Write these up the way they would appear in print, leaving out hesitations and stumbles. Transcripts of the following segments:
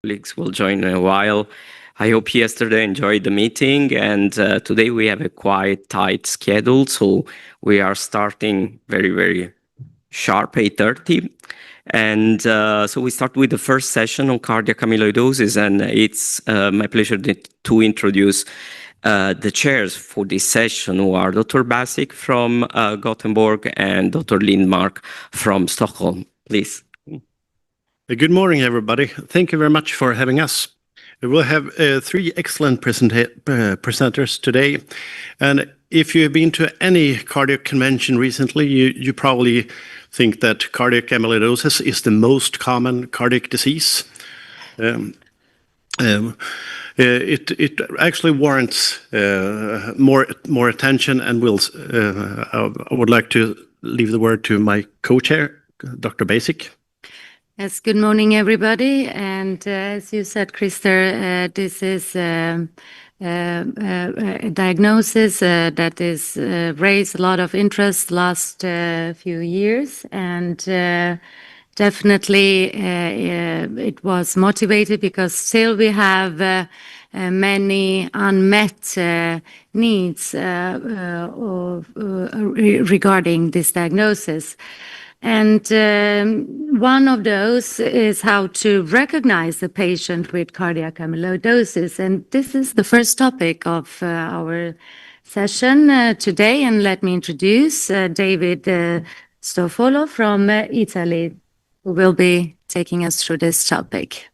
colleagues will join in a while. I hope yesterday enjoyed the meeting, and today we have a quite tight schedule, so we are starting very sharp 8:30. And so we start with the first session on cardiac amyloidosis, and it's my pleasure to introduce the chairs for this session, who are Dr. Basic from Gothenburg and Dr. Lindmark from Stockholm. Please. Good morning, everybody. Thank you very much for having us. We will have three excellent presenters today. And if you have been to any cardiac convention recently, you probably think that cardiac amyloidosis is the most common cardiac disease. It actually warrants more attention, and I would like to leave the word to my co-chair, Dr. Basic. Yes, good morning, everybody. And as you said, Christer, this is a diagnosis that is raised a lot of interest last few years, and definitely it was motivated because still we have many unmet needs regarding this diagnosis. And one of those is how to recognize the patient with cardiac amyloidosis. And this is the first topic of our session today. And let me introduce David Stofolo from Italy, who will be taking us through this topic.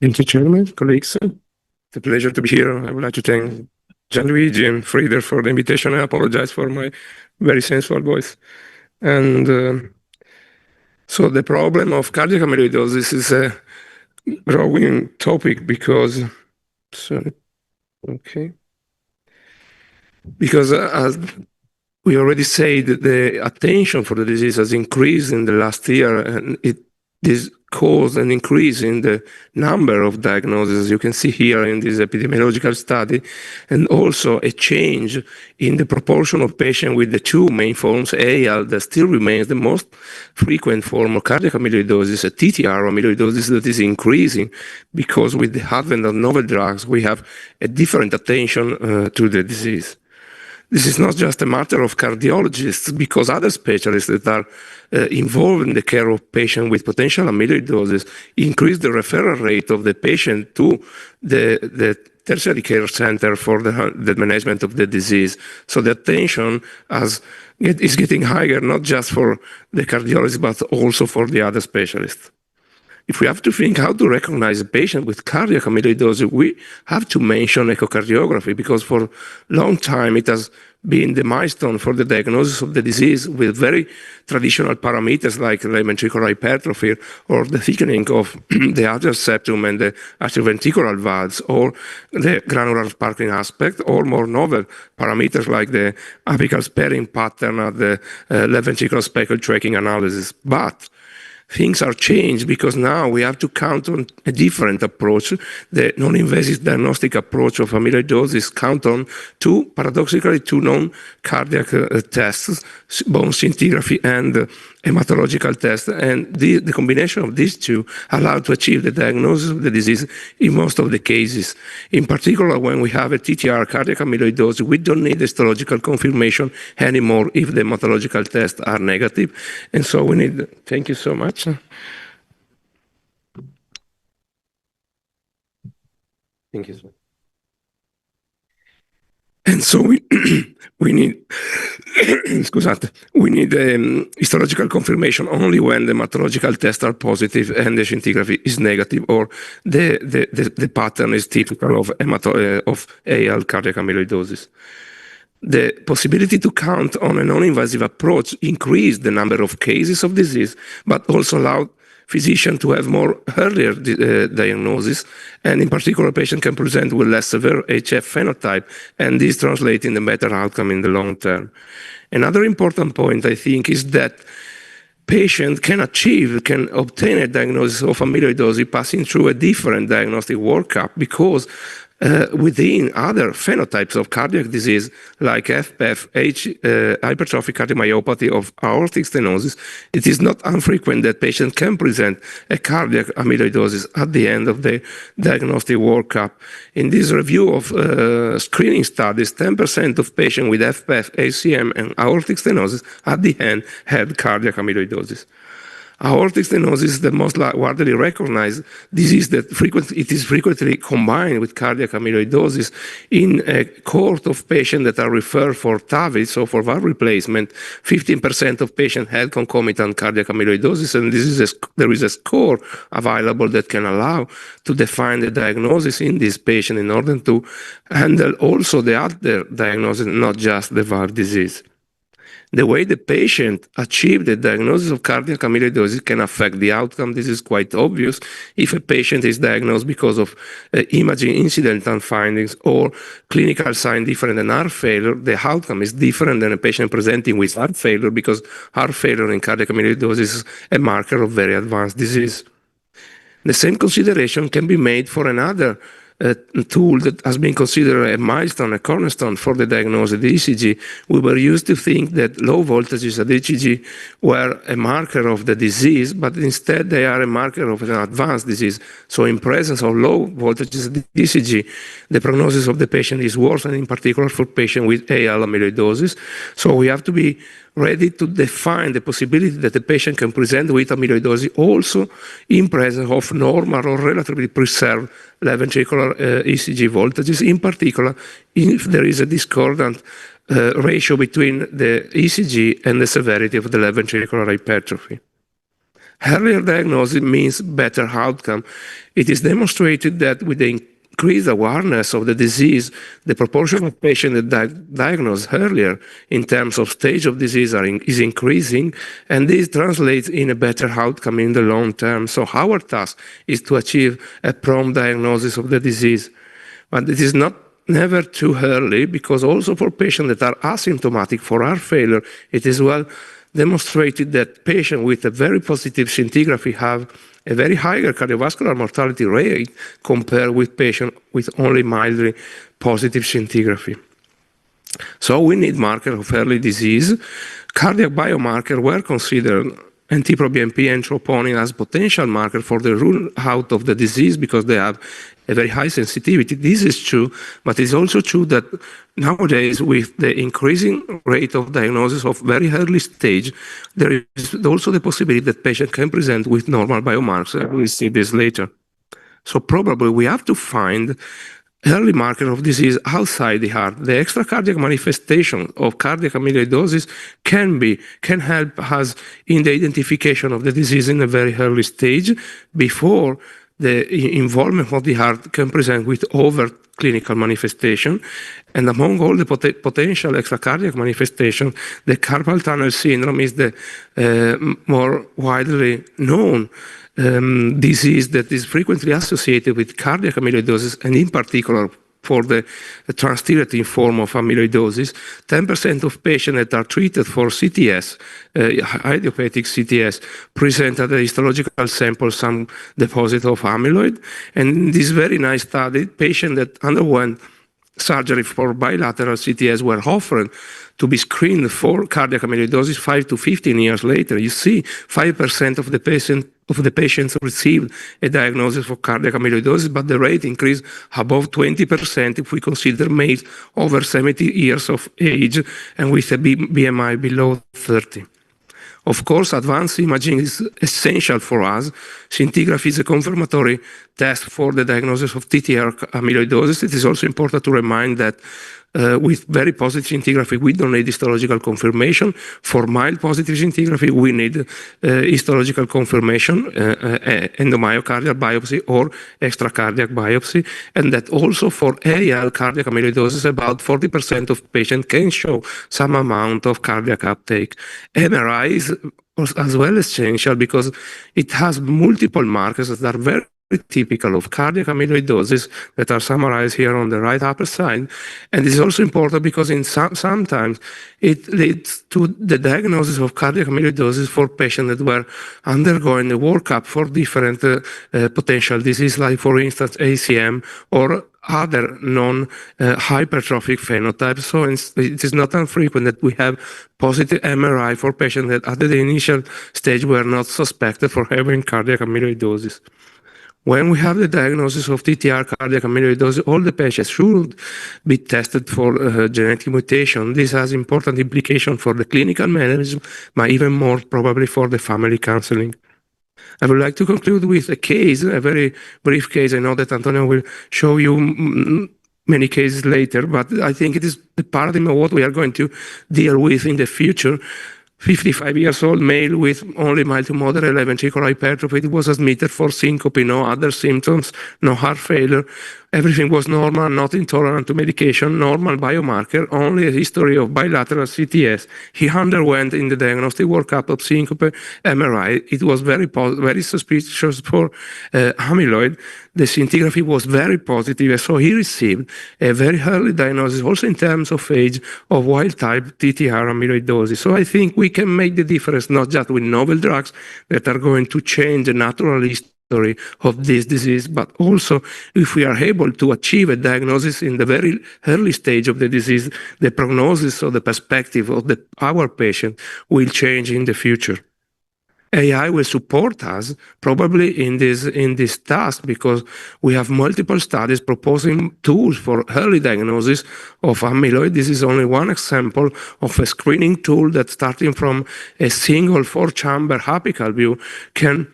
Thank you, Chairman, colleagues. It's a pleasure to be here. I would like to thank Gianluigi and Frieder for the invitation. I apologize for my very sensual voice. And so the problem of cardiac amyloidosis is a growing topic because, as we already said, the attention for the disease has increased in the last year, and this caused an increase in the number of diagnoses, you can see here in this epidemiological study, and also a change in the proportion of patients with the two main forms, AL, that still remains the most frequent form of cardiac amyloidosis, a TTR amyloidosis that is increasing because with the advent of novel drugs, we have a different attention to the disease. This is not just a matter of cardiologists, because other specialists that are involved in the care of patients with potential amyloidosis increase the referral rate of the patient to the tertiary care center for the management of the disease. So the attention is getting higher, not just for the cardiologist, but also for the other specialists. If we have to think how to recognize a patient with cardiac amyloidosis, we have to mention echocardiography, because for a long time it has been the milestone for the diagnosis of the disease with very traditional parameters like right ventricular hypertrophy or the thickening of the atrial septum and the atrioventricular valves, or the granular sparkling aspect, or more novel parameters like the apical sparing pattern of the left ventricular speckle tracking analysis. But things are changed because now we have to count on a different approach. The non-invasive diagnostic approach of amyloidosis count on paradoxically two non-cardiac tests, bone scintigraphy and hematological test. And the combination of these two allow to achieve the diagnosis of the disease in most of the cases. In particular, when we have a TTR cardiac amyloidosis, we don't need histological confirmation anymore if the hematological tests are negative. And so we need, thank you so much. Thank you, sir. And so we need, we need histological confirmation only when the hematological tests are positive and the scintigraphy is negative, or the pattern is typical of AL cardiac amyloidosis. The possibility to count on a non-invasive approach increased the number of cases of disease, but also allowed physicians to have more earlier diagnosis, and in particular, patient can present with less severe HF phenotype, and this translates in a better outcome in the long term. Another important point, I think, is that patient can obtain a diagnosis of amyloidosis passing through a different diagnostic workup, because within other phenotypes of cardiac disease like HFpEF, hypertrophic cardiomyopathy of aortic stenosis, it is not infrequent that patients can present a cardiac amyloidosis at the end of the diagnostic workup. In this review of screening studies, 10% of patients with HFpEF, HCM, and aortic stenosis at the end had cardiac amyloidosis. Aortic stenosis is the most widely recognized disease that is frequently combined with cardiac amyloidosis in a cohort of patients that are referred for TAVI, so for valve replacement. 15% of patients had concomitant cardiac amyloidosis, and there is a score available that can allow to define the diagnosis in this patient in order to handle also the other diagnosis, not just the valve disease. The way the patient achieved the diagnosis of cardiac amyloidosis can affect the outcome. This is quite obvious. If a patient is diagnosed because of imaging incidental findings or clinical sign different than heart failure, the outcome is different than a patient presenting with heart failure, because heart failure in cardiac amyloidosis is a marker of very advanced disease. The same consideration can be made for another tool that has been considered a milestone, a cornerstone for the diagnosis, the ECG. We were used to think that low voltages at ECG were a marker of the disease, but instead they are a marker of an advanced disease. So in presence of low voltages at ECG, the prognosis of the patient is worse, and in particular for patients with AL amyloidosis. So we have to be ready to define the possibility that the patient can present with amyloidosis also in presence of normal or relatively preserved left ventricular ECG voltages, in particular if there is a discordant ratio between the ECG and the severity of the left ventricular hypertrophy. Earlier diagnosis means better outcome. It is demonstrated that with the increased awareness of the disease, the proportion of patients that diagnosed earlier in terms of stage of disease is increasing, and this translates in a better outcome in the long term. So our task is to achieve a prompt diagnosis of the disease. But it is never too early, because also for patients that are asymptomatic for heart failure, it is well demonstrated that patients with a very positive scintigraphy have a very higher cardiovascular mortality rate compared with patients with only mildly positive scintigraphy. So we need markers of early disease. Cardiac biomarkers were considered, NT-proBNP and troponin, as potential markers for the rule out of the disease because they have a very high sensitivity. This is true, but it's also true that nowadays, with the increasing rate of diagnosis of very early stage, there is also the possibility that patients can present with normal biomarkers. We'll see this later. So probably we have to find early marker of disease outside the heart. The extracardiac manifestation of cardiac amyloidosis can help us in the identification of the disease in a very early stage before the involvement of the heart can present with overt clinical manifestation. And among all the potential extracardiac manifestation, the carpal tunnel syndrome is the more widely known disease that is frequently associated with cardiac amyloidosis, and in particular for the transthyretin form of amyloidosis. 10% of patients that are treated for CTS, idiopathic CTS, present at a histological sample some deposit of amyloid. And in this very nice study, patients that underwent surgery for bilateral CTS were offered to be screened for cardiac amyloidosis 5 to 15 years later. You see, 5% of the patients received a diagnosis for cardiac amyloidosis, but the rate increased above 20% if we consider males over 70 years of age and with a BMI below 30. Of course, advanced imaging is essential for us. Scintigraphy is a confirmatory test for the diagnosis of TTR amyloidosis. It is also important to remind that with very positive scintigraphy, we don't need histological confirmation. For mild positive scintigraphy, we need histological confirmation, endomyocardial biopsy or extracardiac biopsy, and that also for AL cardiac amyloidosis, about 40% of patients can show some amount of cardiac uptake. MRI is as well essential because it has multiple markers that are very typical of cardiac amyloidosis that are summarized here on the right upper side. And this is also important because sometimes it leads to the diagnosis of cardiac amyloidosis for patients that were undergoing a workup for different potential disease, like for instance ACM or other non-hypertrophic phenotypes. So it is not infrequent that we have positive MRI for patients that at the initial stage were not suspected for having cardiac amyloidosis. When we have the diagnosis of TTR cardiac amyloidosis, all the patients should be tested for genetic mutation. This has important implications for the clinical management, but even more probably for the family counseling. I would like to conclude with a case, a very brief case. I know that Antonio will show you many cases later, but I think it is the paradigm of what we are going to deal with in the future. 55 years old male with only mild to moderate left ventricular hypertrophy. He was admitted for syncope, no other symptoms, no heart failure. Everything was normal, not intolerant to medication, normal biomarker, only a history of bilateral CTS. He underwent in the diagnostic workup of syncope MRI. It was very suspicious for amyloid. The scintigraphy was very positive, so he received a very early diagnosis, also in terms of age, of wild-type TTR amyloidosis. So I think we can make the difference not just with novel drugs that are going to change the natural history of this disease, but also if we are able to achieve a diagnosis in the very early stage of the disease, the prognosis or the perspective of our patient will change in the future. AI will support us probably in this task because we have multiple studies proposing tools for early diagnosis of amyloid. This is only one example of a screening tool that, starting from a single 4-chamber apical view, can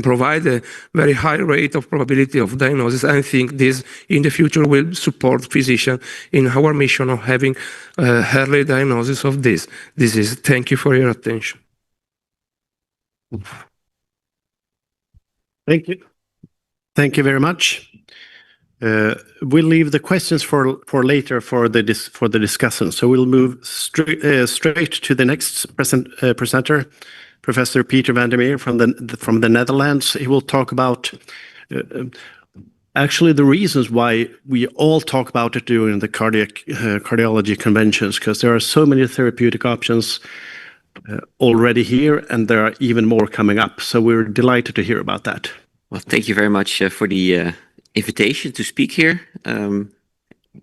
provide a very high rate of probability of diagnosis. I think this in the future will support physicians in our mission of having early diagnosis of this disease. Thank you for your attention. Thank you. Thank you very much. We'll leave the questions for later for the discussion. So we'll move straight to the next presenter, Professor Peter van der Meer from the Netherlands. He will talk about actually the reasons why we all talk about it during the cardiology conventions, because there are so many therapeutic options already here, and there are even more coming up. So we're delighted to hear about that. Well, thank you very much for the invitation to speak here.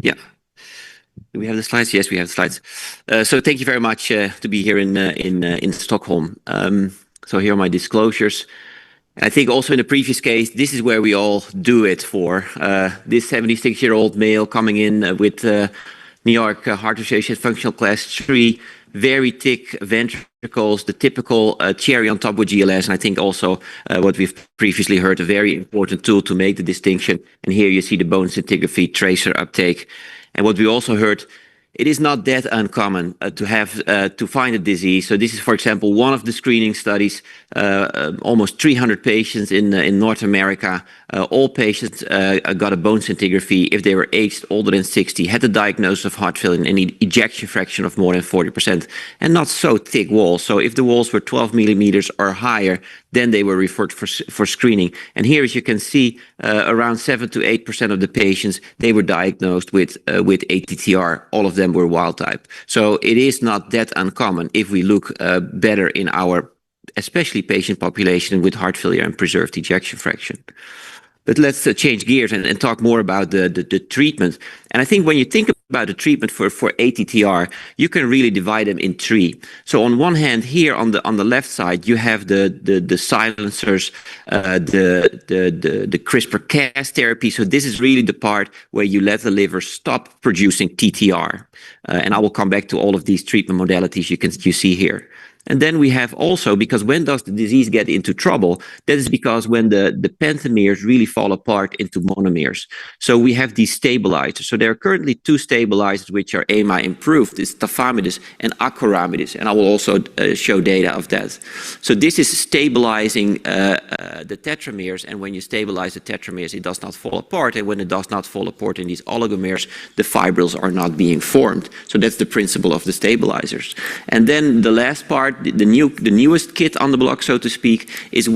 Yeah. Do we have the slides? Yes, we have the slides. So thank you very much to be here in Stockholm. So here are my disclosures. I think also in the previous case, this is where we all do it for. This 76-year-old male coming in with New York Heart Association functional class 3, very thick ventricles, the typical cherry on top with GLS. And I think also what we've previously heard, a very important tool to make the distinction. And here you see the bone scintigraphy tracer uptake. And what we also heard, it is not that uncommon to find a disease. So this is, for example, one of the screening studies, almost 300 patients in North America. All patients got a bone scintigraphy if they were aged older than 60, had a diagnosis of heart failure and an ejection fraction of more than 40%, and not so thick walls. So if the walls were 12 millimeters or higher, then they were referred for screening. And here, as you can see, around 7 to 8% of the patients, they were diagnosed with ATTR. All of them were wild type. So it is not that uncommon if we look better in our, especially patient population with heart failure and preserved ejection fraction. But let's change gears and talk more about the treatment. And I think when you think about the treatment for ATTR, you can really divide them in 3. So on one hand, here on the left side, you have the silencers, the CRISPR-Cas therapy. So this is really the part where you let the liver stop producing TTR. And I will come back to all of these treatment modalities you see here. And then we have also, because when does the disease get into trouble? That is because when the pentameres really fall apart into monomers. So we have these stabilizers. So there are currently 2 stabilizers which are AMA improved. It's tafamidis and acoramidis. And I will also show data of that. So this is stabilizing the tetramers. And when you stabilize the tetramers, it does not fall apart. And when it does not fall apart in these oligomers, the fibrils are not being formed. So that's the principle of the stabilizers. And then the last part, the newest kid on the block, so to speak, is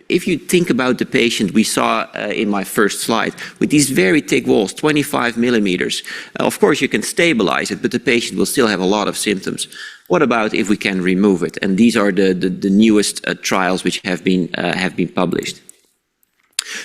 if you think about the patient we saw in my first slide with these very thick walls, 25 millimeters. Of course, you can stabilize it, but the patient will still have a lot of symptoms. What about if we can remove it? And these are the newest trials which have been published.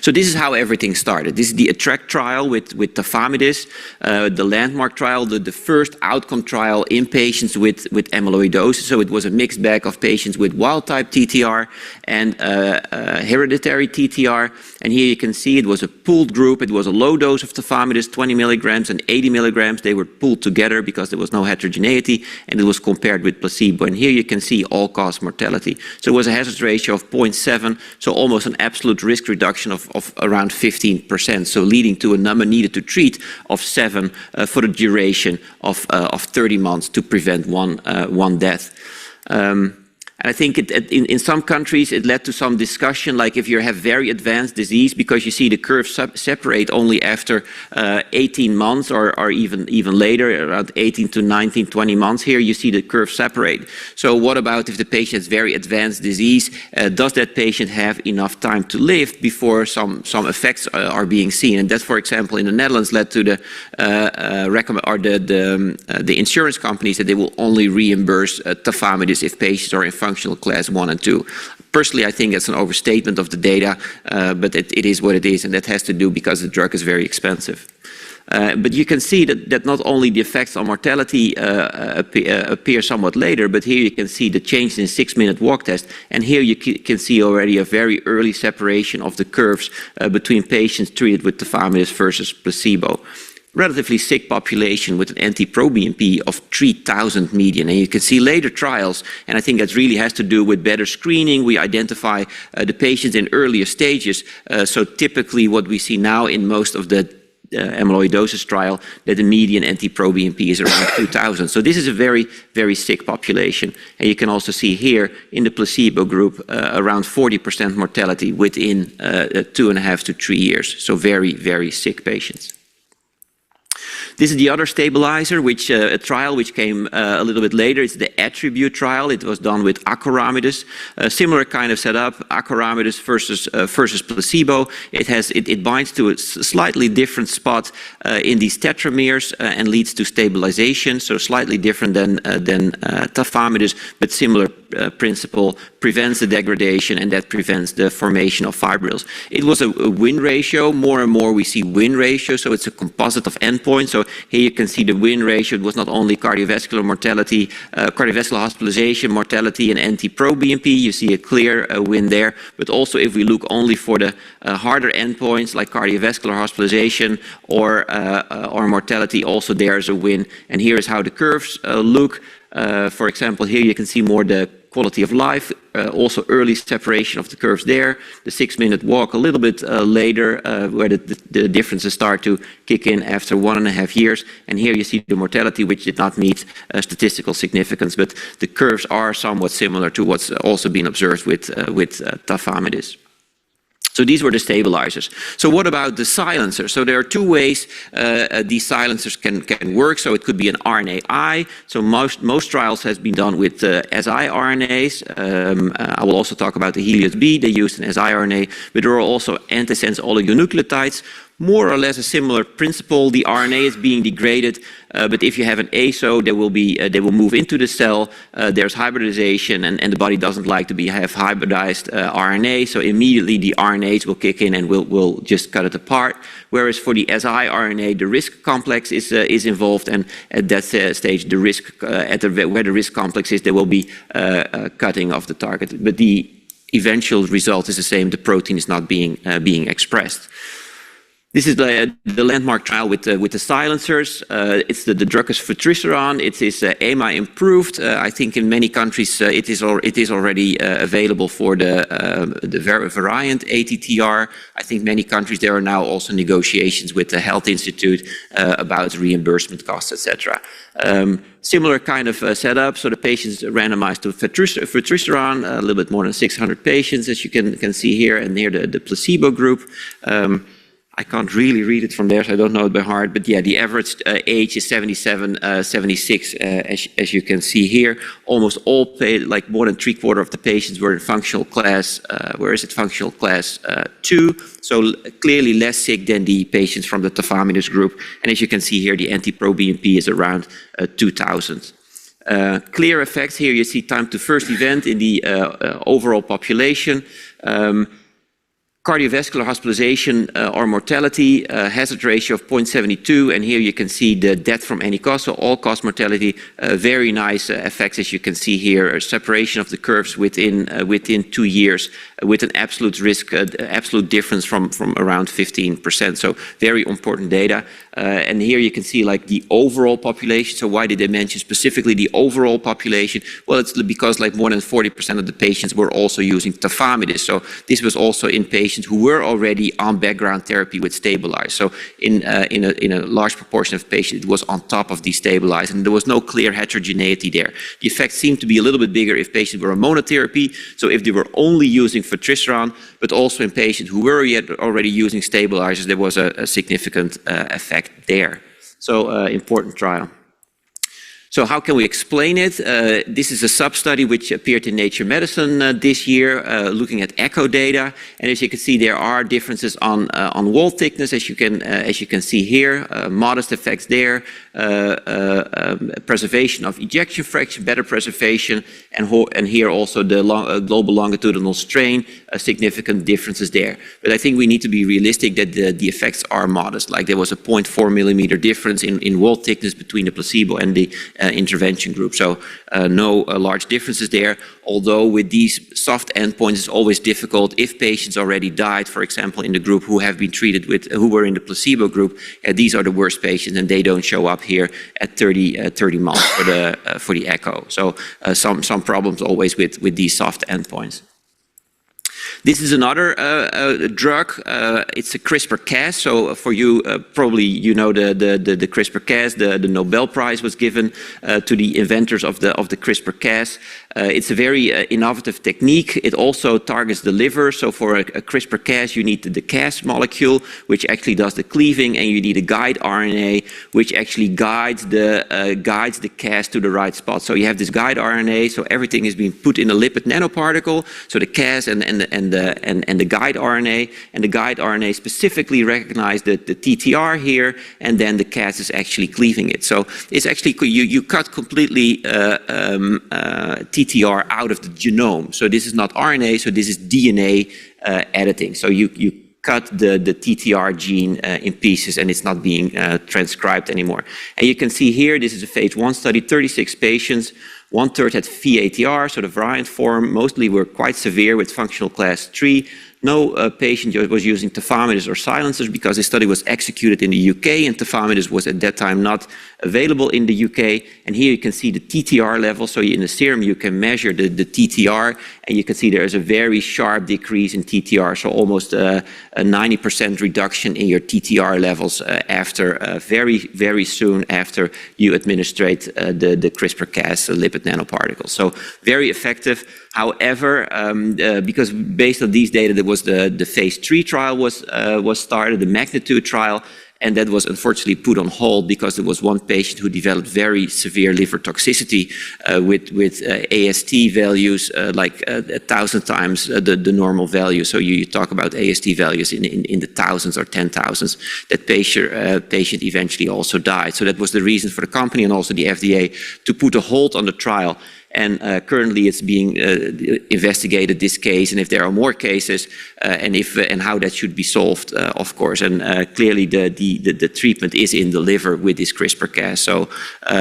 So this is how everything started. This is the ATTRACT trial with tafamidis, the landmark trial, the first outcome trial in patients with amyloidosis. So it was a mixed bag of patients with wild-type TTR and hereditary TTR. And here you can see it was a pooled group. It was a low dose of tafamidis, 20 milligrams and 80 milligrams. They were pooled together because there was no heterogeneity, and it was compared with placebo. And here you can see all-cause mortality. So it was a hazard ratio of 0.7, so almost an absolute risk reduction of around 15%, so leading to a number needed to treat of 7 for the duration of 30 months to prevent one death. And I think in some countries it led to some discussion, like if you have very advanced disease, because you see the curves separate only after 18 months or even later, around 18 to 19, 20 months. Here you see the curve separate. So what about if the patient has very advanced disease? Does that patient have enough time to live before some effects are being seen? And that, for example, in the Netherlands led to the insurance companies that they will only reimburse tafamidis if patients are in functional class 1 and 2. Personally, I think it's an overstatement of the data, but it is what it is, and that has to do because the drug is very expensive. But you can see that not only the effects on mortality appear somewhat later, but here you can see the change in 6-minute walk test, and here you can see already a very early separation of the curves between patients treated with tafamidis versus placebo. Relatively sick population with an NT-proBNP of 3,000 median. And you can see later trials, and I think that really has to do with better screening. We identify the patients in earlier stages. So typically what we see now in most of the amyloidosis trial, that the median NT-proBNP is around 2,000. So this is a very, very sick population. And you can also see here in the placebo group around 40% mortality within 2.5 to 3 years. So very, very sick patients. This is the other stabilizer, a trial which came a little bit later. It's the ATTRibute trial. It was done with acoramidis. A similar kind of setup, acoramidis versus placebo. It binds to a slightly different spot in these tetramers and leads to stabilization. So slightly different than tafamidis, but similar principle, prevents the degradation, and that prevents the formation of fibrils. It was a win ratio. More and more we see win ratio, so it's a composite of endpoints. So here you can see the win ratio. It was not only cardiovascular mortality, cardiovascular hospitalization, mortality, and NT-proBNP. You see a clear win there. But also if we look only for the harder endpoints like cardiovascular hospitalization or mortality, also there is a win. And here is how the curves look. For example, here you can see more the quality of life, also early separation of the curves there. The 6-minute walk a little bit later, where the differences start to kick in after 1.5 years. And here you see the mortality, which did not meet statistical significance, but the curves are somewhat similar to what's also been observed with tafamidis. So these were the stabilizers. So what about the silencers? So there are 2 ways these silencers can work. So it could be an RNAi. So most trials has been done with siRNAs. I will also talk about the Helios B. They used an siRNA, but there are also antisense oligonucleotides. More or less a similar principle. The RNA is being degraded, but if you have an ASO, they will move into the cell. There's hybridization, and the body doesn't like to have hybridized RNA, so immediately the RNAs will kick in and will just cut it apart. Whereas for the siRNA, the RISC complex is involved, and at that stage, the RISC where the RISC complex is, there will be cutting of the target. But the eventual result is the same. The protein is not being expressed. This is the landmark trial with the silencers. It's the drug is vutrisiran. It is EMA improved. I think in many countries it is already available for the variant ATTR. I think many countries there are now also negotiations with the Health Institute about reimbursement costs, etc. Similar kind of setup. So the patients randomized to vutrisiran, a little bit more than 600 patients, as you can see here, and here the placebo group. I can't really read it from there, so I don't know it by heart. But yeah, the average age is 77, 76, as you can see here. Almost all, like more than 3/4 of the patients were in functional class, functional class 2. So clearly less sick than the patients from the tafamidis group. And as you can see here, the NT-proBNP is around 2,000. Clear effects here. You see time to first event in the overall population. Cardiovascular hospitalization or mortality, hazard ratio of 0.72, and here you can see the death from any cause, so all-cause mortality, very nice effects as you can see here, a separation of the curves within 2 years with an absolute risk, absolute difference from around 15%, so very important data. And here you can see like the overall population. So why did they mention specifically the overall population? Well, it's because like more than 40% of the patients were also using tafamidis. So this was also in patients who were already on background therapy with stabilizers. So in a large proportion of patients, it was on top of these stabilizers, and there was no clear heterogeneity there. The effect seemed to be a little bit bigger if patients were on monotherapy. So if they were only using vutrisiran, but also in patients who were already using stabilizers, there was a significant effect there. So important trial. So how can we explain it? This is a sub-study which appeared in Nature Medicine this year, looking at echo data. And as you can see, there are differences on wall thickness, as you can see here, modest effects there, preservation of ejection fraction, better preservation, and here also the global longitudinal strain, significant differences there. But I think we need to be realistic that the effects are modest. Like there was a 0.4 millimeter difference in wall thickness between the placebo and the intervention group. So no large differences there, although with these soft endpoints it's always difficult if patients already died, for example, in the group who have been treated with, who were in the placebo group, these are the worst patients and they don't show up here at 30 months for the echo. So some problems always with these soft endpoints. This is another drug. It's a CRISPR-Cas. So for you, probably you know the CRISPR-Cas. The Nobel Prize was given to the inventors of the CRISPR-Cas. It's a very innovative technique. It also targets the liver. So for a CRISPR-Cas, you need the Cas molecule, which actually does the cleaving, and you need a guide RNA, which actually guides the Cas to the right spot. So you have this guide RNA. So everything is being put in a lipid nanoparticle. So the Cas and the guide RNA, and the guide RNA specifically recognize the TTR here, and then the Cas is actually cleaving it. So it's actually you cut completely TTR out of the genome. So this is not RNA, so this is DNA editing. So you cut the TTR gene in pieces and it's not being transcribed anymore. And you can see here, this is a phase 1 study, 36 patients. 1/3 had VATR, so the variant form. Mostly were quite severe with functional class 3. No patient was using tafamidis or silencers because the study was executed in the UK and tafamidis was at that time not available in the UK. And here you can see the TTR level. So in the serum you can measure the TTR, and you can see there is a very sharp decrease in TTR. So almost a 90% reduction in your TTR levels after very soon after you administrate the CRISPR-Cas lipid nanoparticles. So very effective. However, because based on these data, there was the phase 3 trial was started, the Magnitude trial, and that was unfortunately put on hold because there was one patient who developed very severe liver toxicity with AST values like 1,000 times the normal value. So you talk about AST values in the thousands or 10,000s. That patient eventually also died. So that was the reason for the company and also the FDA to put a hold on the trial. And currently it's being investigated, this case, and if there are more cases, and how that should be solved, of course. And clearly the treatment is in the liver with this CRISPR-Cas. So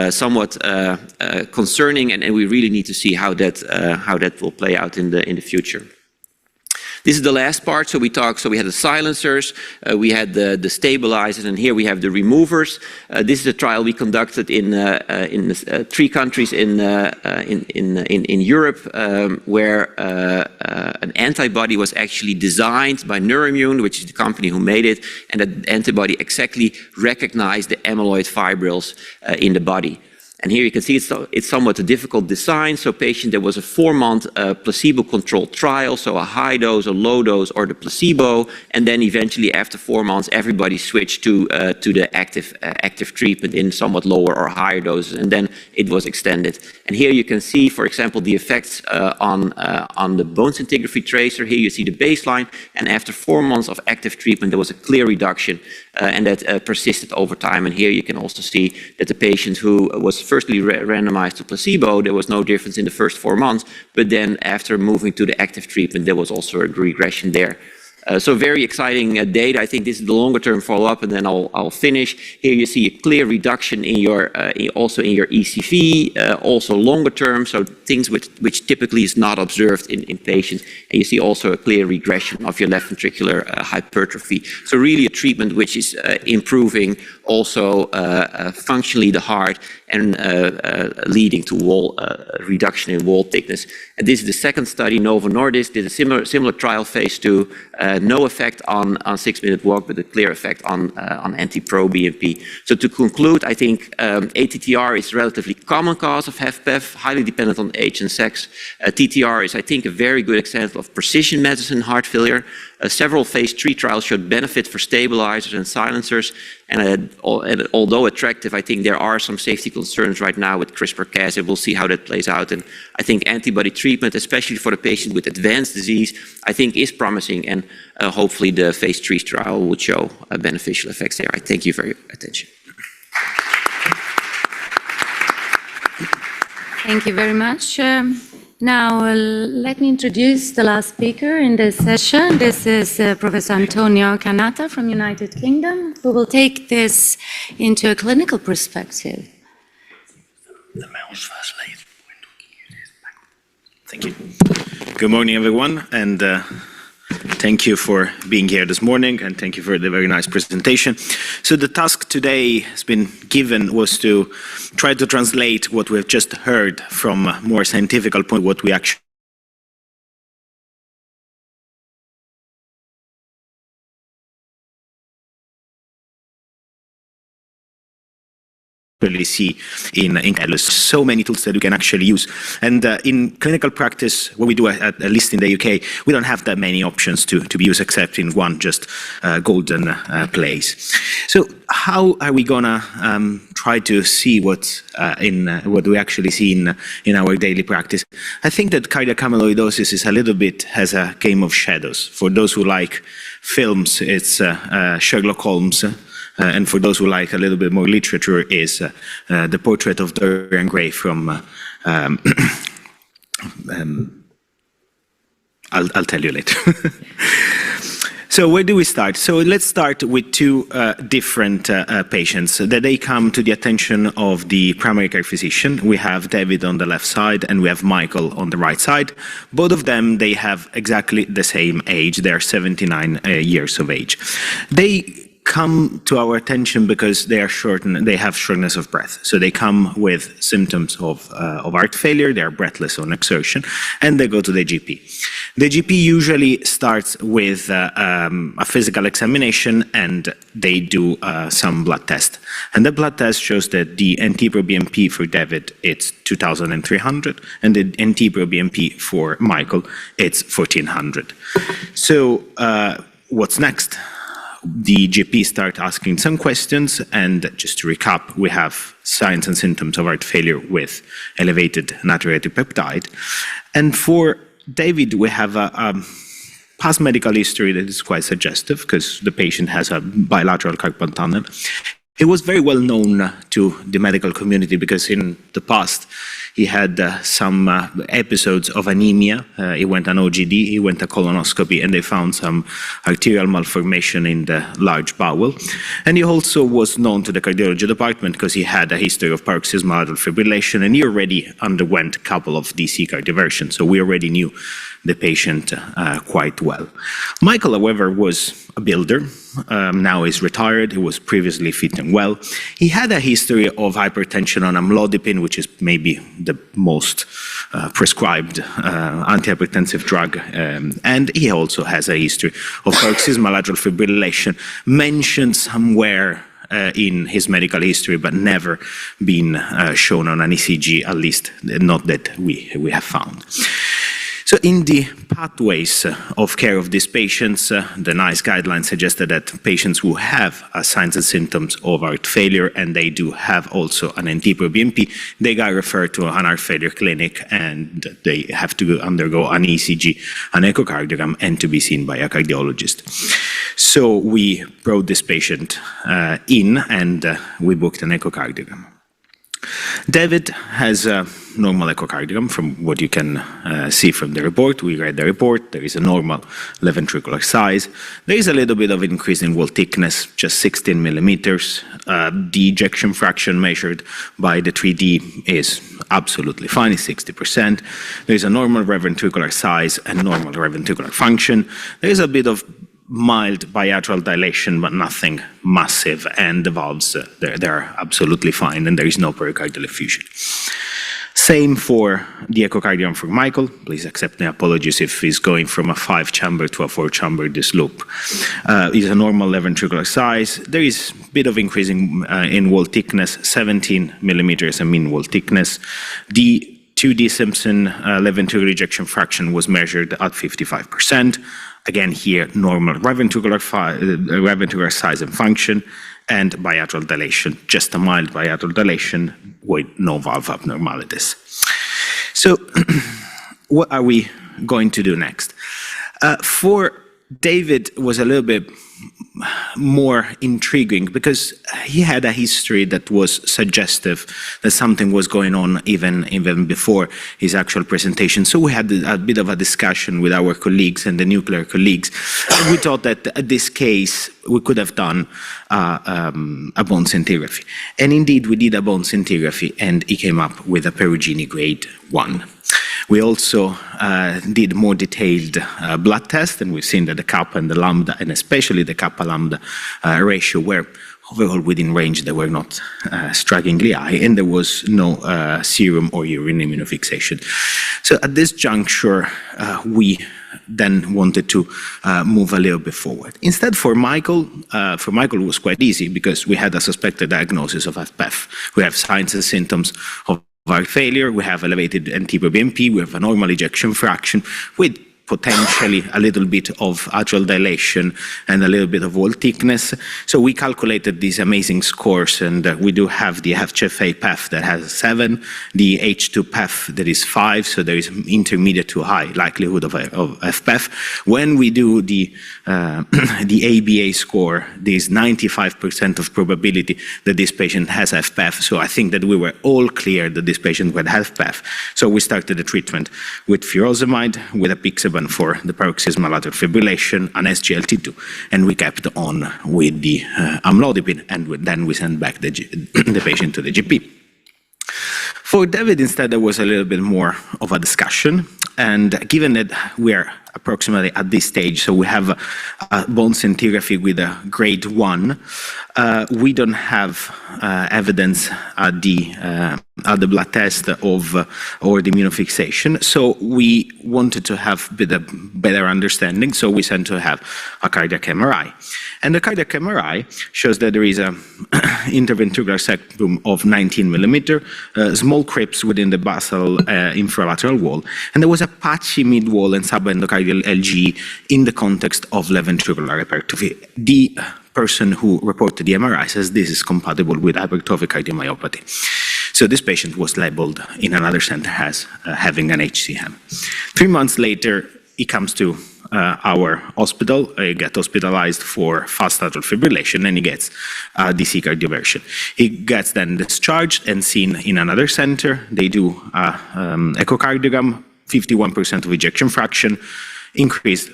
somewhat concerning, and we really need to see how that will play out in the future. This is the last part. So we had the silencers, we had the stabilizers, and here we have the removers. This is a trial we conducted in 3 countries in Europe, where an antibody was actually designed by Neurimmune, which is the company who made it, and that antibody exactly recognized the amyloid fibrils in the body. And here you can see it's somewhat a difficult design. So there was a 4-month placebo-controlled trial, so a high dose, a low dose, or the placebo, and then eventually after 4 months, everybody switched to the active treatment in somewhat lower or higher doses, and then it was extended. And here you can see, for example, the effects on the bone scintigraphy tracer. Here you see the baseline, and after 4 months of active treatment, there was a clear reduction, and that persisted over time. And here you can also see that the patient who was firstly randomized to placebo, there was no difference in the first 4 months, but then after moving to the active treatment, there was also a regression there. So very exciting data. I think this is the longer term follow-up, and then I'll finish. Here you see a clear reduction in your also in your ECV, also longer term, so things which typically is not observed in patients. And you see also a clear regression of your left ventricular hypertrophy. So really a treatment which is improving also functionally the heart and leading to wall reduction in wall thickness. And this is the second study. Novo Nordisk did a similar trial, phase 2. No effect on 6-minute walk, but a clear effect on NT-proBNP. So to conclude, I think ATTR is a relatively common cause of HFpEF, highly dependent on age and sex. TTR is, I think, a very good example of precision medicine heart failure. Several phase 3 trials showed benefit for stabilizers and silencers. And although attractive, I think there are some safety concerns right now with CRISPR-Cas, and we'll see how that plays out. And I think antibody treatment, especially for the patient with advanced disease, I think is promising, and hopefully the phase 3 trial will show beneficial effects there. I thank you for your attention. Thank you very much. Now, let me introduce the last speaker in this session. This is Professor Antonio Canata from United Kingdom, who will take this into a clinical perspective. The mouse was late. Thank you. Good morning, everyone, and thank you for being here this morning, and thank you for the very nice presentation. So the task today has been given was to try to translate what we've just heard from a more scientific point, what we actually see in Catalyst. So many tools that we can actually use. And in clinical practice, what we do, at least in the UK, we don't have that many options to be used except in one just golden place. So how are we gonna try to see what we actually see in our daily practice? I think that cardiac amyloidosis is a little bit as a game of shadows. For those who like films, it's Sherlock Holmes. And for those who like a little bit more literature, is the portrait of Dorian Gray from, I'll tell you later. So where do we start? So let's start with two different patients that they come to the attention of the primary care physician. We have David on the left side and we have Michael on the right side. Both of them, they have exactly the same age. They're 79 years of age. They come to our attention because they have shortness of breath. So they come with symptoms of heart failure, they are breathless on exertion, and they go to the GP. The GP usually starts with a physical examination, and they do some blood test. And the blood test shows that the NT-proBNP for David, it's 2,300, and the NT-proBNP for Michael, it's 1,400. So what's next? The GP start asking some questions, and just to recap, we have signs and symptoms of heart failure with elevated natriuretic peptide. And for David, we have a past medical history that is quite suggestive because the patient has a bilateral carpal tunnel. He was very well known to the medical community because in the past he had some episodes of anemia. He went an OGD, he went a colonoscopy, and they found some arterial malformation in the large bowel. And he also was known to the cardiology department because he had a history of paroxysmal atrial fibrillation, and he already underwent a couple of DC cardioversions, so we already knew the patient quite well. Michael, however, was a builder. Now he's retired. He was previously fit and well. He had a history of hypertension on amlodipine, which is maybe the most prescribed antihypertensive drug. And he also has a history of paroxysmal atrial fibrillation, mentioned somewhere in his medical history, but never been shown on an ECG, at least not that we have found. So in the pathways of care of these patients, the NICE guidelines suggested that patients who have signs and symptoms of heart failure, and they do have also an NT-proBNP, they got referred to an heart failure clinic, and they have to undergo an ECG, an echocardiogram, and to be seen by a cardiologist. So we brought this patient in, and we booked an echocardiogram. David has a normal echocardiogram from what you can see from the report. We read the report. There is a normal left ventricular size. There is a little bit of increase in wall thickness, just 16 millimeters. The ejection fraction measured by the 3D is absolutely fine, it's 60%. There is a normal right ventricular size and normal right ventricular function. There is a bit of mild bilateral dilation, but nothing massive, and the valves, they're absolutely fine, and there is no pericardial effusion. Same for the echocardiogram for Michael. Please accept my apologies if he's going from a 5-chamber to a 4-chamber, this loop. Is a normal left ventricular size. There is a bit of increasing in wall thickness, 17 millimeters in mean wall thickness. The 2D Simpson left ventricular ejection fraction was measured at 55%. Again, here, normal right ventricular size and function, and bilateral dilation, just a mild bilateral dilation with no valve abnormalities. So what are we going to do next? For David was a little bit more intriguing because he had a history that was suggestive that something was going on even before his actual presentation. So we had a bit of a discussion with our colleagues and the nuclear colleagues. And we thought that in this case, we could have done a bone scintigraphy. And indeed, we did a bone scintigraphy, and he came up with a Perugini grade 1. We also did more detailed blood tests, and we've seen that the kappa and the lambda, and especially the kappa lambda ratio, were overall within range. They were not strikingly high, and there was no serum or urine immunofixation. So at this juncture, we then wanted to move a little bit forward. Instead, for Michael it was quite easy because we had a suspected diagnosis of HFpEF. We have signs and symptoms of heart failure, we have elevated NT-proBNP, we have a normal ejection fraction with potentially a little bit of atrial dilation and a little bit of wall thickness. So we calculated these amazing scores, and we do have the HFA-PEF that has 7, the H2-PEF that is 5, so there is intermediate to high likelihood of HFpEF. When we do the ABA score, there is 95% of probability that this patient has HFpEF. So I think that we were all clear that this patient would have HFpEF. So we started the treatment with furosemide, with apixaban for the paroxysmal atrial fibrillation, an SGLT2, and we kept on with the amlodipine, and then we sent back the patient to the GP. For David, instead, there was a little bit more of a discussion, and given that we're approximately at this stage, so we have a bone scintigraphy with a grade 1, we don't have evidence at the blood test or the immunofixation, so we wanted to have a better understanding, so we sent to have a cardiac MRI. And the cardiac MRI shows that there is a interventricular septum of 19 millimeter, small crypts within the basal infralateral wall, and there was a patchy mid-wall and subendocardial LG in the context of left ventricular hypertrophy. The person who reported the MRI says this is compatible with hypertrophic cardiomyopathy. So this patient was labeled in another center as having an HCM. 3 months later, he comes to our hospital, he gets hospitalized for fast atrial fibrillation, and he gets DC cardioversion. He gets then discharged and seen in another center. They do echocardiogram, 51% of ejection fraction, increased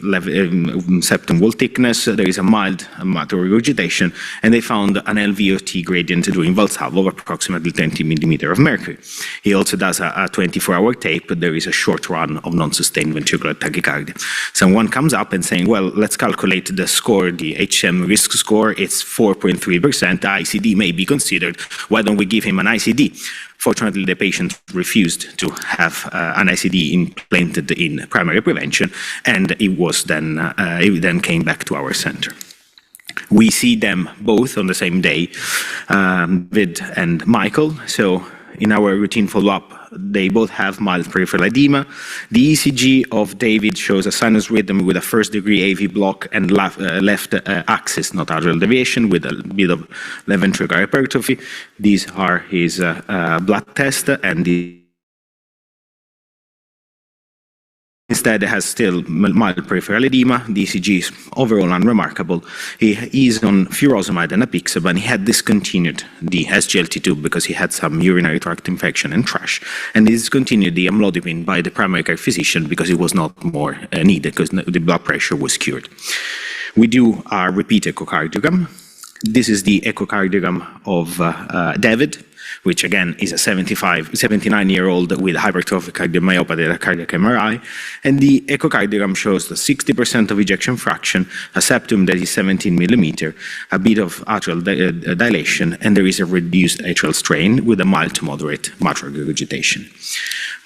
septum wall thickness, there is a mild matter regurgitation, and they found an LVOT gradient during Valsalva of approximately 20 millimeter of mercury. He also does a 24-hour tape, but there is a short run of non-sustained ventricular tachycardia. Someone comes up and saying, well, let's calculate the score, the HCM risk score, it's 4.3%, ICD may be considered, why don't we give him an ICD? Fortunately, the patient refused to have an ICD implanted in primary prevention, and it then came back to our center. We see them both on the same day, Vid and Michael. So in our routine follow-up, they both have mild peripheral edema. The ECG of David shows a sinus rhythm with a first-degree AV block and left axis notatrial deviation with a bit of left ventricular hypertrophy. These are his blood tests and the instead has still mild peripheral edema. The ECG is overall unremarkable. He is on furosemide and apixaban, and he had discontinued the SGLT2 because he had some urinary tract infection and trash, and he discontinued the amlodipine by the primary care physician because it was not more needed because the blood pressure was cured. We do our repeat echocardiogram. This is the echocardiogram of David, which again is a 79-year-old with hypertrophic cardiomyopathy at a cardiac MRI. And the echocardiogram shows the 60% of ejection fraction, a septum that is 17 millimeter, a bit of atrial dilation, and there is a reduced atrial strain with a mild to moderate mitral regurgitation.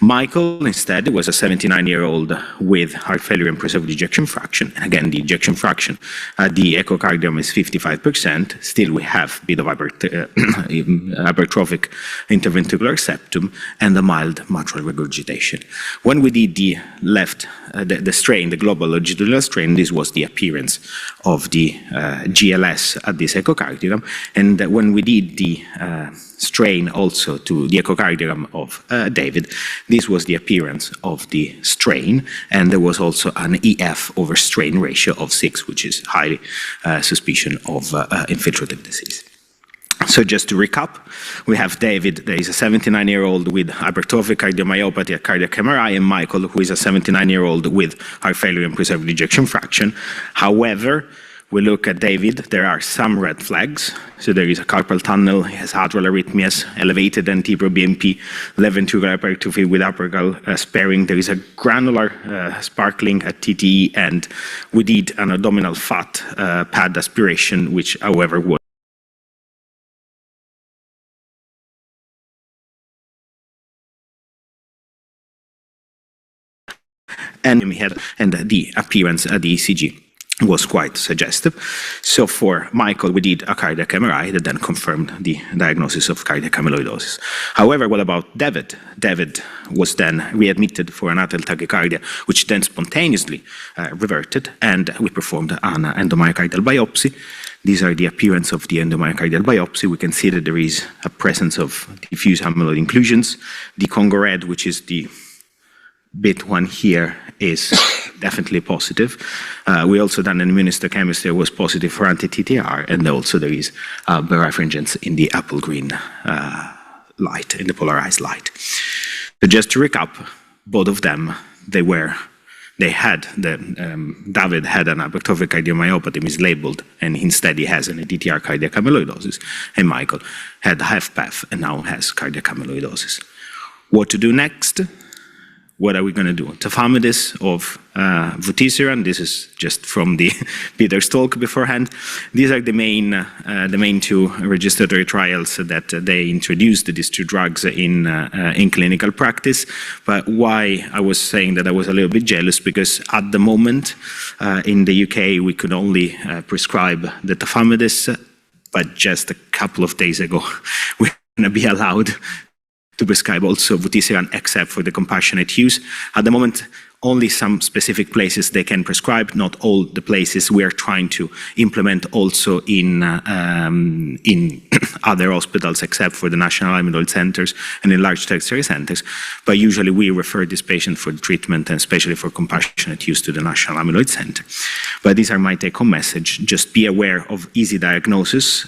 Michael, instead, was a 79-year-old with heart failure and preserved ejection fraction. And again, the ejection fraction at the echocardiogram is 55%. Still, we have a bit of hypertrophic interventricular septum and a mild mitral regurgitation. When we did the the strain, the global longitudinal strain, this was the appearance of the GLS at this echocardiogram. And when we did the strain also to the echocardiogram of David, this was the appearance of the strain, and there was also an EF over strain ratio of 6, which is high suspicion of infiltrative disease. So just to recap, we have David, that is a 79-year-old with hypertrophic cardiomyopathy at cardiac MRI, and Michael, who is a 79-year-old with heart failure and preserved ejection fraction. However, we look at David, there are some red flags. So there is a carpal tunnel, he has atrial arrhythmias, elevated NT-proBNP, left ventricular hypertrophy with apical sparing. There is a granular sparkling at TTE, and we did an abdominal fat pad aspiration, which, however, was and the appearance at the ECG was quite suggestive. So for Michael, we did a cardiac MRI that then confirmed the diagnosis of cardiac amyloidosis. However, what about David? David was then readmitted for an atrial tachycardia, which then spontaneously reverted, and we performed an endomyocardial biopsy. These are the appearance of the endomyocardial biopsy. We can see that there is a presence of diffuse amyloid inclusions. The Congo red, which is the bit one here, is definitely positive. We also done an immunohistochemistry, was positive for anti-TTR, and also there is birefringence in the apple green light, in the polarized light. So just to recap, both of them, David had an hypertrophic cardiomyopathy mislabeled, and instead he has an ATTR cardiac amyloidosis, and Michael had HFpEF and now has cardiac amyloidosis. What to do next? What are we going to do? Tafamidis of vutrisiran. This is just from the Peter's talk beforehand. These are the main two registratory trials that they introduced these two drugs in clinical practice. But why I was saying that I was a little bit jealous, because at the moment in the UK we could only prescribe the tafamidis, but just a couple of days ago we're going to be allowed to prescribe also vutrisiran, except for the compassionate use. At the moment, only some specific places they can prescribe, not all the places. We are trying to implement also in other hospitals, except for the National Amyloid Centers and in large tertiary centers. But usually we refer this patient for the treatment, and especially for compassionate use, to the National Amyloid Center. But these are my take-home message. Just be aware of easy diagnosis.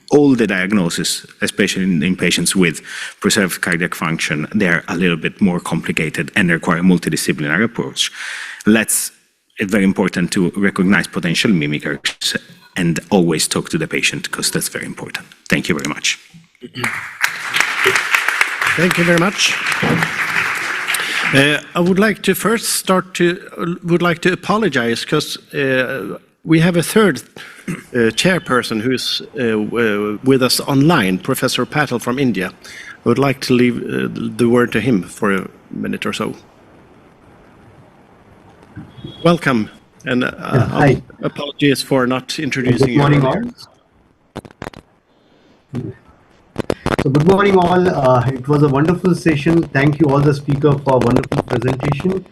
All the diagnoses, especially in patients with preserved cardiac function, they're a little bit more complicated and require a multidisciplinary approach. It's very important to recognize potential mimickers and always talk to the patient, because that's very important. Thank you very much. Thank you very much. I would like to first apologize, because we have a third chairperson who's with us online, Professor Patel from India. I would like to leave the word to him for a minute or so. Welcome, and Hi. Apologies for not introducing you. Good morning, all. So good morning, all. It was a wonderful session. Thank you all the speaker for a wonderful presentation.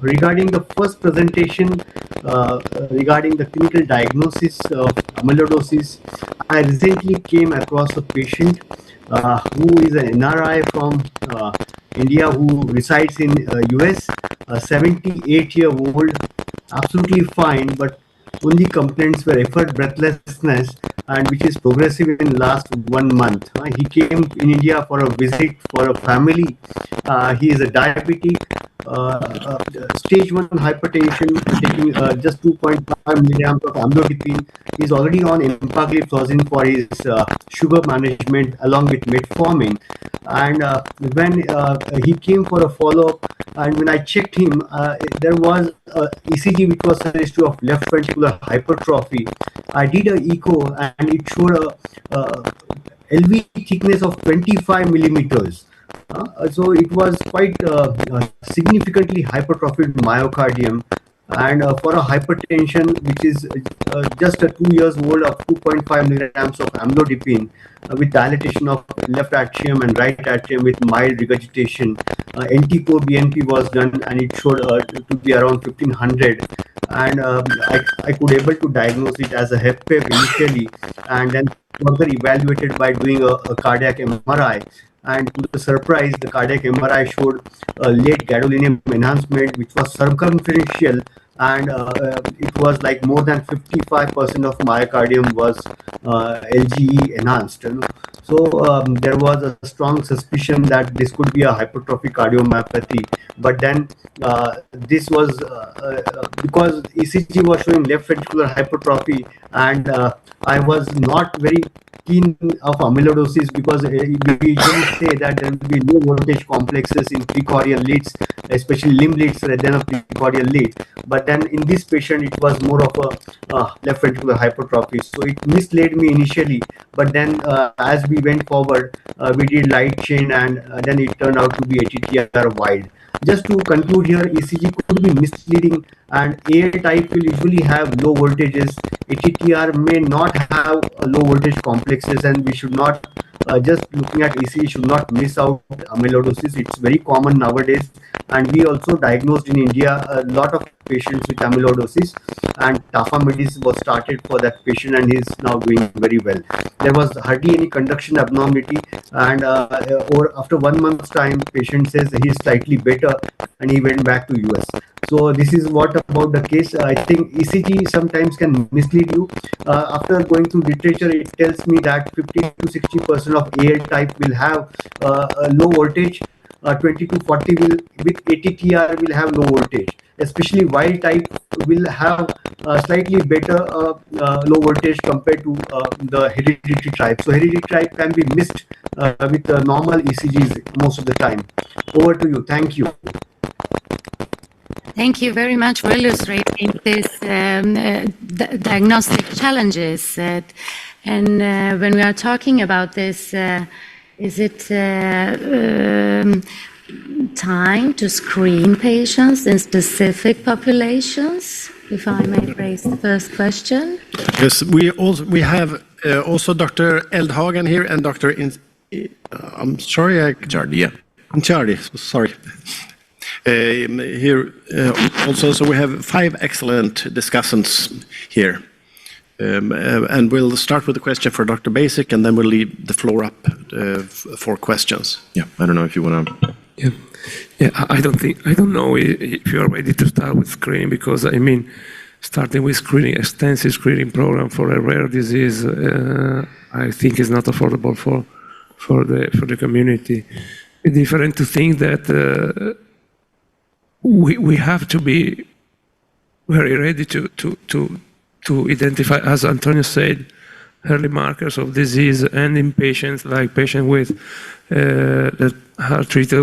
Regarding the first presentation, regarding the clinical diagnosis of amyloidosis, I recently came across a patient who is an NRI from India, who resides in US, a 78-year-old, absolutely fine, but only complaints were effort breathlessness, and which is progressive in last 1 month. He came in India for a visit for a family. He is a diabetic, stage 1 hypertension, taking just 2.5 milligrams of amlodipine. He's already on empagliflozin for his sugar management along with metformin. And when he came for a follow-up, and when I checked him, there was a ECG which was suggestive of left ventricular hypertrophy. I did an echo and it showed a LV thickness of 25 millimeters. So it was quite significantly hypertrophied myocardium. And for a hypertension, which is just a 2 years old, of 2.5 milligrams of amlodipine with dilatation of left atrium and right atrium with mild regurgitation, NT-proBNP was done and it showed to be around 1500. And I could able to diagnose it as a HFpEF initially, and then further evaluated by doing a cardiac MRI. And to the surprise, the cardiac MRI showed a late gadolinium enhancement, which was circumferential, and it was like more than 55% of myocardium was LGE enhanced. So there was a strong suspicion that this could be a hypertrophic cardiomyopathy. But then this was because ECG was showing left ventricular hypertrophy, and I was not very keen of amyloidosis, because we usually say that there will be low voltage complexes in precordial leads, especially limb leads rather than a precordial lead. But then in this patient, it was more of a left ventricular hypertrophy. So it misled me initially, but then as we went forward, we did light chain, and then it turned out to be ATTR wide. Just to conclude here, ECG could be misleading, and A type will usually have low voltages. ATTR may not have low voltage complexes, and we should not just looking at ECG should not miss out amyloidosis. It's very common nowadays, and we also diagnosed in India a lot of patients with amyloidosis, and tafamidis was started for that patient, and he's now doing very well. There was hardly any conduction abnormality, and or after 1 month's time, patient says he's slightly better, and he went back to US. So this is what about the case. I think ECG sometimes can mislead you. After going through literature, it tells me that 50 to 60% of AL type will have a low voltage. 20 to 40 will with ATTR will have low voltage. Especially wild type will have slightly better low voltage compared to the hereditary type. So hereditary type can be missed with normal ECGs most of the time. Over to you. Thank you. Thank you very much for illustrating this diagnostic challenges. And when we are talking about this, is it time to screen patients in specific populations? If I may raise the first question. Yes, we have also Dr. Eldhagen here and Dr. I'm sorry, Charlie, yeah. Charlie, sorry. Here also, so we have 5 excellent discussants here. And we'll start with a question for Dr. Basic, and then we'll leave the floor up for questions. Yeah, I don't know if you want to... Yeah, I don't know if you are ready to start with screening, because I mean, starting with screening, extensive screening program for a rare disease, I think is not affordable for the community. It's different to think that we have to be very ready to identify, as Antonio said, early markers of disease, and in patients like patients with that are treated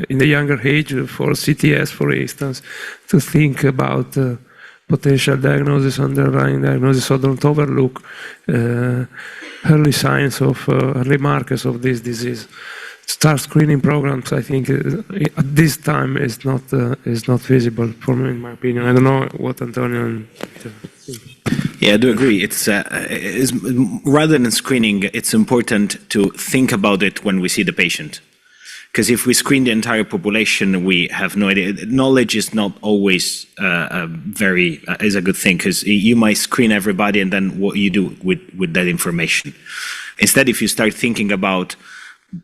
in the younger age for CTS, for instance, to think about potential diagnosis, underlying diagnosis, so don't overlook early signs of early markers of this disease. Start screening programs, I think, at this time is not feasible for me, in my opinion. I don't know what Antonio and Peter think. Yeah, I do agree. It's rather than screening, it's important to think about it when we see the patient. Because if we screen the entire population, we have no idea. Knowledge is not always is a good thing, because you might screen everybody, and then what you do with that information. Instead, if you start thinking about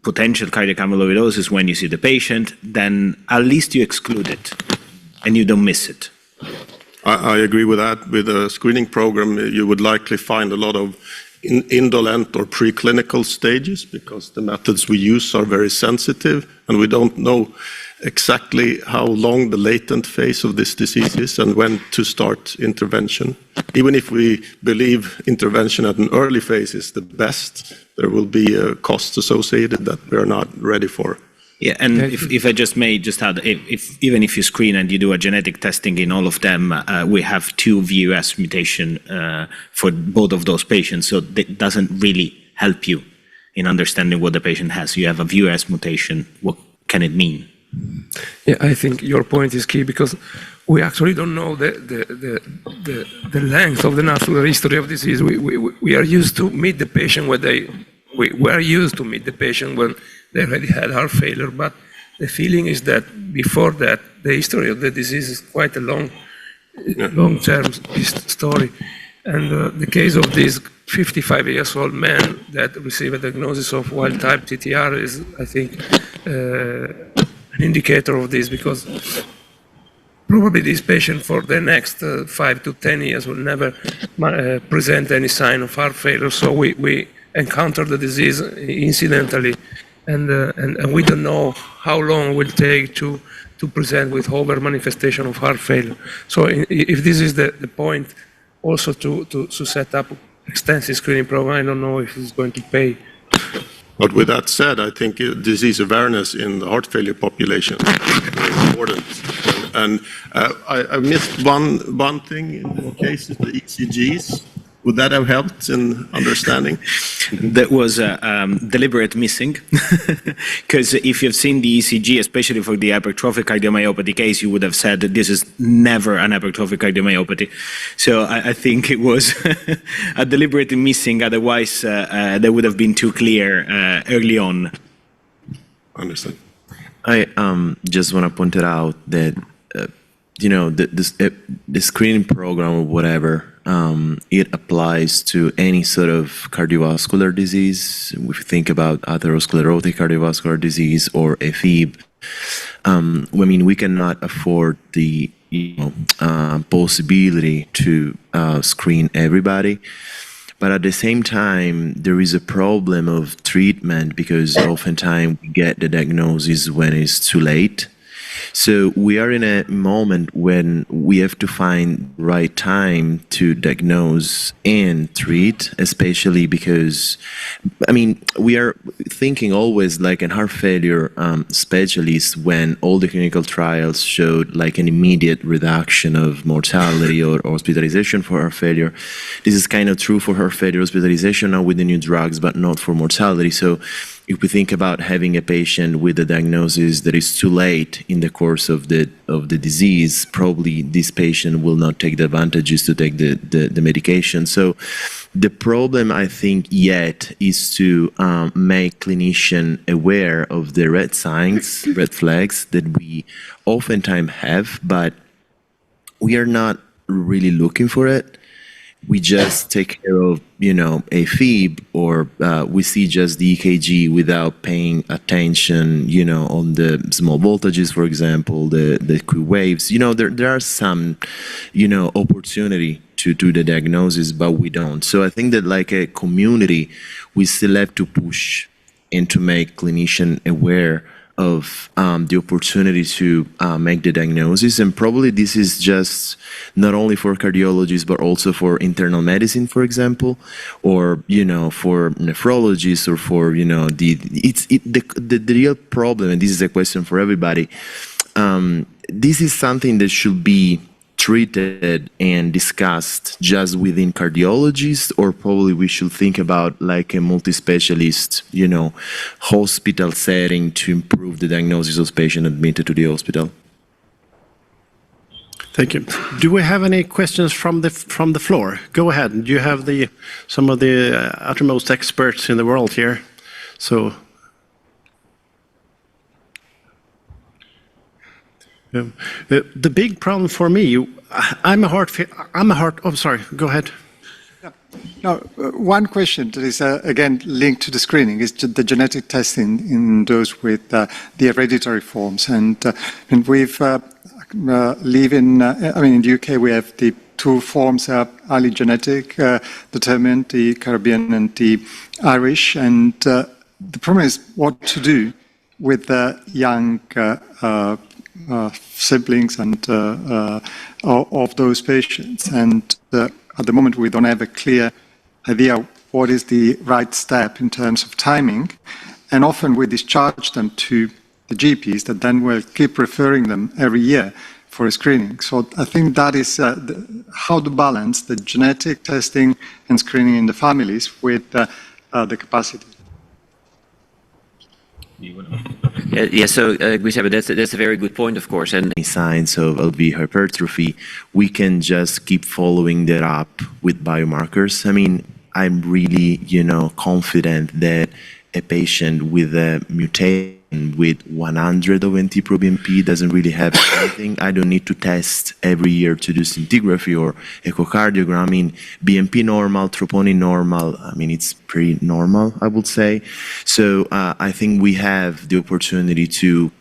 potential cardiac amyloidosis when you see the patient, then at least you exclude it and you don't miss it. I agree with that. With a screening program, you would likely find a lot of indolent or preclinical stages because the methods we use are very sensitive and we don't know exactly how long the latent phase of this disease is and when to start intervention. Even if we believe intervention at an early phase is the best, there will be a cost associated that we are not ready for. Yeah, and if I just may just add, even if you screen and you do a genetic testing in all of them, we have 2 VUS mutation for both of those patients, so that doesn't really help you in understanding what the patient has. You have a VUS mutation, what can it mean? Yeah, I think your point is key because we actually don't know the length of the natural history of disease. We are used to meet the patient when we are used to meet the patient when they already had heart failure, but the feeling is that before that, the history of the disease is quite a long-term story. And the case of this 55-year-old man that received a diagnosis of wild-type TTR is, I think, an indicator of this because probably this patient for the next 5 to 10 years will never present any sign of heart failure. So we encounter the disease incidentally, and we don't know how long it will take to present with over manifestation of heart failure. So if this is the point, also to set up extensive screening program, I don't know if it's going to pay. But with that said, I think disease awareness in the heart failure population is very important. And I missed one thing in the case of the ECGs. Would that have helped in understanding? That was deliberate missing, because if you've seen the ECG, especially for the hypertrophic cardiomyopathy case, you would have said that this is never an hypertrophic cardiomyopathy. So I think it was a deliberate missing, otherwise that would have been too clear early on. Understand. I just want to point it out that, the screening program or whatever, it applies to any sort of cardiovascular disease. If you think about atherosclerotic cardiovascular disease or AFib, we cannot afford the possibility to screen everybody. But at the same time, there is a problem of treatment because oftentimes we get the diagnosis when it's too late. So we are in a moment when we have to find the right time to diagnose and treat, especially because, we are thinking always like an heart failure specialist when all the clinical trials showed like an immediate reduction of mortality or hospitalization for heart failure. This is kind of true for heart failure hospitalization now with the new drugs, but not for mortality. So if we think about having a patient with a diagnosis that is too late in the course of the disease, probably this patient will not take the advantages to take the medication. So the problem, I think, yet is to make clinician aware of the red signs, red flags that we oftentimes have, but we are not really looking for it. We just take care of, AFib, or we see just the EKG without paying attention, on the small voltages, for example, the Q waves. There are some, opportunity to do the diagnosis, but we don't. So I think that like a community, we still have to push and to make clinician aware of the opportunity to make the diagnosis. And probably this is just not only for cardiologists, but also for internal medicine, for example, or, for nephrologists or for, the real problem, and this is a question for everybody, this is something that should be treated and discussed just within cardiologists, or probably we should think about like a multi-specialist, hospital setting to improve the diagnosis of patient admitted to the hospital. Thank you. Do we have any questions from the floor? Go ahead. You have some of the uttermost experts in the world here. So. The big problem for me, oh, sorry, go ahead. Now, one question that is, again, linked to the screening is the genetic testing in those with the hereditary forms. And we've live in, in the UK, we have the two forms, highly genetic, determined, the Caribbean and the Irish. And the problem is what to do with the young siblings and of those patients. And at the moment, we don't have a clear idea what is the right step in terms of timing. And often we discharge them to the GPs that then will keep referring them every year for a screening. So I think that is how to balance the genetic testing and screening in the families with the capacity. So Giuseppe, that's a very good point, of course. And signs of LV hypertrophy, we can just keep following that up with biomarkers. I mean, I'm really, confident that a patient with a mutation with 100 of NT-proBNP doesn't really have anything. I don't need to test every year to do scintigraphy or echocardiogram. I mean, BNP normal, troponin normal. I mean, it's pretty normal, I would say. So I think we have the opportunity to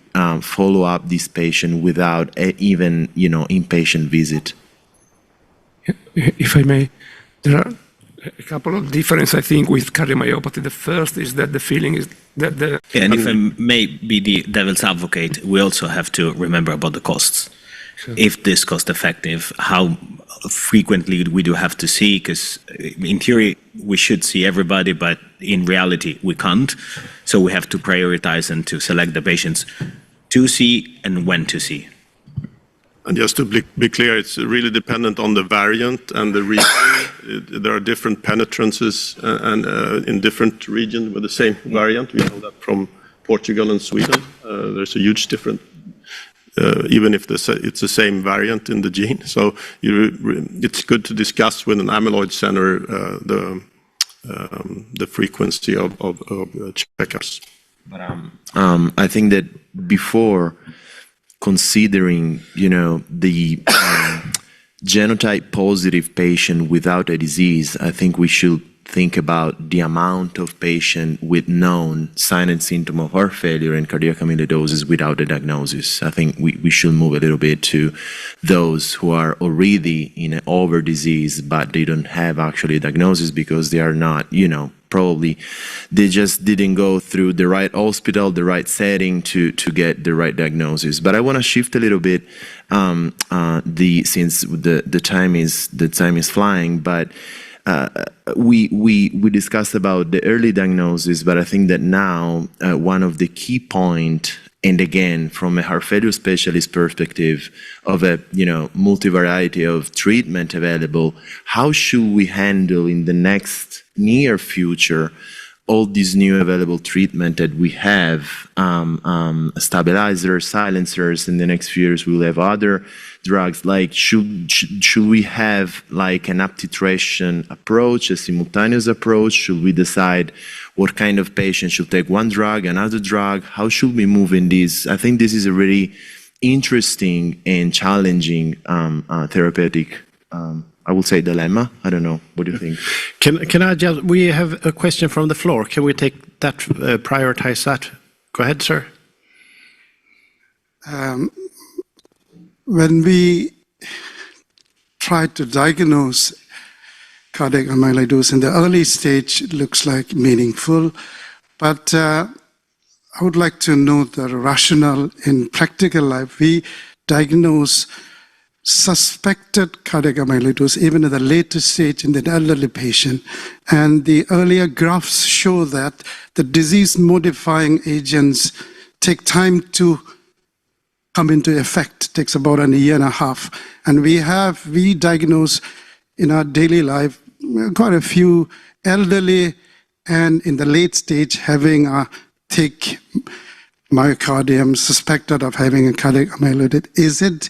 follow up this patient without even, inpatient visit. If I may, there are a couple of differences, I think, with cardiomyopathy. The first is that the feeling is that the... Yeah, and if I may be the devil's advocate, we also have to remember about the costs. Sure. If this cost effective, how frequently we do have to see, because in theory we should see everybody, but in reality we can't. So we have to prioritize and to select the patients to see and when to see. And just to be clear, it's really dependent on the variant and the region. There are different penetrances and in different regions with the same variant. We know that from Portugal and Sweden. There's a huge difference, even if it's the same variant in the gene. So it's good to discuss with an amyloid center the frequency of checkups. But I think that before considering, the genotype positive patient without a disease, I think we should think about the amount of patient with known sign and symptom of heart failure and cardiac amyloidosis without a diagnosis. I think we should move a little bit to those who are already in an over disease, but they don't have actually a diagnosis because they are not, probably they just didn't go through the right hospital, the right setting to get the right diagnosis. But I want to shift a little bit since the time is flying, but we discussed about the early diagnosis, but I think that now one of the key point, and again from a heart failure specialist perspective of a multivariety of treatment available, how should we handle in the next near future all these new available treatment that we have, stabilizers, silencers. In the next few years we'll have other drugs. Like should we have like an up-titration approach, a simultaneous approach? Should we decide what kind of patient should take one drug, another drug? How should we move in this? I think this is a really interesting and challenging therapeutic I will say dilemma. I don't know. What do you think? Can I just, we have a question from the floor. Can we take that, prioritize that? Go ahead, sir. When we try to diagnose cardiac amyloidosis in the early stage, it looks like meaningful, but I would like to know the rationale in practical life. We diagnose suspected cardiac amyloidosis even at the later stage in the elderly patient, and the earlier graphs show that the disease-modifying agents take time to come into effect. It takes about a year and a half, and we diagnose in our daily life quite a few elderly and in the late stage having a thick myocardium suspected of having a cardiac amyloidosis. Is it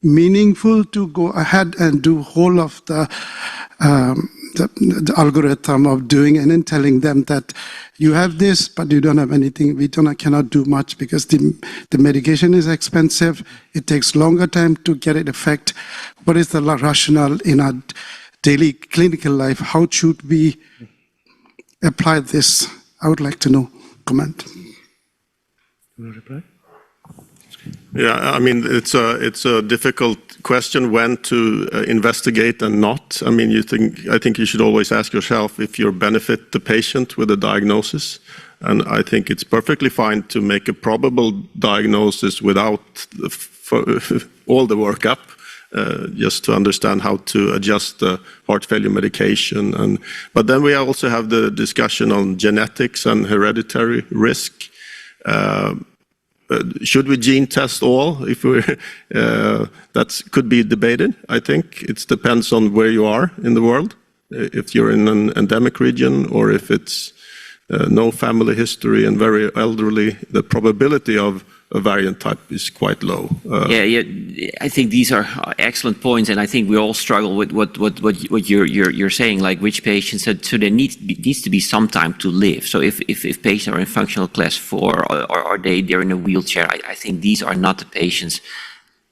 meaningful to go ahead and do whole of the algorithm of doing and then telling them that you have this but you don't have anything, cannot do much because the medication is expensive, it takes longer time to get it effect? What is the rationale in our daily clinical life? How should we apply this? I would like to know. Comment. You want to reply? Yeah, I mean, it's a difficult question when to investigate and not. I mean, I think you should always ask yourself if you benefit the patient with a diagnosis. And I think it's perfectly fine to make a probable diagnosis without all the workup, just to understand how to adjust the heart failure medication. But then we also have the discussion on genetics and hereditary risk. Should we gene test all? If that could be debated. I think it depends on where you are in the world. If you're in an endemic region or if it's no family history and very elderly, the probability of a variant type is quite low. Yeah, I think these are excellent points, and I think we all struggle with what you're saying, like which patients. So there needs to be some time to live. So if patients are in functional class 4 or they're in a wheelchair, I think these are not the patients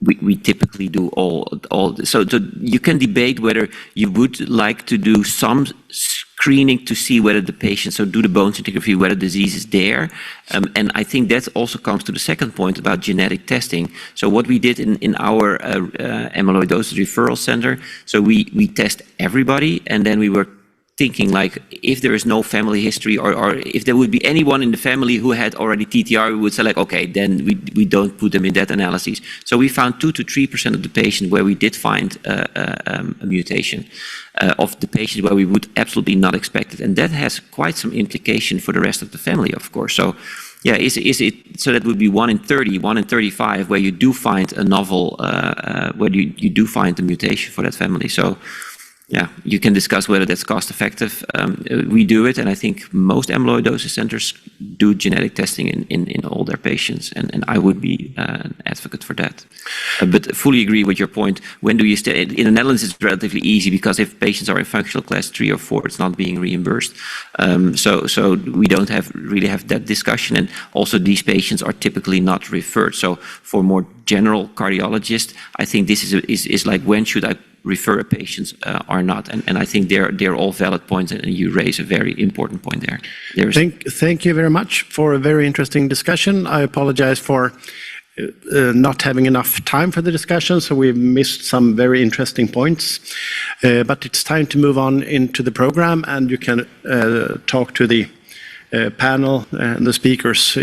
we typically do all this. So you can debate whether you would like to do some screening to see whether the patient, so do the bone scintigraphy, whether disease is there. And I think that also comes to the second point about genetic testing. So what we did in our amyloidosis referral center, so we test everybody, and then we were thinking like if there is no family history or if there would be anyone in the family who had already TTR, we would say like, okay, then we don't put them in that analysis. So we found 2 to 3% of the patients where we did find a mutation of the patient where we would absolutely not expect it. And that has quite some implication for the rest of the family, of course. So yeah, is it so that would be 1 in 30, 1 in 35 where you do find a novel, where you do find a mutation for that family. So yeah, you can discuss whether that's cost effective. We do it, and I think most amyloidosis centers do genetic testing in all their patients, and I would be an advocate for that. But fully agree with your point. When do you stay? In the Netherlands, it's relatively easy because if patients are in functional class 3 or 4, it's not being reimbursed. So we don't really have that discussion, and also these patients are typically not referred. So for more general cardiologists, I think this is like, when should I refer a patient or not? And I think they're all valid points, and you raise a very important point there. Thank you very much for a very interesting discussion. I apologize for not having enough time for the discussion, so we've missed some very interesting points. But it's time to move on into the program, and you can talk to the panel and the speakers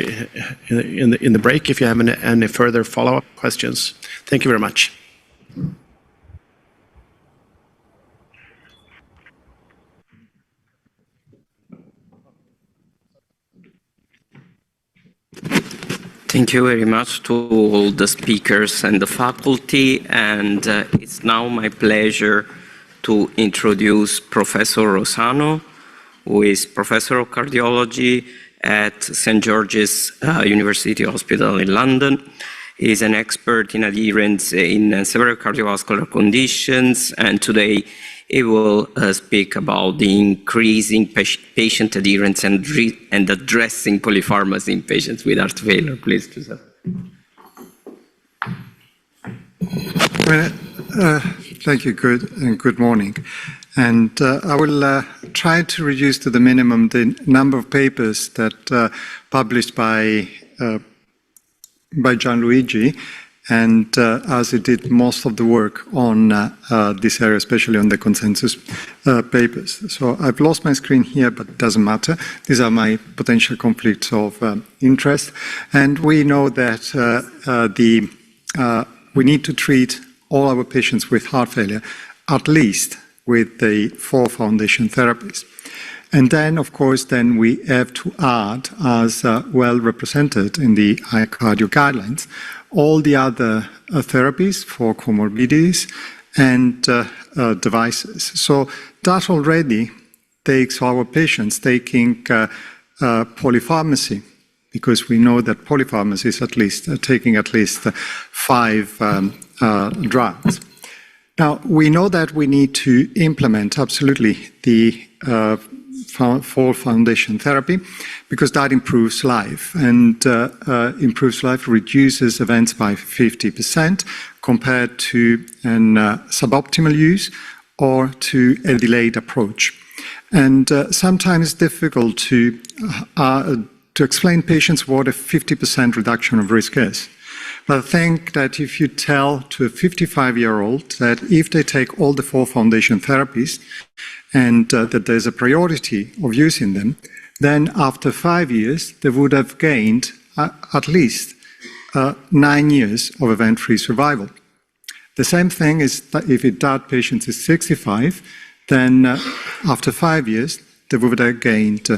in the break if you have any further follow-up questions. Thank you very much. Thank you very much to all the speakers and the faculty, and it's now my pleasure to introduce Professor Rossano, who is Professor of Cardiology at St. George's University Hospital in London. He is an expert in adherence in several cardiovascular conditions, and today he will speak about the increasing patient adherence and addressing polypharmacy in patients with heart failure. Please, Giuseppe. Thank you, good morning. And I will try to reduce to the minimum the number of papers that published by Gianluigi, and as he did most of the work on this area, especially on the consensus papers. So I've lost my screen here, but it doesn't matter. These are my potential conflicts of interest. And we know that we need to treat all our patients with heart failure, at least with the 4 foundation therapies. And then, of course, then we have to add, as well represented in the ICARDIO guidelines, all the other therapies for comorbidities and devices. So that already takes our patients taking polypharmacy, because we know that polypharmacy is at least taking at least 5 drugs. Now, we know that we need to implement absolutely the 4 foundation therapy, because that improves life, and improves life, reduces events by 50% compared to an suboptimal use or to a delayed approach. And sometimes difficult to explain patients what a 50% reduction of risk is. But I think that if you tell to a 55-year-old that if they take all the 4 foundation therapies and that there's a priority of using them, then after 5 years, they would have gained at least 9 years of event-free survival. The same thing is that if that patient is 65, then after 5 years, they would have gained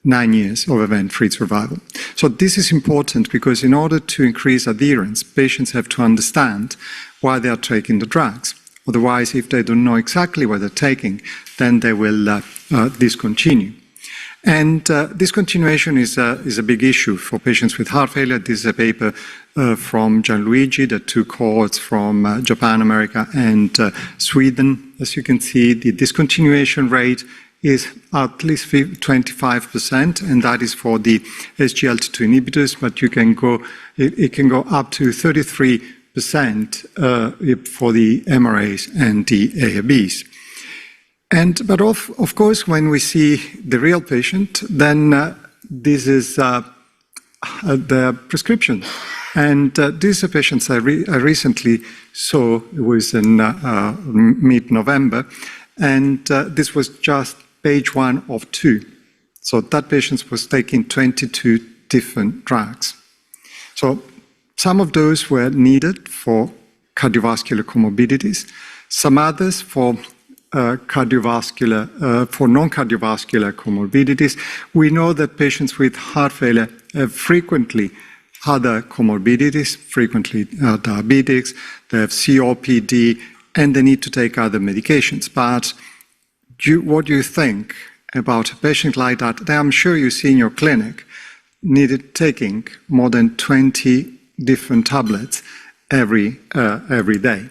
9 years of event-free survival. So this is important because in order to increase adherence, patients have to understand why they are taking the drugs. Otherwise, if they don't know exactly what they're taking, then they will discontinue. And discontinuation is a big issue for patients with heart failure. This is a paper from Gianluigi, the 2 cohorts from Japan, America, and Sweden. As you can see, the discontinuation rate is at least 25%, and that is for the SGLT2 inhibitors, but it can go up to 33% for the MRAs and the AABs. But of course, when we see the real patient, then this is the prescription. And these are patients I recently saw. It was in mid-November, and this was just page 1 of 2. So that patient was taking 22 different drugs. So some of those were needed for cardiovascular comorbidities, some others for non-cardiovascular comorbidities. We know that patients with heart failure have frequently other comorbidities, frequently diabetics, they have COPD, and they need to take other medications. But what do you think about a patient like that? I'm sure you see in your clinic needed taking more than 20 different tablets every day.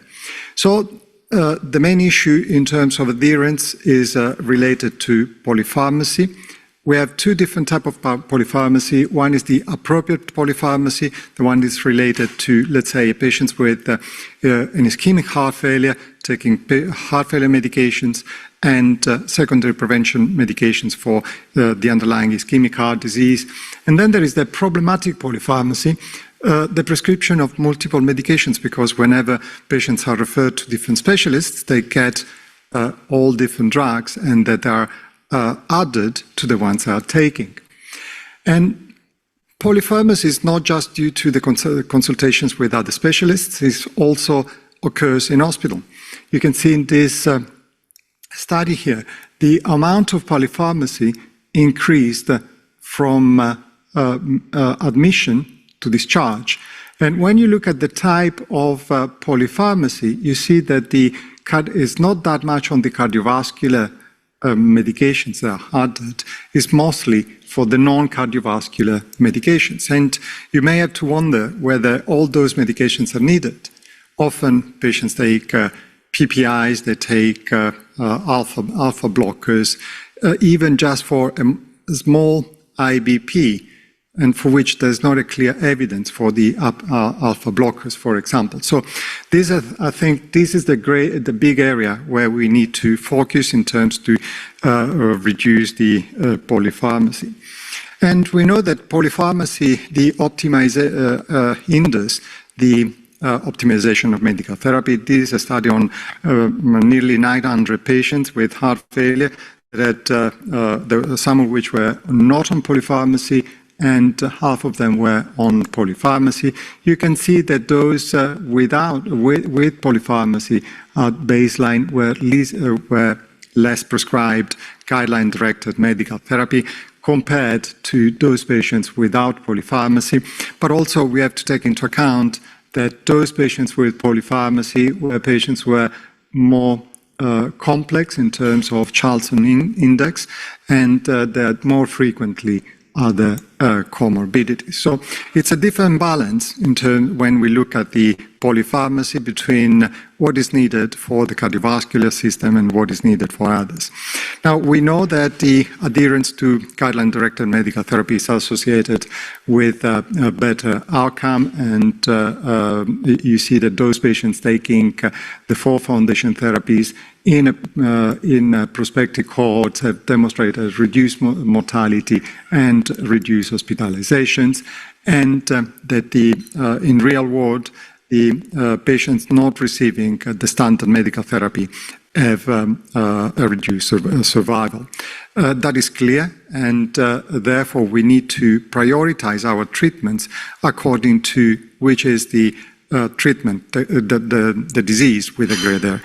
So the main issue in terms of adherence is related to polypharmacy. We have 2 different types of polypharmacy. One is the appropriate polypharmacy. The one is related to, let's say, patients with an ischemic heart failure, taking heart failure medications, and secondary prevention medications for the underlying ischemic heart disease. And then there is the problematic polypharmacy, the prescription of multiple medications, because whenever patients are referred to different specialists, they get all different drugs and that are added to the ones they are taking. And polypharmacy is not just due to the consultations with other specialists, it also occurs in hospital. You can see in this study here, the amount of polypharmacy increased from admission to discharge. And when you look at the type of polypharmacy, you see that the is not that much on the cardiovascular medications that are added, is mostly for the non-cardiovascular medications. And you may have to wonder whether all those medications are needed. Often patients take PPIs, they take alpha blockers, even just for a small IBP, and for which there's not a clear evidence for the alpha blockers, for example. So I think this is the big area where we need to focus in terms to reduce the polypharmacy. And we know that polypharmacy, the hinders the optimization of medical therapy. This is a study on nearly 900 patients with heart failure, some of which were not on polypharmacy, and half of them were on polypharmacy. You can see that those with polypharmacy at baseline were less prescribed guideline-directed medical therapy compared to those patients without polypharmacy. But also we have to take into account that those patients with polypharmacy were patients who were more complex in terms of Charlson index, and that more frequently other comorbidities. So it's a different balance in terms when we look at the polypharmacy between what is needed for the cardiovascular system and what is needed for others. Now, we know that the adherence to guideline-directed medical therapy is associated with a better outcome, and you see that those patients taking the 4 foundation therapies in prospective cohorts have demonstrated reduced mortality and reduced hospitalizations, and that in real world, the patients not receiving the standard medical therapy have a reduced survival. That is clear, and therefore we need to prioritize our treatments according to which is the treatment, the disease with a greater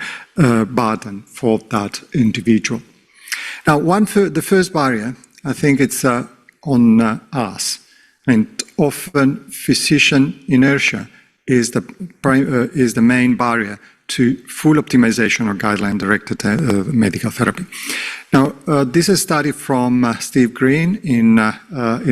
burden for that individual. Now, the first barrier, I think it's on us, and often physician inertia is the main barrier to full optimization of guideline-directed medical therapy. Now, this is a study from Steve Green in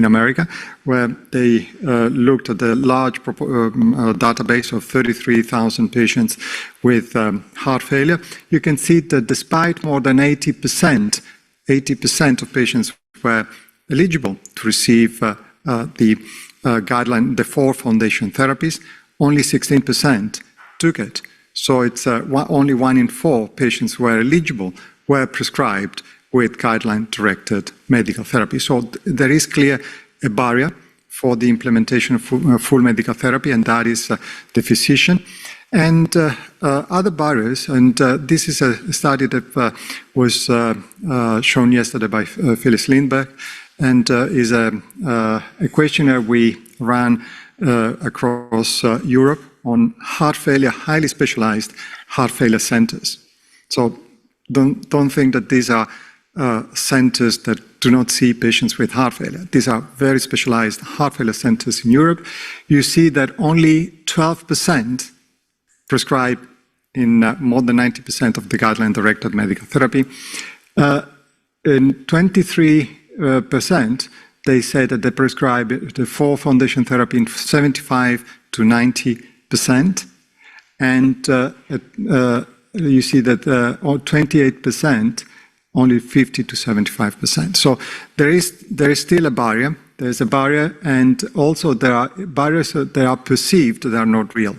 America, where they looked at the large database of 33,000 patients with heart failure. You can see that despite more than 80% of patients were eligible to receive the guideline, the 4 foundation therapies, only 16% took it. So it's only 1 in 4 patients who were eligible were prescribed with guideline-directed medical therapy. So there is clear a barrier for the implementation of full medical therapy, and that is the physician. And other barriers, and this is a study that was shown yesterday by Phyllis Lindberg, and is a questionnaire we ran across Europe on heart failure, highly specialized heart failure centers. So don't think that these are centers that do not see patients with heart failure. These are very specialized heart failure centers in Europe. You see that only 12% prescribe in more than 90% of the guideline-directed medical therapy. In 23%, they say that they prescribe the 4 foundation therapy in 75 to 90%. And you see that 28%, only 50 to 75%. So there is still a barrier. There's a barrier, and also there are barriers that are perceived, that are not real.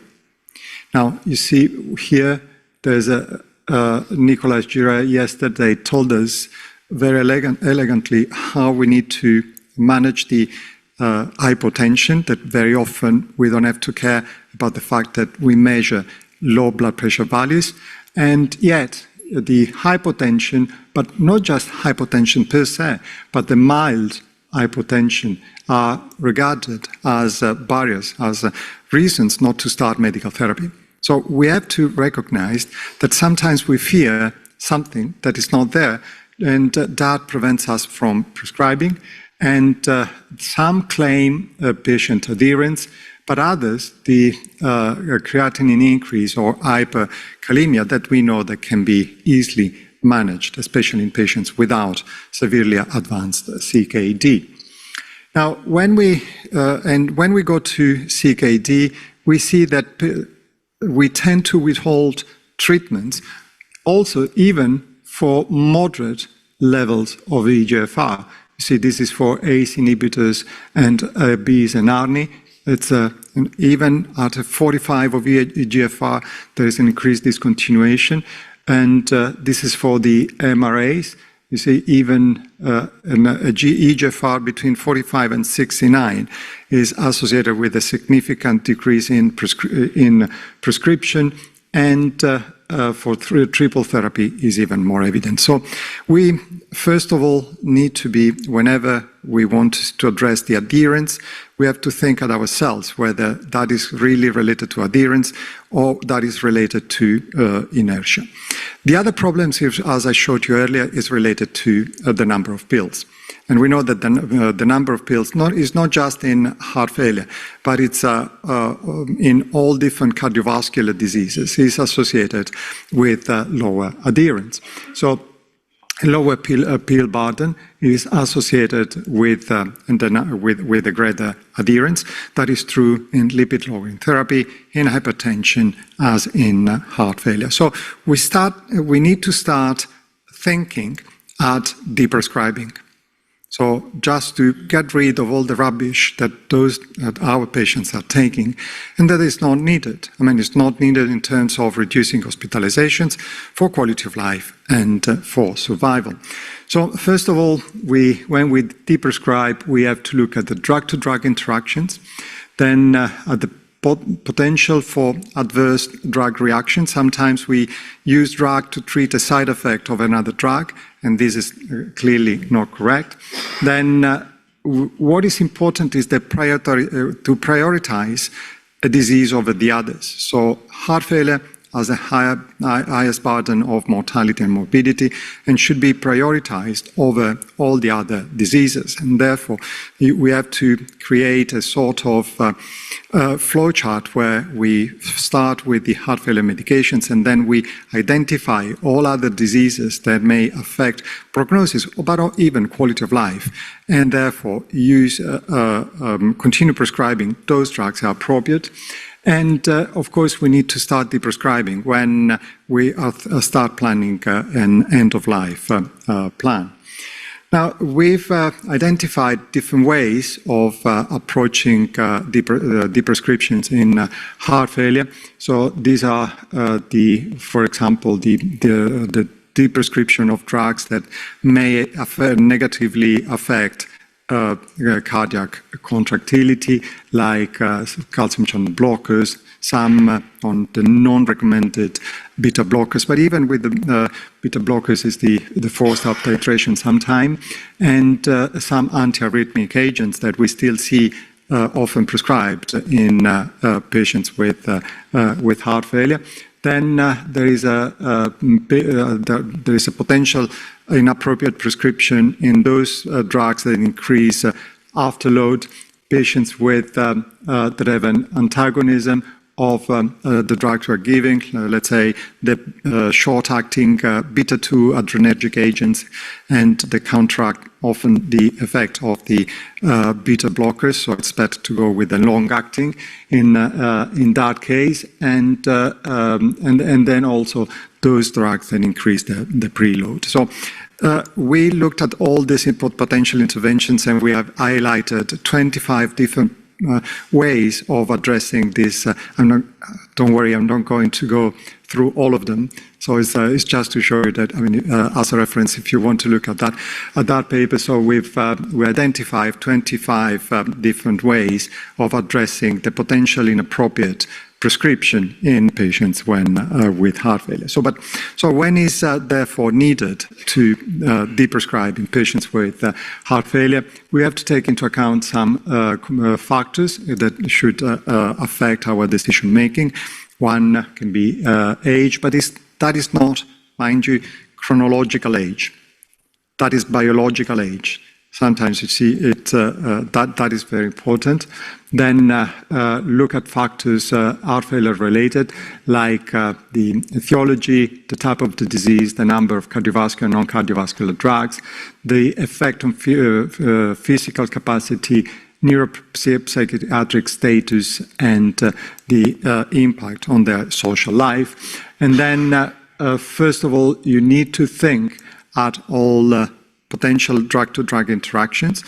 Now, you see here, there's Nicolas Gira yesterday told us very elegantly how we need to manage the hypotension, that very often we don't have to care about the fact that we measure low blood pressure values, and yet the hypotension, but not just hypotension per se, but the mild hypotension are regarded as barriers, as reasons not to start medical therapy. So we have to recognize that sometimes we fear something that is not there, and that prevents us from prescribing. And some claim patient adherence, but others, the creatinine increase or hyperkalemia that we know that can be easily managed, especially in patients without severely advanced CKD. Now, when we go to CKD, we see that we tend to withhold treatments, also even for moderate levels of eGFR. You see, this is for ACE inhibitors and ARBs and ARNI. It's even at 45 of eGFR, there is an increased discontinuation. And this is for the MRAs. You see, even eGFR between 45 and 69 is associated with a significant decrease in prescription, and for triple therapy is even more evident. So we, first of all, need to be, whenever we want to address the adherence, we have to think at ourselves whether that is really related to adherence or that is related to inertia. The other problems here, as I showed you earlier, is related to the number of pills. And we know that the number of pills is not just in heart failure, but it's in all different cardiovascular diseases. It's associated with lower adherence. So a lower pill burden is associated with a greater adherence. That is true in lipid-lowering therapy, in hypertension, as in heart failure. So we need to start thinking at deprescribing. So just to get rid of all the rubbish that our patients are taking, and that is not needed. I mean, it's not needed in terms of reducing hospitalizations, for quality of life and for survival. So first of all, when we deprescribe, we have to look at the drug-to-drug interactions, then at the potential for adverse drug reactions. Sometimes we use drug to treat a side effect of another drug, and this is clearly not correct. Then what is important is to prioritize a disease over the others. So heart failure has a highest burden of mortality and morbidity and should be prioritized over all the other diseases. And therefore, we have to create a sort of flow chart where we start with the heart failure medications and then we identify all other diseases that may affect prognosis, but even quality of life, and therefore continue prescribing those drugs are appropriate. And of course, we need to start deprescribing when we start planning an end-of-life plan. Now, we've identified different ways of approaching deprescriptions in heart failure. So these are for example, the deprescription of drugs that may negatively affect cardiac contractility, like calcium channel blockers, some on the non-recommended beta blockers, but even with the beta blockers is the forced up titration sometime, and some antiarrhythmic agents that we still see often prescribed in patients with heart failure. Then there is a potential inappropriate prescription in those drugs that increase afterload. Patients with that have an antagonism of the drugs we're giving, let's say the short-acting beta-2 adrenergic agents, and they counteract often the effect of the beta blockers, so it's better to go with the long-acting in that case, and then also those drugs that increase the preload. So we looked at all these potential interventions, and we have highlighted 25 different ways of addressing this. Don't worry, I'm not going to go through all of them. So it's just to show you that, I mean, as a reference, if you want to look at that paper. So we identified 25 different ways of addressing the potential inappropriate prescription in patients when with heart failure. So when is therefore needed to deprescribe in patients with heart failure? We have to take into account some factors that should affect our decision making. One can be age, but that is not, mind you, chronological age. That is biological age. Sometimes you see it, that is very important. Then look at factors heart failure related, like the etiology, the type of the disease, the number of cardiovascular and non-cardiovascular drugs, the effect on physical capacity, neuropsychiatric status, and the impact on their social life. And then, first of all, you need to think at all potential drug-to-drug interactions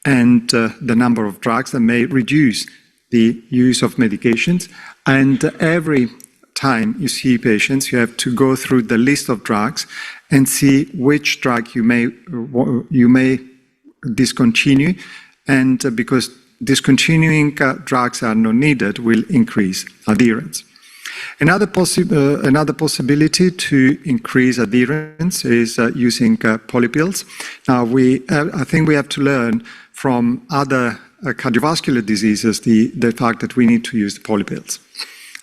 and the number of drugs that may reduce the use of medications. And every time you see patients, you have to go through the list of drugs and see which drug you may discontinue, and because discontinuing drugs are not needed will increase adherence. Another possibility to increase adherence is using polypills. Now, I think we have to learn from other cardiovascular diseases the fact that we need to use the polypills.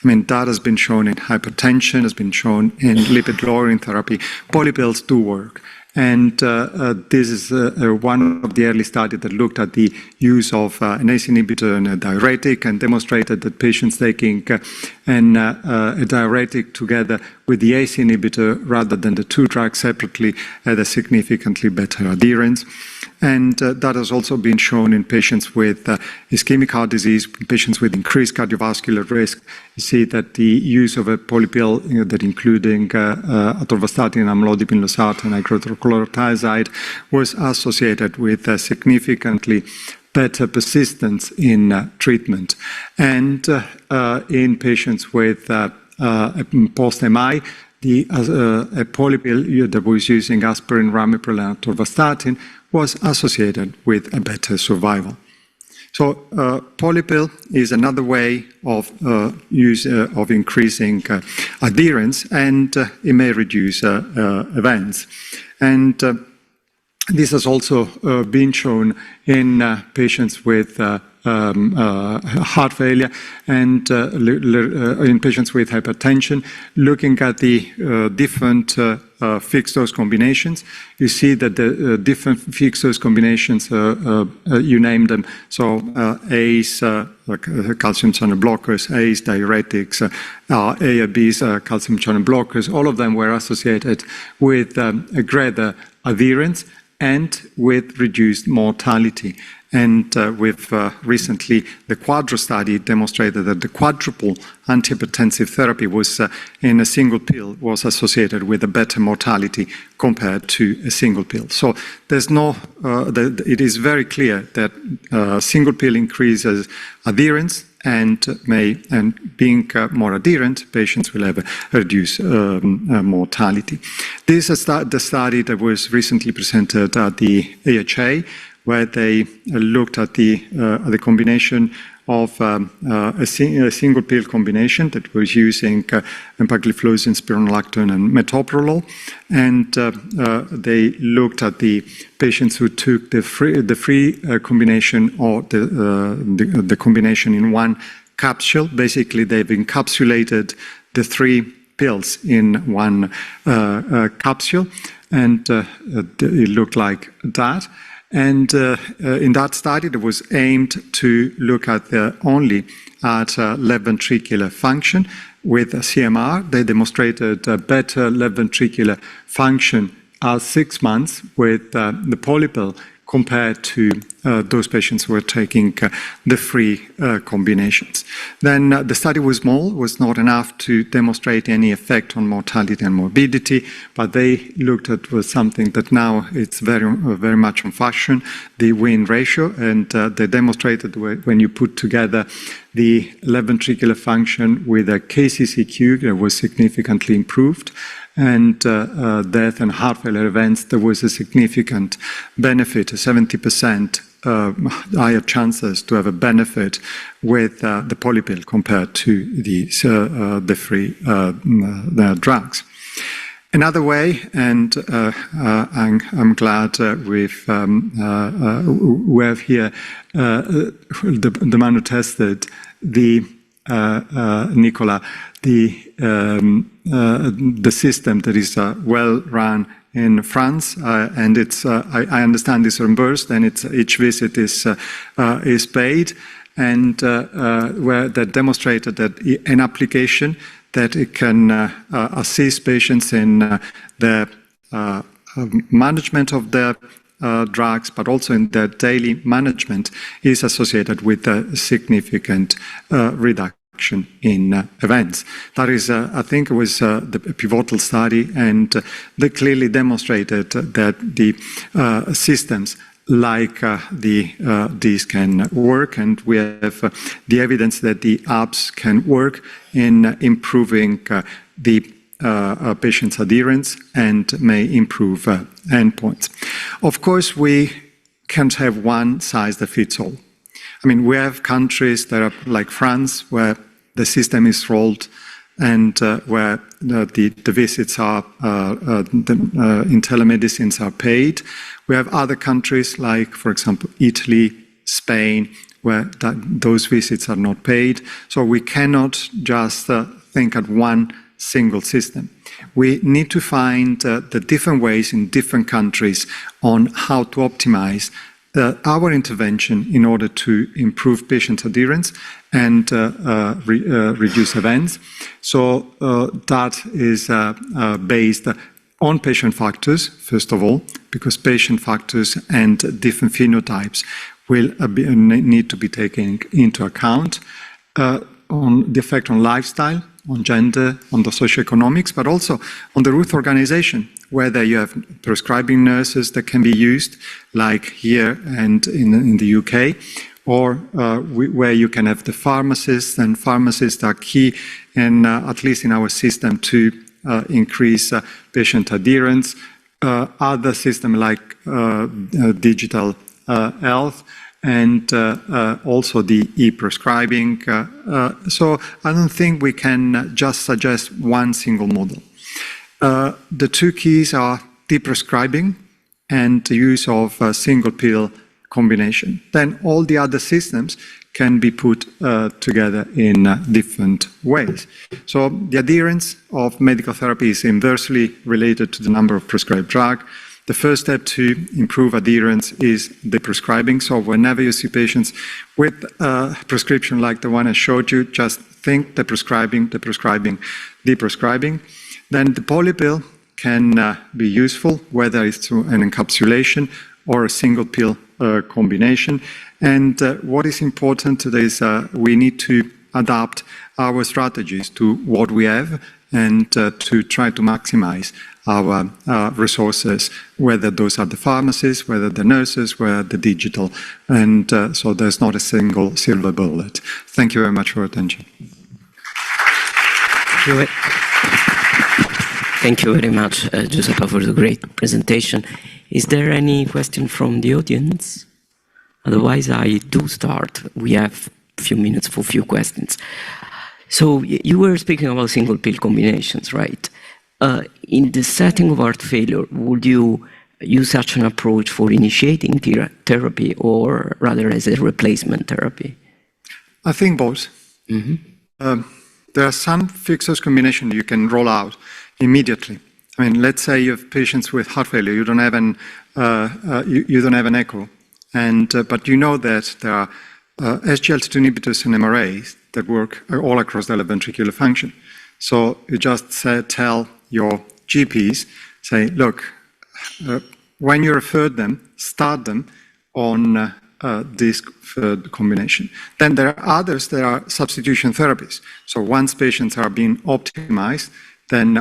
I mean, that has been shown in hypertension, has been shown in lipid-lowering therapy. Polypills do work. And this is one of the early studies that looked at the use of an ACE inhibitor and a diuretic and demonstrated that patients taking and a diuretic together with the ACE inhibitor rather than the two drugs separately had a significantly better adherence. And that has also been shown in patients with ischemic heart disease, patients with increased cardiovascular risk. You see that the use of a polypill, that including atorvastatin, amlodipine, losartan, and hydrochlorothiazide, was associated with significantly better persistence in treatment. And in patients with post-MI, a polypill that was using aspirin, ramipril, and atorvastatin was associated with a better survival. So polypill is another way of of increasing adherence, and it may reduce events. And this has also been shown in patients with heart failure and in patients with hypertension. Looking at the different fixed dose combinations, you see that the different fixed dose combinations, you name them, so ACE, calcium channel blockers, ACE, diuretics, ARBs, calcium channel blockers, all of them were associated with a greater adherence and with reduced mortality. And we've recently, the QUADRO study demonstrated that the quadruple antihypertensive therapy was in a single pill was associated with a better mortality compared to a single pill. So there's no, it is very clear that single pill increases adherence, and being more adherent, patients will have a reduced mortality. This is the study that was recently presented at the AHA, where they looked at the combination of a single pill combination that was using empagliflozin, spironolactone, and metoprolol, and they looked at the patients who took the free combination or the combination in one capsule. Basically, they've encapsulated the three pills in one capsule, and it looked like that. And in that study, it was aimed to look at only at left ventricular function with a CMR. They demonstrated better left ventricular function at 6 months with the polypill compared to those patients who were taking the free combinations. Then the study was small, was not enough to demonstrate any effect on mortality and morbidity, but they looked at something that now it's very much in fashion, the win ratio, and they demonstrated when you put together the left ventricular function with a KCCQ that was significantly improved, and death and heart failure events, there was a significant benefit, 70% higher chances to have a benefit with the polypill compared to the free drugs. Another way, and I'm glad we have here the man who tested Nicola, the system that is well run in France, and it's I understand it's reimbursed, and it's each visit is paid, and where that demonstrated that an application that it can assist patients in the management of their drugs, but also in their daily management, is associated with a significant reduction in events. That is, I think it was the pivotal study, and they clearly demonstrated that the systems like these can work, and we have the evidence that the apps can work in improving the patient's adherence and may improve endpoints. Of course, we can't have one size that fits all. I mean, we have countries that are like France, where the system is rolled and where the visits are, in telemedicines are paid. We have other countries like, for example, Italy, Spain, where those visits are not paid. So we cannot just think at one single system. We need to find the different ways in different countries on how to optimize our intervention in order to improve patient adherence and reduce events. So that is based on patient factors, first of all, because patient factors and different phenotypes will need to be taken into account, on the effect on lifestyle, on gender, on the socioeconomics, but also on the route organization, whether you have prescribing nurses that can be used, like here and in the UK, or where you can have the pharmacists, and pharmacists are key, and at least in our system, to increase patient adherence. Other systems like digital health, and also the e-prescribing. So I don't think we can just suggest one single model. The two keys are de-prescribing and the use of a single pill combination. Then all the other systems can be put together in different ways. So the adherence of medical therapy is inversely related to the number of prescribed drug. The first step to improve adherence is the prescribing. So whenever you see patients with a prescription like the one I showed you, just think the prescribing, de-prescribing. Then the polypill can be useful, whether it's through an encapsulation or a single pill combination. And what is important is we need to adapt our strategies to what we have and to try to maximize our resources, whether those are the pharmacists, whether the nurses, whether the digital. And so there's not a single silver bullet. Thank you very much for your attention. Thank you very much, Giuseppe, for the great presentation. Is there any question from the audience? Otherwise, I do start. We have a few minutes for a few questions. So you were speaking about single pill combinations, right? In the setting of heart failure, would you use such an approach for initiating therapy or rather as a replacement therapy? I think both. Mm-hmm. There are some fixed-dose combination you can roll out immediately. I mean, let's say you have patients with heart failure. You don't have an echo, and but you know that there are SGLT2 inhibitors and MRAs that work all across the left ventricular function. So you just tell your GPs, say, look, when you refer them, start them on this combination. Then there are others that are substitution therapies. So once patients are being optimized, then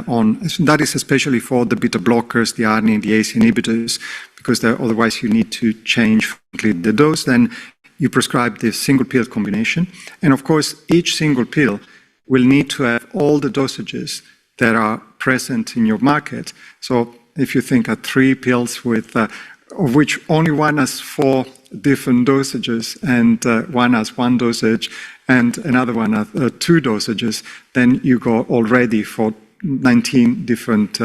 that is especially for the beta blockers, the ARNI, the ACE inhibitors, because otherwise you need to change the dose. Then you prescribe the single pill combination. And of course, each single pill will need to have all the dosages that are present in your market. So if you think of 3 pills with, of which only one has 4 different dosages and one has 1 dosage and another one has 2 dosages, then you go already for 19 different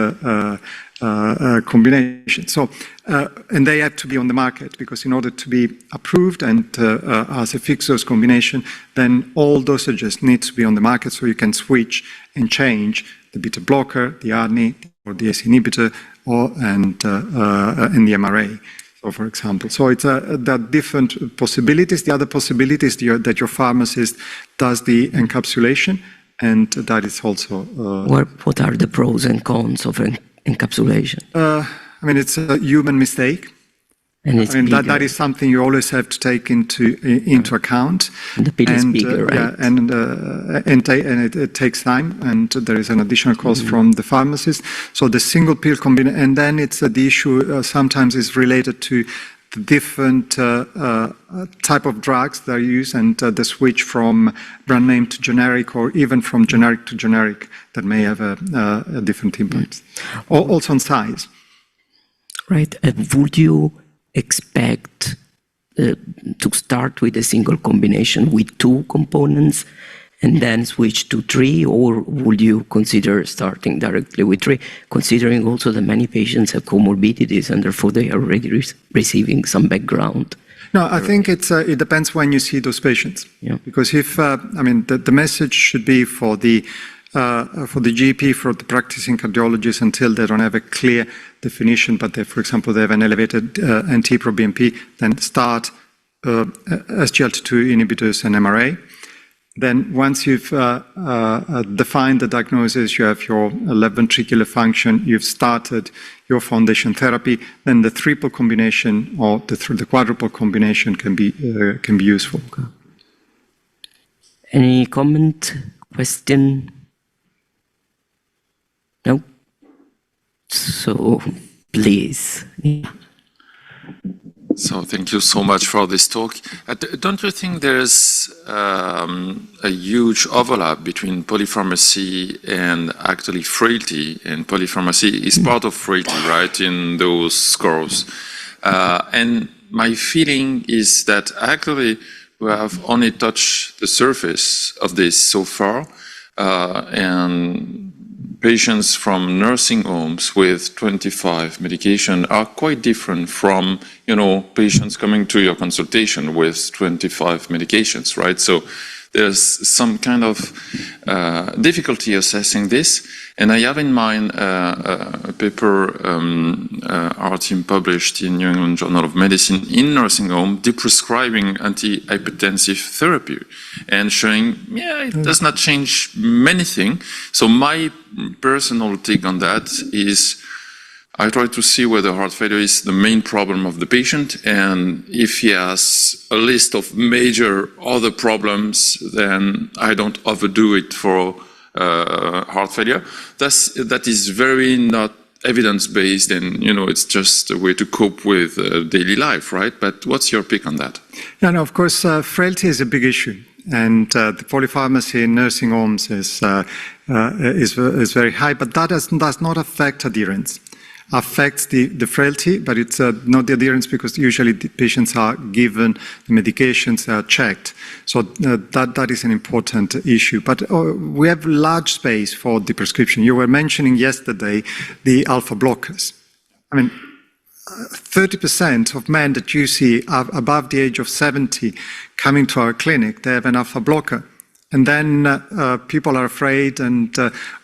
combinations. So, and they have to be on the market because in order to be approved and as a fixed dose combination, then all dosages need to be on the market so you can switch and change the beta blocker, the ARNI, or the ACE inhibitor, and the MRA. So, for example, so it's there are different possibilities. The other possibility is that your pharmacist does the encapsulation, and that is also. What are the pros and cons of encapsulation? I mean, it's a human mistake. And it's that is something you always have to take into account. And the pill is bigger, right? Yeah, and it takes time, and there is an additional cost from the pharmacist. So the single pill combination, and then it's the issue sometimes is related to the different type of drugs that are used and the switch from brand name to generic, or even from generic to generic, that may have a different impact. Also on size. Right. Would you expect to start with a single combination with 2 components and then switch to 3, or would you consider starting directly with 3, considering also that many patients have comorbidities and therefore they are already receiving some background? No, I think it depends when you see those patients. Yeah. Because if, I mean, the message should be for the for the GP, for the practicing cardiologist, until they don't have a clear definition, but they, for example, they have an elevated NT-proBNP, then start SGLT2 inhibitors and MRA. Then once you've defined the diagnosis, you have your left ventricular function, you've started your foundation therapy, then the triple combination or the quadruple combination can be useful. Any comment, question? No? So, please. Yeah. So thank you so much for this talk. Don't you think there's a huge overlap between polypharmacy and actually frailty? And polypharmacy is part of frailty, right, in those scores. And my feeling is that actually we have only touched the surface of this so far. And patients from nursing homes with 25 medication are quite different from, patients coming to your consultation with 25 medications, right? So there's some kind of difficulty assessing this. And I have in mind a paper our team published in New England Journal of Medicine in nursing home, deprescribing antihypertensive therapy and showing, it does not change many things. So my personal take on that is I try to see whether heart failure is the main problem of the patient, and if he has a list of major other problems, then I don't overdo it for heart failure. That is very not evidence-based, and it's just a way to cope with daily life, right? But what's your pick on that? Yeah, no, of course, frailty is a big issue, and the polypharmacy in nursing homes is very high, but that does not affect adherence. Affects the frailty, but it's not the adherence, because usually the patients are given the medications, are checked. So that is an important issue. But we have large space for the prescription. You were mentioning yesterday the alpha blockers. I mean, 30% of men that you see are above the age of 70 coming to our clinic, they have an alpha blocker. And then people are afraid of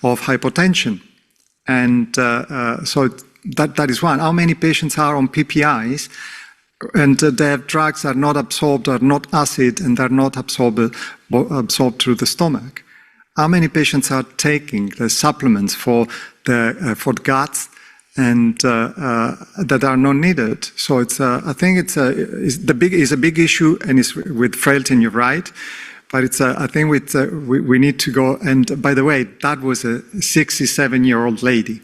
hypotension. And so that is one. How many patients are on PPIs and they have drugs that are not absorbed, are not acid, and they're not absorbed through the stomach? How many patients are taking the supplements for the guts and that are not needed? So I think it's a big issue, and it's with frailty, and you're right. But I think we need to go. And by the way, that was a 67-year-old lady.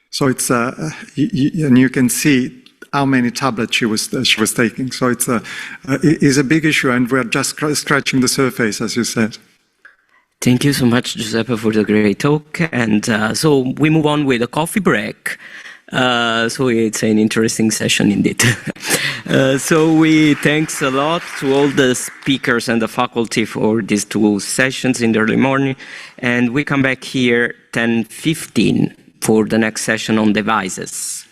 So and you can see how many tablets she was taking. So it's a big issue, and we're just scratching the surface, as you said. Thank you so much, Giuseppe, for the great talk. And so we move on with a coffee break. So it's an interesting session indeed. So we thanks a lot to all the speakers and the faculty for these two sessions in the early morning. And we come back here 10:15 for the next session on devices.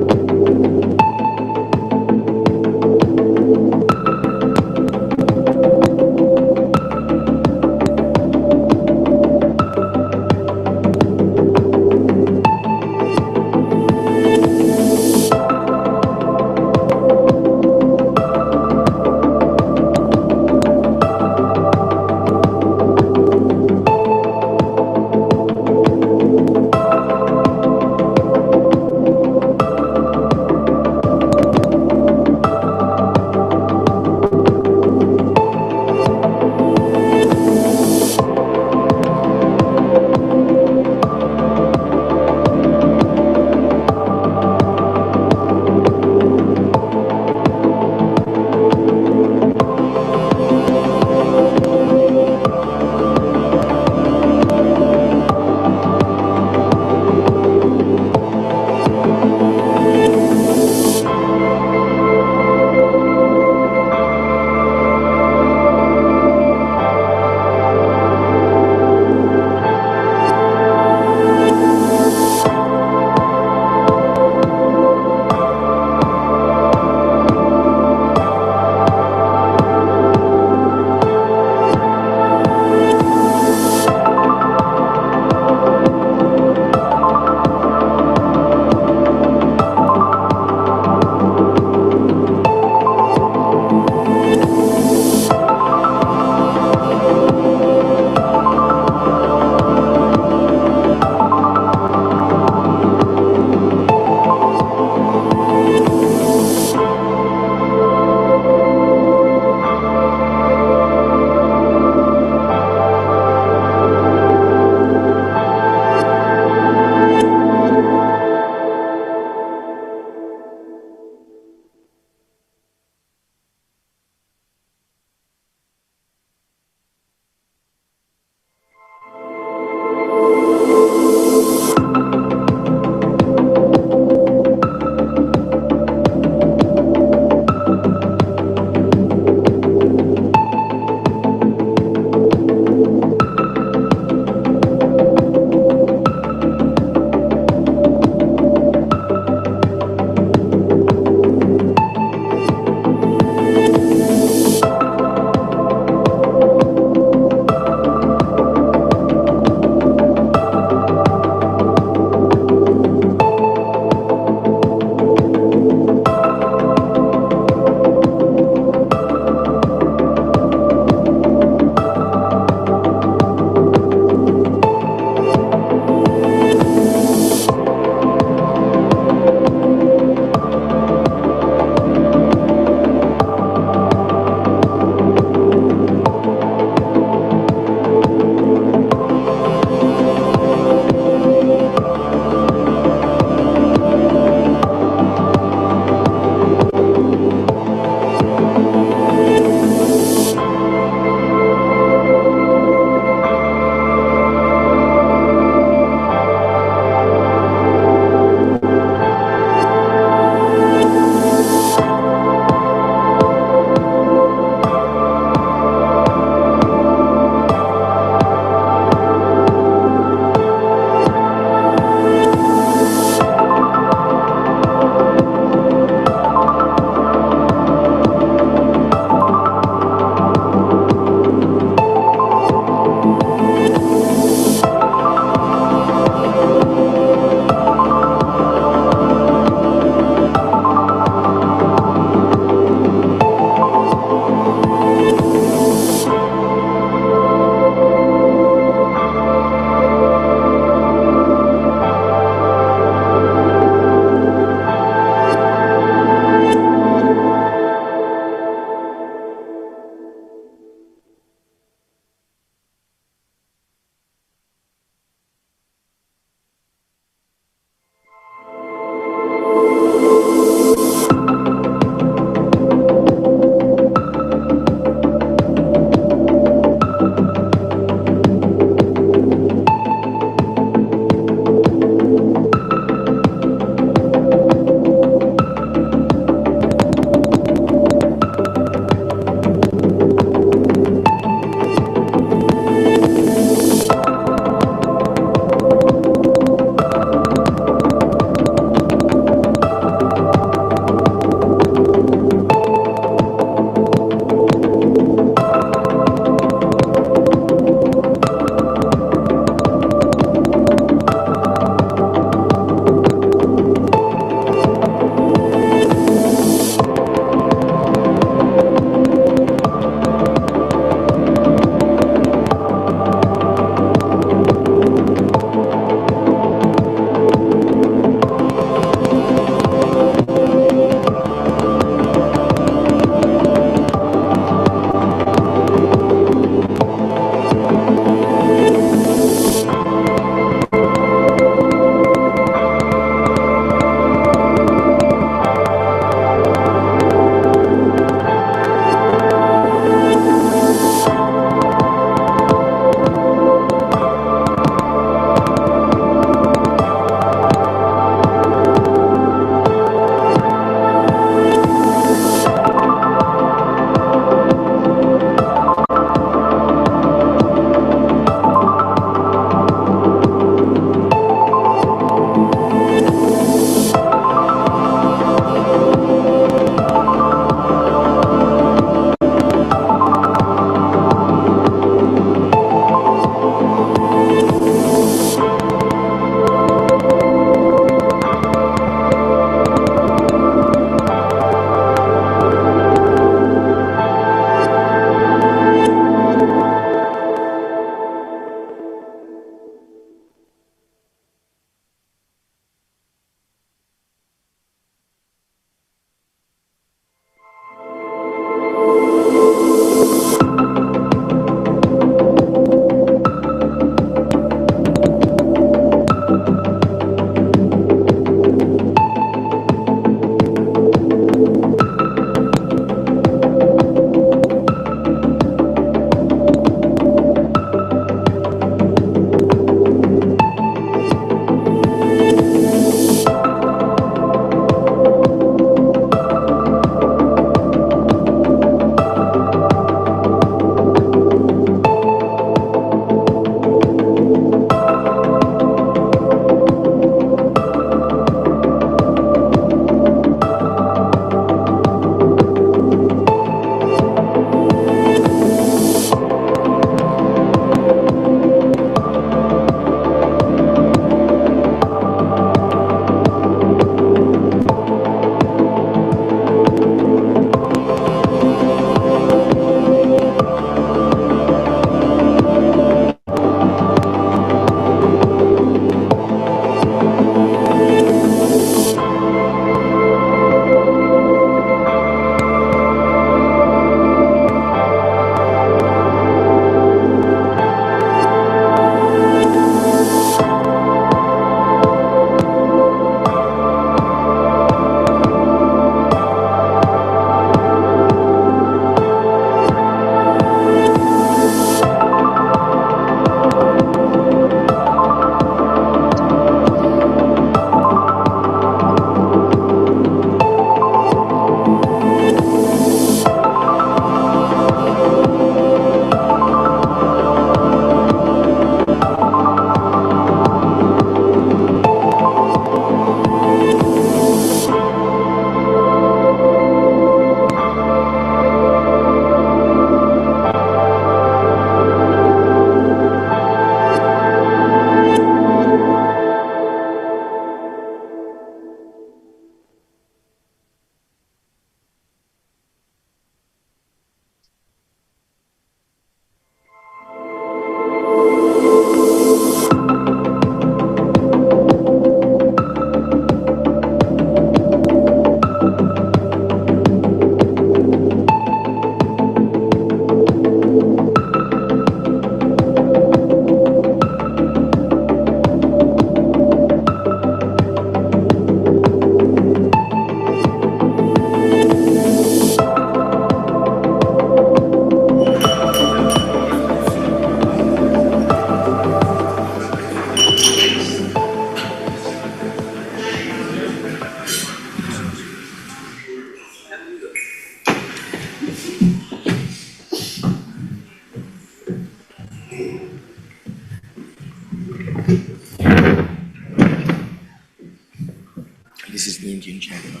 Eugene Chandler,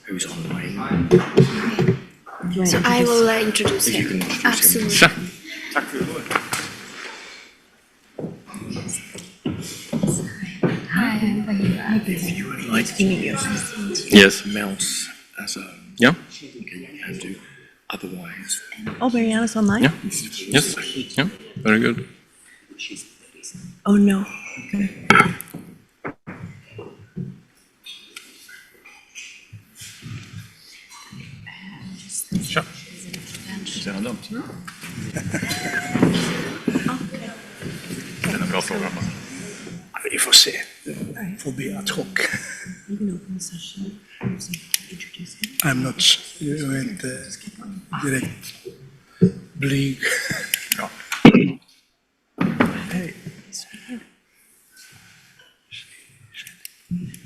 who's on my. So I will introduce If you can him. introduce him. Absolutely. Sure. Tak for your word. If you would like to Yes. mouse as a Yeah. okay, you can do. Otherwise, Oh, Mariana's online? Yeah. Yes. Yeah. Very good. Oh, no. Okay. Sure. sound on. Den har bra fråga. Vi får se. Det får bli ad hoc. I'm not, jag är inte direkt blyg. Ja. Hej.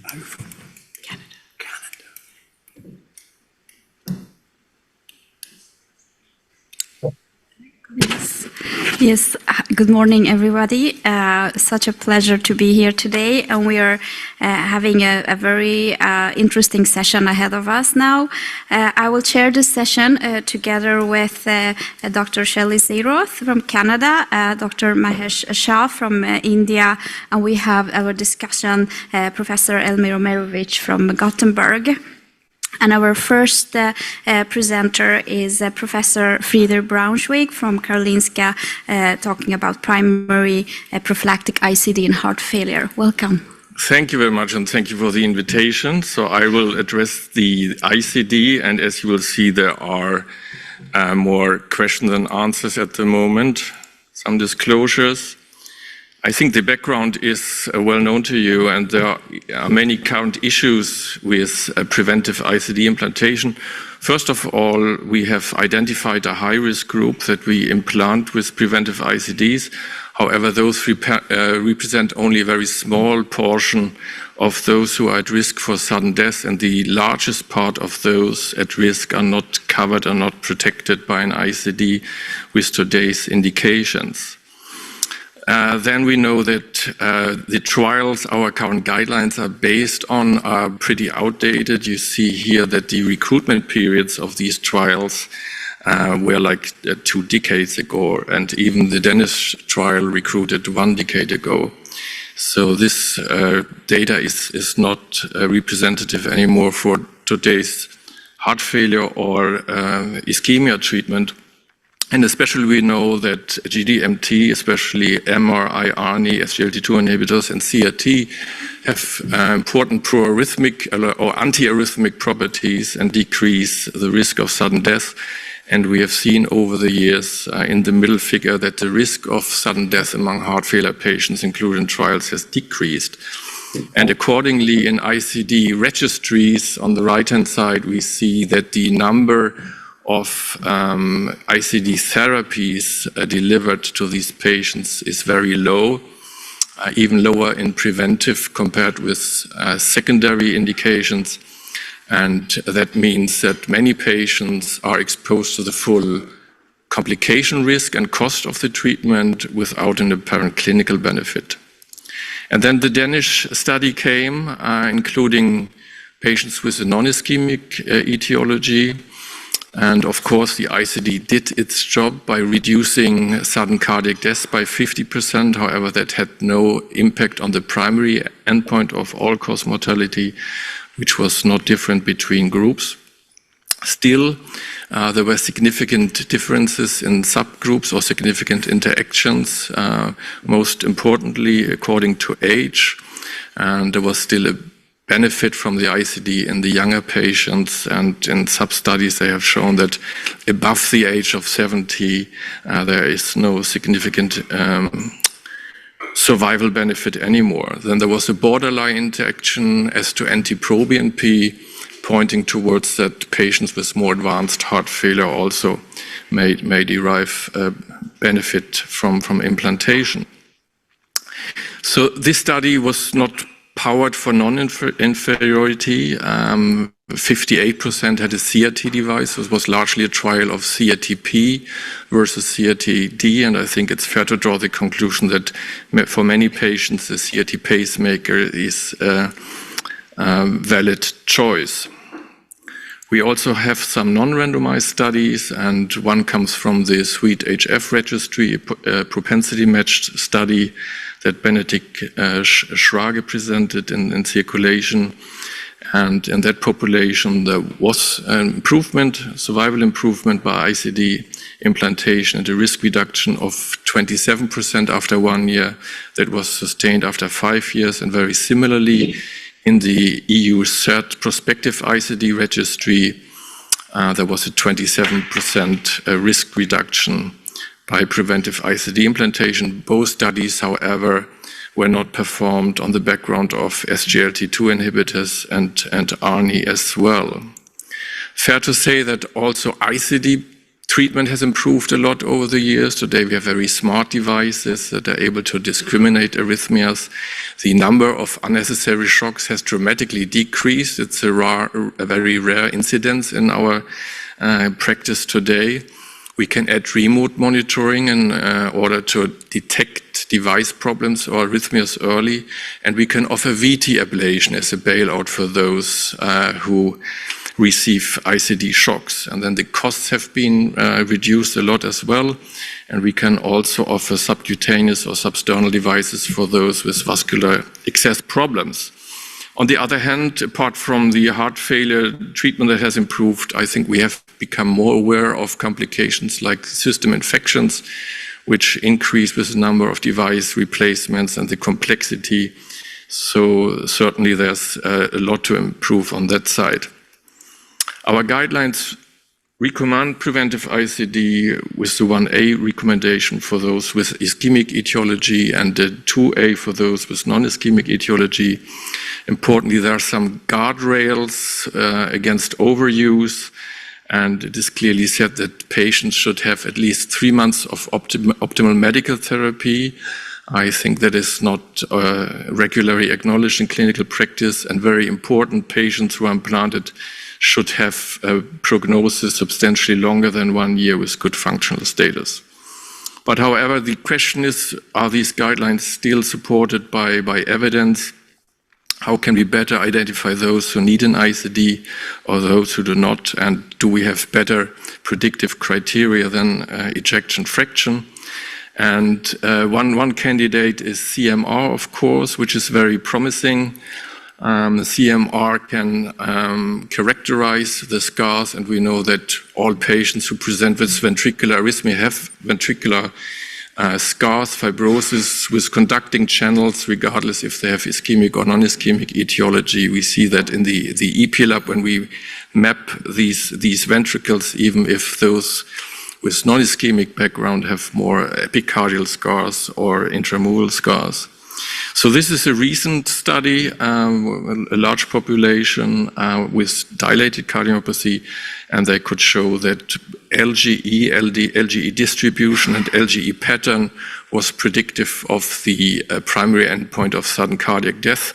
Are you from Canada? Yes, good morning, everybody. Such a pleasure to be here today, and we are having a very interesting session ahead of us now. I will chair this session together with Dr. Shelley Zeroth from Canada, Dr. Mahesh Shah from India, and we have our discussion, Professor Elmir Omerovic from Gothenburg. And our first presenter is Professor Frieder Braunschweig from Karolinska, talking about primary prophylactic ICD in heart failure. Welcome. Thank you very much, and thank you for the invitation. So I will address the ICD, and as you will see, there are more questions than answers at the moment. Some disclosures. I think the background is well known to you, and there are many current issues with preventive ICD implantation. First of all, we have identified a high-risk group that we implant with preventive ICDs. However, those represent only a very small portion of those who are at risk for sudden death, and the largest part of those at risk are not covered or not protected by an ICD with today's indications. Then we know that the trials our current guidelines are based on are pretty outdated. You see here that the recruitment periods of these trials were like 2 decades ago, and even the Danish trial recruited 1 decade ago. So this data is not representative anymore for today's heart failure or ischemia treatment. And especially we know that GDMT, especially MRI, ARNI, SGLT2 inhibitors, and CRT have important pro-arrhythmic or anti-arrhythmic properties and decrease the risk of sudden death. And we have seen over the years in the middle figure that the risk of sudden death among heart failure patients included in trials has decreased. And accordingly, in ICD registries on the right-hand side, we see that the number of ICD therapies delivered to these patients is very low, even lower in preventive compared with secondary indications. And that means that many patients are exposed to the full complication risk and cost of the treatment without an apparent clinical benefit. And then the Danish study came, including patients with a non-ischemic etiology. And of course, the ICD did its job by reducing sudden cardiac death by 50%. However, that had no impact on the primary endpoint of all-cause mortality, which was not different between groups. Still, there were significant differences in subgroups or significant interactions, most importantly, according to age. And there was still a benefit from the ICD in the younger patients, and in sub-studies they have shown that above the age of 70 there is no significant survival benefit anymore. Then there was a borderline interaction as to NT-proBNP, pointing towards that patients with more advanced heart failure also may derive benefit from implantation. So this study was not powered for non-inferiority. 58% had a CRT device. It was largely a trial of CRT-P versus CRT-D, and I think it's fair to draw the conclusion that for many patients, the CRT pacemaker is valid choice. We also have some non-randomized studies, and one comes from the SWEET-HF registry, a propensity-matched study that Benedikt Schrage presented in Circulation. And in that population, there was an improvement, survival improvement by ICD implantation and a risk reduction of 27% after 1 year that was sustained after 5 years. And very similarly, in the EU third prospective ICD registry, there was a 27% risk reduction by preventive ICD implantation. Both studies, however, were not performed on the background of SGLT2 inhibitors and ARNI as well. Fair to say that also ICD treatment has improved a lot over the years. Today we have very smart devices that are able to discriminate arrhythmias. The number of unnecessary shocks has dramatically decreased. It's a very rare incidence in our practice today. We can add remote monitoring in order to detect device problems or arrhythmias early, and we can offer VT ablation as a bailout for those who receive ICD shocks. And then the costs have been reduced a lot as well, and we can also offer subcutaneous or substernal devices for those with vascular access problems. On the other hand, apart from the heart failure treatment that has improved, I think we have become more aware of complications like system infections, which increase with the number of device replacements and the complexity. So certainly there's a lot to improve on that side. Our guidelines recommend preventive ICD with the 1A recommendation for those with ischemic etiology and the 2A for those with non-ischemic etiology. Importantly, there are some guardrails against overuse, and it is clearly said that patients should have at least 3 months of optimal medical therapy. I think that is not regularly acknowledged in clinical practice, and very important, patients who are implanted should have a prognosis substantially longer than 1 year with good functional status. But however, the question is, are these guidelines still supported by evidence? How can we better identify those who need an ICD or those who do not? And do we have better predictive criteria than ejection fraction? And one candidate is CMR, of course, which is very promising. CMR can characterize the scars, and we know that all patients who present with ventricular arrhythmia have ventricular scars, fibrosis with conducting channels, regardless if they have ischemic or non-ischemic etiology. We see that in the EP-lab when we map these ventricles, even if those with non-ischemic background have more epicardial scars or intramural scars. So this is a recent study, a large population with dilated cardiomyopathy, and they could show that LGE distribution and LGE pattern was predictive of the primary endpoint of sudden cardiac death.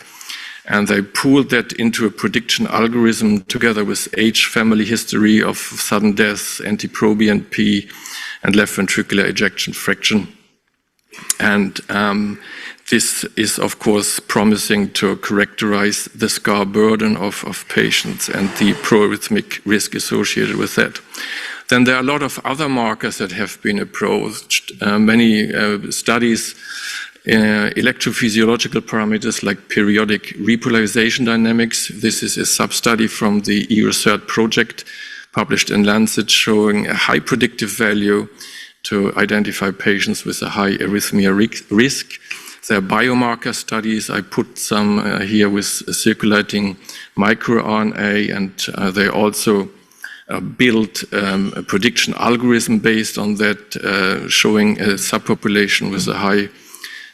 And they pooled that into a prediction algorithm together with age, family history of sudden death, NT-proBNP, and left ventricular ejection fraction. And this is, of course, promising to characterize the scar burden of patients and the proarrhythmic risk associated with that. Then there are a lot of other markers that have been approached. Many studies, electrophysiological parameters like periodic repolarization dynamics. This is a sub-study from the EU third project published in Lancet showing a high predictive value to identify patients with a high arrhythmia risk. There are biomarker studies. I put some here with circulating microRNA, and they also built a prediction algorithm based on that, showing a subpopulation with a high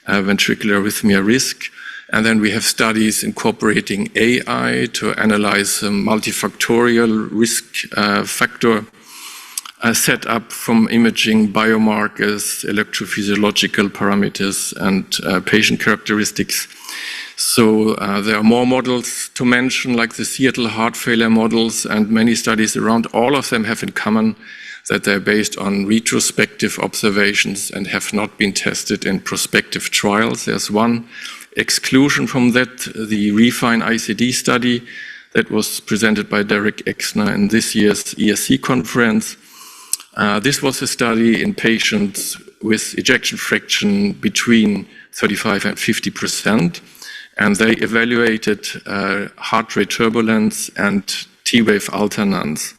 ventricular arrhythmia risk. And then we have studies incorporating AI to analyze multifactorial risk factor set up from imaging biomarkers, electrophysiological parameters, and patient characteristics. So there are more models to mention, like the Seattle heart failure models, and many studies around. All of them have in common that they're based on retrospective observations and have not been tested in prospective trials. There's one exclusion from that, the REFINE ICD study that was presented by Derek Exner in this year's ESC conference. This was a study in patients with ejection fraction between 35 and 50%, and they evaluated heart rate turbulence and T-wave alternance.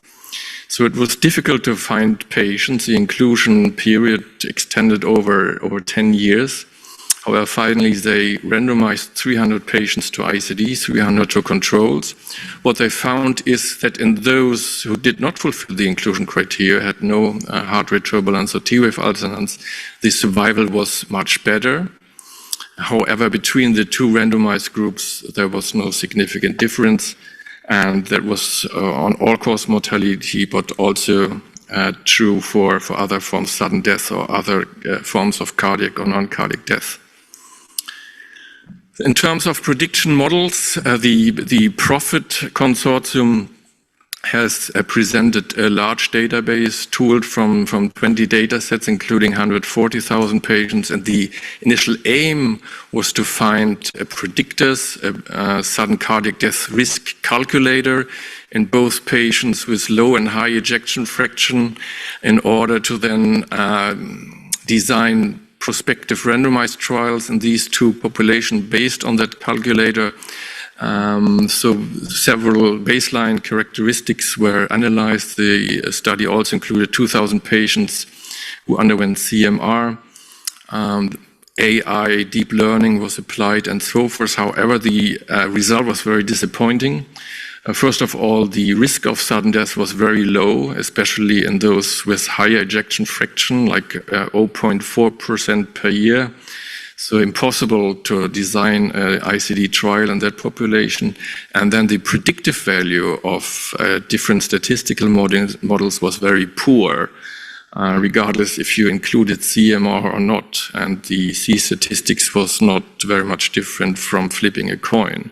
So it was difficult to find patients. The inclusion period extended over 10 years. However, finally, they randomized 300 patients to ICD, 300 to controls. What they found is that in those who did not fulfill the inclusion criteria, had no heart rate turbulence or T-wave alternance, the survival was much better. However, between the two randomized groups, there was no significant difference, and that was on all-cause mortality, but also true for other forms of sudden death or other forms of cardiac or non-cardiac death. In terms of prediction models, the PROPHET consortium has presented a large database tooled from 20 data sets, including 140,000 patients. And the initial aim was to find predictors, a sudden cardiac death risk calculator in both patients with low and high ejection fraction, in order to then design prospective randomized trials in these two populations based on that calculator. So several baseline characteristics were analyzed. The study also included 2,000 patients who underwent CMR. AI, deep learning was applied and so forth. However, the result was very disappointing. First of all, the risk of sudden death was very low, especially in those with higher ejection fraction, like 0.4% per year. So impossible to design an ICD trial in that population. And then the predictive value of different statistical models was very poor, regardless if you included CMR or not. And the C statistics was not very much different from flipping a coin.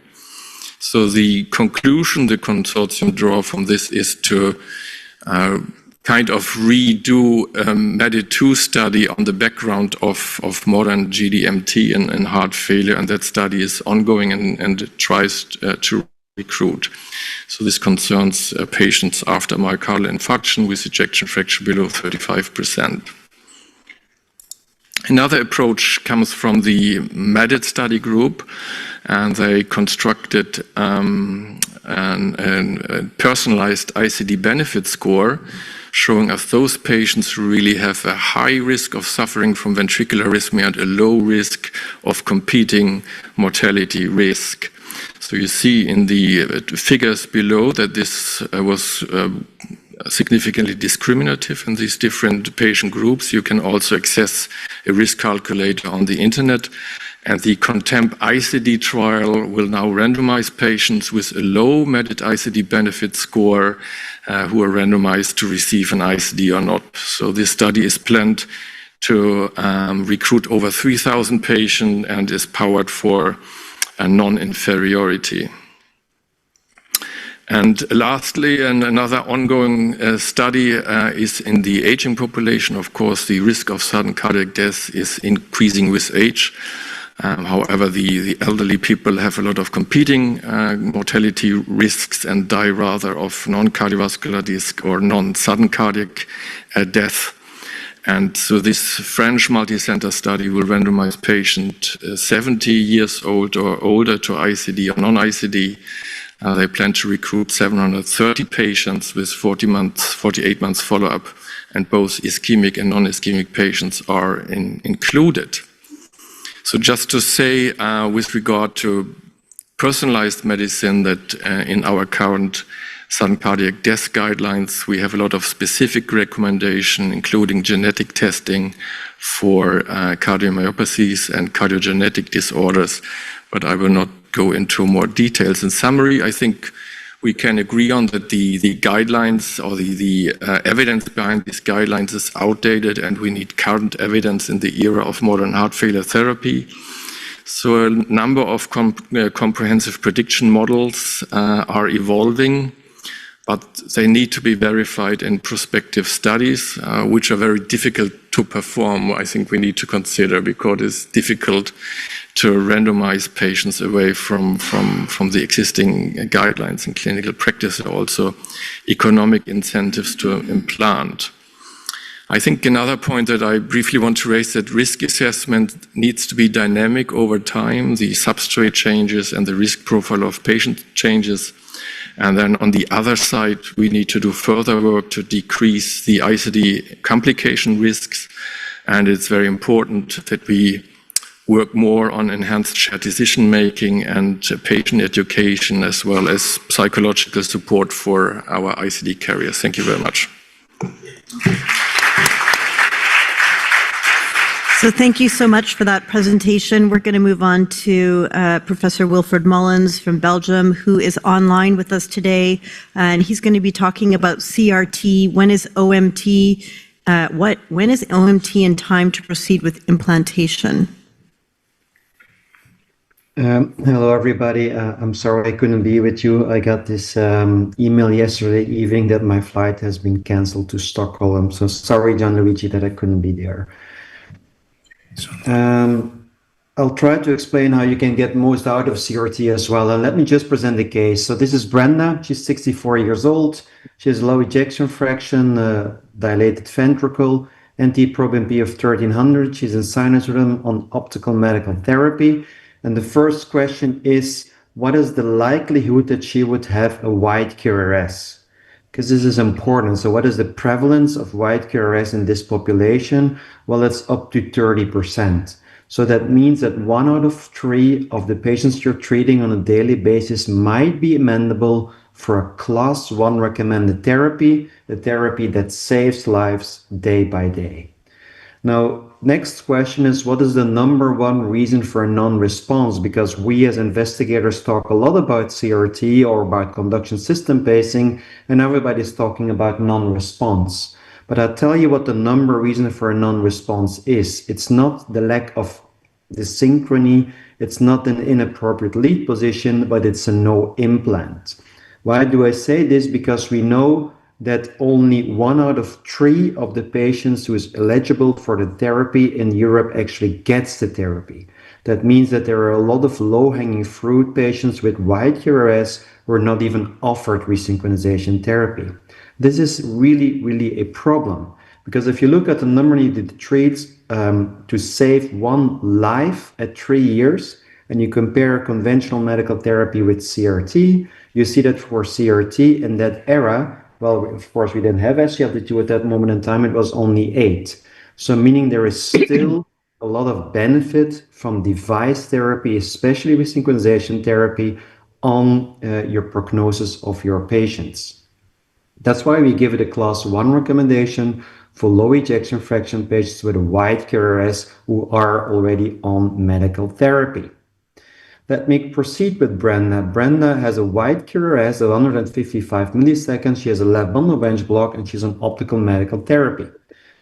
So the conclusion the consortium draw from this is to kind of redo a MEDIT2 study on the background of modern GDMT and heart failure, and that study is ongoing and it tries to recruit. So this concerns patients after myocardial infarction with ejection fraction below 35%. Another approach comes from the MEDIT study group, and they constructed a personalized ICD benefit score, showing us those patients who really have a high risk of suffering from ventricular arrhythmia and a low risk of competing mortality risk. So you see in the figures below that this was significantly discriminative in these different patient groups. You can also access a risk calculator on the internet. And the CONTEMP ICD trial will now randomize patients with a low MEDIT ICD benefit score who are randomized to receive an ICD or not. So this study is planned to recruit over 3,000 patients and is powered for a non-inferiority. And lastly, another ongoing study is in the aging population. Of course, the risk of sudden cardiac death is increasing with age. However, the elderly people have a lot of competing mortality risks and die rather of non-cardiovascular risk or non-sudden cardiac death. And so this French multi-center study will randomize patients 70 years old or older to ICD or non-ICD. They plan to recruit 730 patients with 48 months follow-up, and both ischemic and non-ischemic patients are included. So just to say, with regard to personalized medicine, that in our current sudden cardiac death guidelines, we have a lot of specific recommendation, including genetic testing for cardiomyopathies and cardiogenetic disorders, but I will not go into more details. In summary, I think we can agree on that the guidelines or the evidence behind these guidelines is outdated, and we need current evidence in the era of modern heart failure therapy. So a number of comprehensive prediction models are evolving, but they need to be verified in prospective studies, which are very difficult to perform. I think we need to consider, because it's difficult to randomize patients away from the existing guidelines in clinical practice, also economic incentives to implant. I think another point that I briefly want to raise, that risk assessment needs to be dynamic over time. The substrate changes and the risk profile of patient changes. And then on the other side, we need to do further work to decrease the ICD complication risks. And it's very important that we work more on enhanced shared decision-making and patient education, as well as psychological support for our ICD carriers. Thank you very much. So thank you so much for that presentation. We're going to move on to Professor Wilfred Mullens from Belgium, who is online with us today, and he's going to be talking about CRT. When is OMT? When is OMT in time to proceed with implantation? Hello, everybody. I'm sorry I couldn't be with you. I got this email yesterday evening that my flight has been canceled to Stockholm. So sorry, Gianluigi, that I couldn't be there. I'll try to explain how you can get most out of CRT as well. And let me just present the case. So this is Brenda. She's 64 years old. She has low ejection fraction, dilated ventricle, NT-proBNP of 1300. She's in sinus rhythm on optical medical therapy. And the first question is, what is the likelihood that she would have a wide QRS? Because this is important. So what is the prevalence of wide QRS in this population? Well, it's up to 30%. So that means that 1 out of 3 of the patients you're treating on a daily basis might be amenable for a class 1 recommended therapy, a therapy that saves lives day by day. Now, next question is, what is the number one reason for a non-response? Because we as investigators talk a lot about CRT or about conduction system pacing, and everybody's talking about non-response. But I'll tell you what the number reason for a non-response is. It's not the lack of the synchrony, it's not an inappropriate lead position, but it's a no implant. Why do I say this? Because we know that only 1 out of 3 of the patients who is eligible for the therapy in Europe actually gets the therapy. That means that there are a lot of low-hanging fruit patients with wide QRS who are not even offered resynchronization therapy. This is really, really a problem, because if you look at the number needed to treat to save 1 life at 3 years, and you compare conventional medical therapy with CRT, you see that for CRT in that era, well, of course, we didn't have SGLT2 at that moment in time. It was only 8. So meaning there is still a lot of benefit from device therapy, especially with synchronization therapy, on your prognosis of your patients. That's why we give it a class 1 recommendation for low ejection fraction patients with a wide QRS who are already on medical therapy. Let me proceed with Brenda. Brenda has a wide QRS of 155 milliseconds. She has a left bundle branch block, and she's on optical medical therapy.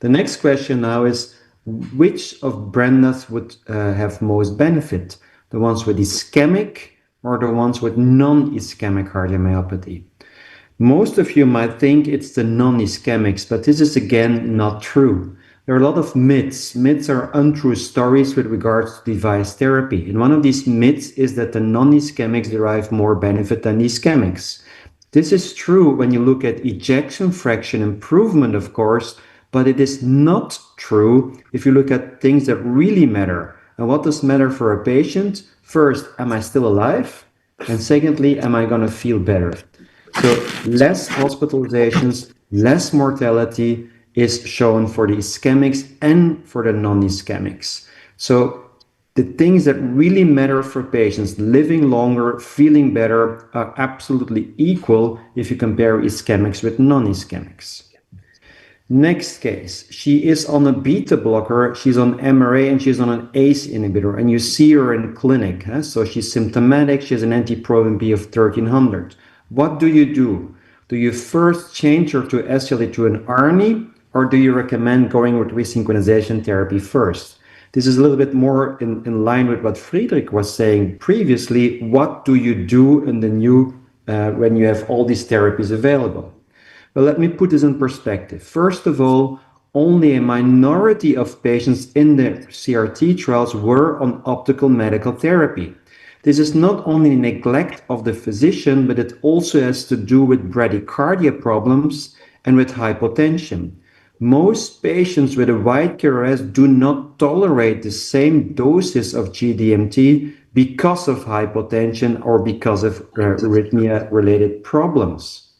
The next question now is, which of Brenda's would have most benefit? The ones with ischemic or the ones with non-ischemic cardiomyopathy? Most of you might think it's the non-ischemics, but this is again not true. There are a lot of myths. Myths are untrue stories with regards to device therapy. And one of these myths is that the non-ischemics derive more benefit than ischemics. This is true when you look at ejection fraction improvement, of course, but it is not true if you look at things that really matter. And what does matter for a patient? First, am I still alive? And secondly, am I going to feel better? So less hospitalizations, less mortality is shown for the ischemics and for the non-ischemics. So the things that really matter for patients, living longer, feeling better, are absolutely equal if you compare ischemics with non-ischemics. Next case, she is on a beta blocker, she's on MRA, and she's on an ACE inhibitor, and you see her in clinic. So she's symptomatic, she has an NT-proBNP of 1300. What do? Do you first change her to SGLT2 and ARNI, or do you recommend going with resynchronization therapy first? This is a little bit more in line with what Friedrich was saying previously. What do you do in the new when you have all these therapies available? Well, let me put this in perspective. First of all, only a minority of patients in the CRT trials were on optical medical therapy. This is not only neglect of the physician, but it also has to do with bradycardia problems and with hypotension. Most patients with a wide QRS do not tolerate the same doses of GDMT because of hypotension or because of arrhythmia-related problems.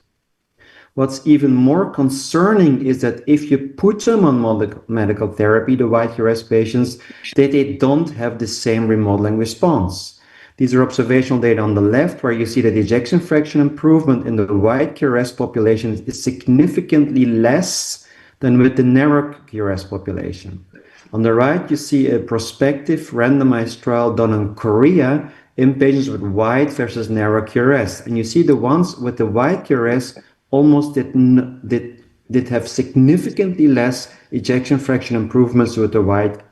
What's even more concerning is that if you put them on medical therapy, the wide QRS patients, they don't have the same remodeling response. These are observational data on the left, where you see that ejection fraction improvement in the wide QRS population is significantly less than with the narrow QRS population. On the right, you see a prospective randomized trial done in Korea in patients with wide versus narrow QRS. And you see the ones with the wide QRS almost did have significantly less ejection fraction improvements with the wide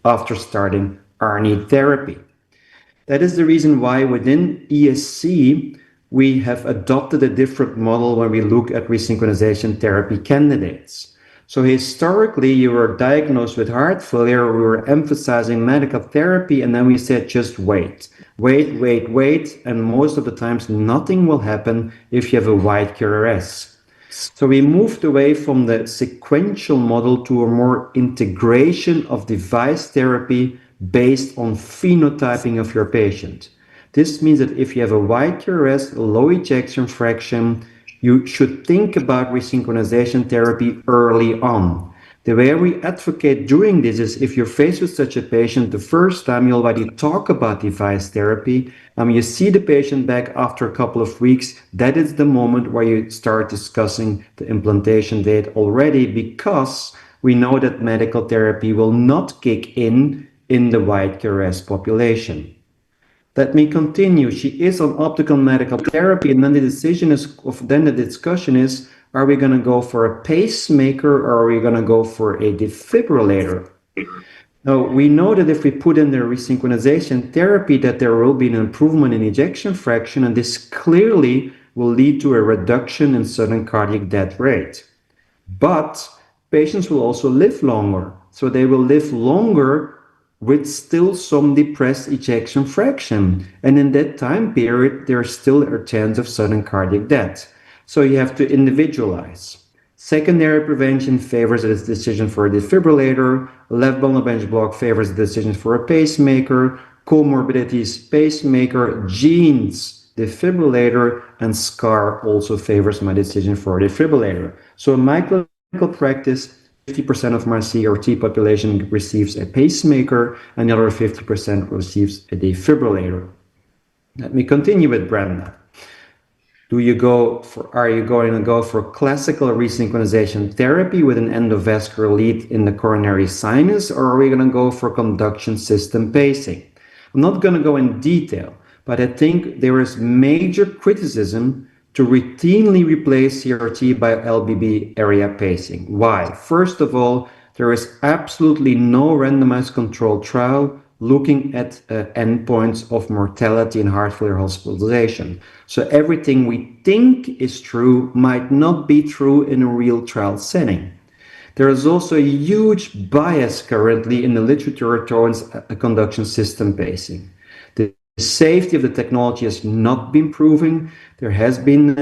after starting ARNI therapy. That is the reason why within ESC, we have adopted a different model when we look at resynchronization therapy candidates. So historically, you were diagnosed with heart failure, we were emphasizing medical therapy, and then we said, just wait, and most of the times nothing will happen if you have a wide QRS. So we moved away from the sequential model to a more integration of device therapy based on phenotyping of your patient. This means that if you have a wide QRS, low ejection fraction, you should think about resynchronization therapy early on. The way we advocate doing this is if you're faced with such a patient, the first time you already talk about device therapy, and you see the patient back after a couple of weeks, that is the moment where you start discussing the implantation date already, because we know that medical therapy will not kick in the wide QRS population. Let me continue. She is on optical medical therapy, and then the discussion is, are we going to go for a pacemaker or are we going to go for a defibrillator? Now, we know that if we put in the resynchronization therapy, that there will be an improvement in ejection fraction, and this clearly will lead to a reduction in sudden cardiac death rate. But patients will also live longer. So they will live longer with still some depressed ejection fraction. And in that time period, there are still a chance of sudden cardiac death. So you have to individualize. Secondary prevention favors a decision for a defibrillator. Left bundle bench block favors a decision for a pacemaker. Comorbidities, pacemaker. Genes, defibrillator. And SCAR also favors my decision for a defibrillator. So in my clinical practice, 50% of my CRT population receives a pacemaker, and the other 50% receives a defibrillator. Let me continue with Brenda. Are you going to go for classical resynchronization therapy with an endovascular lead in the coronary sinus, or are we going to go for conduction system pacing? I'm not going to go in detail, but I think there is major criticism to routinely replace CRT by LBB area pacing. Why? First of all, there is absolutely no randomized controlled trial looking at endpoints of mortality and heart failure hospitalization. So everything we think is true might not be true in a real trial setting. There is also a huge bias currently in the literature towards conduction system pacing. The safety of the technology has not been proven. There has been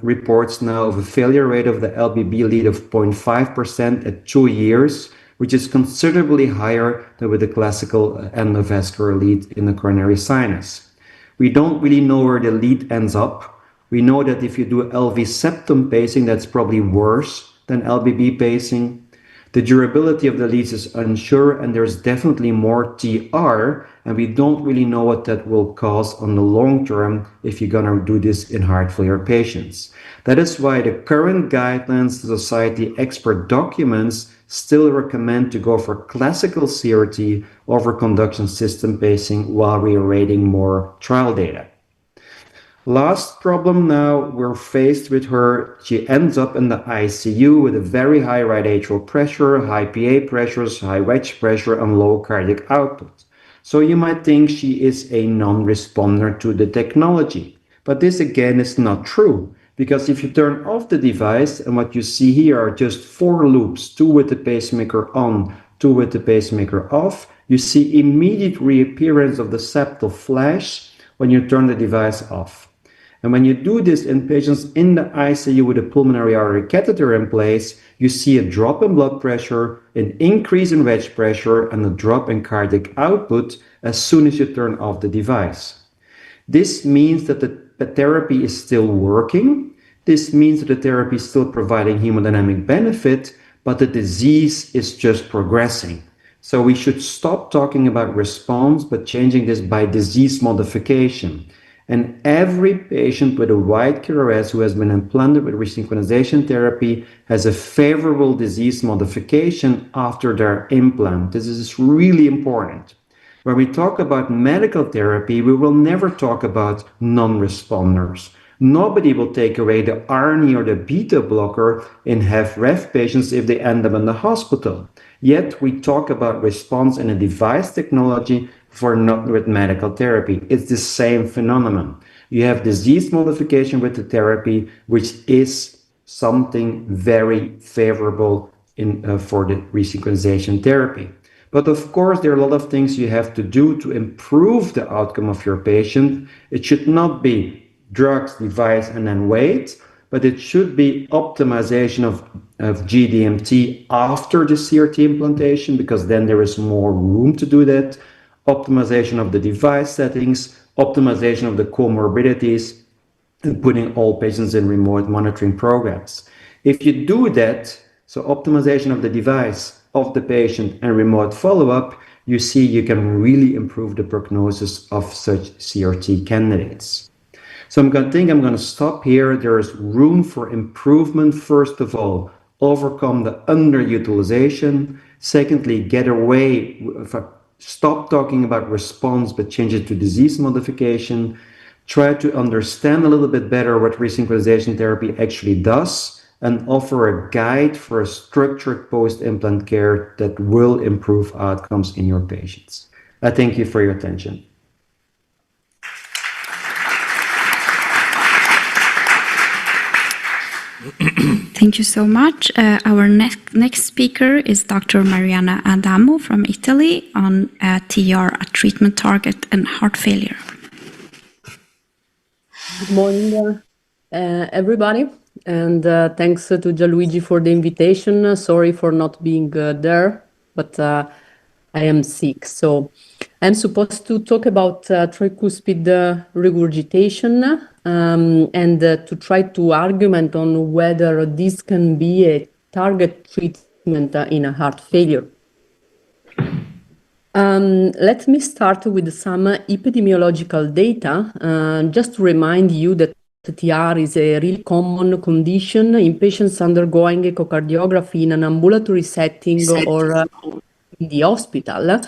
reports now of a failure rate of the LBB lead of 0.5% at 2 years, which is considerably higher than with the classical endovascular lead in the coronary sinus. We don't really know where the lead ends up. We know that if you do LV septum pacing, that's probably worse than LBB pacing. The durability of the leads is unsure, and there's definitely more TR, and we don't really know what that will cause on the long term if you're gonna do this in heart failure patients. That is why the current guidelines, the society expert documents, still recommend to go for classical CRT over conduction system pacing while we are awaiting more trial data. Last problem now, we're faced with her. She ends up in the ICU with a very high right atrial pressure, high PA pressures, high wedge pressure, and low cardiac output. So you might think she is a non-responder to the technology. But this again is not true. Because if you turn off the device, and what you see here are just 4 loops, 2 with the pacemaker on, 2 with the pacemaker off, you see immediate reappearance of the septal flash when you turn the device off. And when you do this in patients in the ICU with a pulmonary artery catheter in place, you see a drop in blood pressure, an increase in wedge pressure, and a drop in cardiac output as soon as you turn off the device. This means that the therapy is still working. This means that the therapy is still providing hemodynamic benefit, but the disease is just progressing. So we should stop talking about response, but changing this by disease modification. And every patient with a wide QRS who has been implanted with resynchronization therapy has a favorable disease modification after their implant. This is really important. When we talk about medical therapy, we will never talk about non-responders. Nobody will take away the ARNI or the beta blocker in HFrEF patients if they end up in the hospital. Yet we talk about response in a device technology for not with medical therapy. It's the same phenomenon. You have disease modification with the therapy, which is something very favorable for the resynchronization therapy. But of course, there are a lot of things you have to do to improve the outcome of your patient. It should not be drugs, device, and then wait, but it should be optimization of GDMT after the CRT implantation, because then there is more room to do that. Optimization of the device settings, optimization of the comorbidities, and putting all patients in remote monitoring programs. If you do that, so optimization of the device, of the patient, and remote follow-up, you see you can really improve the prognosis of such CRT candidates. So I'm going to stop here. There is room for improvement. First of all, overcome the underutilization. Secondly, get away, stop talking about response, but change it to disease modification. Try to understand a little bit better what resynchronization therapy actually does, and offer a guide for a structured post-implant care that will improve outcomes in your patients. I thank you for your attention. Thank you so much. Our next speaker is Dr. Mariana Adamo from Italy on TR, a treatment target, and heart failure. Good morning, everybody. And thanks to Gianluigi for the invitation. Sorry for not being there, but I am sick. So I'm supposed to talk about tricuspid regurgitation and to try to argument on whether this can be a target treatment in a heart failure. Let me start with some epidemiological data, just to remind you that TR is a really common condition in patients undergoing echocardiography in an ambulatory setting or in the hospital.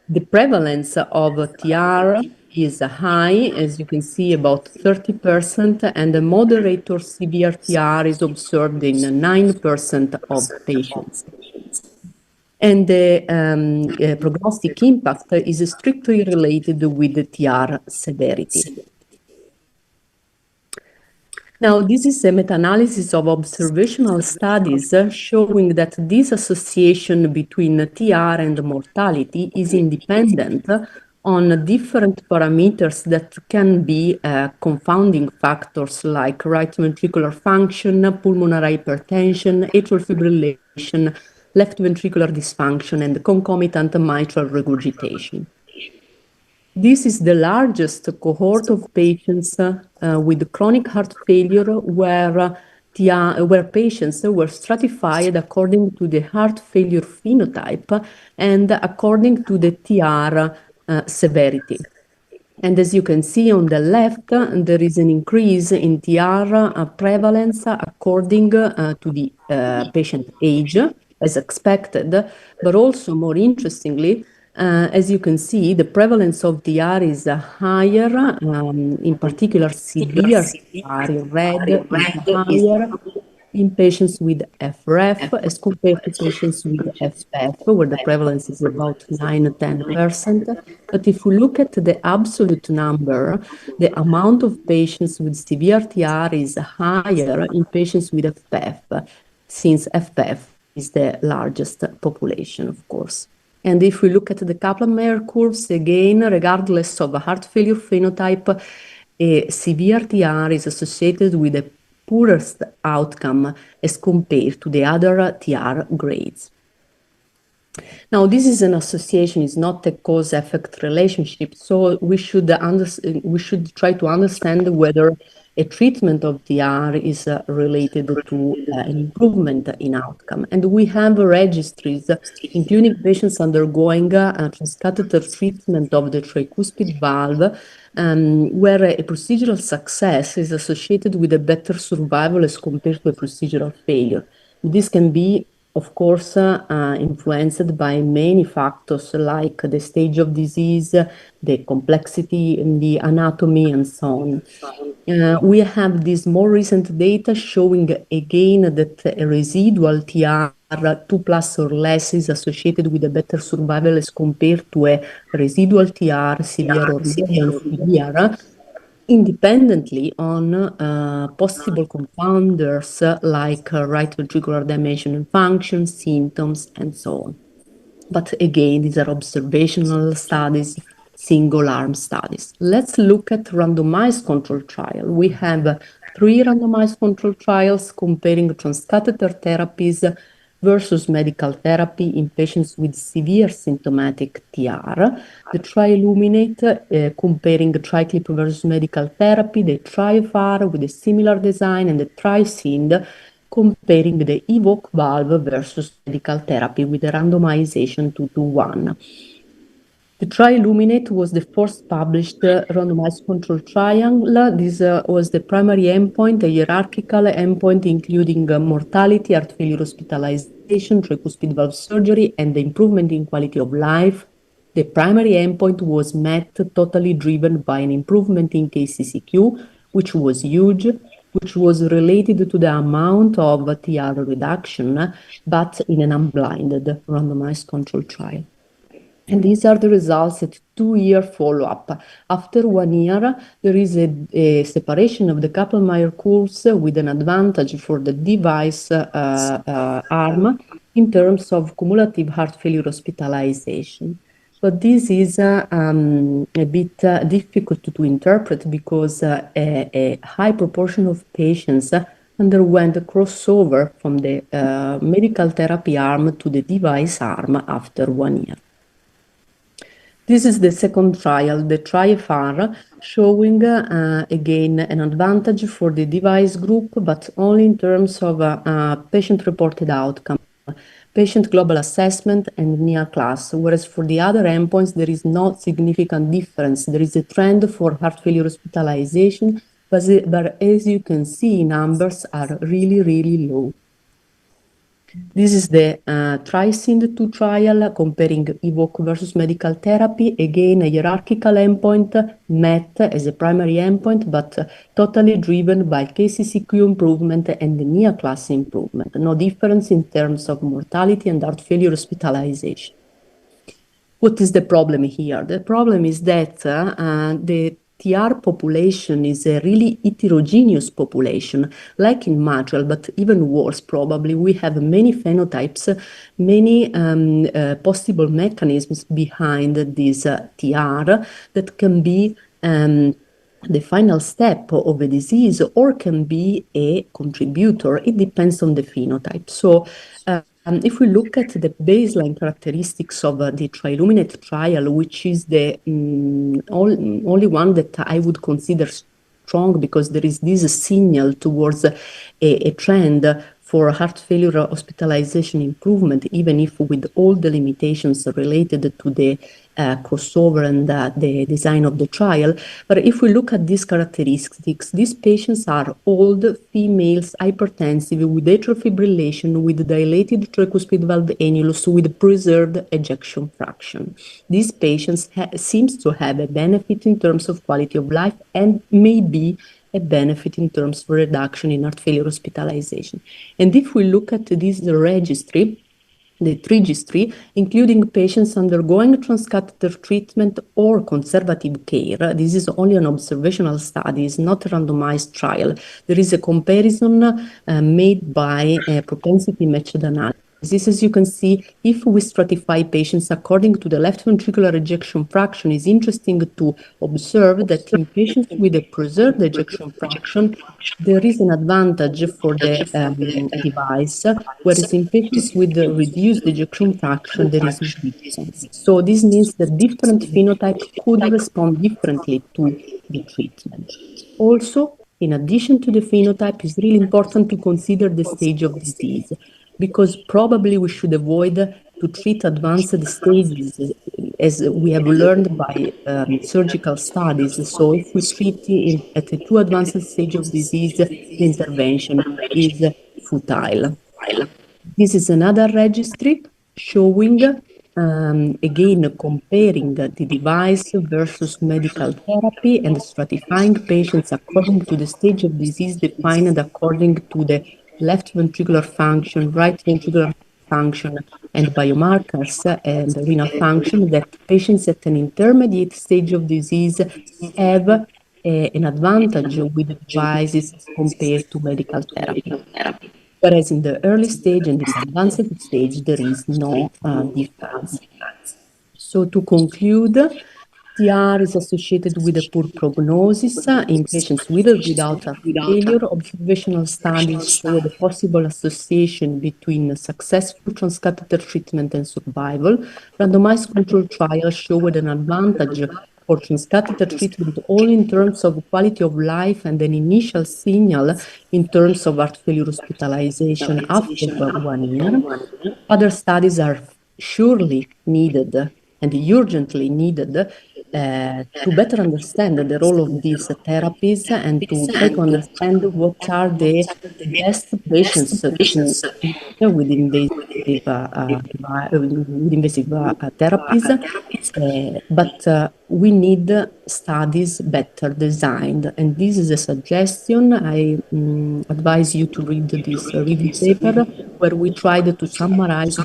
The prevalence of TR is high, as you can see, about 30%, and the moderate or severe TR is observed in 9% of patients. And the prognostic impact is strictly related with the TR severity. Now, this is a meta-analysis of observational studies showing that this association between TR and mortality is independent on different parameters that can be confounding factors like right ventricular function, pulmonary hypertension, atrial fibrillation, left ventricular dysfunction, and concomitant mitral regurgitation. This is the largest cohort of patients with chronic heart failure where patients were stratified according to the heart failure phenotype and according to the TR severity. And as you can see on the left, there is an increase in TR prevalence according to the patient age, as expected, but also more interestingly, as you can see, the prevalence of TR is higher, in particular severe TR in red is higher in patients with FRF as compared to patients with FF, where the prevalence is about 9-10%. But if we look at the absolute number, the amount of patients with severe TR is higher in patients with FF, since FF is the largest population, of course. And if we look at the Kaplan-Meier curves, again, regardless of a heart failure phenotype, a severe TR is associated with the poorest outcome as compared to the other TR grades. Now, this is an association, it's not a cause-effect relationship, so we should try to understand whether a treatment of TR is related to an improvement in outcome. And we have registries, including patients undergoing a transcatheter treatment of the tricuspid valve, where a procedural success is associated with a better survival as compared to a procedural failure. This can be, of course, influenced by many factors like the stage of disease, the complexity in the anatomy, and so on. We have this more recent data showing again that a residual TR 2+ or less is associated with a better survival as compared to a residual TR severe or medium severe, independently on possible confounders like right ventricular dimension and function, symptoms, and so on. But again, these are observational studies, single-arm studies. Let's look at randomized control trial. We have 3 randomized control trials comparing transcatheter therapies versus medical therapy in patients with severe symptomatic TR. The TRILUMINATE comparing TriClip versus medical therapy, the TRIFAR with a similar design, and the TRISCIND comparing the EVOQUE valve versus medical therapy with a randomization 2-to-1. The TRILUMINATE was the first published randomized control trial. This was the primary endpoint, a hierarchical endpoint including mortality, heart failure hospitalization, tricuspid valve surgery, and the improvement in quality of life. The primary endpoint was met, totally driven by an improvement in KCCQ, which was huge, which was related to the amount of TR reduction, but in an unblinded randomized control trial. And these are the results at 2-year follow-up. After 1 year, there is a separation of the Kaplan-Meier curves with an advantage for the device arm in terms of cumulative heart failure hospitalization. But this is a bit difficult to interpret because a high proportion of patients underwent a crossover from the medical therapy arm to the device arm after 1 year. This is the second trial, the TRIFAR, showing again an advantage for the device group, but only in terms of patient-reported outcome, patient global assessment, and NIA class, whereas for the other endpoints there is no significant difference. There is a trend for heart failure hospitalization, but as you can see, numbers are really, really low. This is the TRISCIND-2 trial comparing EVOQUE versus medical therapy. Again, a hierarchical endpoint met as a primary endpoint, but totally driven by KCCQ improvement and the NIA class improvement. No difference in terms of mortality and heart failure hospitalization. What is the problem here? The problem is that the TR population is a really heterogeneous population, like in mitral, but even worse probably. We have many phenotypes, many possible mechanisms behind this TR that can be the final step of a disease or can be a contributor. It depends on the phenotype. So if we look at the baseline characteristics of the TRILUMINATE trial, which is the only one that I would consider strong because there is this signal towards a trend for heart failure hospitalization improvement, even if with all the limitations related to the crossover and the design of the trial. But if we look at these characteristics, these patients are old females, hypertensive, with atrial fibrillation, with dilated tricuspid valve annulus, with preserved ejection fraction. These patients seems to have a benefit in terms of quality of life and may be a benefit in terms of reduction in heart failure hospitalization. And if we look at this registry, the registry, including patients undergoing transcatheter treatment or conservative care. This is only an observational study, it's not a randomized trial. There is a comparison made by a propensity matched analysis. This, as you can see, if we stratify patients according to the left ventricular ejection fraction, is interesting to observe that in patients with a preserved ejection fraction, there is an advantage for the device, whereas in patients with the reduced ejection fraction, there is no difference. So this means that different phenotypes could respond differently to the treatment. Also, in addition to the phenotype, it's really important to consider the stage of disease, because probably we should avoid to treat advanced stages, as we have learned by surgical studies. So if we treat at a too advanced stage of disease, the intervention is futile. This is another registry showing, again, comparing the device versus medical therapy and stratifying patients according to the stage of disease defined according to the left ventricular function, right ventricular function, and biomarkers and renal function, that patients at an intermediate stage of disease have an advantage with the devices compared to medical therapy. Whereas in the early stage and the advanced stage, there is no difference. So to conclude, TR is associated with a poor prognosis in patients with or without heart failure. Observational studies show the possible association between successful transcatheter treatment and survival. Randomized controlled trials showed an advantage for transcatheter treatment all in terms of quality of life and an initial signal in terms of heart failure hospitalization after 1 year. Other studies are surely needed and urgently needed to better understand the role of these therapies and to try to understand what are the best patients with invasive therapies. But we need studies better designed, and this is a suggestion. I advise you to read this review paper where we tried to summarize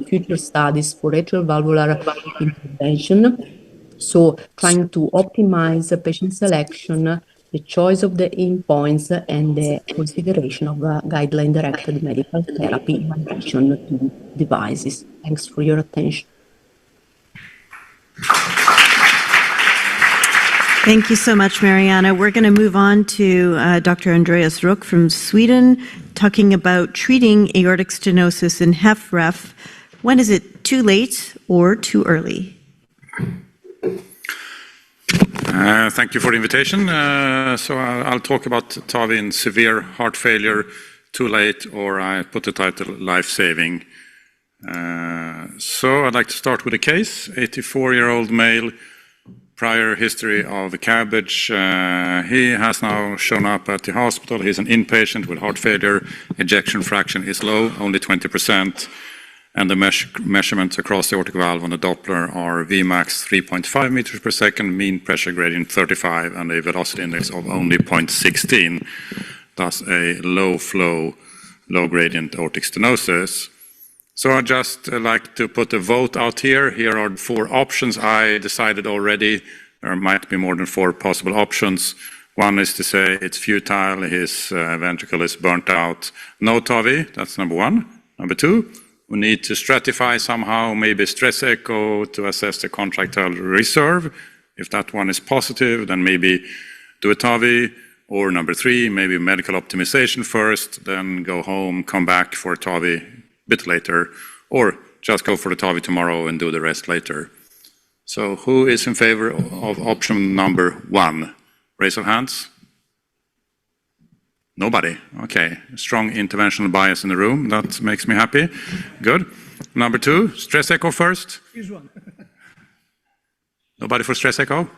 future studies for atrial valvular intervention. So trying to optimize patient selection, the choice of the endpoints, and the consideration of guideline-directed medical therapy in addition to devices. Thanks for your attention. Thank you so much, Mariana. We're going to move on to Dr. Andreas Ruck from Sweden, talking about treating aortic stenosis in HFrEF. When is it too late or too early? Thank you for the invitation. So I'll talk about TAVI in severe heart failure, too late, or I put the title life-saving. So I'd like to start with a case, 84-year-old male, prior history of CABG. He has now shown up at the hospital. He's an inpatient with heart failure. Ejection fraction is low, only 20%. And the measurements across the aortic valve on the Doppler are Vmax 3.5 meters per second, mean pressure gradient 35, and a velocity index of only 0.16. Thus a low flow, low gradient aortic stenosis. So I'd just like to put a vote out here. Here are 4 options. I decided already there might be more than 4 possible options. One is to say it's futile, his ventricle is burnt out. No TAVI, that's number 1. Number 2, we need to stratify somehow, maybe stress echo to assess the contractile reserve. If that one is positive, then maybe do a TAVI. Or number 3, maybe medical optimization first, then go home, come back for a TAVI a bit later, or just go for the TAVI tomorrow and do the rest later. So who is in favor of option number 1? Raise of hands. Nobody. Okay. Strong interventional bias in the room. That makes me happy. Good. Number 2, stress echo first. Nobody for stress echo?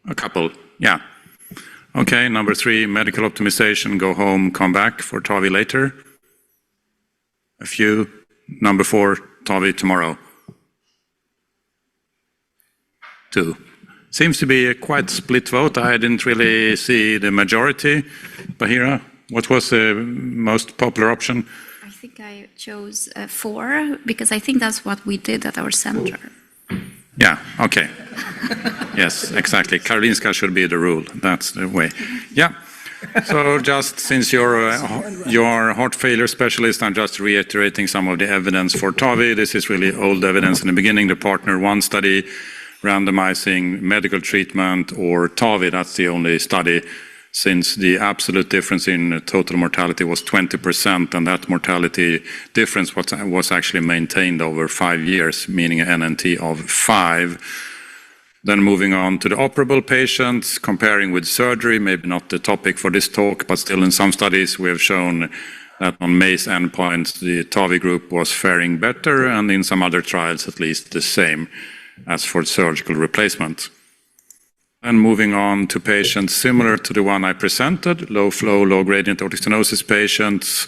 A couple. Yeah. Okay. Number 3, medical optimization. Go home, come back for TAVI later. A few. Number 4, TAVI tomorrow. 2. Seems to be a quite split vote. I didn't really see the majority. Bahira, what was the most popular option? I think I chose 4 because I think that's what we did at our center. Yeah, okay. Yes, exactly. Karolinska should be the rule. That's the way. Yeah. So just since you're heart failure specialist, I'm just reiterating some of the evidence for TAVI. This is really old evidence in the beginning, the PARTNER 1 study, randomizing medical treatment or TAVI. That's the only study, since the absolute difference in total mortality was 20%, and that mortality difference was actually maintained over 5 years, meaning an NNT of 5. Then moving on to the operable patients, comparing with surgery, maybe not the topic for this talk, but still in some studies we have shown that on MACE endpoints, the TAVI group was faring better, and in some other trials at least the same as for surgical replacement. And moving on to patients similar to the one I presented, low flow, low gradient aortic stenosis patients.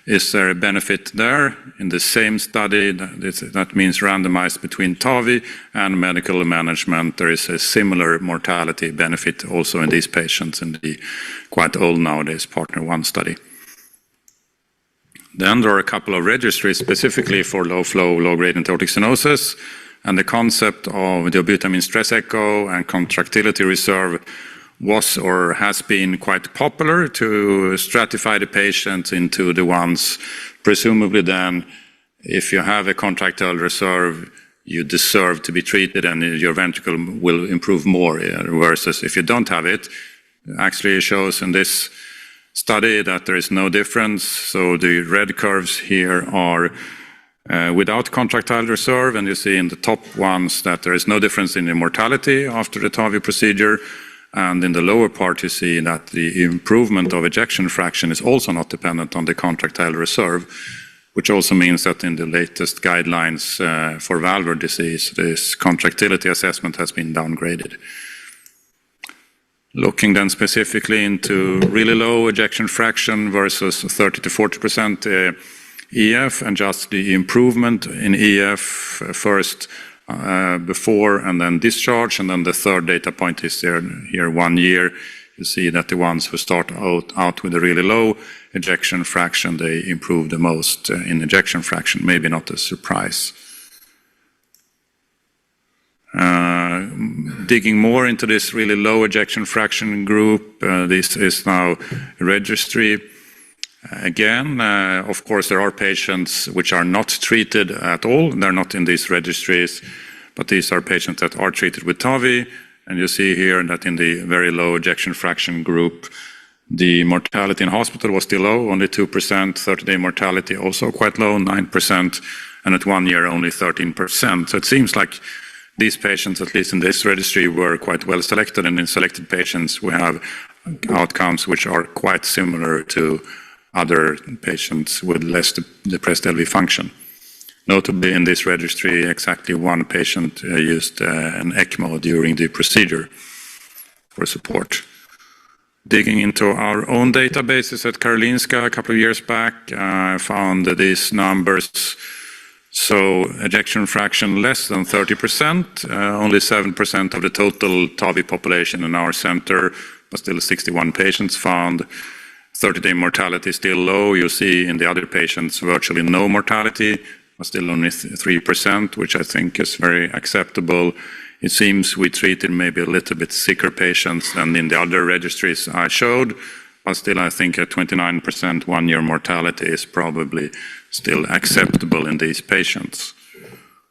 Is there a benefit there? In the same study, that means randomized between TAVI and medical management, there is a similar mortality benefit also in these patients in the quite old nowadays PARTNER 1 study. Then there are a couple of registries specifically for low flow, low gradient aortic stenosis, and the concept of the dobutamine stress echo and contractility reserve was or has been quite popular to stratify the patients into the ones, presumably then, if you have a contractile reserve, you deserve to be treated and your ventricle will improve more, versus if you don't have it. Actually, it shows in this study that there is no difference. So the red curves here are without contractile reserve, and you see in the top ones that there is no difference in the mortality after the TAVI procedure. And in the lower part, you see that the improvement of ejection fraction is also not dependent on the contractile reserve, which also means that in the latest guidelines for valvular disease, this contractility assessment has been downgraded. Looking then specifically into really low ejection fraction versus 30 to 40% EF, and just the improvement in EF first before and then discharge, and then the third data point is here 1 year. You see that the ones who start out with a really low ejection fraction, they improve the most in ejection fraction, maybe not a surprise. Digging more into this really low ejection fraction group, this is now a registry. Again, of course, there are patients which are not treated at all. They're not in these registries, but these are patients that are treated with TAVI. And you see here that in the very low ejection fraction group, the mortality in hospital was still low, only 2%, 30-day mortality also quite low, 9%, and at 1 year only 13%. So it seems like these patients, at least in this registry, were quite well selected, and in selected patients we have outcomes which are quite similar to other patients with less depressed LV function. Notably in this registry, exactly 1 patient used an ECMO during the procedure for support. Digging into our own databases at Karolinska a couple of years back, I found these numbers. So ejection fraction less than 30%, only 7% of the total TAVI population in our center, but still 61 patients found. 30-day mortality still low. You see in the other patients virtually no mortality, but still only 3%, which I think is very acceptable. It seems we treated maybe a little bit sicker patients than in the other registries I showed, but still I think a 29% 1-year mortality is probably still acceptable in these patients.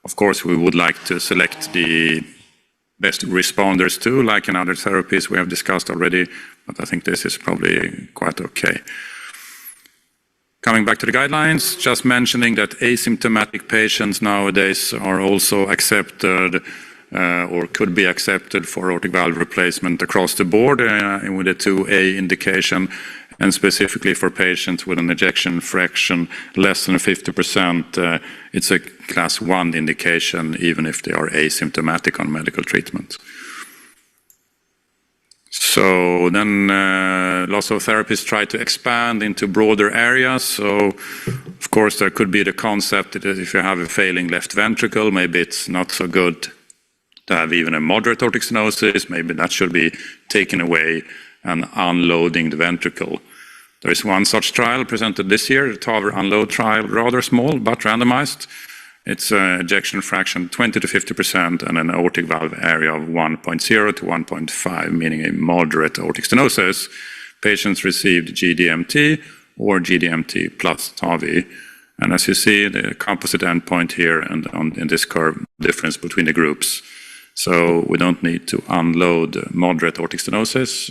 Of course, we would like to select the best responders too, like in other therapies we have discussed already, but I think this is probably quite okay. Coming back to the guidelines, just mentioning that asymptomatic patients nowadays are also accepted or could be accepted for aortic valve replacement across the board with a 2A indication, and specifically for patients with an ejection fraction less than 50%, it's a class 1 indication, even if they are asymptomatic on medical treatment. So then lots of therapists try to expand into broader areas. So of course there could be the concept that if you have a failing left ventricle, maybe it's not so good to have even a moderate aortic stenosis, maybe that should be taken away and unloading the ventricle. There is one such trial presented this year, the TAVR Unload trial, rather small but randomized. It's ejection fraction 20 to 50% and an aortic valve area of 1.0 to 1.5, meaning a moderate aortic stenosis. Patients received GDMT or GDMT plus TAVI. And as you see, the composite endpoint here and in this curve, difference between the groups. So we don't need to unload moderate aortic stenosis.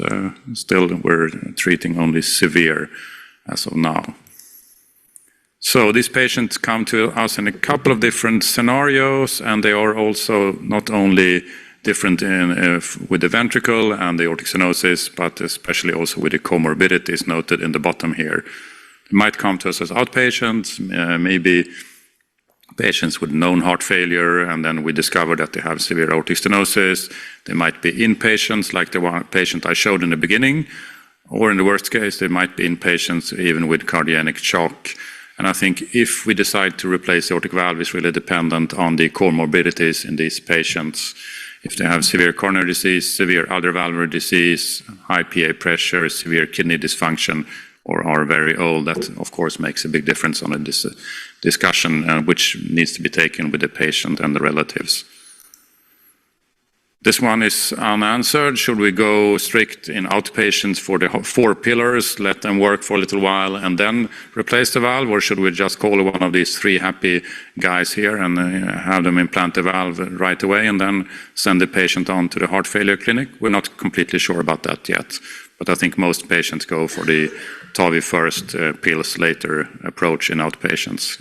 Still, we're treating only severe as of now. So these patients come to us in a couple of different scenarios, and they are also not only different with the ventricle and the aortic stenosis, but especially also with the comorbidities noted in the bottom here. They might come to us as outpatients, maybe patients with known heart failure, and then we discover that they have severe aortic stenosis. They might be inpatients, like the one patient I showed in the beginning, or in the worst case, they might be inpatients even with cardiac shock. And I think if we decide to replace the aortic valve, it's really dependent on the comorbidities in these patients. If they have severe coronary disease, severe other valvular disease, high PA pressure, severe kidney dysfunction, or are very old, that of course makes a big difference on this discussion, which needs to be taken with the patient and the relatives. This one is unanswered. Should we go strict in outpatients for the 4 pillars, let them work for a little while and then replace the valve, or should we just call one of these 3 happy guys here and have them implant the valve right away and then send the patient on to the heart failure clinic? We're not completely sure about that yet, but I think most patients go for the TAVI first, pills later approach in outpatients.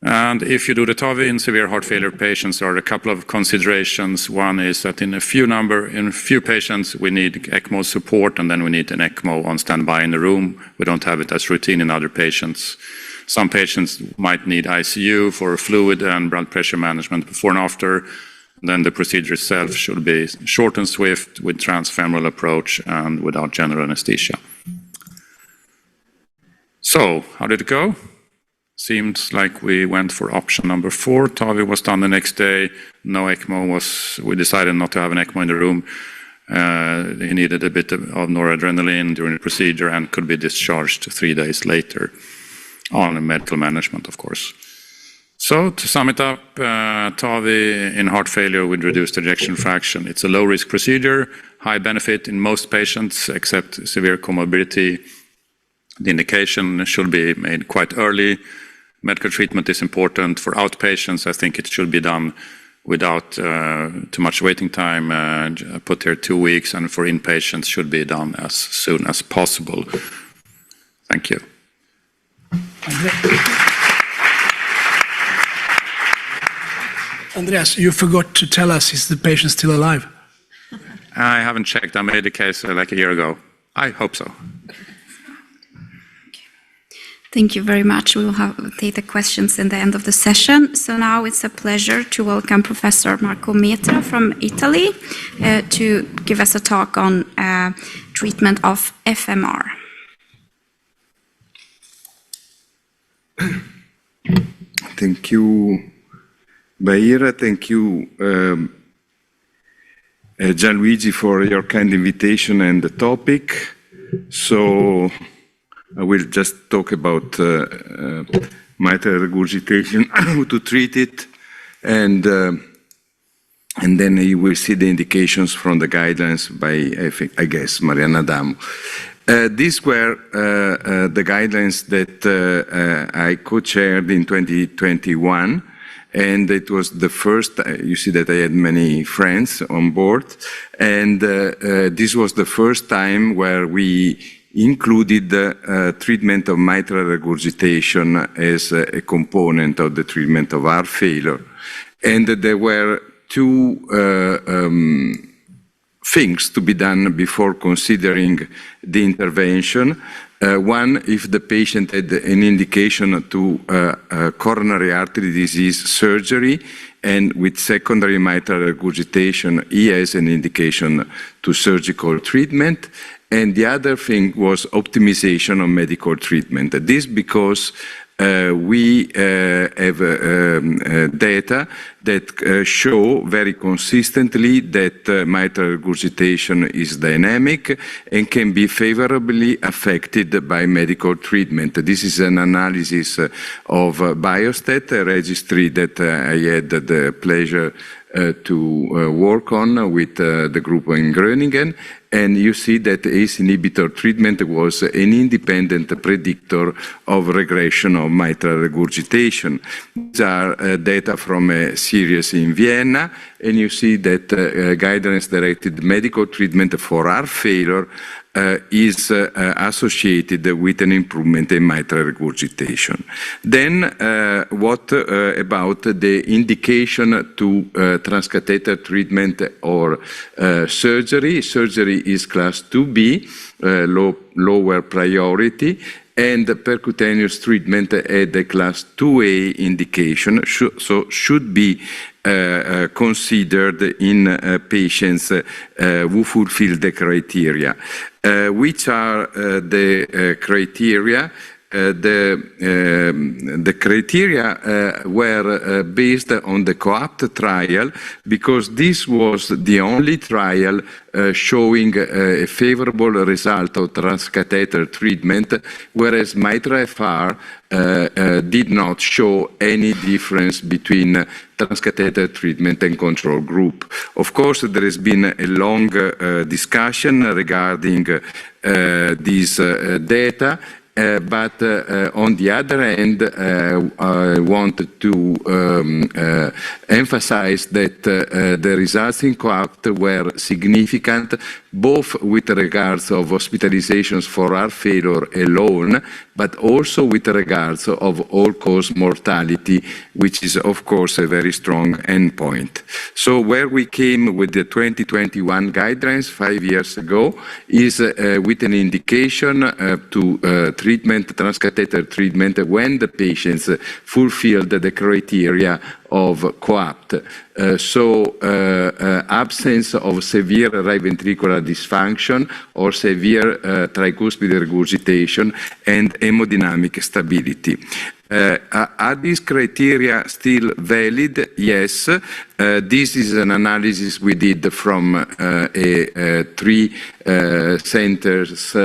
And if you do the TAVI in severe heart failure patients, there are a couple of considerations. One is that in a few patients, we need ECMO support, and then we need an ECMO on standby in the room. We don't have it as routine in other patients. Some patients might need ICU for fluid and blood pressure management before and after. Then the procedure itself should be short and swift with transfemoral approach and without general anesthesia. So, how did it go? Seems like we went for option number 4. TAVI was done the next day. No ECMO we decided not to have an ECMO in the room. He needed a bit of noradrenaline during the procedure and could be discharged 3 days later on medical management, of course. So to sum it up, TAVI in heart failure with reduced ejection fraction. It's a low-risk procedure, high benefit in most patients except severe comorbidity. The indication should be made quite early. Medical treatment is important. For outpatients, I think it should be done without too much waiting time, put here 2 weeks, and for inpatients should be done as soon as possible. Thank you. Andreas, you forgot to tell us, is the patient still alive? I haven't checked. I made the case like a year ago. I hope so. Thank you very much. We will take the questions in the end of the session. So now it's a pleasure to welcome Professor Marco Metra from Italy to give us a talk on treatment of FMR. Thank you, Bahira. Thank you, Gianluigi, for your kind invitation and the topic. So I will just talk about mitral regurgitation, how to treat it, and then you will see the indications from the guidelines by, I guess, Mariana Damo. These were the guidelines that I co-chaired in 2021, and it was the first, you see that I had many friends on board, and this was the first time where we included the treatment of mitral regurgitation as a component of the treatment of heart failure. And there were 2 things to be done before considering the intervention. One, if the patient had an indication to coronary artery disease surgery, and with secondary mitral regurgitation, he has an indication to surgical treatment. And the other thing was optimization of medical treatment. This because we have data that show very consistently that mitral regurgitation is dynamic and can be favorably affected by medical treatment. This is an analysis of Biostat, a registry that I had the pleasure to work on with the group in Groningen. And you see that ACE inhibitor treatment was an independent predictor of regression of mitral regurgitation. These are data from a series in Vienna, and you see that guidance-directed medical treatment for heart failure is associated with an improvement in mitral regurgitation. Then, what about the indication to transcatheter treatment or surgery? Surgery is class 2B, lower priority, and percutaneous treatment at the class 2A indication, so should be considered in patients who fulfill the criteria. Which are the criteria? The criteria were based on the COAPT trial because this was the only trial showing a favorable result of transcatheter treatment, whereas MITRA-FR did not show any difference between transcatheter treatment and control group. Of course, there has been a long discussion regarding these data. But on the other hand, I want to emphasize that the results in COAPT were significant, both with regards of hospitalizations for heart failure alone, but also with regards of all-cause mortality, which is, of course, a very strong endpoint. So where we came with the 2021 guidelines 5 years ago is with an indication to treatment, transcatheter treatment, when the patients fulfilled the criteria of COAPT. Absence of severe right ventricular dysfunction or severe tricuspid regurgitation and hemodynamic stability. Are these criteria still valid? Yes. This is an analysis we did from a 3 centers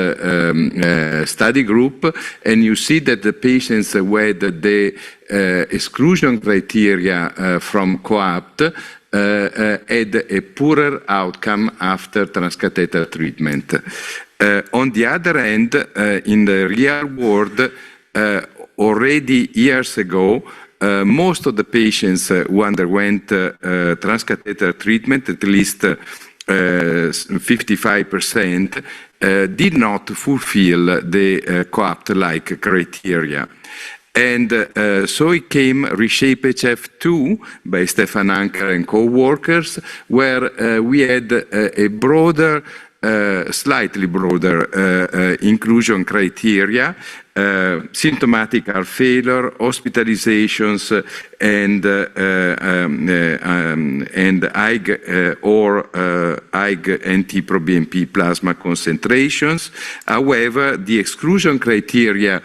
study group, and you see that the patients with the exclusion criteria from COAPT had a poorer outcome after transcatheter treatment. On the other hand, in the real world, already years ago, most of the patients who underwent transcatheter treatment, at least 55%, did not fulfill the COAPT-like criteria. And so it came ReShape-HF2 by Stefan Anker and co-workers, where we had a broader, slightly broader inclusion criteria, symptomatic heart failure, hospitalizations, and IG or IG NT-proBNP plasma concentrations. However, the exclusion criteria,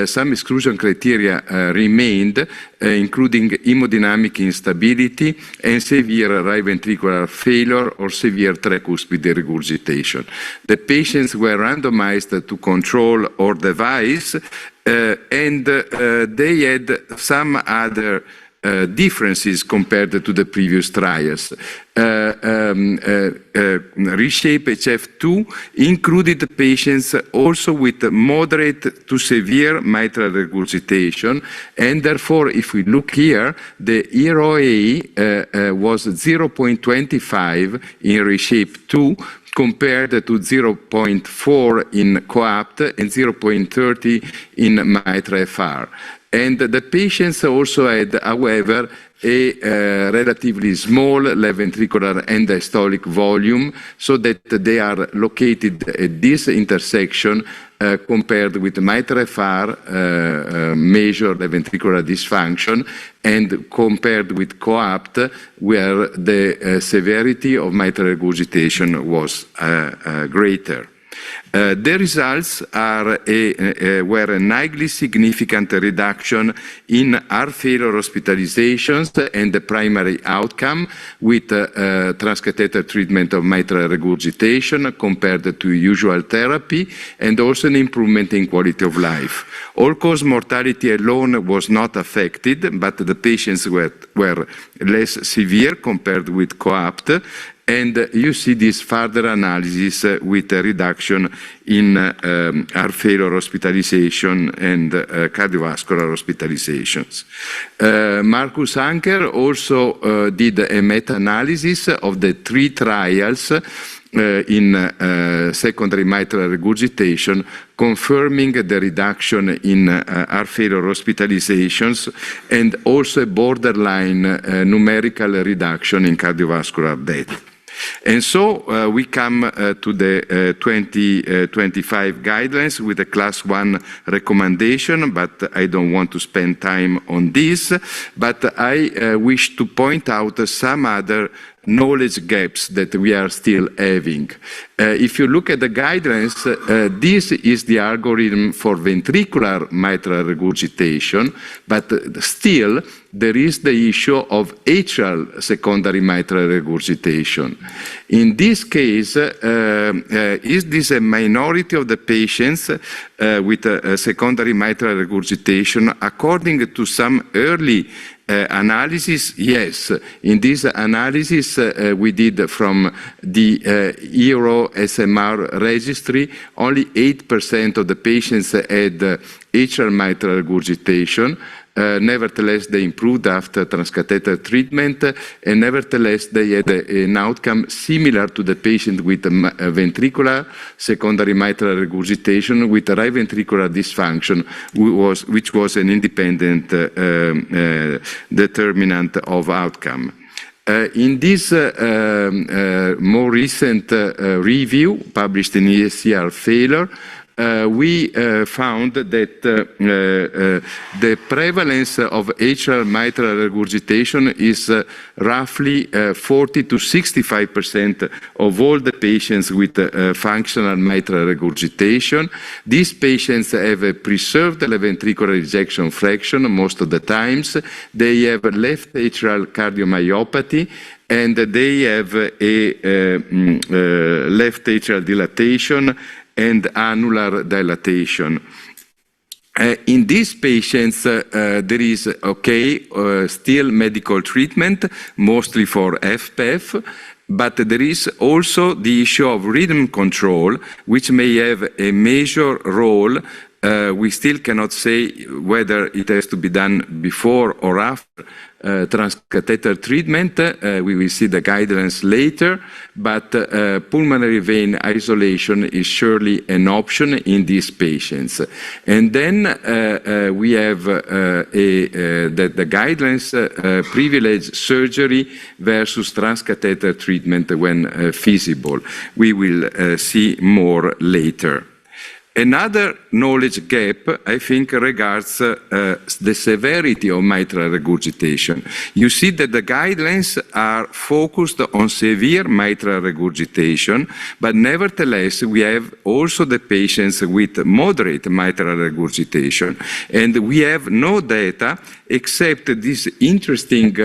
some exclusion criteria remained, including hemodynamic instability and severe right ventricular failure or severe tricuspid regurgitation. The patients were randomized to control or device, and they had some other differences compared to the previous trials. ReShape-HF2 included patients also with moderate to severe mitral regurgitation, and therefore, if we look here, the EROA was 0.25 in ReShape-2 compared to 0.4 in COAPT and 0.30 in MITRA-FR. And the patients also had, however, a relatively small left ventricular end diastolic volume, so that they are located at this intersection compared with MITRA-FR, measured left ventricular dysfunction, and compared with COAPT, where the severity of mitral regurgitation was greater. The results were a highly significant reduction in heart failure hospitalizations and the primary outcome with transcatheter treatment of mitral regurgitation compared to usual therapy, and also an improvement in quality of life. All-cause mortality alone was not affected, but the patients were less severe compared with COAPT. And you see this further analysis with a reduction in heart failure hospitalization and cardiovascular hospitalizations. Markus Anker also did a meta-analysis of the 3 trials in secondary mitral regurgitation, confirming the reduction in heart failure hospitalizations and also a borderline numerical reduction in cardiovascular death. And so we come to the 2025 guidelines with a class 1 recommendation, but I don't want to spend time on this. But I wish to point out some other knowledge gaps that we are still having. If you look at the guidelines, this is the algorithm for ventricular mitral regurgitation, but still there is the issue of atrial secondary mitral regurgitation. In this case, is this a minority of the patients with secondary mitral regurgitation? According to some early analysis, yes. In this analysis we did from the EuroSMR registry, only 8% of the patients had atrial mitral regurgitation. Nevertheless, they improved after transcatheter treatment, and nevertheless, they had an outcome similar to the patient with ventricular secondary mitral regurgitation with right ventricular dysfunction, which was an independent determinant of outcome. In this more recent review published in ESC failure, we found that the prevalence of atrial mitral regurgitation is roughly 40 to 65% of all the patients with functional mitral regurgitation. These patients have a preserved left ventricular ejection fraction most of the times. They have left atrial cardiomyopathy, and they have a left atrial dilatation and annular dilatation. In these patients, there is, still medical treatment, mostly for FPF, but there is also the issue of rhythm control, which may have a major role. We still cannot say whether it has to be done before or after transcatheter treatment. We will see the guidelines later, but pulmonary vein isolation is surely an option in these patients. And then we have the guidelines privilege surgery versus transcatheter treatment when feasible. We will see more later. Another knowledge gap, I think, regards the severity of mitral regurgitation. You see that the guidelines are focused on severe mitral regurgitation, but nevertheless, we have also the patients with moderate mitral regurgitation. And we have no data except this interesting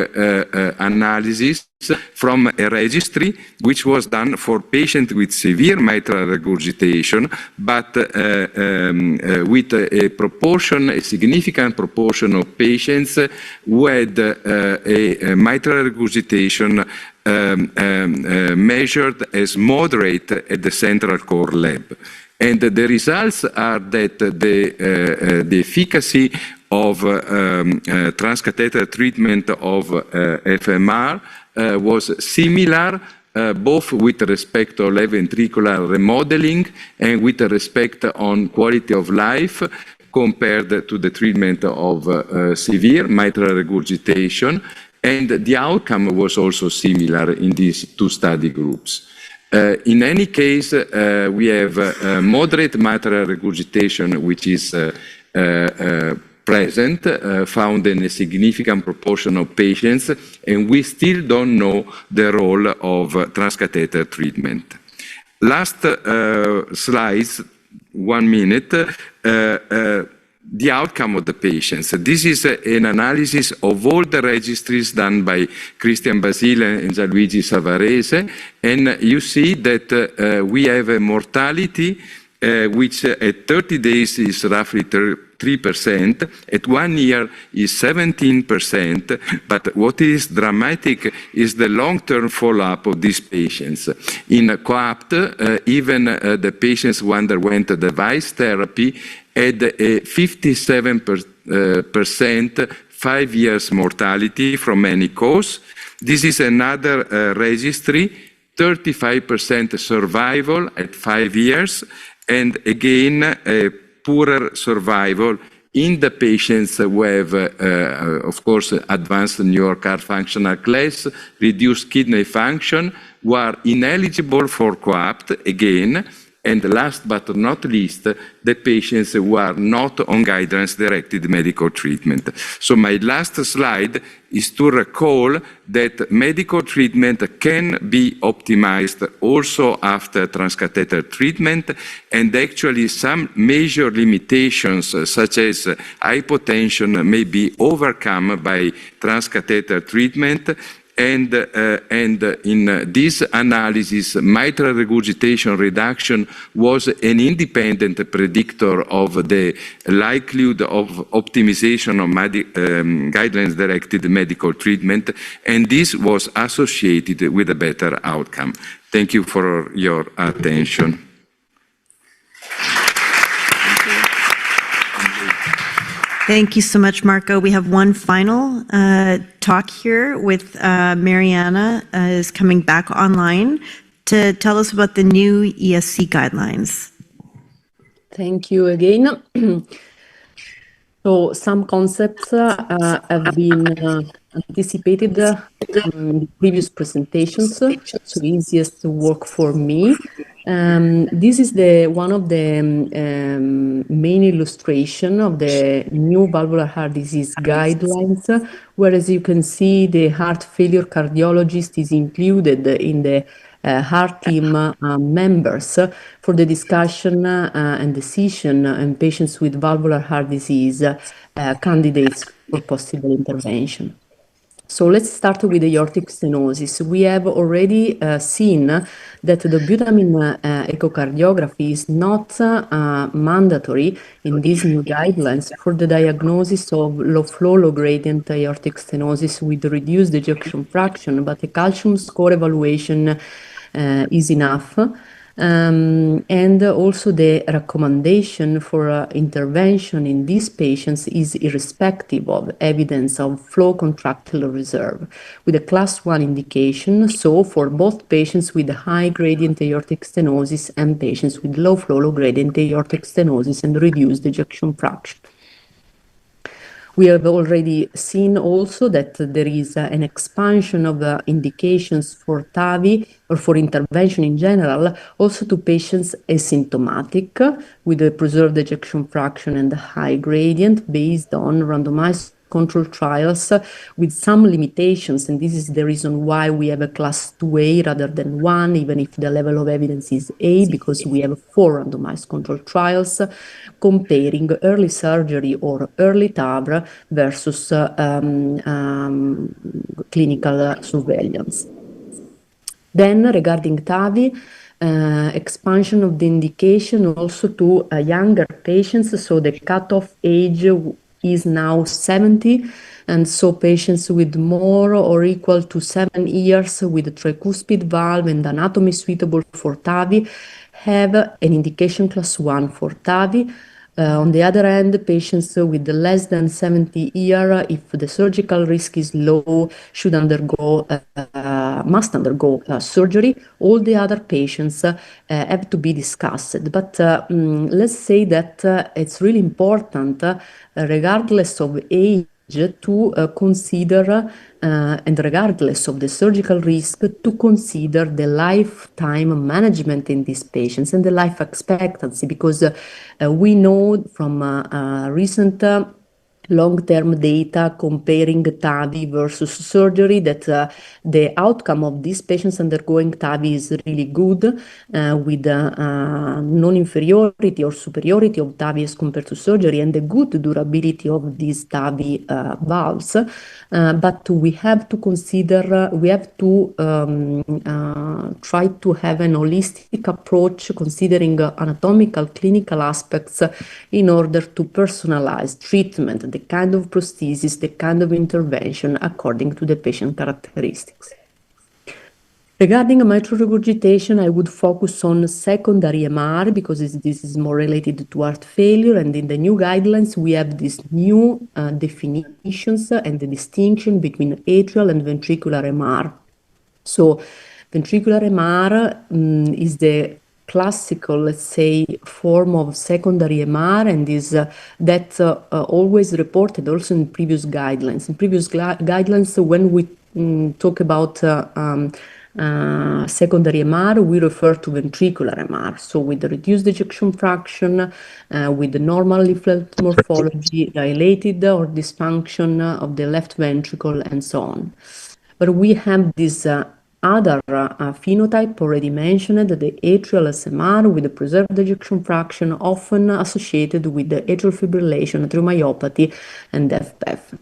analysis from a registry which was done for patients with severe mitral regurgitation, but with a significant proportion of patients who had a mitral regurgitation measured as moderate at the central core lab. And the results are that the efficacy of transcatheter treatment of FMR was similar both with respect to left ventricular remodeling and with respect on quality of life compared to the treatment of severe mitral regurgitation. And the outcome was also similar in these two study groups. In any case, we have moderate mitral regurgitation, which is present, found in a significant proportion of patients, and we still don't know the role of transcatheter treatment. last slides, 1 minute, the outcome of the patients. This is an analysis of all the registries done by Christian Basile and Gianluigi Savarese, and you see that we have a mortality which at 30 days is roughly 3%, at 1 year is 17%, but what is dramatic is the long-term follow-up of these patients. In COAPT, even the patients who underwent the device therapy had a 57% 5 years mortality from any cause. This is another registry, 35% survival at 5 years, and again, a poorer survival in the patients who have, of course, advanced New York Heart Functional Class, reduced kidney function, who are ineligible for COAPT again, and last but not least, the patients who are not on guidelines-directed medical treatment. So my last slide is to recall that medical treatment can be optimized also after transcatheter treatment, and actually some major limitations such as hypotension may be overcome by transcatheter treatment. And in this analysis, mitral regurgitation reduction was an independent predictor of the likelihood of optimization of guidelines-directed medical treatment, and this was associated with a better outcome. Thank you for your attention. Thank you so much, Marco. We have one final talk here with Mariana is coming back online to tell us about the new ESC guidelines. Thank you again. So some concepts have been anticipated in previous presentations, so easiest to work for me. This is one of the main illustration of the new valvular heart disease guidelines, where, as you can see, the heart failure cardiologist is included in the heart team members for the discussion and decision on patients with valvular heart disease candidates for possible intervention. So let's start with the aortic stenosis. We have already seen that the butamine echocardiography is not mandatory in these new guidelines for the diagnosis of low flow, low gradient aortic stenosis with reduced ejection fraction, but a calcium score evaluation is enough. And also the recommendation for intervention in these patients is irrespective of evidence of flow contractile reserve with a class 1 indication, so for both patients with high gradient aortic stenosis and patients with low flow, low gradient aortic stenosis and reduced ejection fraction. We have already seen also that there is an expansion of indications for TAVI or for intervention in general, also to patients asymptomatic with a preserved ejection fraction and high gradient based on randomized control trials with some limitations, and this is the reason why we have a class 2A rather than 1, even if the level of evidence is A, because we have 4 randomized control trials comparing early surgery or early TAVR versus clinical surveillance. Then regarding TAVI, expansion of the indication also to younger patients, so the cutoff age is now 70, and so patients with more or equal to 7 years with a tricuspid valve and anatomy suitable for TAVI have an indication class 1 for TAVI. On the other hand, patients with less than 70 years, if the surgical risk is low, should must undergo surgery. All the other patients have to be discussed. But let's say that it's really important, regardless of age, to consider, and regardless of the surgical risk, to consider the lifetime management in these patients and the life expectancy, because we know from recent long-term data comparing TAVI versus surgery, that the outcome of these patients undergoing TAVI is really good, with non-inferiority or superiority of TAVI as compared to surgery, and the good durability of these TAVI valves. But we have to consider, we have to try to have an holistic approach considering anatomical clinical aspects in order to personalize treatment, the kind of prosthesis, the kind of intervention according to the patient characteristics. Regarding mitral regurgitation, I would focus on secondary MR because this is more related to heart failure, and in the new guidelines we have these new definitions and the distinction between atrial and ventricular MR. So ventricular MR is the classical, let's say, form of secondary MR, and is that always reported also in previous guidelines. In previous guidelines, when we talk about secondary MR, we refer to ventricular MR. So with the reduced ejection fraction, with the normal leaflet morphology, dilated or dysfunction of the left ventricle, and so on. But we have this other phenotype already mentioned, the atrial SMR with the preserved ejection fraction, often associated with the atrial fibrillation, atriomyopathy, and HFpEF.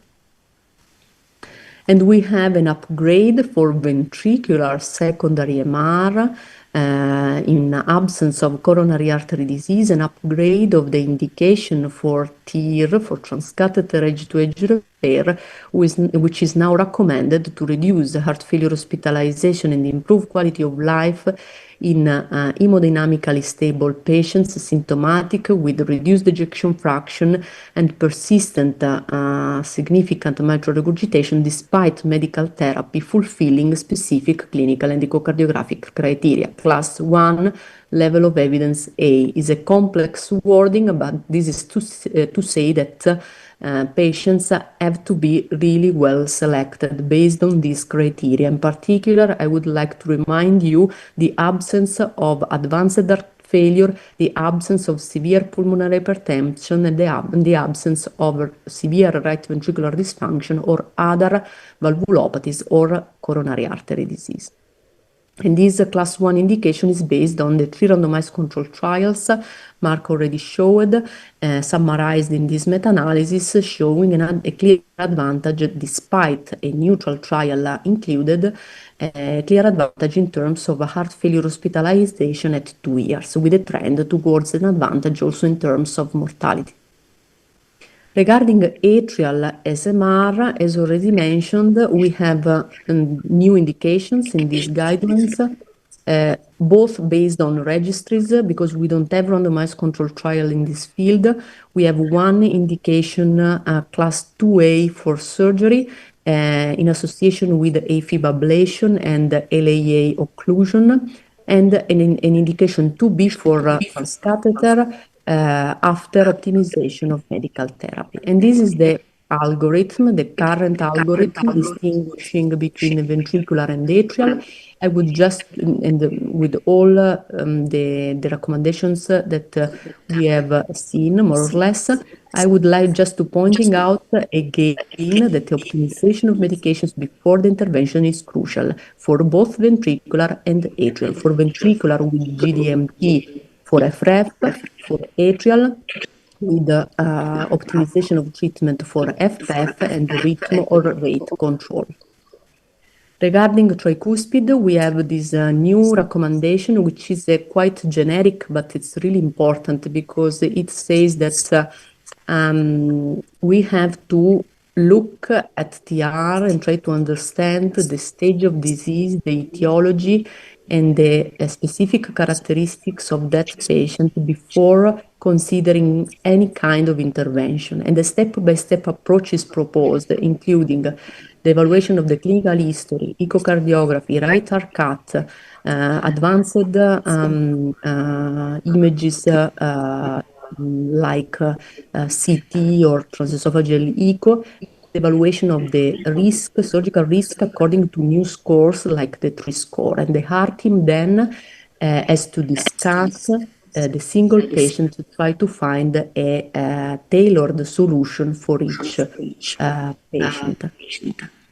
And we have an upgrade for ventricular secondary MR in absence of coronary artery disease, an upgrade of the indication for TEER, for transcatheter edge-to-edge repair, which is now recommended to reduce heart failure hospitalization and improve quality of life in hemodynamically stable patients symptomatic with reduced ejection fraction and persistent significant mitral regurgitation despite medical therapy fulfilling specific clinical and echocardiographic criteria. Class 1 level of evidence A is a complex wording, but this is to say that patients have to be really well selected based on these criteria. In particular, I would like to remind you the absence of advanced heart failure, the absence of severe pulmonary hypertension, and the absence of severe right ventricular dysfunction or other valvulopathies or coronary artery disease. And this class 1 indication is based on the 3 randomized controlled trials Mark already showed, summarized in this meta-analysis, showing a clear advantage despite a neutral trial included, a clear advantage in terms of heart failure hospitalization at 2 years, with a trend towards an advantage also in terms of mortality. Regarding atrial SMR, as already mentioned, we have new indications in these guidelines, both based on registries, because we don't have randomized controlled trial in this field. We have one indication, class 2A for surgery, in association with AFib ablation and LAA occlusion, and an indication 2B for transcatheter after optimization of medical therapy. And this is the algorithm, the current algorithm distinguishing between ventricular and atrial. I would just, with all the recommendations that we have seen, more or less, I would like just to pointing out again that the optimization of medications before the intervention is crucial for both ventricular and atrial. For ventricular with GDMT, for FREF, for atrial, with optimization of treatment for FPEF and rhythm or rate control. Regarding tricuspid, we have this new recommendation, which is quite generic, but it's really important because it says that we have to look at TR and try to understand the stage of disease, the etiology, and the specific characteristics of that patient before considering any kind of intervention. And a step-by-step approach is proposed, including the evaluation of the clinical history, echocardiography, right heart cath, advanced images like CT or transesophageal echo, evaluation of the risk, surgical risk according to new scores like the TRI score. And the heart team then has to discuss the single patient to try to find a tailored solution for each patient.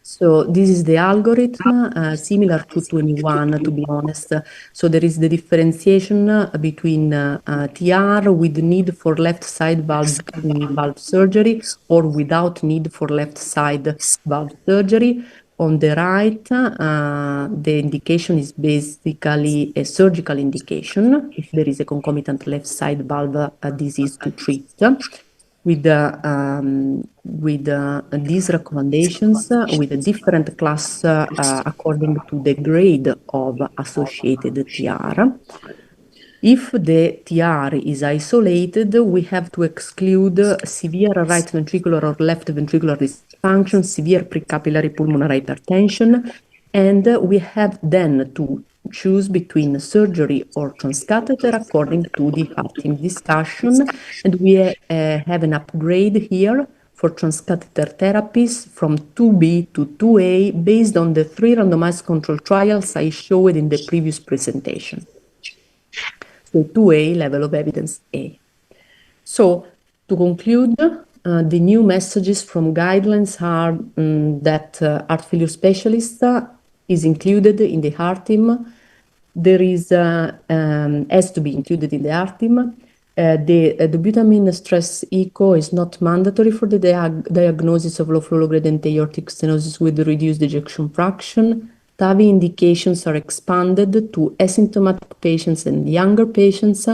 So this is the algorithm, similar to 21, to be honest. So there is the differentiation between TR with need for left side valve surgery or without need for left side valve surgery. On the right, the indication is basically a surgical indication if there is a concomitant left side valve disease to treat. With these recommendations, with a different class according to the grade of associated TR. If the TR is isolated, we have to exclude severe right ventricular or left ventricular dysfunction, severe precapillary pulmonary hypertension, and we have then to choose between surgery or transcatheter according to the HARTIM discussion. And we have an upgrade here for transcatheter therapies from 2B to 2A based on the 3 randomized control trials I showed in the previous presentation. So 2A, level of evidence A. So to conclude, the new messages from guidelines are that heart failure specialist is included in the HARTIM. There is, has to be included in the HARTIM. The dobutamine stress echo is not mandatory for the diagnosis of low flow low-grade aortic stenosis with reduced ejection fraction. TAVI indications are expanded to asymptomatic patients and younger patients.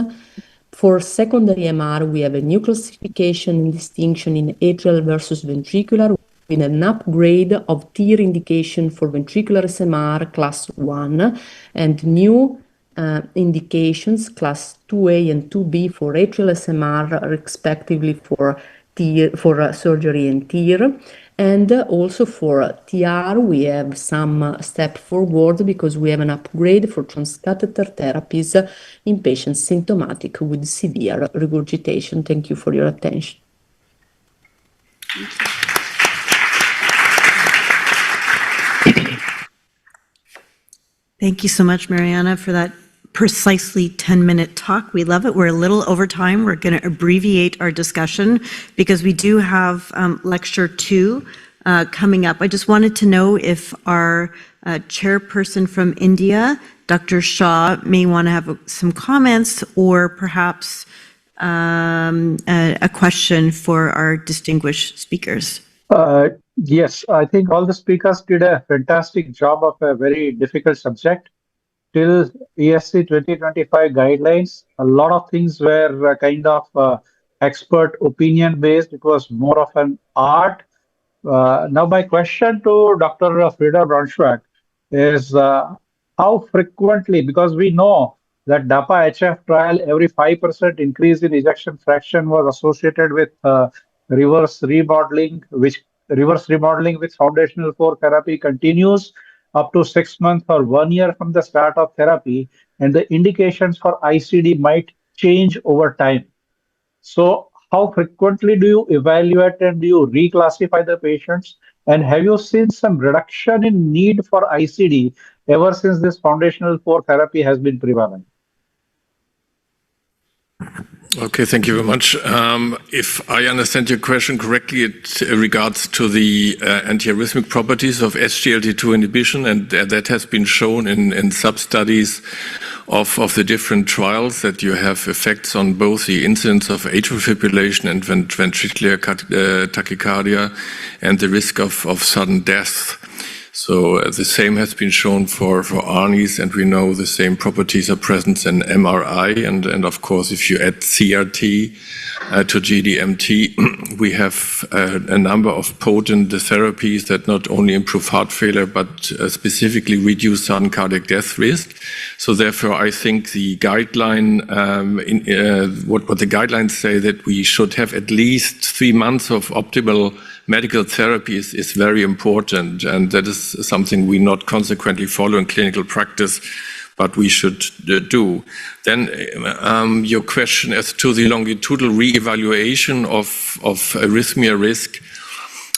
For secondary MR, we have a new classification and distinction in atrial versus ventricular with an upgrade of tier indication for ventricular SMR class 1 and new indications class 2A and 2B for atrial SMR respectively for surgery and TEER. And also for TR, we have some step forward because we have an upgrade for transcatheter therapies in patients symptomatic with severe regurgitation. Thank you for your attention. Thank you so much, Mariana, for that precisely 10-minute talk. We love it. We're a little over time. We're going to abbreviate our discussion because we do have lecture 2 coming up. I just wanted to know if our chairperson from India, Dr. Shah, may want to have some comments or perhaps a question for our distinguished speakers. Yes, I think all the speakers did a fantastic job of a very difficult subject. Till ESC 2025 guidelines, a lot of things were kind of expert opinion based. It was more of an art. Now my question to Dr. Frieda Braunschweig is how frequently, because we know that DAPA-HF trial, every 5% increase in ejection fraction was associated with reverse remodeling with foundational 4 therapy continues up to 6 months or 1 year from the start of therapy, and the indications for ICD might change over time. So how frequently do you evaluate and do you reclassify the patients? And have you seen some reduction in need for ICD ever since this foundational 4 therapy has been prevalent? Okay, thank you very much. If I understand your question correctly, it regards to the antiarrhythmic properties of SGLT2 inhibition, and that has been shown in sub-studies of the different trials that you have effects on both the incidence of atrial fibrillation and ventricular tachycardia and the risk of sudden death. So the same has been shown for ARNIs, and we know the same properties are present in MRI. And of course, if you add CRT to GDMT, we have a number of potent therapies that not only improve heart failure, but specifically reduce sudden cardiac death risk. So therefore, I think the guideline, what the guidelines say that we should have at least 3 months of optimal medical therapy is very important, and that is something we not consequently follow in clinical practice, but we should do. Then your question as to the longitudinal re-evaluation of arrhythmia risk.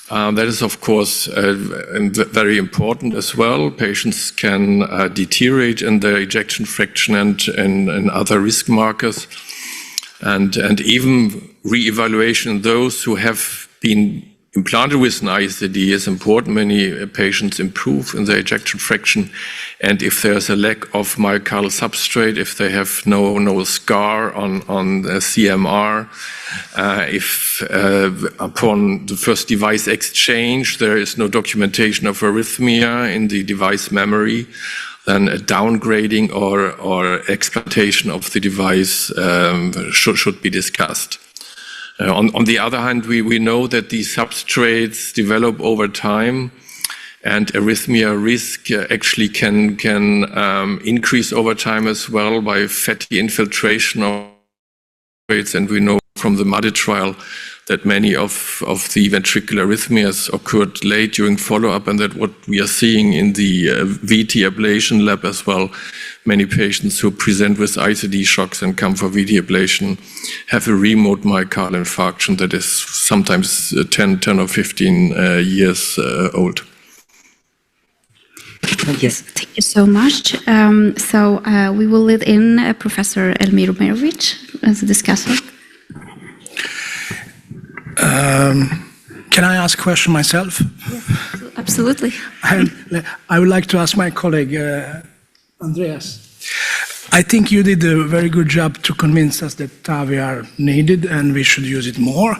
That is, of course, very important as well. Patients can deteriorate in their ejection fraction and other risk markers. And even re-evaluation those who have been implanted with an ISDD is important. Many patients improve in their ejection fraction. And if there's a lack of myocardial substrate, if they have no scar on the CMR, if upon the first device exchange, there is no documentation of arrhythmia in the device memory, then a downgrading or exploitation of the device should be discussed. On the other hand, we know that these substrates develop over time, and arrhythmia risk actually can increase over time as well by fatty infiltration of substrates. And we know from the MUDDIT trial that many of the ventricular arrhythmias occurred late during follow-up, and that what we are seeing in the VT ablation lab as well, many patients who present with ICD shocks and come for VT ablation have a remote myocardial infarction that is sometimes 10 or 15 years old. Yes, thank you so much. We will lead in Professor Elmir Umerovic as a discussor. Can I ask a question myself? Yes, absolutely. I would like to ask my colleague, Andreas. I think you did a very good job to convince us that TAVI are needed and we should use it more.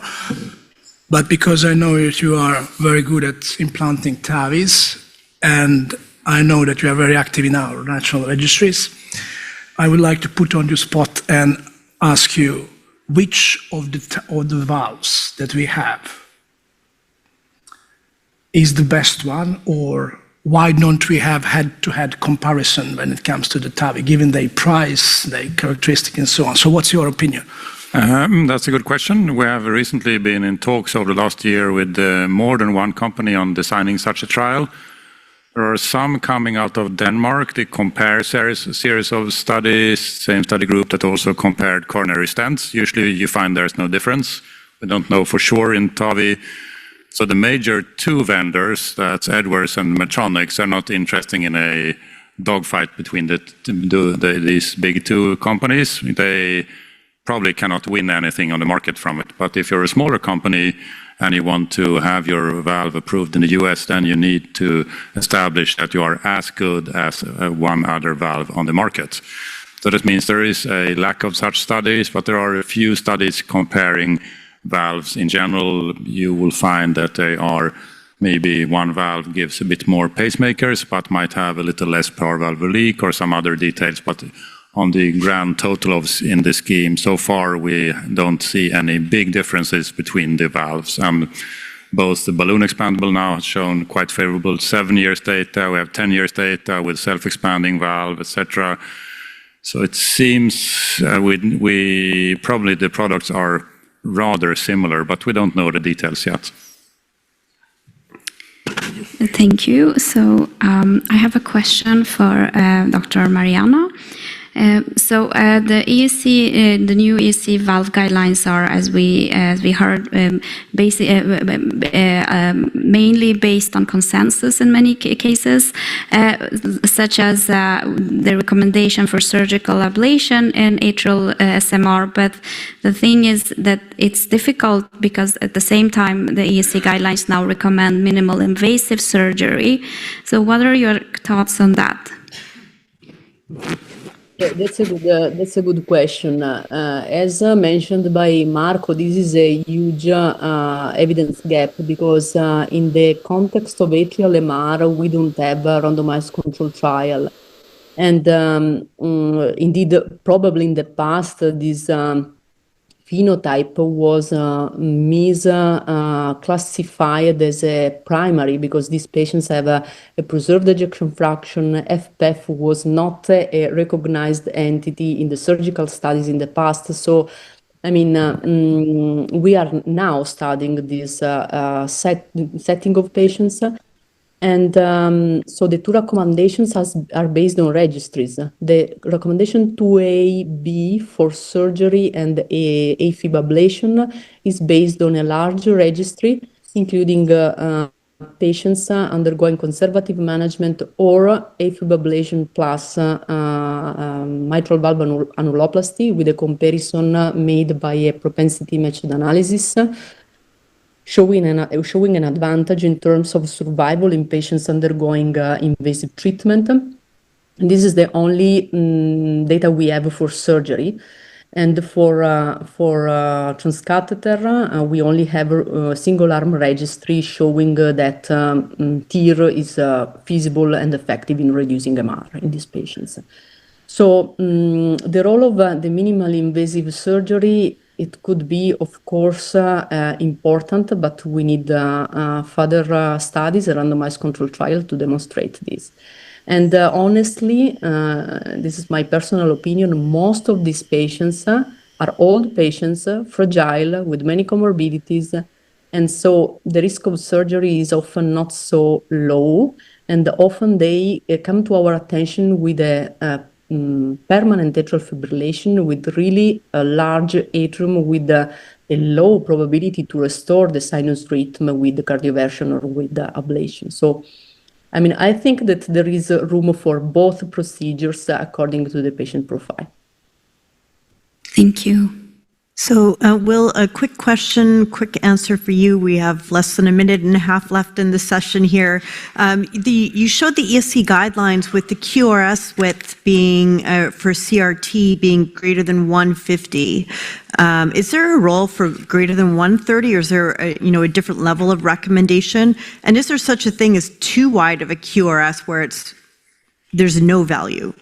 But because I know that you are very good at implanting TAVIs, and I know that you are very active in our national registries, I would like to put on the spot and ask you, which of the valves that we have is the best one, or why don't we have head-to-head comparison when it comes to the TAVI, given their price, their characteristic, and so on? So what's your opinion? That's a good question. We have recently been in talks over the last year with more than one company on designing such a trial. There are some coming out of Denmark. They compare series of studies, same study group that also compared coronary stents. Usually you find there's no difference. We don't know for sure in TAVI. So the major two vendors, that's Edwards and Medtronic, are not interested in a dogfight between these big two companies. They probably cannot win anything on the market from it. But if you're a smaller company and you want to have your valve approved in the US, then you need to establish that you are as good as one other valve on the market. So that means there is a lack of such studies, but there are a few studies comparing valves. In general, you will find that they are maybe one valve gives a bit more pacemakers, but might have a little less power valve leak or some other details. But on the grand total of in the scheme, so far we don't see any big differences between the valves. Both the balloon expandable now has shown quite favorable 7 years data. We have 10 years data with self-expanding valve, etc. So it seems we probably the products are rather similar, but we don't know the details yet. Thank you. So I have a question for Dr. Mariano. The ESC, the new ESC valve guidelines are, as we heard, mainly based on consensus in many cases, such as the recommendation for surgical ablation and atrial SMR. But the thing is that it's difficult because at the same time the ESC guidelines now recommend minimal invasive surgery. So what are your thoughts on that? That's a good question. As mentioned by Marco, this is a huge evidence gap because in the context of atrial MR, we don't have a randomized control trial. And indeed, probably in the past, this phenotype was misclassified as a primary because these patients have a preserved ejection fraction. FPEF was not a recognized entity in the surgical studies in the past. So, I mean, we are now studying this setting of patients. And so the two recommendations are based on registries. The recommendation 2A-B for surgery and AFib ablation is based on a large registry. including patients undergoing conservative management or AFib ablation plus mitral valve annuloplasty, with a comparison made by a propensity matched analysis, showing an advantage in terms of survival in patients undergoing invasive treatment. And this is the only data we have for surgery. And for transcatheter, we only have a single-arm registry showing that TEER is feasible and effective in reducing MR in these patients. So the role of the minimally invasive surgery, it could be, of course, important, but we need further studies, a randomized control trial to demonstrate this. And honestly, this is my personal opinion, most of these patients are old patients, fragile, with many comorbidities, and so the risk of surgery is often not so low, and often they come to our attention with a permanent atrial fibrillation with really a large atrium with a low probability to restore the sinus rhythm with the cardioversion or with the ablation. So I mean, I think that there is room for both procedures according to the patient profile. Thank you. So, Will, a quick question, quick answer for you. We have less than a minute and a half left in the session here. You showed the ESC guidelines with the QRS width being, for CRT being greater than 150. Is there a role for greater than 130, or is there a different level of recommendation? And is there such a thing as too wide of a QRS where there's no value?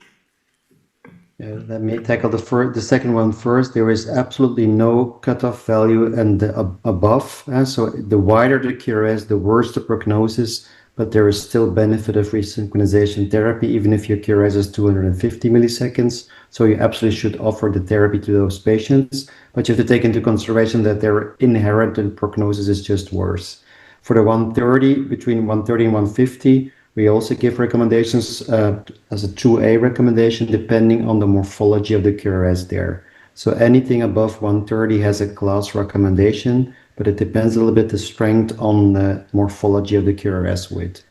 Let me tackle the second one first. There is absolutely no cutoff value and above. So the wider the QRS, the worse the prognosis, but there is still benefit of resynchronization therapy, even if your QRS is 250 milliseconds. So you absolutely should offer the therapy to those patients, but you have to take into consideration that their inherent prognosis is just worse. For the 130, between 130 and 150, we also give recommendations as a 2A recommendation, depending on the morphology of the QRS there. So anything above 130 has a class recommendation, but it depends a little bit the strength on the morphology of the QRS width.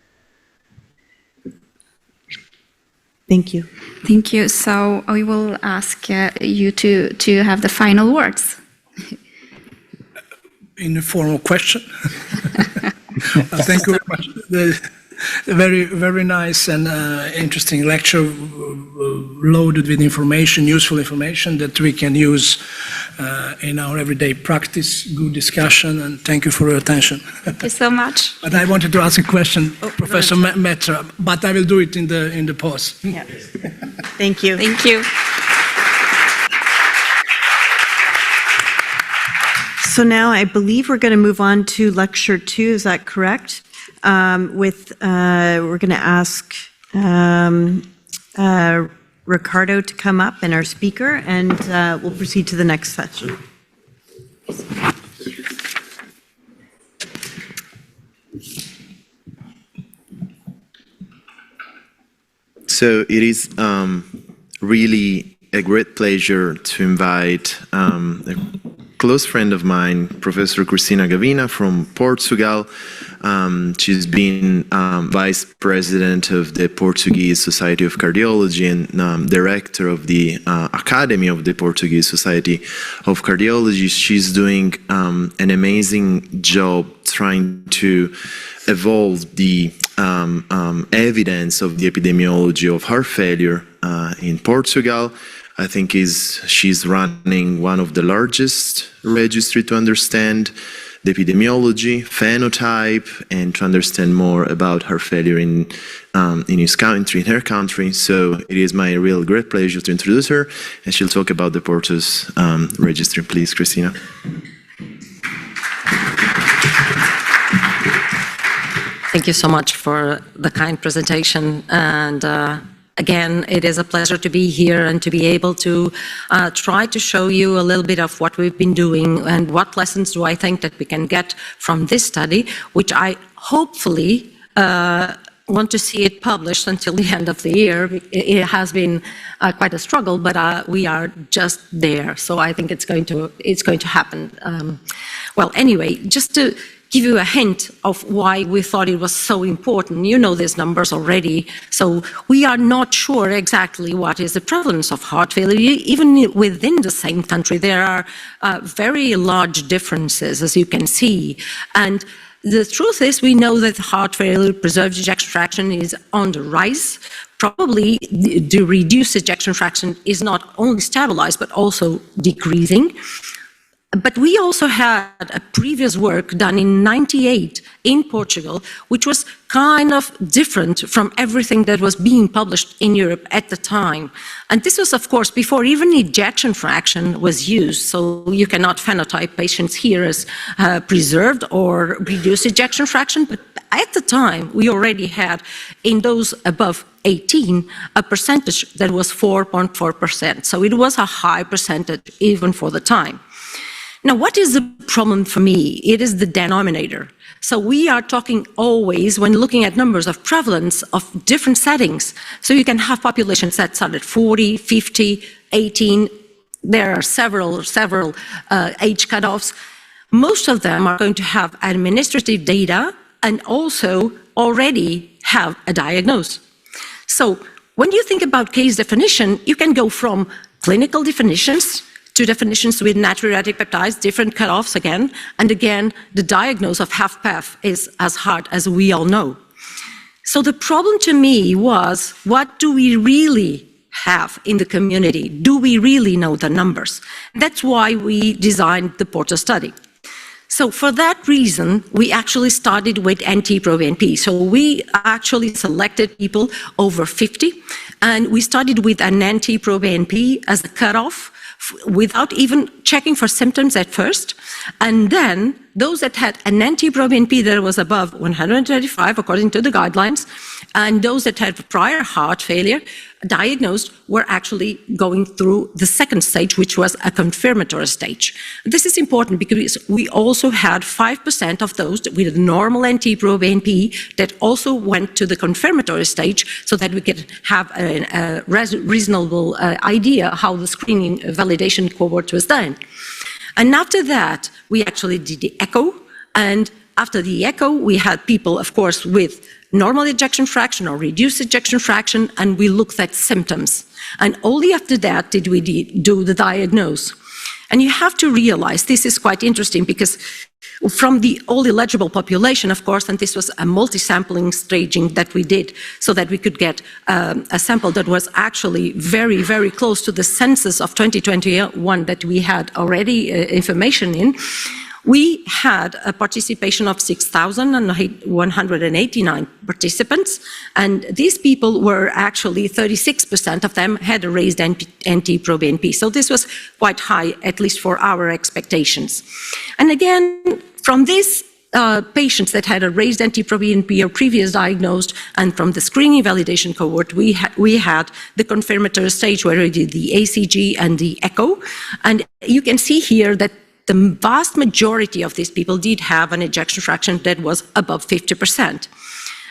Thank you. Thank you. So we will ask you to have the final words. In the form of question. Thank you very much. A very, very nice and interesting lecture, loaded with information, useful information that we can use in our everyday practice. Good discussion, and thank you for your attention. Thank you so much. But I wanted to ask a question, Professor Metra, but I will do it in the pause. Yeah. Thank you. Thank you. So now I believe we're going to move on to lecture 2. Is that correct? We're going to ask Ricardo to come up, and our speaker, and we'll proceed to the next session. So it is really a great pleasure to invite a close friend of mine, Professor Cristina Gavina from Portugal. She's been vice president of the Portuguese Society of Cardiology and director of the Academy of the Portuguese Society of Cardiology. She's doing an amazing job trying to evolve the evidence of the epidemiology of heart failure in Portugal. I think she's running one of the largest registry to understand the epidemiology, phenotype, and to understand more about heart failure in his country, in her country. So it is my real great pleasure to introduce her, and she'll talk about the Portus registry. Please, Cristina. Thank you so much for the kind presentation, and again, it is a pleasure to be here and to be able to try to show you a little bit of what we've been doing and what lessons do I think that we can get from this study, which I hopefully want to see it published until the end of the year. It has been quite a struggle, but we are just there. So I think it's going to happen. Well, anyway, just to give you a hint of why we thought it was so important. You know these numbers already. So we are not sure exactly what is the prevalence of heart failure. Even within the same country, there are very large differences, as you can see. And the truth is, we know that heart failure, preserved ejection fraction is on the rise. Probably the reduced ejection fraction is not only stabilized, but also decreasing. But we also had a previous work done in '98 in Portugal, which was kind of different from everything that was being published in Europe at the time. And this was, of course, before even ejection fraction was used. So you cannot phenotype patients here as preserved or reduced ejection fraction. But at the time, we already had, in those above 18, a percentage that was 4.4%. So it was a high percentage even for the time. Now, what is the problem for me? It is the denominator. So we are talking always, when looking at numbers of prevalence of different settings, so you can have populations that start at 40, 50, 18. There are several age cutoffs. Most of them are going to have administrative data and also already have a diagnosis. So when you think about case definition, you can go from clinical definitions to definitions with natriuretic peptides, different cutoffs again, and again, the diagnosis of HFpEF is as hard as we all know. So the problem to me was, what do we really have in the community? Do we really know the numbers? That's why we designed the Porter study. So for that reason, we actually started with NT-proBNP. So we actually selected people over 50, and we started with an NT-proBNP as a cutoff, without even checking for symptoms at first. And then those that had an NT-proBNP that was above 135, according to the guidelines, and those that had prior heart failure diagnosed were actually going through the second stage, which was a confirmatory stage. This is important because we also had 5% of those with a normal NT-proBNP that also went to the confirmatory stage, so that we could have a reasonable idea how the screening validation cohort was done. And after that, we actually did the echo. And after the echo, we had people, of course, with normal ejection fraction or reduced ejection fraction, and we looked at symptoms. And only after that did we do the diagnosis. And you have to realize this is quite interesting, because from the all eligible population, of course, and this was a multi-sampling staging that we did so that we could get a sample that was actually very, very close to the census of 2021 that we had already information in. We had a participation of 6,189 participants, and these people were actually 36% of them had a raised NT-proBNP. So this was quite high, at least for our expectations. And again, from these patients that had a raised NT-proBNP or previous diagnosed, and from the screening validation cohort, we had the confirmatory stage where we did the ACG and the echo. And you can see here that the vast majority of these people did have an ejection fraction that was above 50%.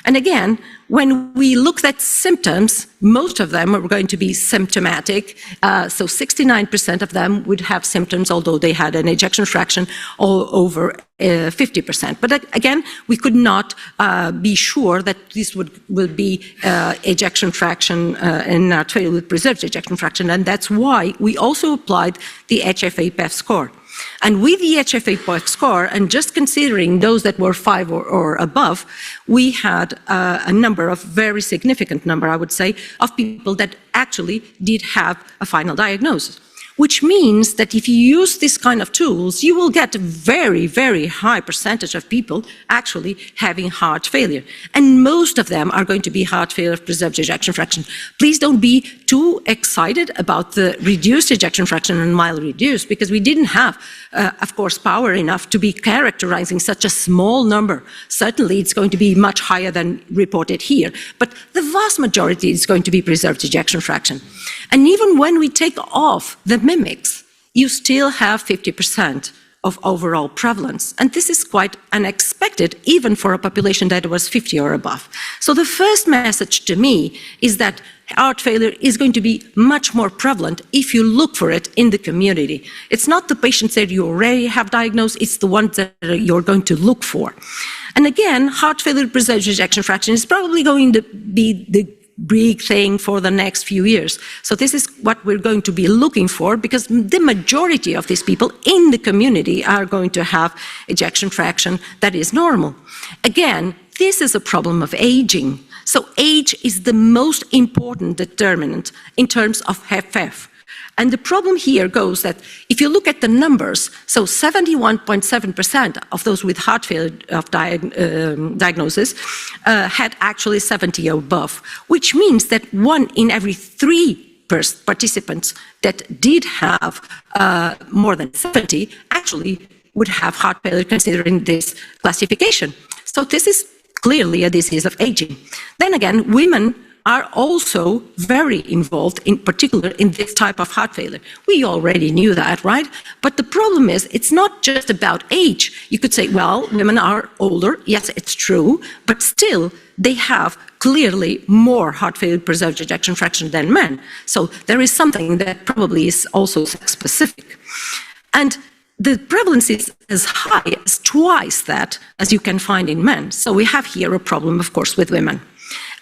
And again, when we looked at symptoms, most of them were going to be symptomatic. So 69% of them would have symptoms, although they had an ejection fraction over 50%. But again, we could not be sure that this would be ejection fraction in heart failure with preserved ejection fraction. And that's why we also applied the HFA-PEF score. And with the HFA-PEF score, and just considering those that were 5 or above, we had a number of very significant number, I would say, of people that actually did have a final diagnosis. Which means that if you use this kind of tools, you will get a very, very high percentage of people actually having heart failure. And most of them are going to be heart failure of preserved ejection fraction. Please don't be too excited about the reduced ejection fraction and mild reduced, because we didn't have, of course, power enough to be characterizing such a small number. Certainly, it's going to be much higher than reported here, but the vast majority is going to be preserved ejection fraction. And even when we take off the mimics, you still have 50% of overall prevalence. And this is quite unexpected, even for a population that was 50 or above. So the first message to me is that heart failure is going to be much more prevalent if you look for it in the community. It's not the patients that you already have diagnosed, it's the ones that you're going to look for. And again, heart failure preserved ejection fraction is probably going to be the big thing for the next few years. So this is what we're going to be looking for, because the majority of these people in the community are going to have ejection fraction that is normal. Again, this is a problem of aging. So age is the most important determinant in terms of HFF. And the problem here goes that if you look at the numbers, so 71.7% of those with heart failure diagnosis had actually 70 or above, which means that 1 in every 3 participants that did have more than 70 actually would have heart failure considering this classification. So this is clearly a disease of aging. Then again, women are also very involved, in particular, in this type of heart failure. We already knew that, right? But the problem is, it's not just about age. You could say, well, women are older. Yes, it's true. But still, they have clearly more heart failure preserved ejection fraction than men. So there is something that probably is also sex-specific. And the prevalence is as high as twice that as you can find in men. So we have here a problem, of course, with women.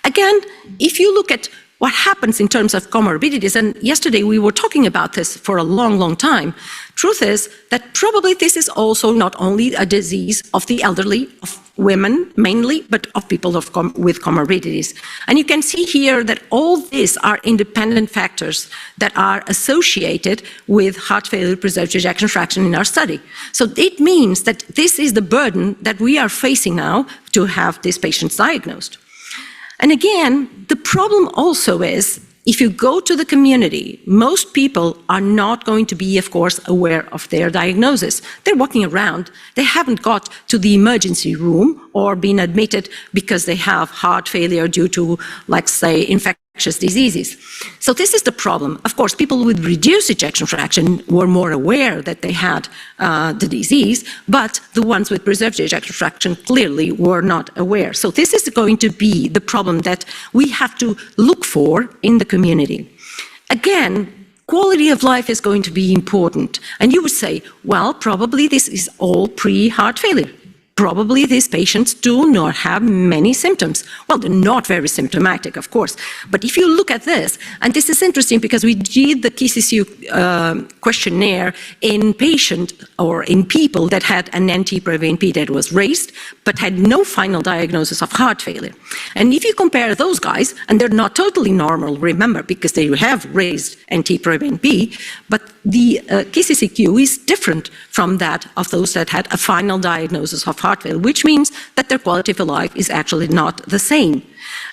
Again, if you look at what happens in terms of comorbidities, and yesterday we were talking about this for a long, long time, truth is that probably this is also not only a disease of the elderly, of women mainly, but of people with comorbidities. And you can see here that all these are independent factors that are associated with heart failure preserved ejection fraction in our study. So it means that this is the burden that we are facing now to have these patients diagnosed. And again, the problem also is, if you go to the community, most people are not going to be, of course, aware of their diagnosis. They're walking around. They haven't got to the emergency room or been admitted because they have heart failure due to, let's say, infectious diseases. So this is the problem. Of course, people with reduced ejection fraction were more aware that they had the disease, but the ones with preserved ejection fraction clearly were not aware. So this is going to be the problem that we have to look for in the community. Again, quality of life is going to be important. And you would say, well, probably this is all pre-heart failure. Probably these patients do not have many symptoms. Well, they're not very symptomatic, of course. But if you look at this, and this is interesting because we did the KCCU questionnaire in patient or in people that had an NT-proBNP that was raised, but had no final diagnosis of heart failure. And if you compare those guys, and they're not totally normal, remember, because they have raised NT-proBNP, but the KCCQ is different from that of those that had a final diagnosis of heart failure, which means that their quality of life is actually not the same.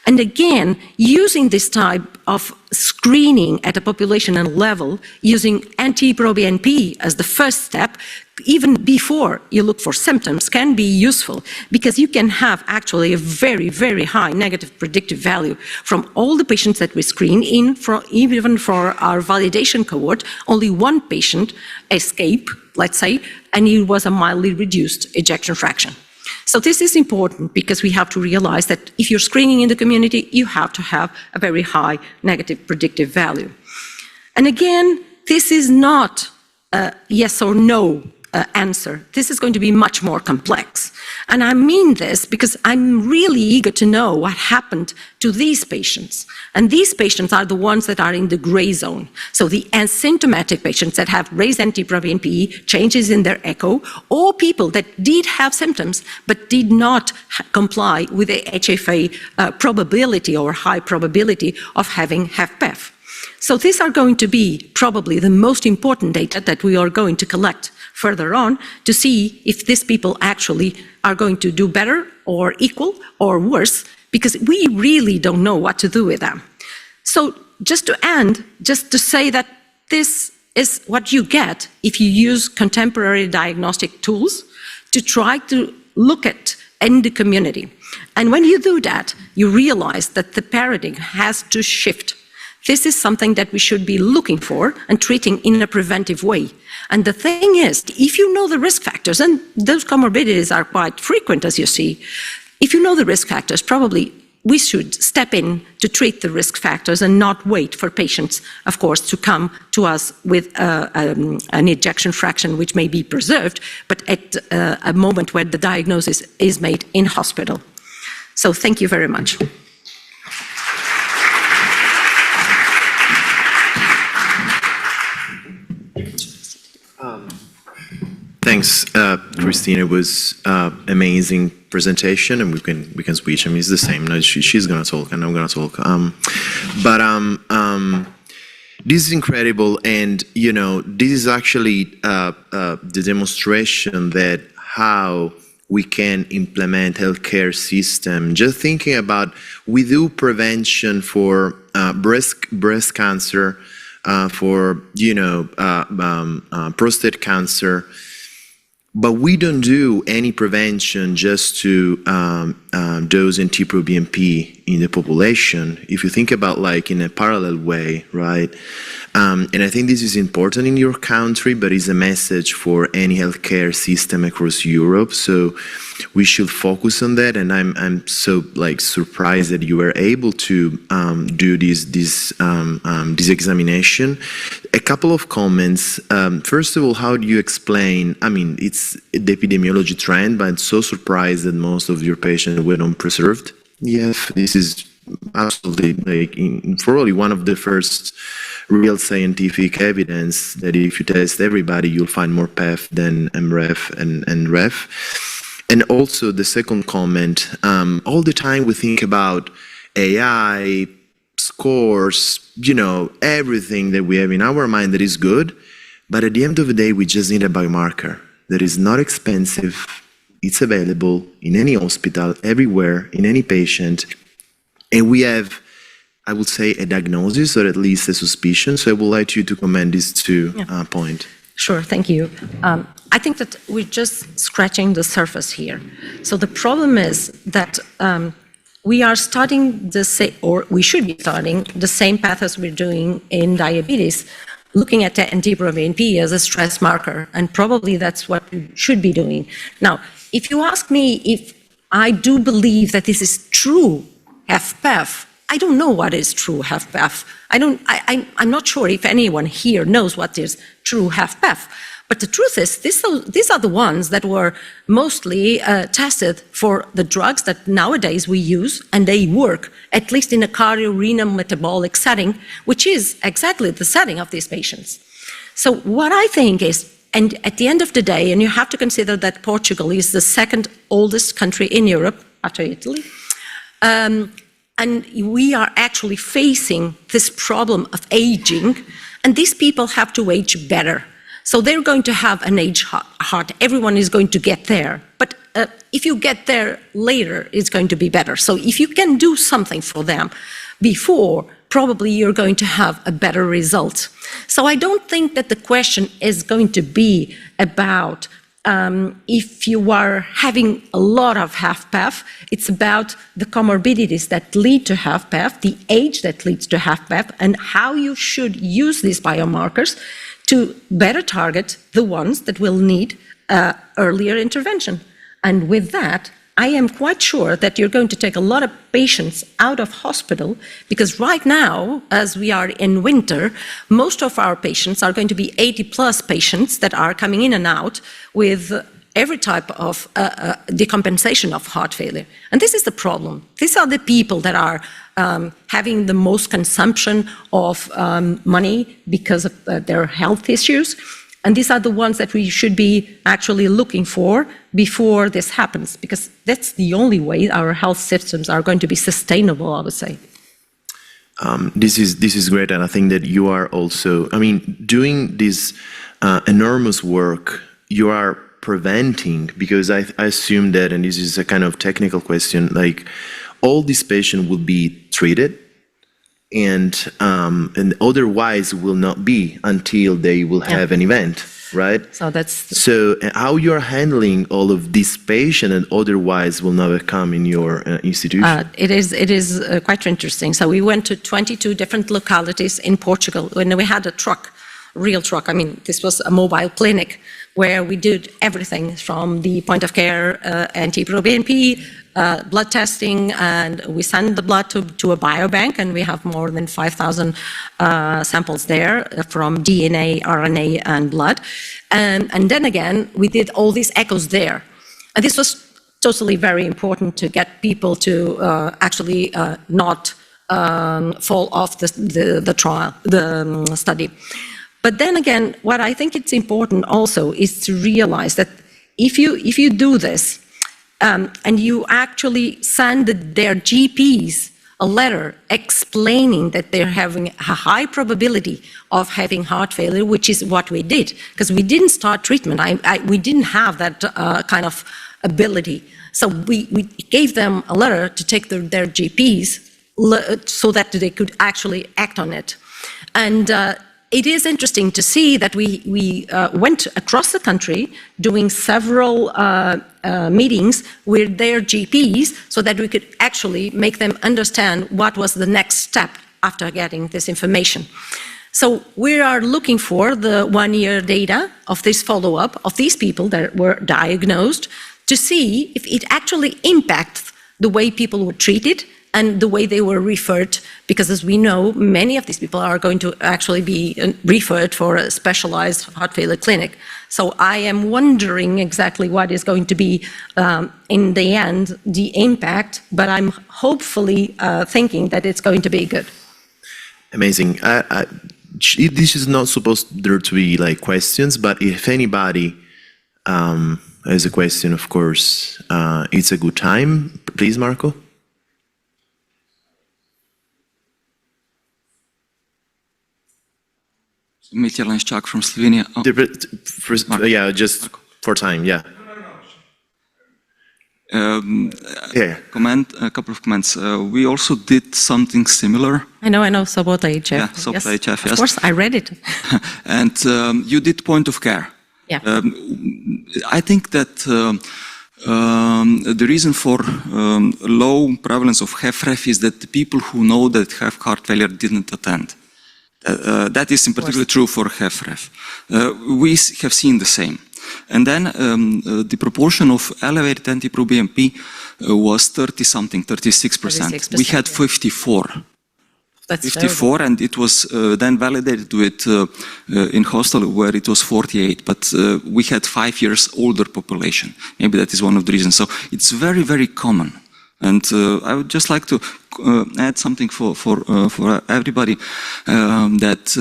And again, using this type of screening at a population level, using NT-proBNP as the first step, even before you look for symptoms, can be useful, because you can have actually a very, very high negative predictive value from all the patients that we screen in, even for our validation cohort. Only one patient escaped, let's say, and it was a mildly reduced ejection fraction. So this is important because we have to realize that if you're screening in the community, you have to have a very high negative predictive value. And again, this is not a yes or no answer. This is going to be much more complex. And I mean this because I'm really eager to know what happened to these patients. And these patients are the ones that are in the gray zone. So the asymptomatic patients that have raised NT-proBNP, changes in their echo, or people that did have symptoms but did not comply with the HFA probability or high probability of having HFpEF. So these are going to be probably the most important data that we are going to collect further on to see if these people actually are going to do better or equal or worse, because we really don't know what to do with them. So just to end, just to say that this is what you get if you use contemporary diagnostic tools to try to look at in the community. And when you do that, you realize that the paradigm has to shift. this is something that we should be looking for and treating in a preventive way. And the thing is, if you know the risk factors, and those comorbidities are quite frequent, as you see, if you know the risk factors, probably we should step in to treat the risk factors and not wait for patients, of course, to come to us with an ejection fraction which may be preserved, but at a moment where the diagnosis is made in hospital. So thank you very much. Thanks, Christine. It was amazing presentation, and we can switch. I mean, it's the same. No, she's gonna talk, and I'm gonna talk. This is incredible, and you know, this is actually the demonstration that how we can implement healthcare system. Just thinking about, we do prevention for breast cancer, for prostate cancer. But we don't do any prevention just to dose NT-proBNP in the population. If you think about like in a parallel way, right? And I think this is important in your country, but it's a message for any healthcare system across Europe. So we should focus on that. And I'm so like surprised that you were able to do this examination. A couple of comments. First of all, how do you explain? I mean, it's the epidemiology trend, but I'm so surprised that most of your patients were non-preserved. Yes, this is absolutely like probably one of the first real scientific evidence that if you test everybody, you'll find more PEF than MREF and REF. And also the second comment, all the time we think about AI, scores, everything that we have in our mind that is good, but at the end of the day, we just need a biomarker that is not expensive. It's available in any hospital, everywhere, in any patient. And we have, I would say, a diagnosis or at least a suspicion. So I would like you to comment these two points. Sure, thank you. I think that we're just scratching the surface here. So the problem is that we are starting the same, or we should be starting the same path as we're doing in diabetes, looking at the NT-proBNP as a stress marker, and probably that's what we should be doing. Now, if you ask me if I do believe that this is true HFpEF, I don't know what is true HFpEF. I'm not sure if anyone here knows what is true HFpEF. But the truth is, these are the ones that were mostly tested for the drugs that nowadays we use, and they work, at least in a cardiorenal metabolic setting, which is exactly the setting of these patients. So what I think is, and at the end of the day, and you have to consider that Portugal is the second oldest country in Europe after Italy, and we are actually facing this problem of aging, and these people have to age better. So they're going to have an age heart. Everyone is going to get there. But if you get there later, it's going to be better. So if you can do something for them before, probably you're going to have a better result. So I don't think that the question is going to be about if you are having a lot of HFpEF. It's about the comorbidities that lead to HFpEF, the age that leads to HFpEF, and how you should use these biomarkers to better target the ones that will need earlier intervention. And with that, I am quite sure that you're going to take a lot of patients out of hospital, because right now, as we are in winter, most of our patients are going to be 80+ patients that are coming in and out with every type of decompensation of heart failure. And this is the problem. These are the people that are having the most consumption of money because of their health issues. And these are the ones that we should be actually looking for before this happens, because that's the only way our health systems are going to be sustainable, I would say. This is great, and I think that you are also, doing this enormous work, you are preventing, because I assume that, and this is a kind of technical question, like all these patients will be treated, and otherwise will not be until they will have an event, right? So how you're handling all of this patient and otherwise will never come in your institution? It is quite interesting. So we went to 22 different localities in Portugal, and we had a truck, real truck. I mean, this was a mobile clinic where we did everything from the point of care, NT-proBNP, blood testing, and we send the blood to a biobank, and we have more than 5,000 samples there from DNA, RNA, and blood. And then again, we did all these echoes there. And this was totally very important to get people to actually not fall off the trial, the study. But then again, what I think it's important also is to realize that if you do this, and you actually send their GPs a letter explaining that they're having a high probability of having heart failure, which is what we did, because we didn't start treatment. We didn't have that kind of ability. So we gave them a letter to take their GPs so that they could actually act on it. And it is interesting to see that we went across the country doing several meetings with their GPs so that we could actually make them understand what was the next step after getting this information. So we are looking for the 1-year data of this follow-up of these people that were diagnosed to see if it actually impacts the way people were treated and the way they were referred, because as we know, many of these people are going to actually be referred for a specialized heart failure clinic. So I am wondering exactly what is going to be, in the end, the impact, but I'm hopefully thinking that it's going to be good. Amazing. This is not supposed there to be like questions, but if anybody has a question, of course, it's a good time. Please, Marco. Mitja Lenschak from Slovenia. Yeah, just for time, yeah. A couple of comments. We also did something similar. I know, SOBOTA-HF. Yeah, SOBOTA-HF, yes. Of course, I read it. And you did point of care. Yeah. I think that the reason for low prevalence of HFrEF is that the people who know that have heart failure didn't attend. That is in particular true for HFrEF. We have seen the same. And then the proportion of elevated NT-proBNP was 30-something, 36%. We had 54. That's 54, terrible. And it was then validated with in Hostel where it was 48, but we had 5 years older population. Maybe that is one of the reasons. So it's very, very common. And I would just like to add something for everybody, that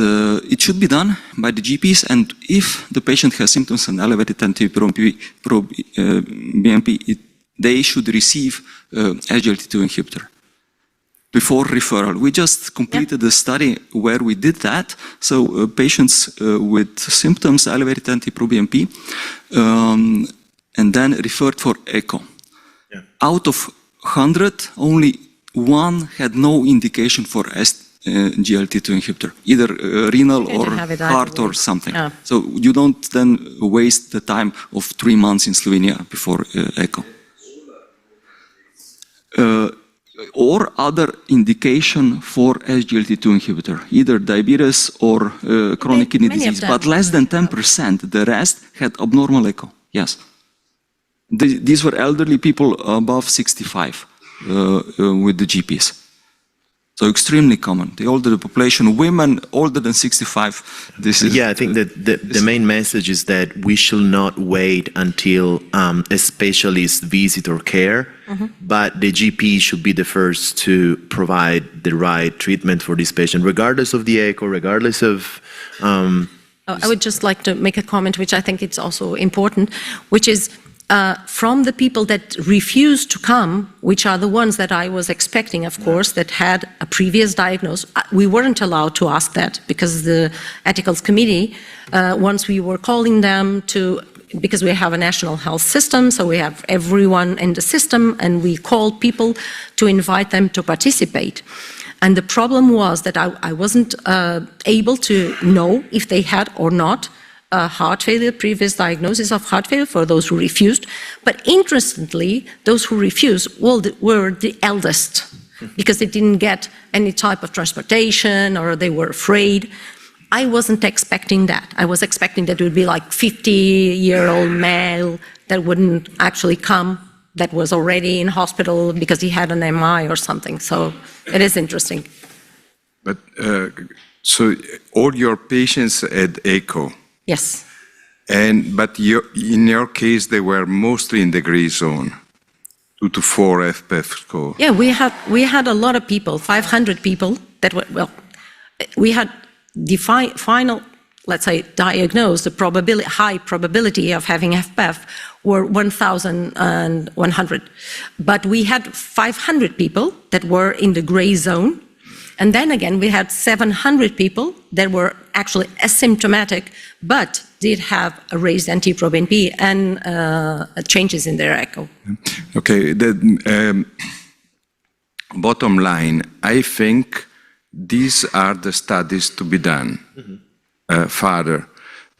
it should be done by the GPs, and if the patient has symptoms and elevated NT-proBNP, they should receive SGLT2 inhibitor before referral. We just completed a study where we did that. So patients with symptoms, elevated NT-proBNP, and then referred for echo. Yeah. Out of 100, only 1 had no indication for SGLT2 inhibitor, either renal or heart or something. Yeah. So you don't then waste the time of 3 months in Slovenia before echo. Or other indication for SGLT2 inhibitor, either diabetes or chronic kidney disease, but less than 10%. The rest had abnormal echo, yes. These were elderly people above 65 with the GPs. So extremely common. The older the population, women older than 65, this is... Yeah, I think that the main message is that we should not wait until a specialist visit or care, but the GP should be the first to provide the right treatment for this patient, regardless of the echo, regardless of... I would just like to make a comment, which I think it's also important, which is from the people that refuse to come, which are the ones that I was expecting, of course, that had a previous diagnosis. We weren't allowed to ask that because the Ethicals Committee, once we were calling them to, because we have a national health system, so we have everyone in the system, and we called people to invite them to participate. And the problem was that I wasn't able to know if they had or not heart failure, previous diagnosis of heart failure for those who refused. But interestingly, those who refused were the eldest because they didn't get any type of transportation or they were afraid. I wasn't expecting that. I was expecting that it would be like 50-year-old male that wouldn't actually come, that was already in hospital because he had an MI or something. So it is interesting. But so all your patients had echo. Yes. But in your case, they were mostly in the gray zone, 2 to 4 FPEF score. Yeah, we had a lot of people, 500 people that were, well, we had the final, let's say, diagnosed, the high probability of having FPEF were 1,100. But we had 500 people that were in the gray zone. And then again, we had 700 people that were actually asymptomatic, but did have a raised NT-proBNP and changes in their echo. Okay, the bottom line, I think these are the studies to be done further,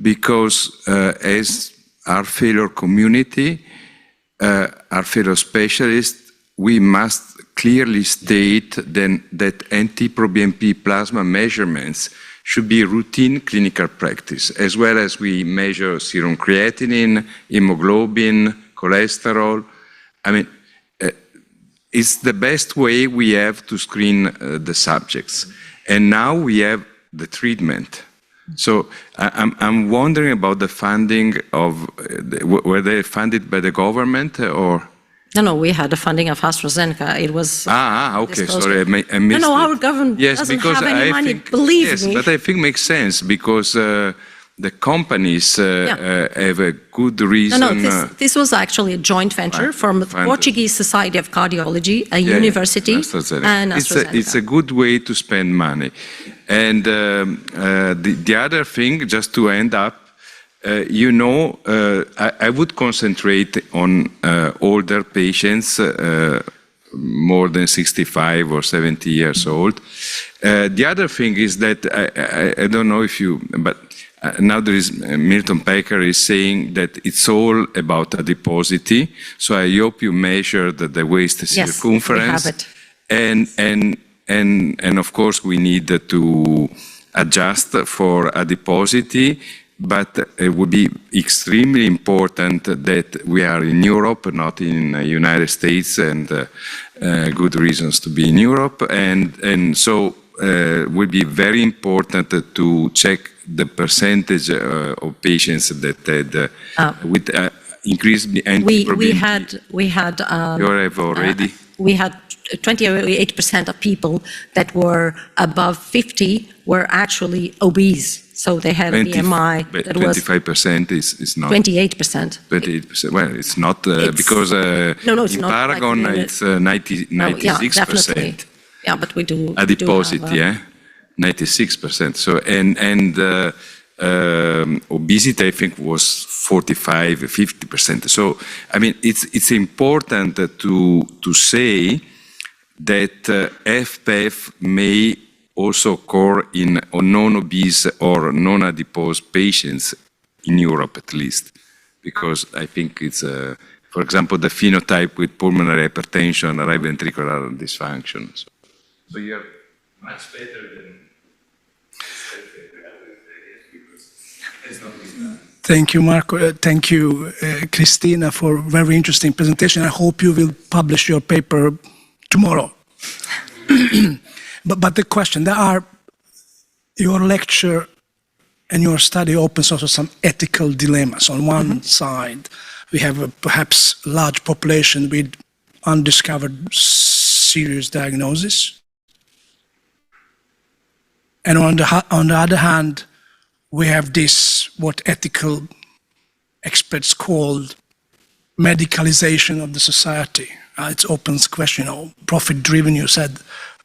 because as our failure community, our failure specialists, we must clearly state then that NT-proBNP plasma measurements should be routine clinical practice, as well as we measure serum creatinine, hemoglobin, cholesterol. I mean, it's the best way we have to screen the subjects. And now we have the treatment. So I'm wondering about the funding of, were they funded by the government or? No, we had the funding of AstraZeneca. It was okay. Sorry, I missed No, it. our government doesn't have any money. Believe me. But I think makes sense because the companies have a good reason. No, this was actually a joint venture from the Portuguese Society of Cardiology, a university, and AstraZeneca. It's a good way to spend money. And the other thing, just to end up, I would concentrate on older patients, more than 65 or 70 years old. The other thing is that, I don't know if you, but now there is, Milton Packer is saying that it's all about adiposity. So I hope you measured the waist circumference. Yes, we have it. And of course we need to adjust for adiposity. But it would be extremely important that we are in Europe, not in the United States, and good reasons to be in Europe. And so it would be very important to check the percentage of patients that had with increased NT-proBNP. We had. You have already. We had 28% of people that were above 50 were actually obese. So they had a BMI that was 25% is not 28%. 28%. Well, it's not because it's in not Paragon like, it's 96%. Definitely. Yeah, but we do. Adiposity, 96%. So and obesity, I think, was 45, 50%. So I mean, it's important to say that FPEF may also occur in non-obese or non-adipose patients in Europe, at least, because I think it's, for example, the phenotype with pulmonary hypertension, right ventricular dysfunction. So you're much better than. Thank you, Marco. Thank you, Christina, for a very interesting presentation. I hope you will publish your paper tomorrow. But the question, your lecture and your study opens also some ethical dilemmas. On one side, we have a perhaps large population with undiscovered serious diagnosis. And on the other hand, we have this, what ethical experts called medicalization of the society. It opens question, profit-driven, you said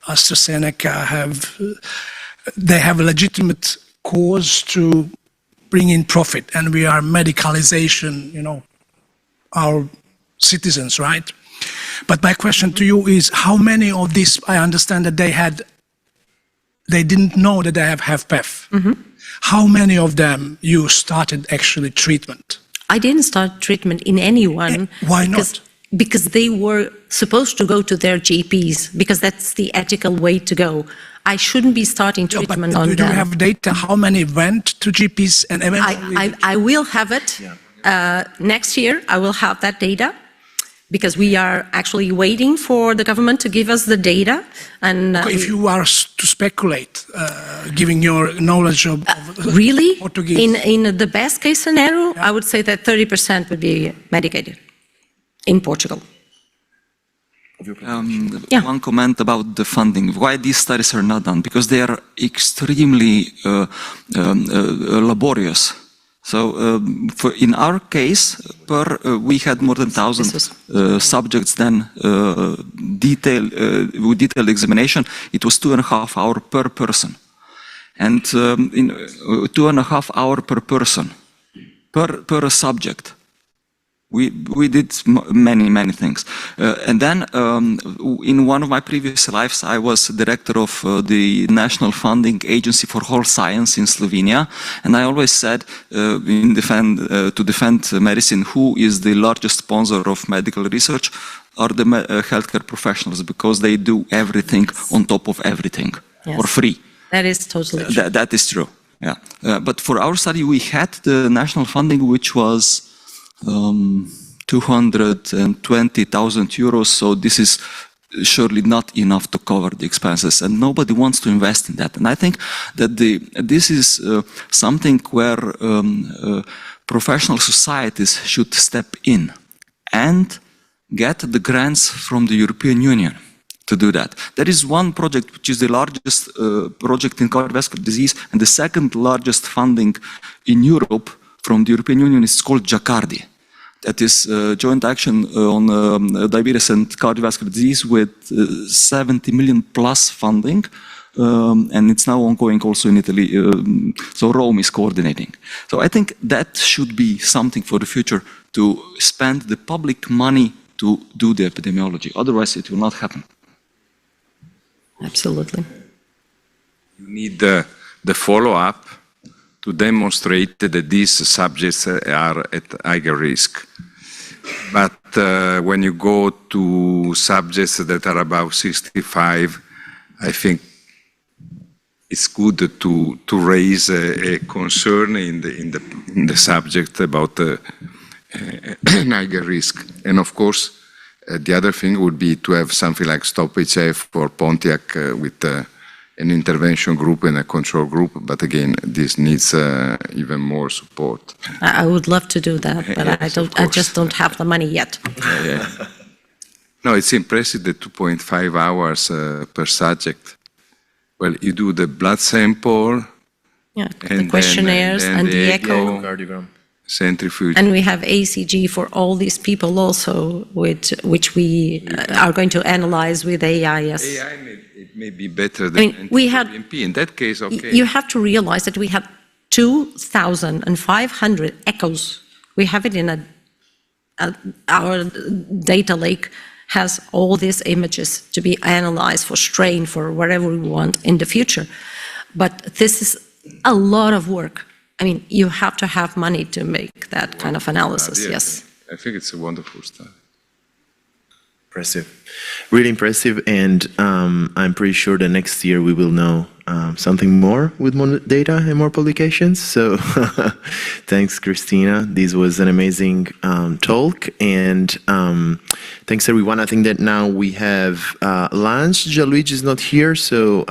AstraZeneca they have a legitimate cause to bring in profit, and we are medicalization, our citizens, right? But my question to you is, how many of these, I understand that they had they didn't know that they have HFpEF. How many of them you started actually treatment? I didn't start treatment in anyone. Why not? Because they were supposed to go to their GPs, because that's the ethical way to go. I shouldn't be starting treatment on them. Do you have data how many went to GPs and eventually? I will have it next year. I will have that data, because we are actually waiting for the government to give us the data. And if you are to speculate, giving your knowledge of really, Portuguese. in the best case scenario, I would say that 30% would be medicated in Portugal. One comment about the funding. Why these studies are not done? Because they are extremely laborious. So in our case, we had more than 1,000 subjects then with detailed examination. It was 2.5 hours per person. And in 2.5 hours per person, per subject. We did many things. And then in one of my previous lives, I was director of the National Funding Agency for Whole Science in Slovenia. And I always said to defend medicine, who is the largest sponsor of medical research are the healthcare professionals, because they do everything on top of everything for free. That is totally true. That is true, yeah. But for our study, we had the national funding, which was 220,000 euros. So this is surely not enough to cover the expenses, and nobody wants to invest in that. And I think that this is something where professional societies should step in and get the grants from the European Union to do that. There is one project which is the largest project in cardiovascular disease, and the second largest funding in Europe from the European Union is called JACARDI. That is joint action on diabetes and cardiovascular disease with 70 million plus funding. And it's now ongoing also in Italy. So Rome is coordinating. So I think that should be something for the future, to spend the public money to do the epidemiology. Otherwise, it will not happen. Absolutely. You need the follow-up to demonstrate that these subjects are at higher risk. But when you go to subjects that are above 65, I think it's good to raise a concern in the subject about higher risk. And of course, the other thing would be to have something like Stop HF or Pontiac with an intervention group and a control group, but again, this needs even more support. I would love to do that, but Yes, I just don't have the money yet. No, it's impressive, the 2.5 hours per subject. Well, you do the blood sample, The questionnaires and the echo. Centrifuge. And we have ACG for all these people also, which we are going to analyze with AI, yes. It may be better than we had, NT-proBNP. In that case, okay. You have to realize that we had 2,500 echoes. We have it in our data lake has all these images to be analyzed for strain, for whatever we want in the future. But this is a lot of work. I mean, you have to have money to make that kind of analysis, yes. I think it's a wonderful study. Impressive, really impressive, and I'm pretty sure that next year we will know something more with more data and more publications. So thanks, Christina. This was an amazing talk, and thanks everyone. I think that now we have lunch. Gianluigi is not here, so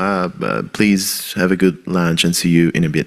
please have a good lunch and see you in a bit.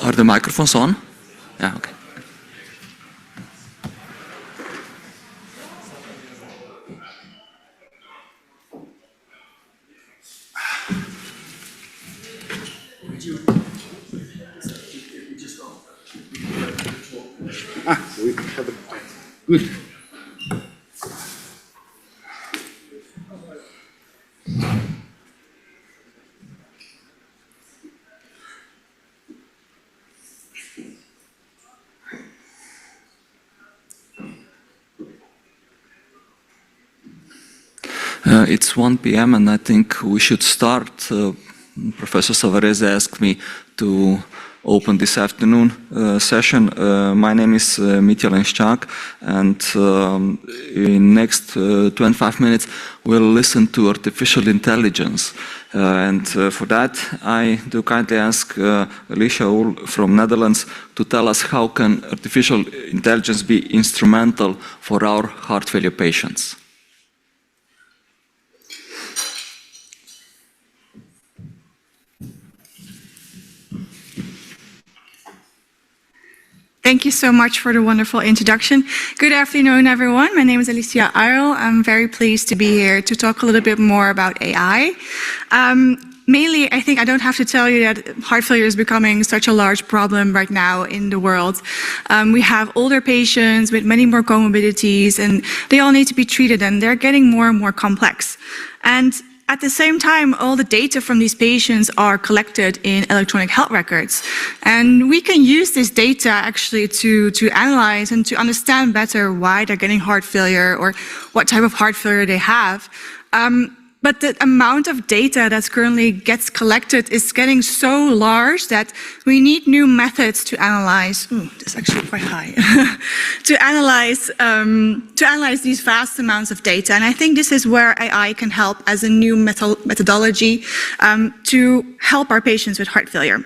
Are the microphones on? Yeah, okay. We have it. Good. It's 1 p.m. and I think we should start. Professor Savarese asked me to open this afternoon session. My name is Mitja Lenschak, and in next 25 minutes we'll listen to artificial intelligence. For that, I do kindly ask Alicia Uhl from Netherlands to tell us how can artificial intelligence be instrumental for our heart failure patients. Thank you so much for the wonderful introduction. Good afternoon, everyone. My name is Alicia Uhl. I'm very pleased to be here to talk a little bit more about AI. Mainly, I think I don't have to tell you that heart failure is becoming such a large problem right now in the world. We have older patients with many more comorbidities, and they all need to be treated, and they're getting more and more complex. And at the same time, all the data from these patients are collected in electronic health records. And we can use this data actually to analyze and to understand better why they're getting heart failure or what type of heart failure they have. But the amount of data that currently gets collected is getting so large that we need new methods to analyze. Ooh, this is actually quite high. to analyze these vast amounts of data. And I think this is where AI can help as a new methodology to help our patients with heart failure.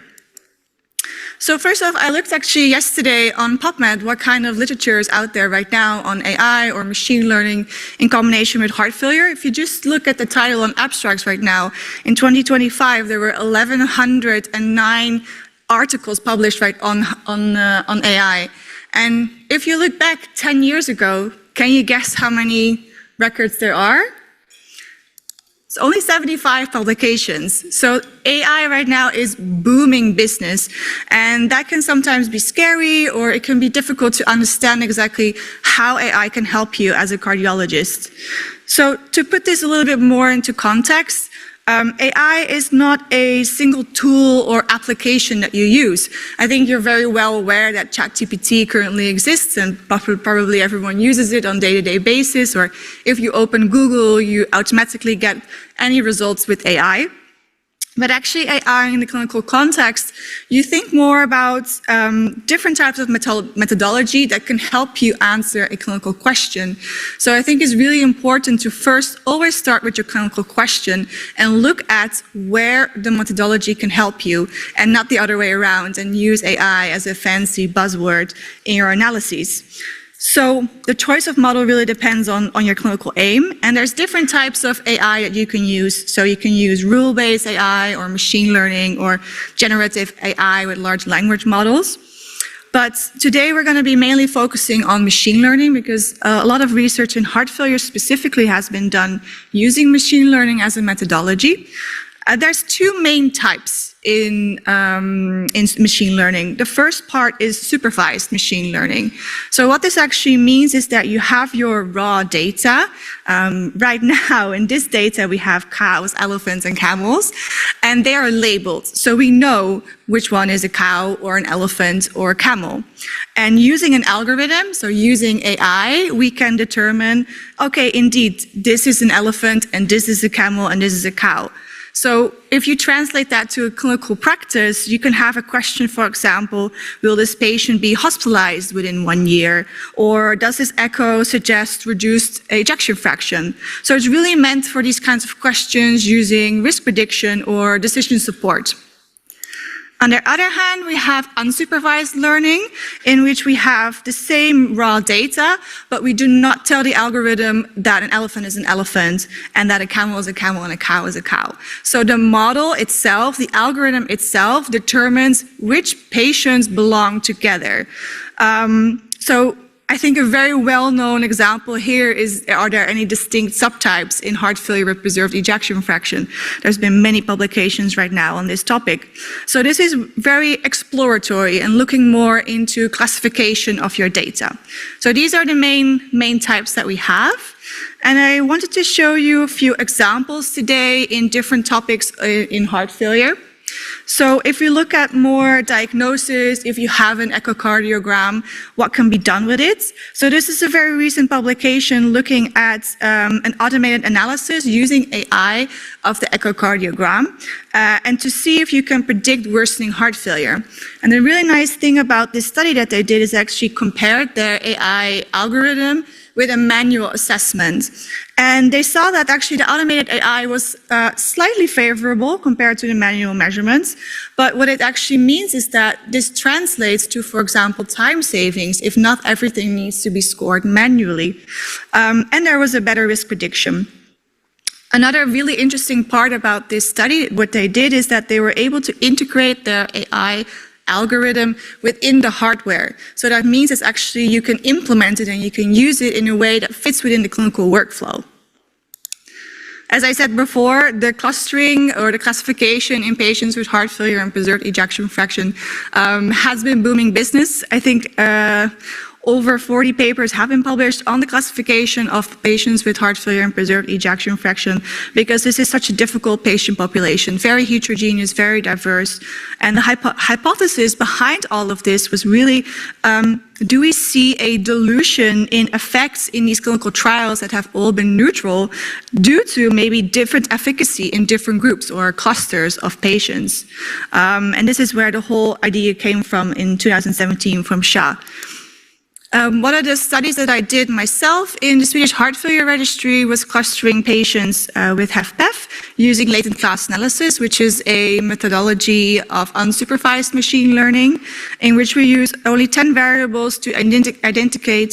So first off, I looked actually yesterday on PubMed what kind of literature is out there right now on AI or machine learning in combination with heart failure. If you just look at the title on abstracts right now, in 2025 there were 1,109 articles published right on AI. And if you look back 10 years ago, can you guess how many records there are? It's only 75 publications. So AI right now is booming business, and that can sometimes be scary, or it can be difficult to understand exactly how AI can help you as a cardiologist. So to put this a little bit more into context, AI is not a single tool or application that you use. I think you're very well aware that ChatGPT currently exists, and probably everyone uses it on a day-to-day basis, or if you open Google, you automatically get any results with AI. But actually AI in the clinical context, you think more about different types of methodology that can help you answer a clinical question. So I think it's really important to first always start with your clinical question and look at where the methodology can help you, and not the other way around and use AI as a fancy buzzword in your analyses. So the choice of model really depends on your clinical aim, and there's different types of AI that you can use. So you can use rule-based AI or machine learning or generative AI with large language models. But today we're going to be mainly focusing on machine learning, because a lot of research in heart failure specifically has been done using machine learning as a methodology. There's two main types in machine learning. The first part is supervised machine learning. So what this actually means is that you have your raw data. Right now in this data we have cows, elephants, and camels, and they are labeled. So we know which one is a cow or an elephant or a camel. And using an algorithm, so using AI, we can determine, okay, indeed, this is an elephant and this is a camel and this is a cow. So if you translate that to a clinical practice, you can have a question, for example, will this patient be hospitalized within 1 year? Or does this echo suggest reduced ejection fraction? So it's really meant for these kinds of questions using risk prediction or decision support. On the other hand, we have unsupervised learning, in which we have the same raw data, but we do not tell the algorithm that an elephant is an elephant and that a camel is a camel and a cow is a cow. So the model itself, the algorithm itself, determines which patients belong together. So I think a very well-known example here is, are there any distinct subtypes in heart failure with preserved ejection fraction? There's been many publications right now on this topic. So this is very exploratory and looking more into classification of your data. So these are the main types that we have. And I wanted to show you a few examples today in different topics in heart failure. So if we look at more diagnosis, if you have an echocardiogram, what can be done with it? So this is a very recent publication looking at an automated analysis using AI of the echocardiogram and to see if you can predict worsening heart failure. And the really nice thing about this study that they did is actually compared their AI algorithm with a manual assessment. And they saw that actually the automated AI was slightly favorable compared to the manual measurements. But what it actually means is that this translates to, for example, time savings if not everything needs to be scored manually. And there was a better risk prediction. Another really interesting part about this study, what they did is that they were able to integrate their AI algorithm within the hardware. So that means it's actually you can implement it and you can use it in a way that fits within the clinical workflow. As I said before, the clustering or the classification in patients with heart failure and preserved ejection fraction has been booming business. I think over 40 papers have been published on the classification of patients with heart failure and preserved ejection fraction because this is such a difficult patient population, very heterogeneous, very diverse. And the hypothesis behind all of this was really, do we see a dilution in effects in these clinical trials that have all been neutral due to maybe different efficacy in different groups or clusters of patients? And this is where the whole idea came from in 2017 from Shah. One of the studies that I did myself in the Swedish Heart Failure Registry was clustering patients with HFpEF using latent class analysis, which is a methodology of unsupervised machine learning in which we use only 10 variables to identify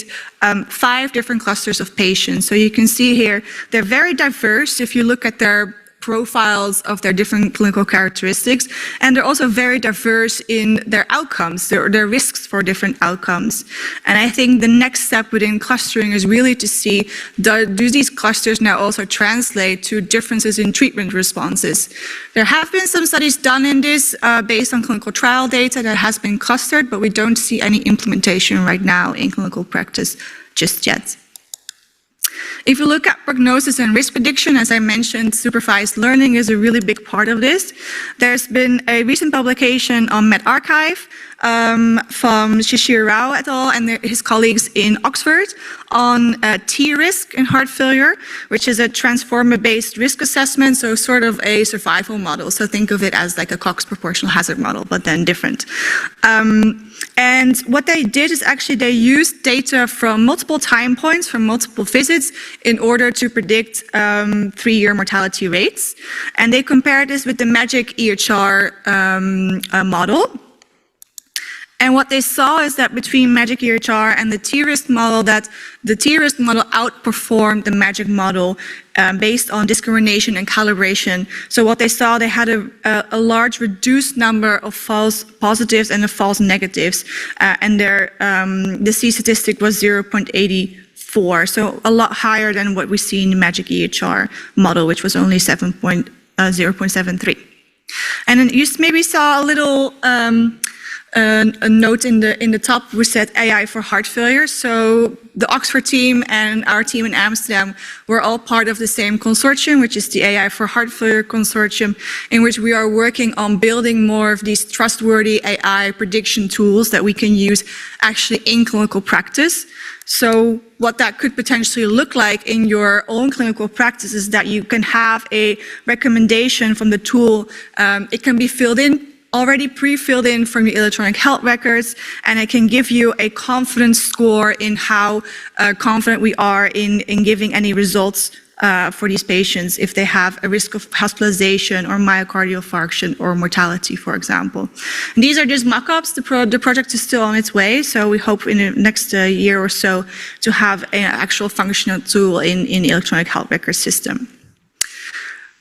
5 different clusters of patients. So you can see here, they're very diverse if you look at their profiles of their different clinical characteristics, and they're also very diverse in their outcomes, their risks for different outcomes. And I think the next step within clustering is really to see, do these clusters now also translate to differences in treatment responses? There have been some studies done in this based on clinical trial data that has been clustered, but we don't see any implementation right now in clinical practice just yet. If you look at prognosis and risk prediction, as I mentioned, supervised learning is a really big part of this. There's been a recent publication on medRxiv from Shishir Rao et al. And his colleagues in Oxford on T-risk in heart failure, which is a transformer-based risk assessment, so sort of a survival model. So think of it as like a Cox proportional hazard model, but then different. And what they did is actually they used data from multiple time points, from multiple visits, in order to predict 3-year mortality rates. And they compared this with the MAGIC EHR model. And what they saw is that between MAGIC EHR and the T-risk model, that the T-risk model outperformed the MAGIC model based on discrimination and calibration. So what they saw, they had a large reduced number of false positives and the false negatives, and their the C statistic was 0.84, so a lot higher than what we see in the MAGIC EHR model, which was only 0.73. And then you maybe saw a little a note in the top which said AI for heart failure. So the Oxford team and our team in Amsterdam were all part of the same consortium, which is the AI for Heart Failure Consortium, in which we are working on building more of these trustworthy AI prediction tools that we can use actually in clinical practice. So what that could potentially look like in your own clinical practice is that you can have a recommendation from the tool. It can be filled in, already pre-filled in from your electronic health records, and it can give you a confidence score in how confident we are in giving any results for these patients if they have a risk of hospitalization or myocardial infarction or mortality, for example. And these are just mock-ups. The project is still on its way, so we hope in the next year or so to have an actual functional tool in the electronic health record system.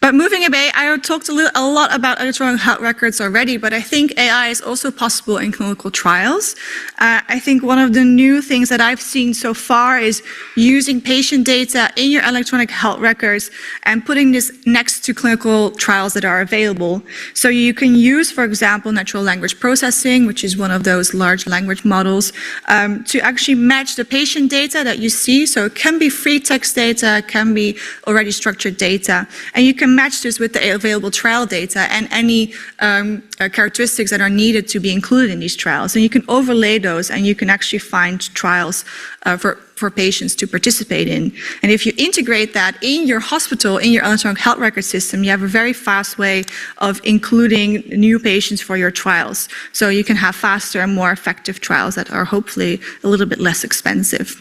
But moving a bit, I talked a lot about electronic health records already, but I think AI is also possible in clinical trials. I think one of the new things that I've seen so far is using patient data in your electronic health records and putting this next to clinical trials that are available. So you can use, for example, natural language processing, which is one of those large language models, to actually match the patient data that you see. So it can be free text data, it can be already structured data, and you can match this with the available trial data and any characteristics that are needed to be included in these trials. And you can overlay those and you can actually find trials for patients to participate in. And if you integrate that in your hospital, in your electronic health record system, you have a very fast way of including new patients for your trials. So you can have faster and more effective trials that are hopefully a little bit less expensive.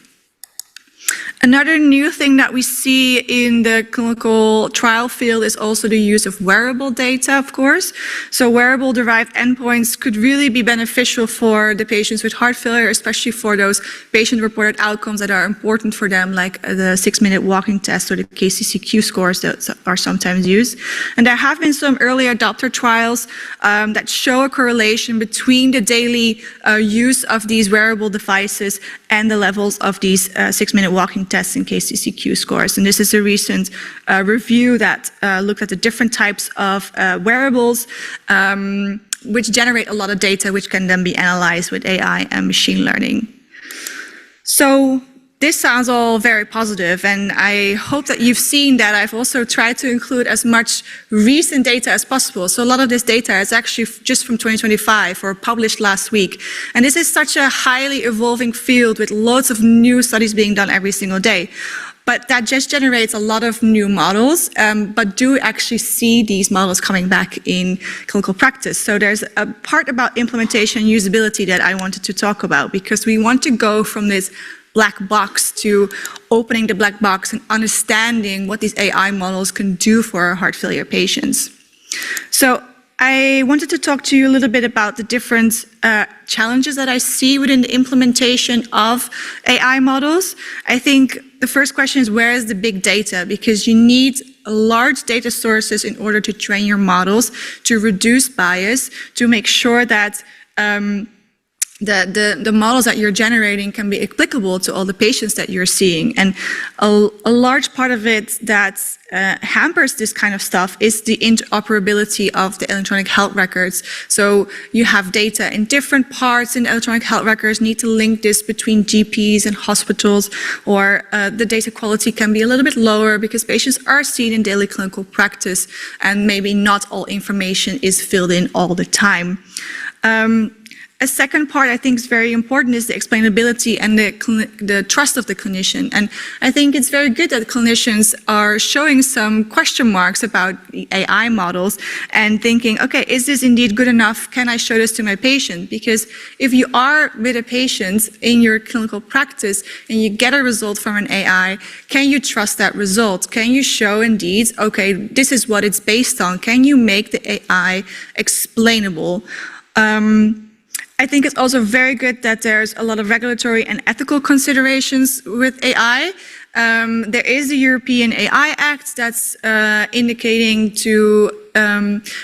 Another new thing that we see in the clinical trial field is also the use of wearable data, of course. So wearable-derived endpoints could really be beneficial for the patients with heart failure, especially for those patient-reported outcomes that are important for them, like the 6-minute walking test or the KCCQ scores that are sometimes used. And there have been some early adopter trials that show a correlation between the daily use of these wearable devices and the levels of these 6-minute walking tests and KCCQ scores. And this is a recent review that looked at the different types of wearables which generate a lot of data which can then be analyzed with AI and machine learning. So this sounds all very positive, and I hope that you've seen that I've also tried to include as much recent data as possible. So a lot of this data is actually just from 2025 or published last week. And this is such a highly evolving field with lots of new studies being done every single day. But that just generates a lot of new models, but do actually see these models coming back in clinical practice. So there's a part about implementation and usability that I wanted to talk about, because we want to go from this black box to opening the black box and understanding what these AI models can do for our heart failure patients. So I wanted to talk to you a little bit about the different challenges that I see within the implementation of AI models. I think the first question is, where is the big data? Because you need large data sources in order to train your models, to reduce bias, to make sure that the models that you're generating can be applicable to all the patients that you're seeing. And a large part of it that hampers this kind of stuff is the interoperability of the electronic health records. So you have data in different parts in electronic health records, need to link this between GPs and hospitals, or the data quality can be a little bit lower because patients are seen in daily clinical practice and maybe not all information is filled in all the time. A second part I think is very important is the explainability and the trust of the clinician. And I think it's very good that clinicians are showing some question marks about the AI models and thinking, okay, is this indeed good enough? Can I show this to my patient? Because if you are with a patient in your clinical practice and you get a result from an AI, can you trust that result? Can you show indeed, okay, this is what it's based on? Can you make the AI explainable? I think it's also very good that there's a lot of regulatory and ethical considerations with AI. There is a European AI Act that's indicating to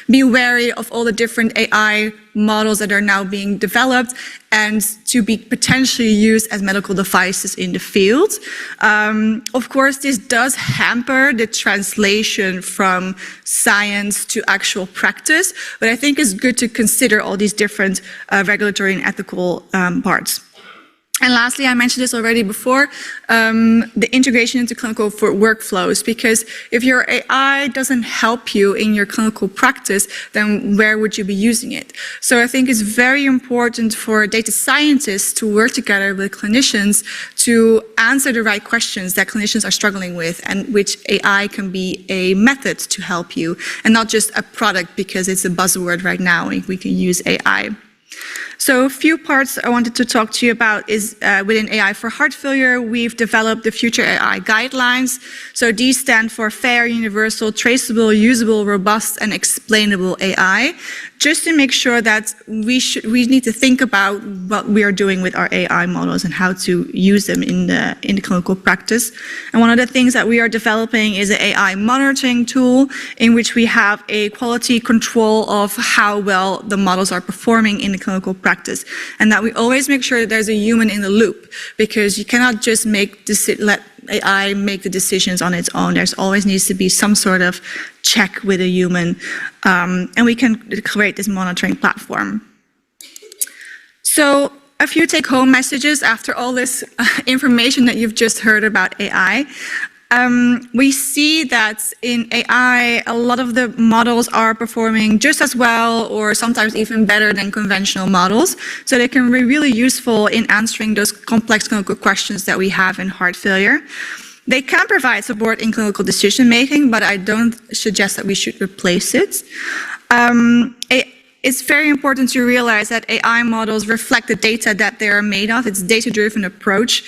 be wary of all the different AI models that are now being developed and to be potentially used as medical devices in the field. Of course, this does hamper the translation from science to actual practice, but I think it's good to consider all these different regulatory and ethical parts. And lastly, I mentioned this already before, the integration into clinical workflows, because if your AI doesn't help you in your clinical practice, then where would you be using it? So I think it's very important for data scientists to work together with clinicians to answer the right questions that clinicians are struggling with, and which AI can be a method to help you, and not just a product because it's a buzzword right now, we can use AI. So a few parts I wanted to talk to you about is within AI for heart failure, we've developed the Future AI guidelines. So these stand for fair, universal, traceable, usable, robust, and explainable AI, just to make sure that we need to think about what we are doing with our AI models and how to use them in the clinical practice. And one of the things that we are developing is an AI monitoring tool in which we have a quality control of how well the models are performing in the clinical practice, and that we always make sure that there's a human in the loop, because you cannot just let AI make the decisions on its own. There's always needs to be some sort of check with a human, and we can create this monitoring platform. So a few take-home messages after all this information that you've just heard about AI. We see that in AI, a lot of the models are performing just as well or sometimes even better than conventional models. So they can be really useful in answering those complex clinical questions that we have in heart failure. They can provide support in clinical decision-making, but I don't suggest that we should replace it. It's very important to realize that AI models reflect the data that they are made of. It's a data-driven approach.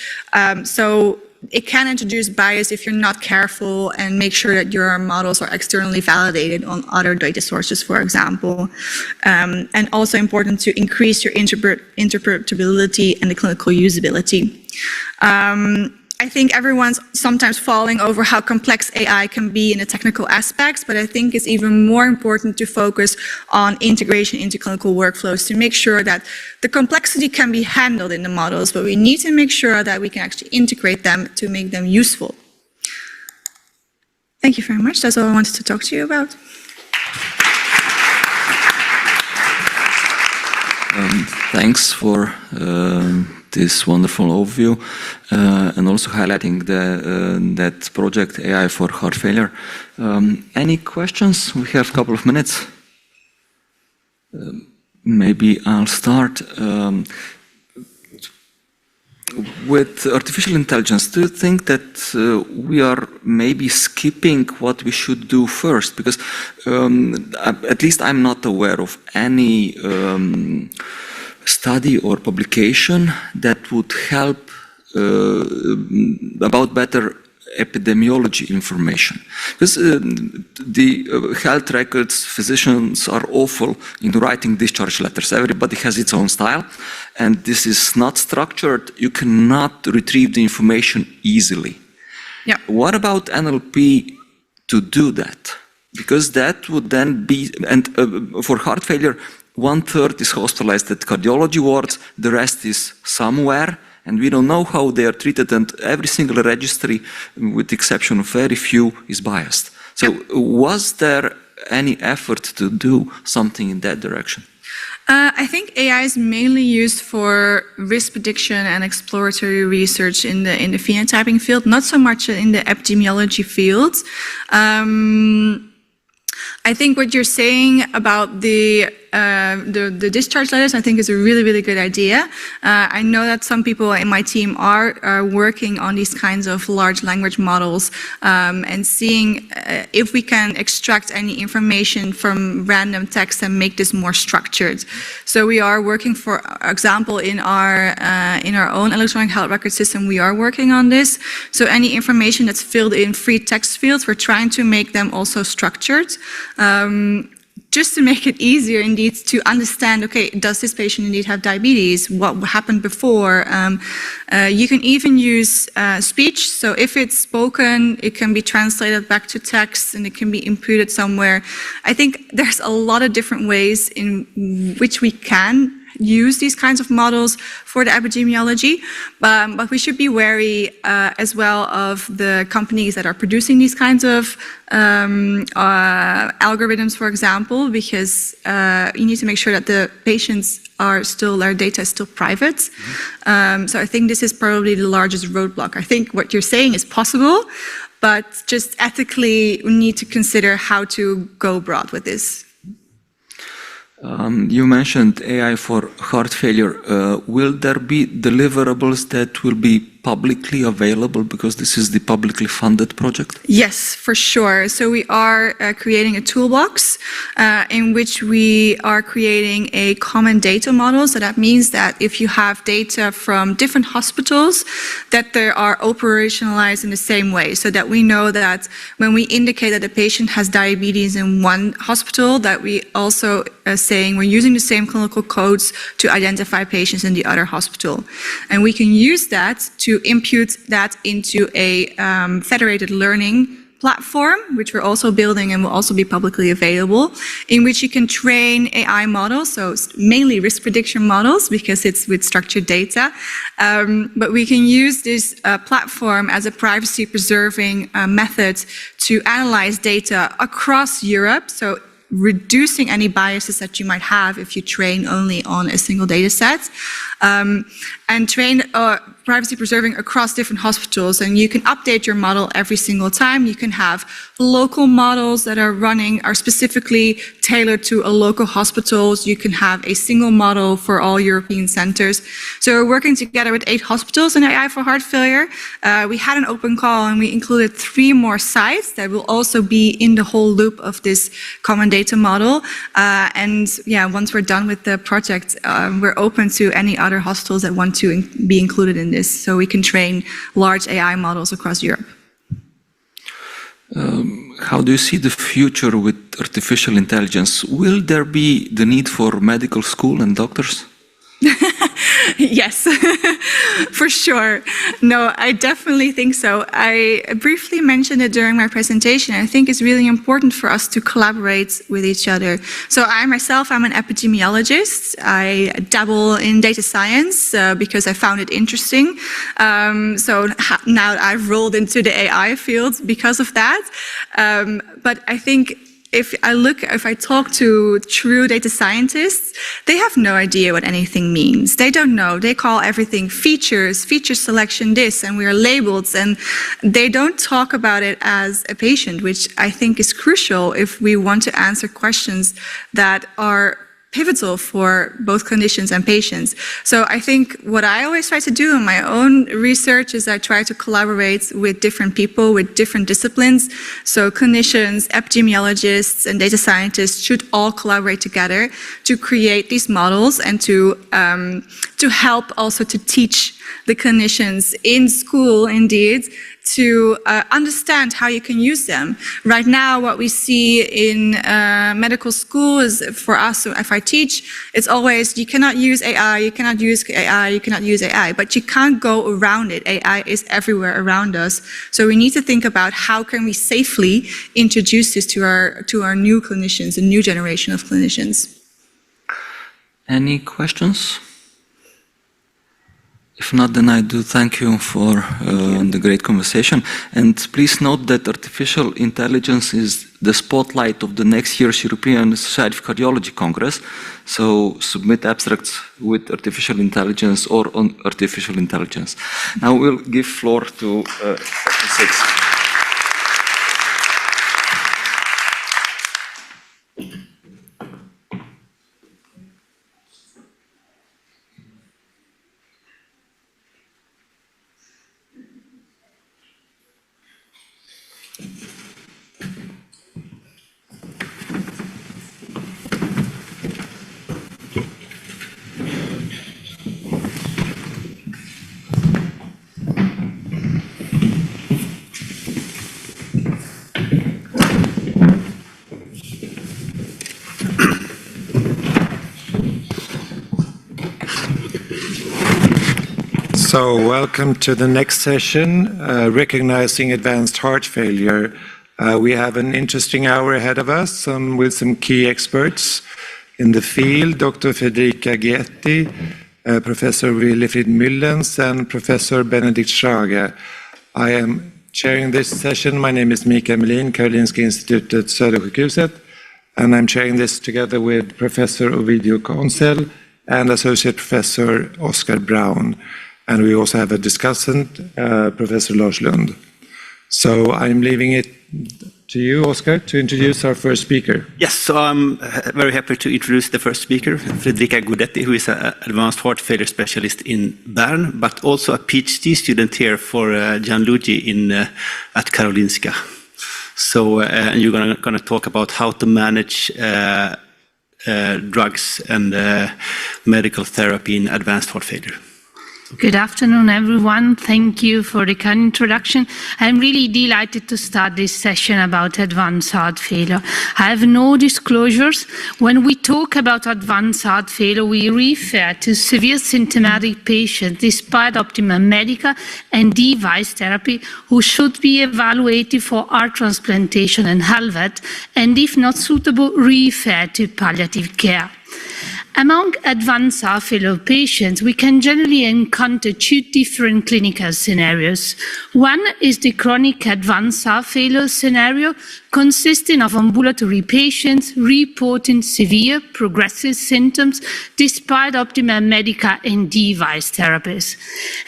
So it can introduce bias if you're not careful, and make sure that your models are externally validated on other data sources, for example. And also important to increase your interpretability and the clinical usability. I think everyone's sometimes falling over how complex AI can be in the technical aspects, but I think it's even more important to focus on integration into clinical workflows to make sure that the complexity can be handled in the models, but we need to make sure that we can actually integrate them to make them useful. Thank you very much. That's all I wanted to talk to you about. Thanks for this wonderful overview and also highlighting that project AI for heart failure. Any questions? We have a couple of minutes. Maybe I'll start. With artificial intelligence, do you think that we are maybe skipping what we should do first? Because at least I'm not aware of any study or publication that would help about better epidemiology information. Because the health records, physicians are awful in writing discharge letters. Everybody has its own style, and this is not structured. You cannot retrieve the information easily. Yeah. What about NLP to do that? Because that would then be, and for heart failure, 1/3 is hospitalized at cardiology wards, the rest is somewhere, and we don't know how they are treated, and every single registry, with the exception of very few, is biased. So was there any effort to do something in that direction? I think AI is mainly used for risk prediction and exploratory research in the phenotyping field, not so much in the epidemiology field. I think what you're saying about the discharge letters, I think is a really, really good idea. I know that some people in my team are working on these kinds of large language models and seeing if we can extract any information from random text and make this more structured. So we are working, for example, in our own electronic health record system, we are working on this. So any information that's filled in free text fields, we're trying to make them also structured. Just to make it easier indeed to understand, okay, does this patient indeed have diabetes? What happened before? You can even use speech. So if it's spoken, it can be translated back to text and it can be inputted somewhere. I think there's a lot of different ways in which we can use these kinds of models for the epidemiology, but we should be wary as well of the companies that are producing these kinds of algorithms, for example, because you need to make sure that the patients are still, their data is still private. So I think this is probably the largest roadblock. I think what you're saying is possible, but just ethically, we need to consider how to go broad with this. You mentioned AI for heart failure. Will there be deliverables that will be publicly available because this is the publicly funded project? Yes, for sure. So we are creating a toolbox in which we are creating a common data model. So that means that if you have data from different hospitals, that they are operationalized in the same way, so that we know that when we indicate that a patient has diabetes in one hospital, that we also saying we're using the same clinical codes to identify patients in the other hospital. And we can use that to impute that into a federated learning platform, which we're also building and will also be publicly available, in which you can train AI models, so mainly risk prediction models because it's with structured data. But we can use this platform as a privacy preserving method to analyze data across Europe. So reducing any biases that you might have if you train only on a single data set, and train privacy preserving across different hospitals. And you can update your model every single time. You can have local models that are specifically tailored to a local hospitals. You can have a single model for all European centers. So we're working together with 8 hospitals in AI for heart failure. We had an open call and we included 3 more sites that will also be in the whole loop of this common data model. And yeah, once we're done with the project, we're open to any other hospitals that want to be included in this, so we can train large AI models across Europe. How do you see the future with artificial intelligence? Will there be the need for medical school and doctors? Yes, for sure. No, I definitely think so. I briefly mentioned it during my presentation. I think it's really important for us to collaborate with each other. So I'm an epidemiologist. I dabble in data science because I found it interesting. So now I've rolled into the AI field because of that. But I think if I talk to true data scientists, they have no idea what anything means. They don't know. They call everything features, feature selection this, and we are labeled, and they don't talk about it as a patient, which I think is crucial if we want to answer questions that are pivotal for both clinicians and patients. So I think what I always try to do in my own research is I try to collaborate with different people with different disciplines. So clinicians, epidemiologists, and data scientists should all collaborate together to create these models and to help also to teach the clinicians in school, indeed, to understand how you can use them. Right now, what we see in medical school is, for us, so if I teach, it's always, you cannot use AI, you cannot use AI, you cannot use AI, but you can't go around it. AI is everywhere around us. So we need to think about how can we safely introduce this to our new clinicians, a new generation of clinicians. Any questions? If not, then I do thank you for the great conversation. And please note that artificial intelligence is the spotlight of the next year's European Society of Cardiology Congress. So submit abstracts with artificial intelligence or on artificial intelligence. Now we'll give floor to Dr. Six. So welcome to the next session, Recognizing Advanced Heart Failure. We have an interesting hour ahead of us with some key experts in the field, Dr. Federica Gietti, Professor Willifrid Müllens, and Professor Benedikt Schage. I am chairing this session. My name is Mikael Melin, Karolinska Institutet Södersjukhuset, and I'm chairing this together with Professor Ovidio Consel and Associate Professor Oscar Braun. And we also have a discussant, Professor Lars Lund. So I'm leaving it to you, Oscar, to introduce our first speaker. Yes, so I'm very happy to introduce the first speaker, Federica Gudetti, who is an advanced heart failure specialist in Bern, but also a PhD student here for Gianluigi at Karolinska. So you're going to talk about how to manage drugs and medical therapy in advanced heart failure. Good afternoon, everyone. Thank you for the kind introduction. I'm really delighted to start this session about advanced heart failure. I have no disclosures. When we talk about advanced heart failure, we refer to severe symptomatic patients despite optimal medical and device therapy who should be evaluated for heart transplantation and HALVET, and if not suitable, refer to palliative care. Among advanced heart failure patients, we can generally encounter two different clinical scenarios. One is the chronic advanced heart failure scenario, consisting of ambulatory patients reporting severe progressive symptoms despite optimal medical and device therapies.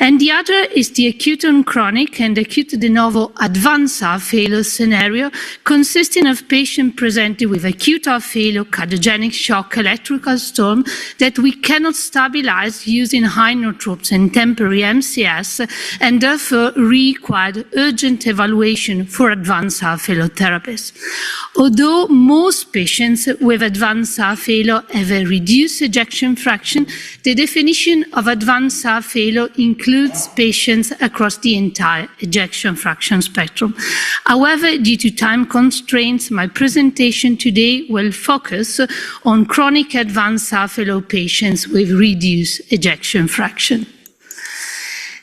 And the other is the acute and chronic and acute de novo advanced heart failure scenario, consisting of patients presented with acute heart failure, cardiogenic shock, electrical storm that we cannot stabilize using inotropes and temporary MCS, and therefore required urgent evaluation for advanced heart failure therapies. Although most patients with advanced heart failure have a reduced ejection fraction, the definition of advanced heart failure includes patients across the entire ejection fraction spectrum. However, due to time constraints, my presentation today will focus on chronic advanced heart failure patients with reduced ejection fraction.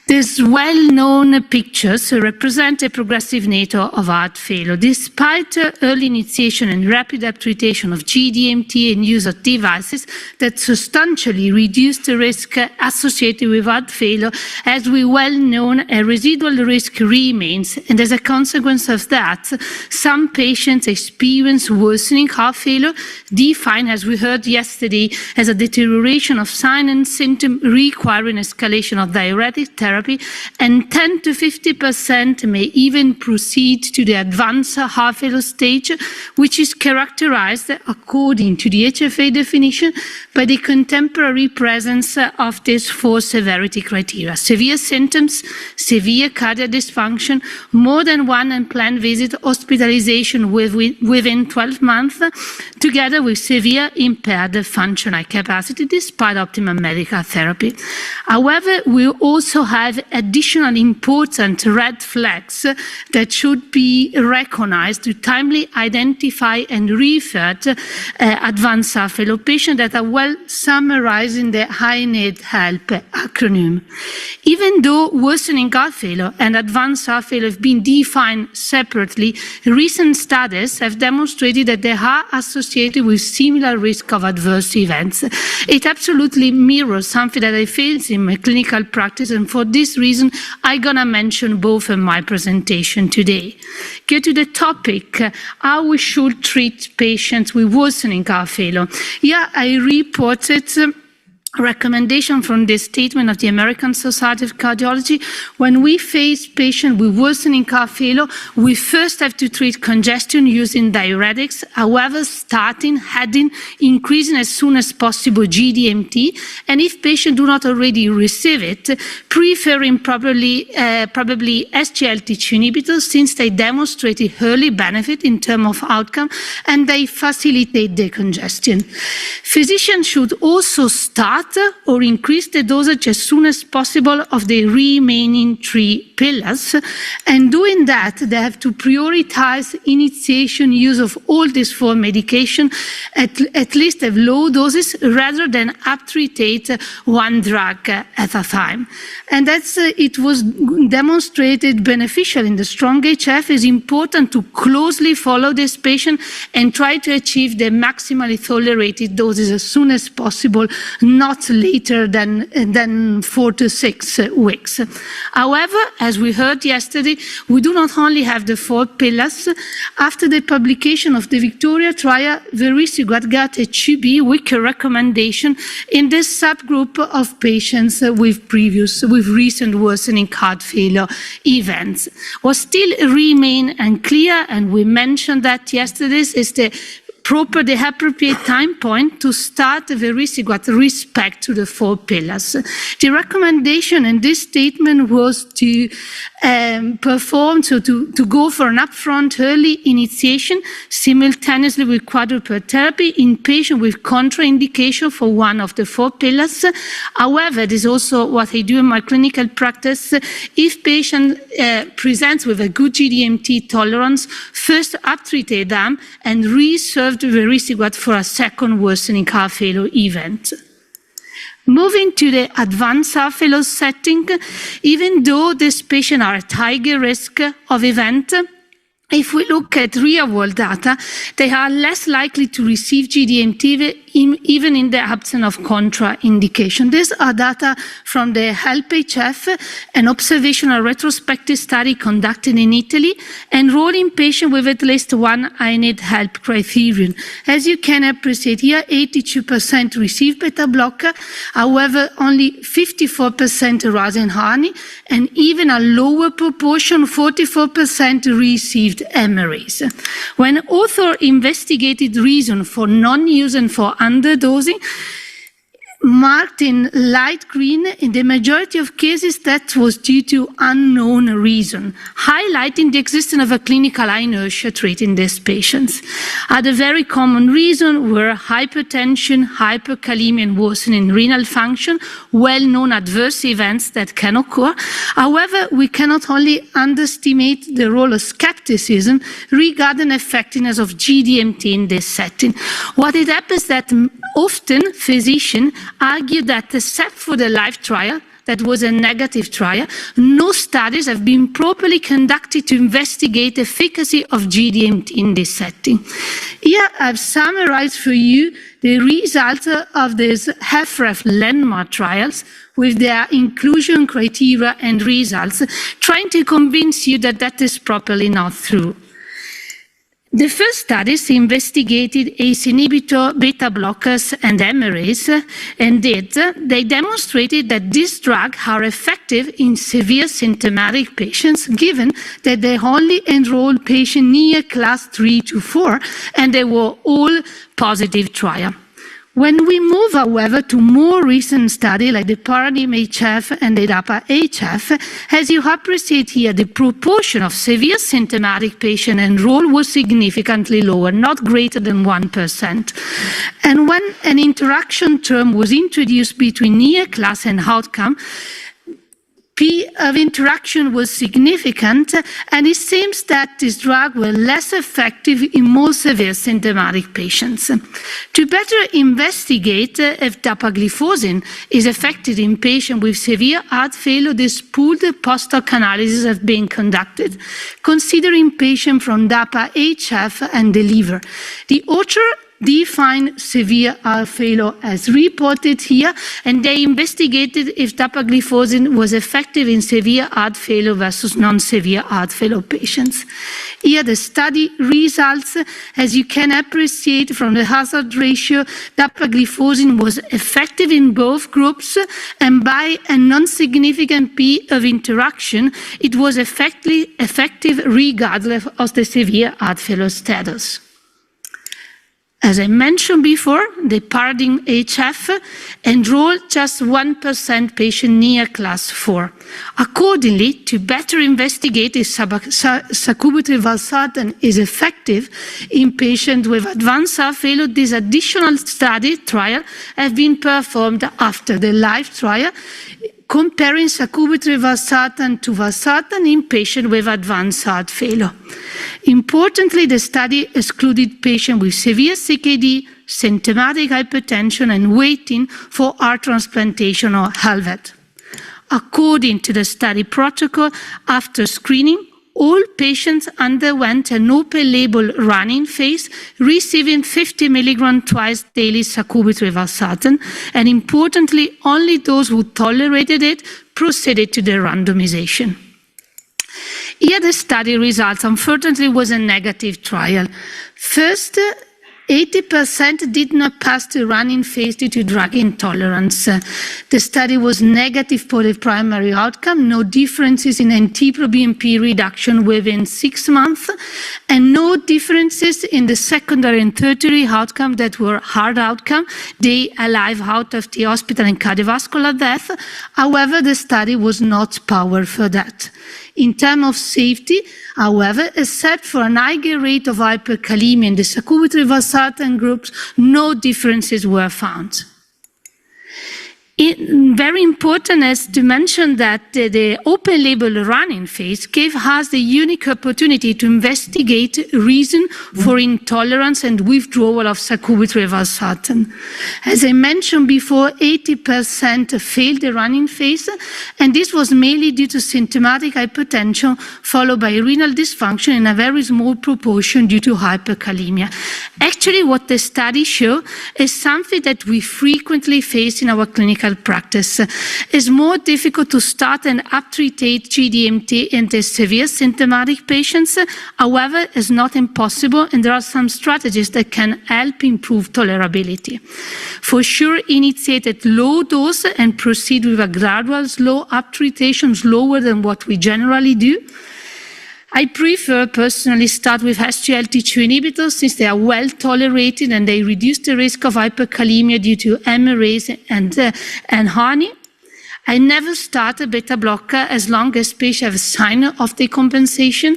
These well-known pictures represent a progressive nature of heart failure. Despite early initiation and rapid uptitration of GDMT and use of devices that substantially reduce the risk associated with heart failure, as we well know, a residual risk remains, and as a consequence of that, some patients experience worsening heart failure, defined, as we heard yesterday, as a deterioration of sign and symptom requiring escalation of diuretic therapy, and 10 to 50% may even proceed to the advanced heart failure stage, which is characterized, according to the HFA definition, by the contemporary presence of these four severity criteria: severe symptoms, severe cardiac dysfunction, more than one unplanned visit, hospitalization within 12 months, together with severe impaired functional capacity despite optimal medical therapy. However, we also have additional important red flags that should be recognized to timely identify and refer to advanced heart failure patients that are well summarized in the I-NEED HELP acronym. Even though worsening heart failure and advanced heart failure have been defined separately, recent studies have demonstrated that they are associated with similar risk of adverse events. It absolutely mirrors something that I face in my clinical practice, and for this reason, I'm going to mention both in my presentation today. Get to the topic, how we should treat patients with worsening heart failure. Here I reported recommendation from the statement of the American Society of Cardiology. When we face patients with worsening heart failure, we first have to treat congestion using diuretics, however, starting, adding, increasing as soon as possible GDMT, and if patients do not already receive it, preferring probably SGLT2 inhibitors, since they demonstrated early benefit in terms of outcome and they facilitate decongestion. Physicians should also start or increase the dosage as soon as possible of the remaining 3 pillars. And doing that, they have to prioritize initiation use of all these 4 medications, at least at low doses, rather than up-titrate one drug at a time. And that's it was demonstrated beneficial in the STRONG-HF. It's important to closely follow this patient and try to achieve the maximally tolerated doses as soon as possible, not not later than 4 to 6 weeks. However, as we heard yesterday, we do not only have the 4 pillars. After the publication of the Victoria trial, vericiguat got a 2B weaker recommendation in this subgroup of patients with recent worsening heart failure events. What still remain unclear, and we mentioned that yesterday, is the appropriate time point to start the vericiguat respect to the 4 pillars. The recommendation in this statement was to to go for an upfront early initiation simultaneously with quadruple therapy in patients with contraindication for one of the 4 pillars. However, this is also what I do in my clinical practice. If patient presents with a good GDMT tolerance, first up-treated them and reserved vericiguat for a second worsening heart failure event. Moving to the advanced heart failure setting, even though these patients are at higher risk of event, if we look at real-world data, they are less likely to receive GDMT even in the absence of contraindication. These are data from the HELP-HF, an observational retrospective study conducted in Italy, enrolling patients with at least one INAID HELP criterion. As you can appreciate here, 82% received beta blocker, however, only 54% RAS and HARNI, and even a lower proportion, 44%, received MRAs. When author investigated reason for non-use and for underdosing, marked in light green, in the majority of cases that was due to unknown reason, highlighting the existence of a clinical inertia trait in these patients. Other very common reasons were hypertension, hyperkalemia, and worsening renal function, well-known adverse events that can occur. However, we cannot only underestimate the role of skepticism regarding effectiveness of GDMT in this setting. What it happens that often physicians argue that except for the LIFE trial, that was a negative trial, no studies have been properly conducted to investigate the efficacy of GDMT in this setting. Here I've summarized for you the results of these HFrEF landmark trials with their inclusion criteria and results, trying to convince you that that is properly not true. The first studies investigated ACE inhibitor, beta blockers, and MRAs, and they demonstrated that these drugs are effective in severe symptomatic patients, given that they only enrolled patients near class 3 to 4, and they were all positive trials. When we move, however, to more recent studies like the PARADIGM-HF and the DAPA-HF, as you appreciate here, the proportion of severe symptomatic patients enrolled was significantly lower, not greater than 1%. And when an interaction term was introduced between near class and outcome, P of interaction was significant, and it seems that this drug was less effective in more severe symptomatic patients. To better investigate if dapagliflozin is effective in patients with severe heart failure, this pooled post-hoc analysis have been conducted, considering patients from DAPA-HF and DELIVER. The author defined severe heart failure as reported here, and they investigated if dapagliflozin was effective in severe heart failure versus non-severe heart failure patients. Here the study results, as you can appreciate from the hazard ratio, dapagliflozin was effective in both groups, and by a non-significant P of interaction, it was effective regardless of the severe heart failure status. As I mentioned before, the PARADIGM-HF enrolled just 1% patient near class 4. Accordingly, to better investigate if sacubitril/valsartan is effective in patients with advanced heart failure, this additional trial has been performed after the LIFE trial, comparing sacubitril/valsartan to valsartan in patients with advanced heart failure. Importantly, the study excluded patients with severe CKD, symptomatic hypertension, and waiting for heart transplantation or HLVET. According to the study protocol, after screening, all patients underwent an open-label run-in phase, receiving 50 milligram twice daily sacubitril/valsartan, and importantly, only those who tolerated it proceeded to the randomization. Here the study results, unfortunately, was a negative trial. First, 80% did not pass the run-in phase due to drug intolerance. The study was negative for the primary outcome, no differences in NT-proBNP reduction within 6 months, and no differences in the secondary and tertiary outcome that were hard outcome, they alive out of the hospital and cardiovascular death. However, the study was not powered for that. In terms of safety, however, except for an higher rate of hyperkalemia in the sacubitril/valsartan groups, no differences were found. Very important is to mention that the open-label run-in phase gave us the unique opportunity to investigate reason for intolerance and withdrawal of sacubitril/valsartan. As I mentioned before, 80% failed the run-in phase, and this was mainly due to symptomatic hypertension followed by renal dysfunction in a very small proportion due to hyperkalemia. Actually, what the study showed is something that we frequently face in our clinical practice. It's more difficult to start and uptitrate GDMT in the severe symptomatic patients. However, it's not impossible, and there are some strategies that can help improve tolerability. For sure, initiate at low dose and proceed with a gradual slow uptitration, slower than what we generally do. I prefer personally start with SGLT2 inhibitors since they are well tolerated and they reduce the risk of hyperkalemia due to MRAs and hernia. I never start a beta blocker as long as patients have a sign of decompensation.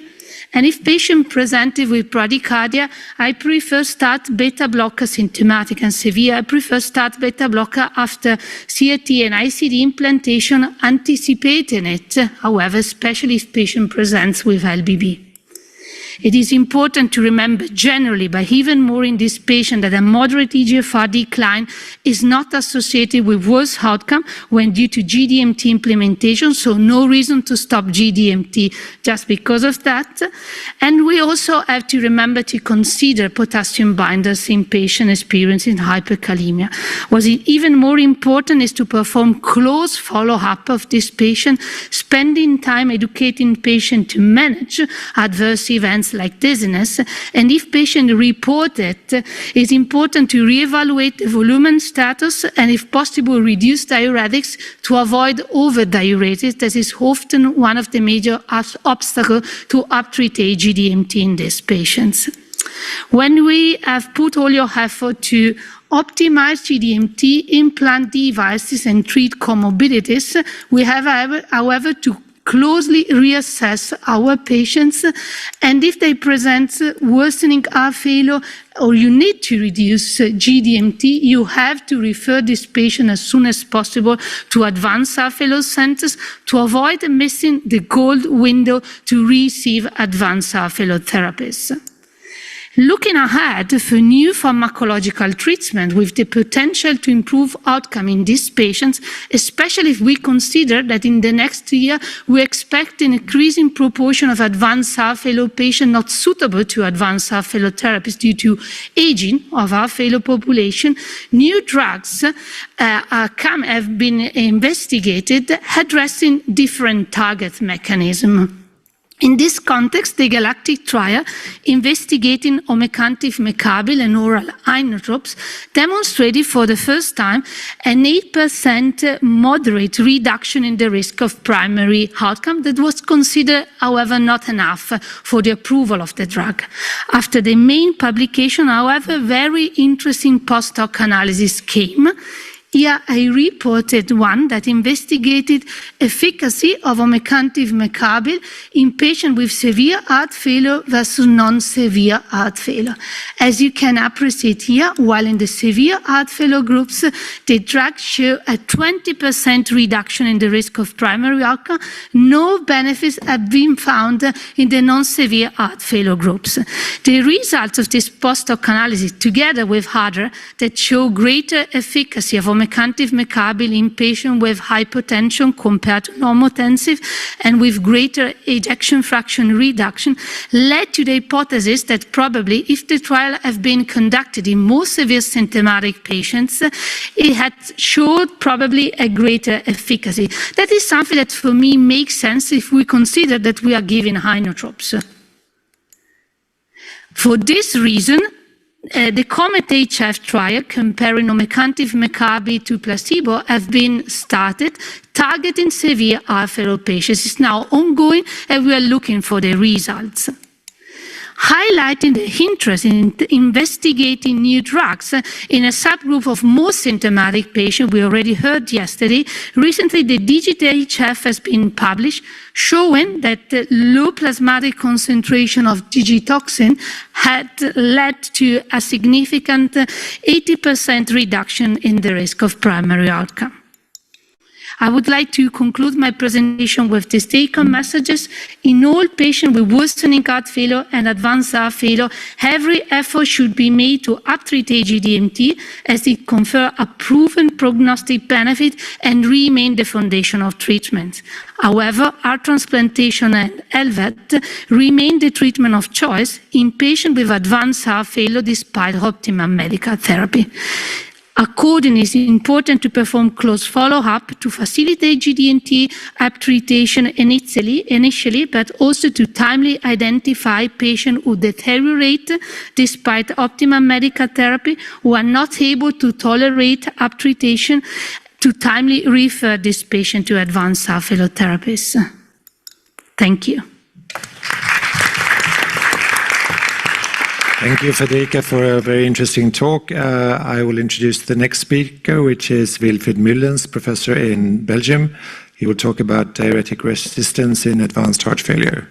And if patient presented with bradycardia, I prefer start beta blocker symptomatic and severe. I prefer start beta blocker after CRT and ICD implantation, anticipating it, however, especially if patient presents with LBB. It is important to remember generally, but even more in this patient, that a moderate eGFR decline is not associated with worse outcome when due to GDMT implementation, so no reason to stop GDMT just because of that. And we also have to remember to consider potassium binders in patient experiencing hyperkalemia. What is even more important is to perform close follow-up of this patient, spending time educating patient to manage adverse events like dizziness, and if patient report it, it's important to reevaluate the volumen status and if possible reduce diuretics to avoid over-diuresis. That is often one of the major obstacles to uptitrate GDMT in these patients. When we have put all your effort to optimize GDMT, implant devices and treat comorbidities, we have, however, to closely reassess our patients, and if they present worsening heart failure or you need to reduce GDMT, you have to refer this patient as soon as possible to advanced heart failure centers to avoid missing the gold window to receive advanced heart failure therapies. Looking ahead for new pharmacological treatment with the potential to improve outcome in these patients, especially if we consider that in the next year we expect an increasing proportion of advanced heart failure patients not suitable to advanced heart failure therapies due to aging of heart failure population, new drugs have been investigated addressing different target mechanisms. In this context, the GALACTIC trial investigating omecamtiv mecarbil and oral inotropes demonstrated for the first time an 8% moderate reduction in the risk of primary outcome that was considered, however, not enough for the approval of the drug. After the main publication, however, very interesting post-hoc analysis came. Here I reported one that investigated efficacy of omecamtiv mecarbil in patients with severe heart failure versus non-severe heart failure. As you can appreciate here, while in the severe heart failure groups, the drug showed a 20% reduction in the risk of primary outcome, no benefits have been found in the non-severe heart failure groups. The results of this post-hoc analysis, together with other that show greater efficacy of omecamtiv omecamtiv mecarbil in patients with hypertension compared to normotensive and with greater ejection fraction reduction led to the hypothesis that probably if the trial had been conducted in more severe symptomatic patients, it had showed probably a greater efficacy. That is something that for me makes sense if we consider that we are giving inotropes. For this reason, the COMET-HF trial comparing omecamtiv mecarbil to placebo have been started targeting severe heart failure patients. It's now ongoing and we are looking for the results. Highlighting the interest in investigating new drugs in a subgroup of more symptomatic patients we already heard yesterday. Recently, the DIGIT-HF has been published showing that the low plasmatic concentration of digitoxin had led to a significant 80% reduction in the risk of primary outcome. I would like to conclude my presentation with these take-home messages. In all patients with worsening heart failure and advanced heart failure, every effort should be made to uptreat AGDMT as it confers a proven prognostic benefit and remain the foundation of treatment. However, heart transplantation and LVAD remain the treatment of choice in patients with advanced heart failure despite optimal medical therapy. Accordingly, it's important to perform close follow-up to facilitate GDNT uptreatation initially, but also to timely identify patients who deteriorate despite optimal medical therapy, who are not able to tolerate uptreatation, to timely refer this patient to advanced heart failure therapies. Thank you. Thank you, Federica, for a very interesting talk. I will introduce the next speaker, which is Wilfried Mullens, professor in Belgium. He will talk about diuretic resistance in advanced heart failure.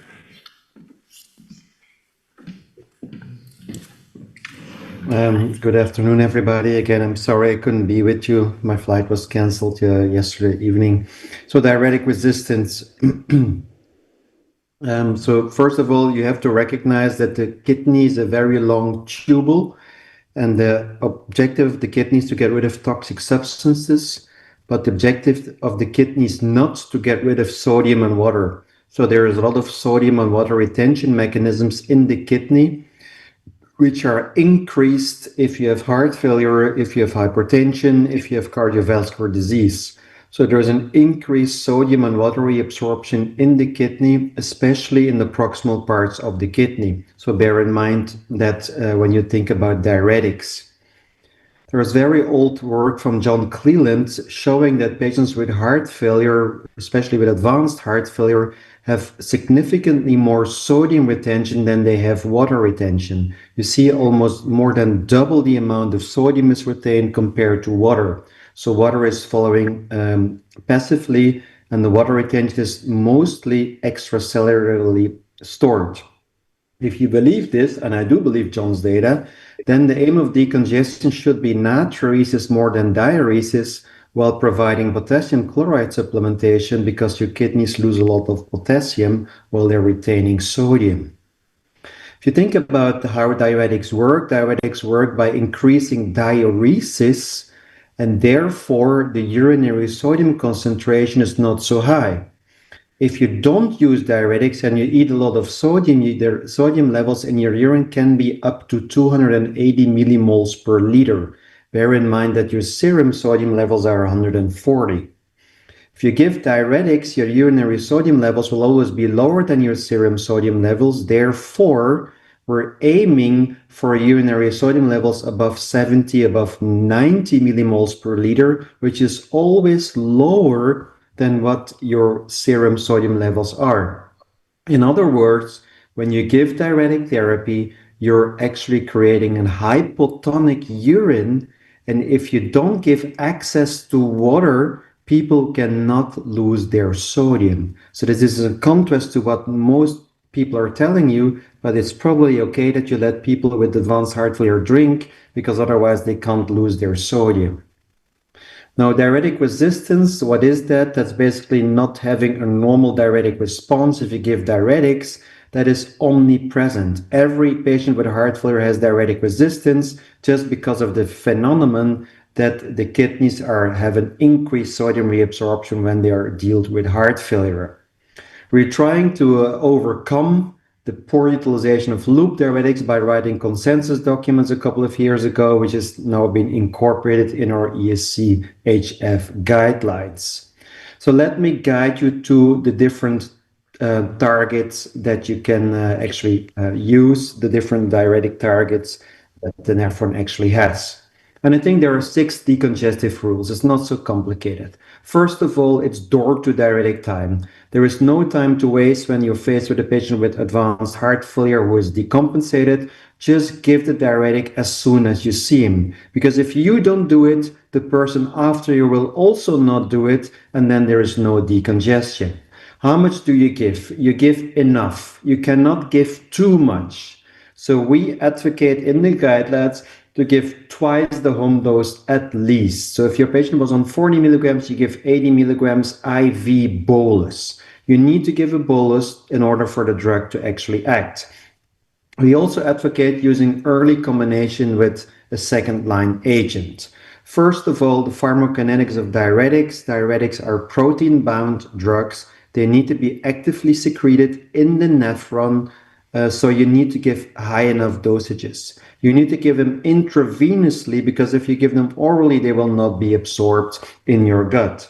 Good afternoon, everybody. Again, I'm sorry I couldn't be with you. My flight was canceled yesterday evening. So diuretic resistance. So first of all, you have to recognize that the kidney is a very long tubule, and the objective of the kidney is to get rid of toxic substances, but the objective of the kidney is not to get rid of sodium and water. So there is a lot of sodium and water retention mechanisms in the kidney, which are increased if you have heart failure, if you have hypertension, if you have cardiovascular disease. So there's an increased sodium and water reabsorption in the kidney, especially in the proximal parts of the kidney. So bear in mind that when you think about diuretics. There's very old work from John Cleland showing that patients with heart failure, especially with advanced heart failure, have significantly more sodium retention than they have water retention. You see almost more than double the amount of sodium is retained compared to water. So water is following passively, and the water retention is mostly extracellularly stored. If you believe this, and I do believe John's data, then the aim of decongestion should be natriuresis more than diuresis, while providing potassium chloride supplementation, because your kidneys lose a lot of potassium while they're retaining sodium. If you think about how diuretics work by increasing diuresis, and therefore the urinary sodium concentration is not so high. If you don't use diuretics and you eat a lot of sodium, the sodium levels in your urine can be up to 280 millimoles per liter. Bear in mind that your serum sodium levels are 140. If you give diuretics, your urinary sodium levels will always be lower than your serum sodium levels. Therefore, we're aiming for urinary sodium levels above 70, above 90 millimoles per liter, which is always lower than what your serum sodium levels are. In other words, when you give diuretic therapy, you're actually creating a hypotonic urine, and if you don't give access to water, people cannot lose their sodium. So this is a contrast to what most people are telling you, but it's probably okay that you let people with advanced heart failure drink, because otherwise they can't lose their sodium. Now, diuretic resistance, what is that? That's basically not having a normal diuretic response. If you give diuretics, that is omnipresent. Every patient with heart failure has diuretic resistance just because of the phenomenon that the kidneys have an increased sodium reabsorption when they are dealt with heart failure. We're trying to overcome the poor utilization of loop diuretics by writing consensus documents a couple of years ago, which has now been incorporated in our ESC-HF guidelines. So let me guide you to the different targets that you can actually use, the different diuretic targets that the nephron actually has. And I think there are 6 decongestive rules. It's not so complicated. First of all, it's door to diuretic time. There is no time to waste when you're faced with a patient with advanced heart failure who is decompensated. Just give the diuretic as soon as you see him. Because if you don't do it, the person after you will also not do it, and then there is no decongestion. How much do you give? You give enough. You cannot give too much. So we advocate in the guidelines to give twice the home dose at least. So if your patient was on 40 milligrams, you give 80 milligrams IV bolus. You need to give a bolus in order for the drug to actually act. We also advocate using early combination with a second-line agent. First of all, the pharmacokinetics of diuretics. Diuretics are protein-bound drugs. They need to be actively secreted in the nephron, so you need to give high enough dosages. You need to give them intravenously, because if you give them orally, they will not be absorbed in your gut.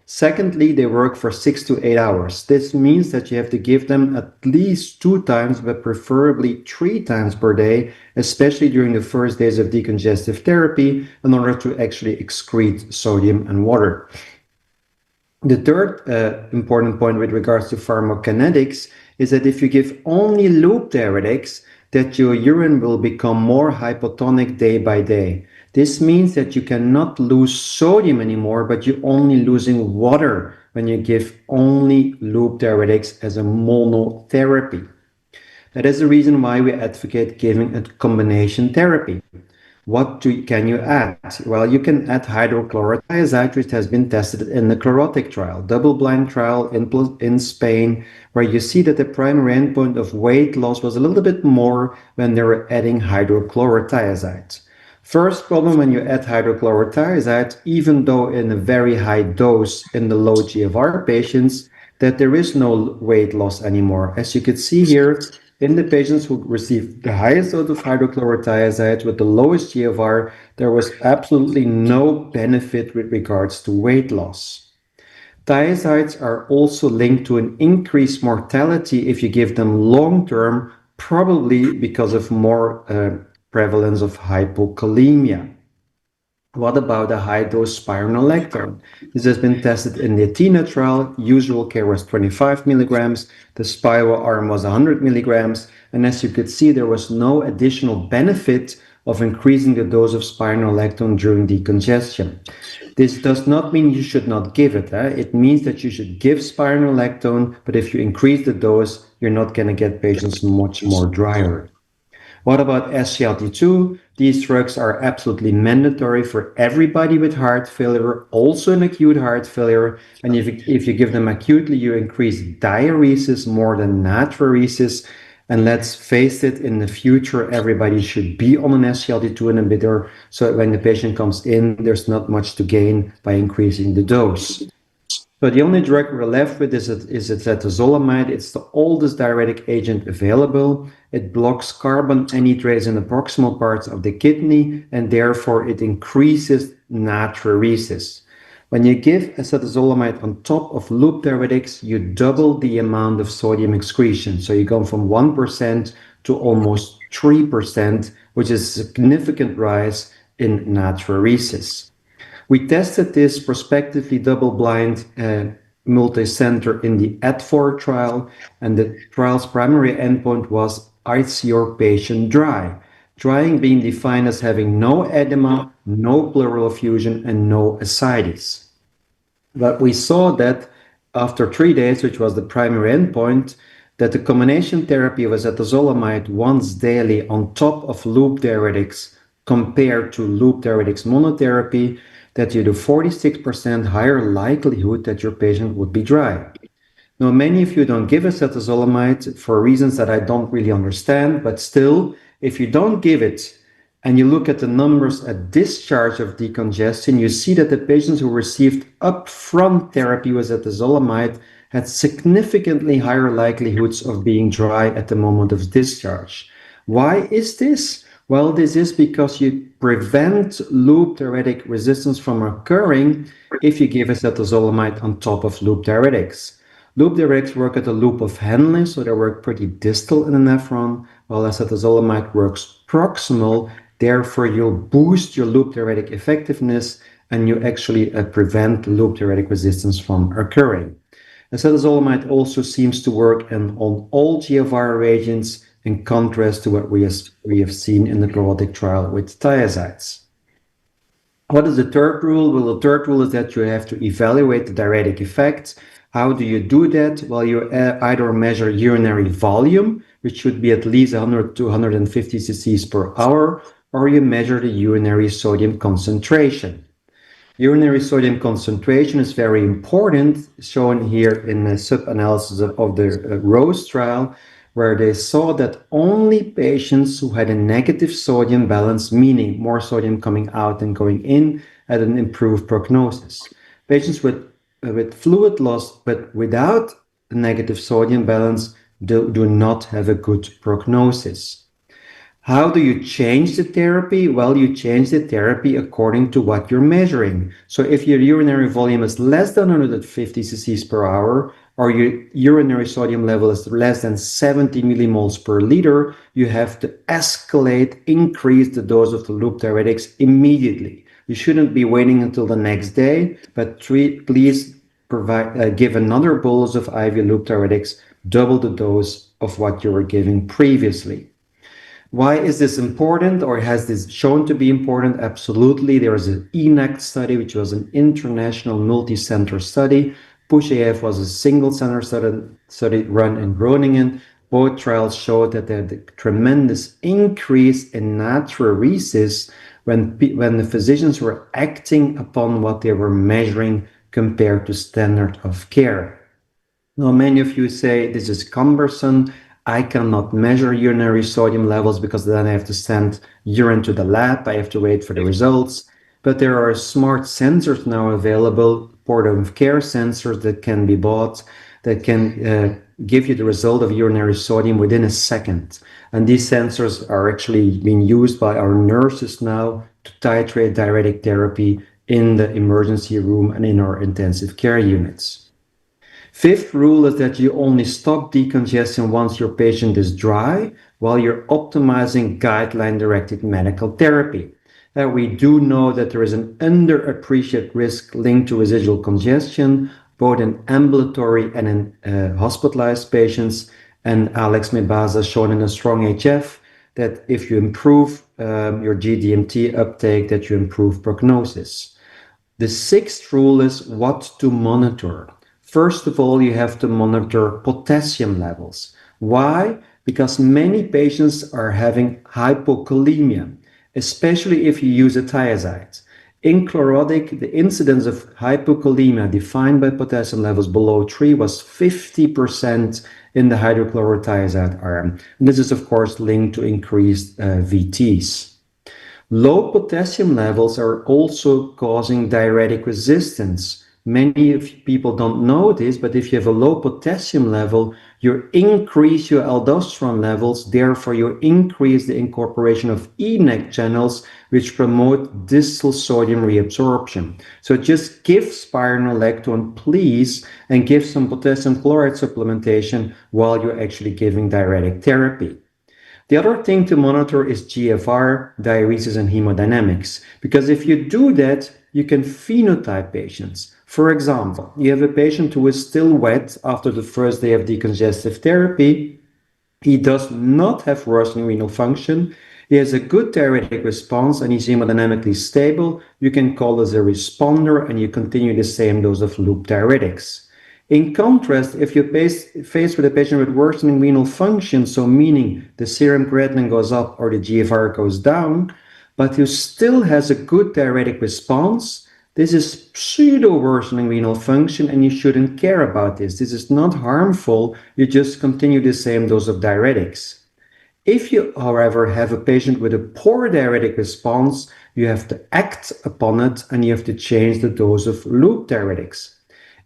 Secondly, they work for 6 to 8 hours. This means that you have to give them at least 2 times, but preferably 3 times per day, especially during the first days of decongestive therapy, in order to actually excrete sodium and water. The third important point with regards to pharmacokinetics is that if you give only loop diuretics, that your urine will become more hypotonic day by day. This means that you cannot lose sodium anymore, but you're only losing water when you give only loop diuretics as a monotherapy. That is the reason why we advocate giving a combination therapy. What can you add? Well, you can add hydrochlorothiazide, which has been tested in the Chlorotic trial, double-blind trial in Spain, where you see that the primary endpoint of weight loss was a little bit more when they were adding hydrochlorothiazide. First problem when you add hydrochlorothiazide, even though in a very high dose in the low GFR patients, that there is no weight loss anymore. As you can see here, in the patients who received the highest dose of hydrochlorothiazide with the lowest GFR, there was absolutely no benefit with regards to weight loss. Thiazides are also linked to an increased mortality if you give them long-term, probably because of more prevalence of hypokalemia. What about a high-dose spironolactone? This has been tested in the Athena trial. Usual care was 25 milligrams. The Spiro arm was 100 milligrams. And as you could see, there was no additional benefit of increasing the dose of spironolactone during decongestion. This does not mean you should not give it. It means that you should give spironolactone, but if you increase the dose, you're not going to get patients much more drier. What about SGLT2? These drugs are absolutely mandatory for everybody with heart failure, also in acute heart failure. And if you give them acutely, you increase diuresis more than natriuresis. And let's face it, in the future, everybody should be on an SGLT2 inhibitor. So when the patient comes in, there's not much to gain by increasing the dose. So the only drug we're left with is acetazolamide. It's the oldest diuretic agent available. It blocks carbon anhydrase in the proximal parts of the kidney, and therefore it increases natriuresis. When you give acetazolamide on top of loop diuretics, you double the amount of sodium excretion. So you go from 1% to almost 3%, which is a significant rise in natriuresis. We tested this prospectively double-blind multi-center in the ADVOR trial, and the trial's primary endpoint was, is your patient dry? Drying being defined as having no edema, no pleural effusion, and no ascites. But we saw that after 3 days, which was the primary endpoint, that the combination therapy of acetazolamide once daily on top of loop diuretics compared to loop diuretics monotherapy, that you do 46% higher likelihood that your patient would be dry. Now, many of you don't give acetazolamide for reasons that I don't really understand, but still, if you don't give it and you look at the numbers at discharge of decongestion, you see that the patients who received upfront therapy with etazolomide had significantly higher likelihoods of being dry at the moment of discharge. Why is this? Well, this is because you prevent loop diuretic resistance from occurring if you give acetazolamide on top of loop diuretics. Loop diuretics work at the loop of Henle, so they work pretty distal in the nephron, while acetazolamide works proximal. Therefore, you'll boost your loop diuretic effectiveness and you actually prevent loop diuretic resistance from occurring. Acetazolamide also seems to work on all GFR reagents, in contrast to what we have seen in the chlorotic trial with thiazides. What is the third rule? Well, the third rule is that you have to evaluate the diuretic effect. How do you do that? Well, you either measure urinary volume, which should be at least 100 to 150 cc's per hour, or you measure the urinary sodium concentration. Urinary sodium concentration is very important, shown here in the sub-analysis of the ROSE trial, where they saw that only patients who had a negative sodium balance, meaning more sodium coming out than going in, had an improved prognosis. Patients with fluid loss but without a negative sodium balance do not have a good prognosis. How do you change the therapy? Well, you change the therapy according to what you're measuring. So if your urinary volume is less than 150 cc's per hour, or your urinary sodium level is less than 70 millimoles per liter, you have to increase the dose of the loop diuretics immediately. You shouldn't be waiting until the next day, but please give another bolus of IV loop diuretics, double the dose of what you were giving previously. Why is this important, or has this shown to be important? Absolutely. There is an ENACT study, which was an international multi-center study. PUSH-AF was a single-center study run in Groningen. Both trials showed that there had a tremendous increase in natriuresis when the physicians were acting upon what they were measuring compared to standard of care. Now, many of you say this is cumbersome. I cannot measure urinary sodium levels because then I have to send urine to the lab. I have to wait for the results. But there are smart sensors now available, point-of-care sensors that can be bought, that can give you the result of urinary sodium within a second. And these sensors are actually being used by our nurses now to titrate diuretic therapy in the emergency room and in our intensive care units. Fifth rule is that you only stop decongestion once your patient is dry, while you're optimizing guideline-directed medical therapy. We do know that there is an underappreciated risk linked to residual congestion, both in ambulatory and in hospitalized patients. And Alex Mebaz has shown in a STRONG-HF that if you improve your GDMT uptake, that you improve prognosis. The sixth rule is what to monitor. First of all, you have to monitor potassium levels. Why? Because many patients are having hypokalemia, especially if you use a thiazide. In chlorotic, the incidence of hypokalemia defined by potassium levels below 3 was 50% in the hydrochlorothiazide arm. And this is, of course, linked to increased VTs. Low potassium levels are also causing diuretic resistance. Many people don't know this, but if you have a low potassium level, you increase your aldosterone levels, therefore you increase the incorporation of ENaC channels, which promote distal sodium reabsorption. So just give spironolactone, please, and give some potassium chloride supplementation while you're actually giving diuretic therapy. The other thing to monitor is GFR, diuresis, and hemodynamics, because if you do that, you can phenotype patients. For example, you have a patient who is still wet after the first day of decongestive therapy. He does not have worsening renal function. He has a good diuretic response and he's hemodynamically stable. You can call this a responder and you continue the same dose of loop diuretics. In contrast, if you're faced with a patient with worsening renal function, so meaning the serum creatinine goes up or the GFR goes down, but who still has a good diuretic response, this is pseudo-worsening renal function and you shouldn't care about this. This is not harmful, you just continue the same dose of diuretics. If you, however, have a patient with a poor diuretic response, you have to act upon it and you have to change the dose of loop diuretics.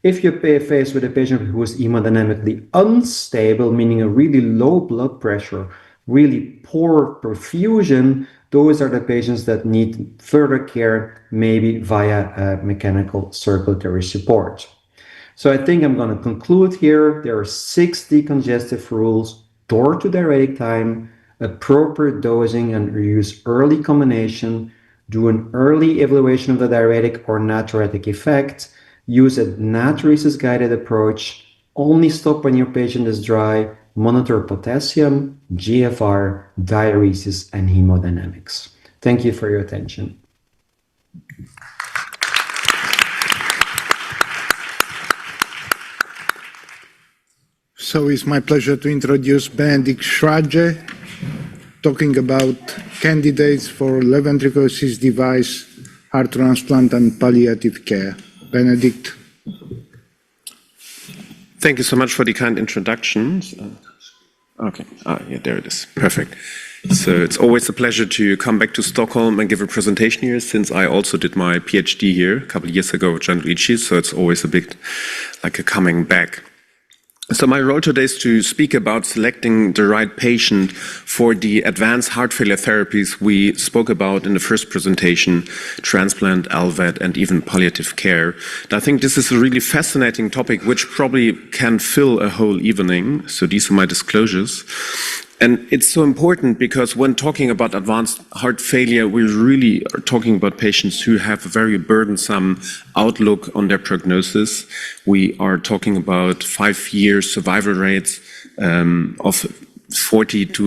If you're faced with a patient who is hemodynamically unstable, meaning a really low blood pressure, really poor perfusion, those are the patients that need further care, maybe via mechanical circulatory support. So I think I'm going to conclude here. There are 6 decongestive rules: door to diuretic time, appropriate dosing and use early combination, do an early evaluation of the diuretic or natriuretic effect, use a natriuresis guided approach, only stop when your patient is dry, monitor potassium, GFR, diuresis, and hemodynamics. Thank you for your attention. So it's my pleasure to introduce Benedikt Schrage, talking about candidates for left ventricular assist device, heart transplant, and palliative care. Benedikt. Thank you so much for the kind introductions. Okay, yeah, there it is. Perfect. So it's always a pleasure to come back to Stockholm and give a presentation here, since I also did my PhD here a couple of years ago with Gianluigi, so it's always a bit like a coming back. So my role today is to speak about selecting the right patient for the advanced heart failure therapies we spoke about in the first presentation: transplant, LVAD, and even palliative care. And I think this is a really fascinating topic which probably can fill a whole evening. So these are my disclosures. And it's so important because when talking about advanced heart failure, we really are talking about patients who have a very burdensome outlook on their prognosis. We are talking about 5-year survival rates of 40 to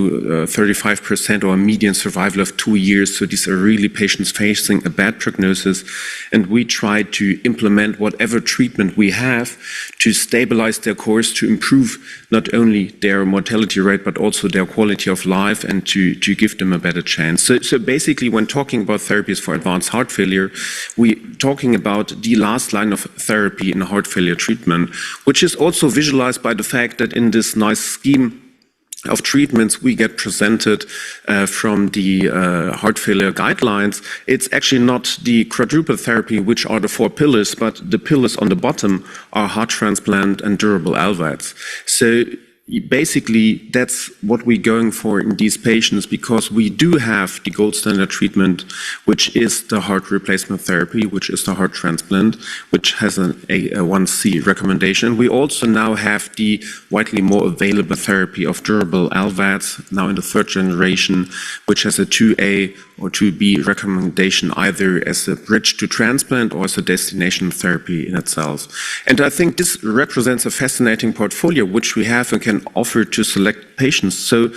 35%, or a median survival of 2 years. So these are really patients facing a bad prognosis. And we try to implement whatever treatment we have to stabilize their course, to improve not only their mortality rate, but also their quality of life, and to give them a better chance. So basically, when talking about therapies for advanced heart failure, we're talking about the last line of therapy in heart failure treatment, which is also visualized by the fact that in this nice scheme of treatments we get presented from the heart failure guidelines, it's actually not the quadruple therapy, which are the 4 pillars, but the pillars on the bottom are heart transplant and durable LVADs. So basically, that's what we're going for in these patients, because we do have the gold standard treatment, which is the heart replacement therapy, which is the heart transplant, which has a 1C recommendation. We also now have the widely more available therapy of durable LVADs, now in the 3rd generation, which has a 2A or 2B recommendation, either as a bridge to transplant or as a destination therapy in itself. And I think this represents a fascinating portfolio which we have and can offer to select patients. So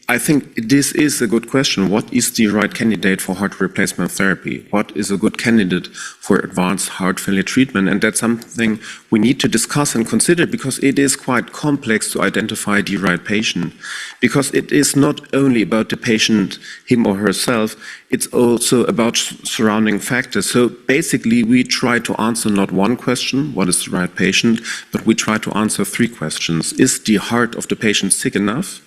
I think this is a good question. What is the right candidate for heart replacement therapy? What is a good candidate for advanced heart failure treatment? And that's something we need to discuss and consider, because it is quite complex to identify the right patient. Because it is not only about the patient, him or herself, it's also about surrounding factors. So basically, we try to answer not one question, what is the right patient, but we try to answer 3 questions. Is the heart of the patient sick enough?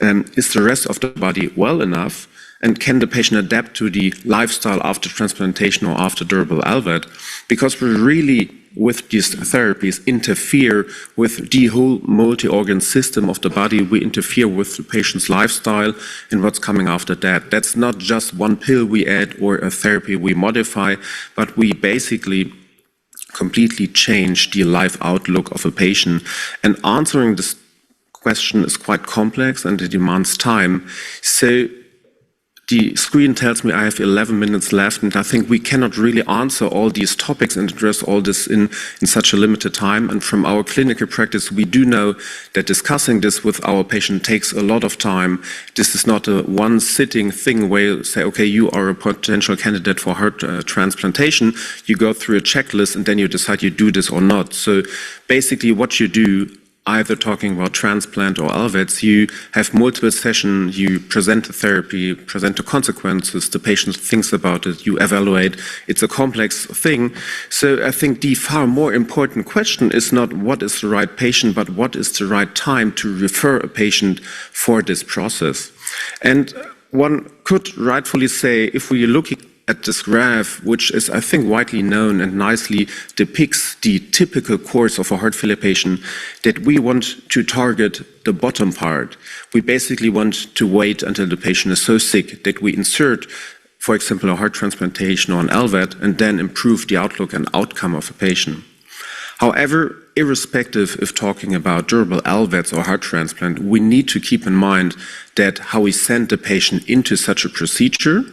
Is the rest of the body well enough? And can the patient adapt to the lifestyle after transplantation or after durable LVAD? Because we really, with these therapies, interfere with the whole multi-organ system of the body. We interfere with the patient's lifestyle and what's coming after that. That's not just one pill we add or a therapy we modify, but we basically completely change the life outlook of a patient. And answering this question is quite complex and it demands time. So the screen tells me I have 11 minutes left, and I think we cannot really answer all these topics and address all this in such a limited time. And from our clinical practice, we do know that discussing this with our patient takes a lot of time. This is not a one-sitting thing where you say, okay, you are a potential candidate for heart transplantation. You go through a checklist and then you decide you do this or not. So basically what you do either talking about transplant or LVADs, you have multiple sessions, you present the therapy, present the consequences, the patient thinks about it, you evaluate. It's a complex thing. So I think the far more important question is not what is the right patient, but what is the right time to refer a patient for this process. And one could rightfully say, if we look at this graph, which is, I think, widely known and nicely depicts the typical course of a heart failure patient, that we want to target the bottom part. We basically want to wait until the patient is so sick that we insert, for example, a heart transplantation or an LVAD, and then improve the outlook and outcome of a patient. However, irrespective of talking about durable LVADs or heart transplant, we need to keep in mind that how we send the patient into such a procedure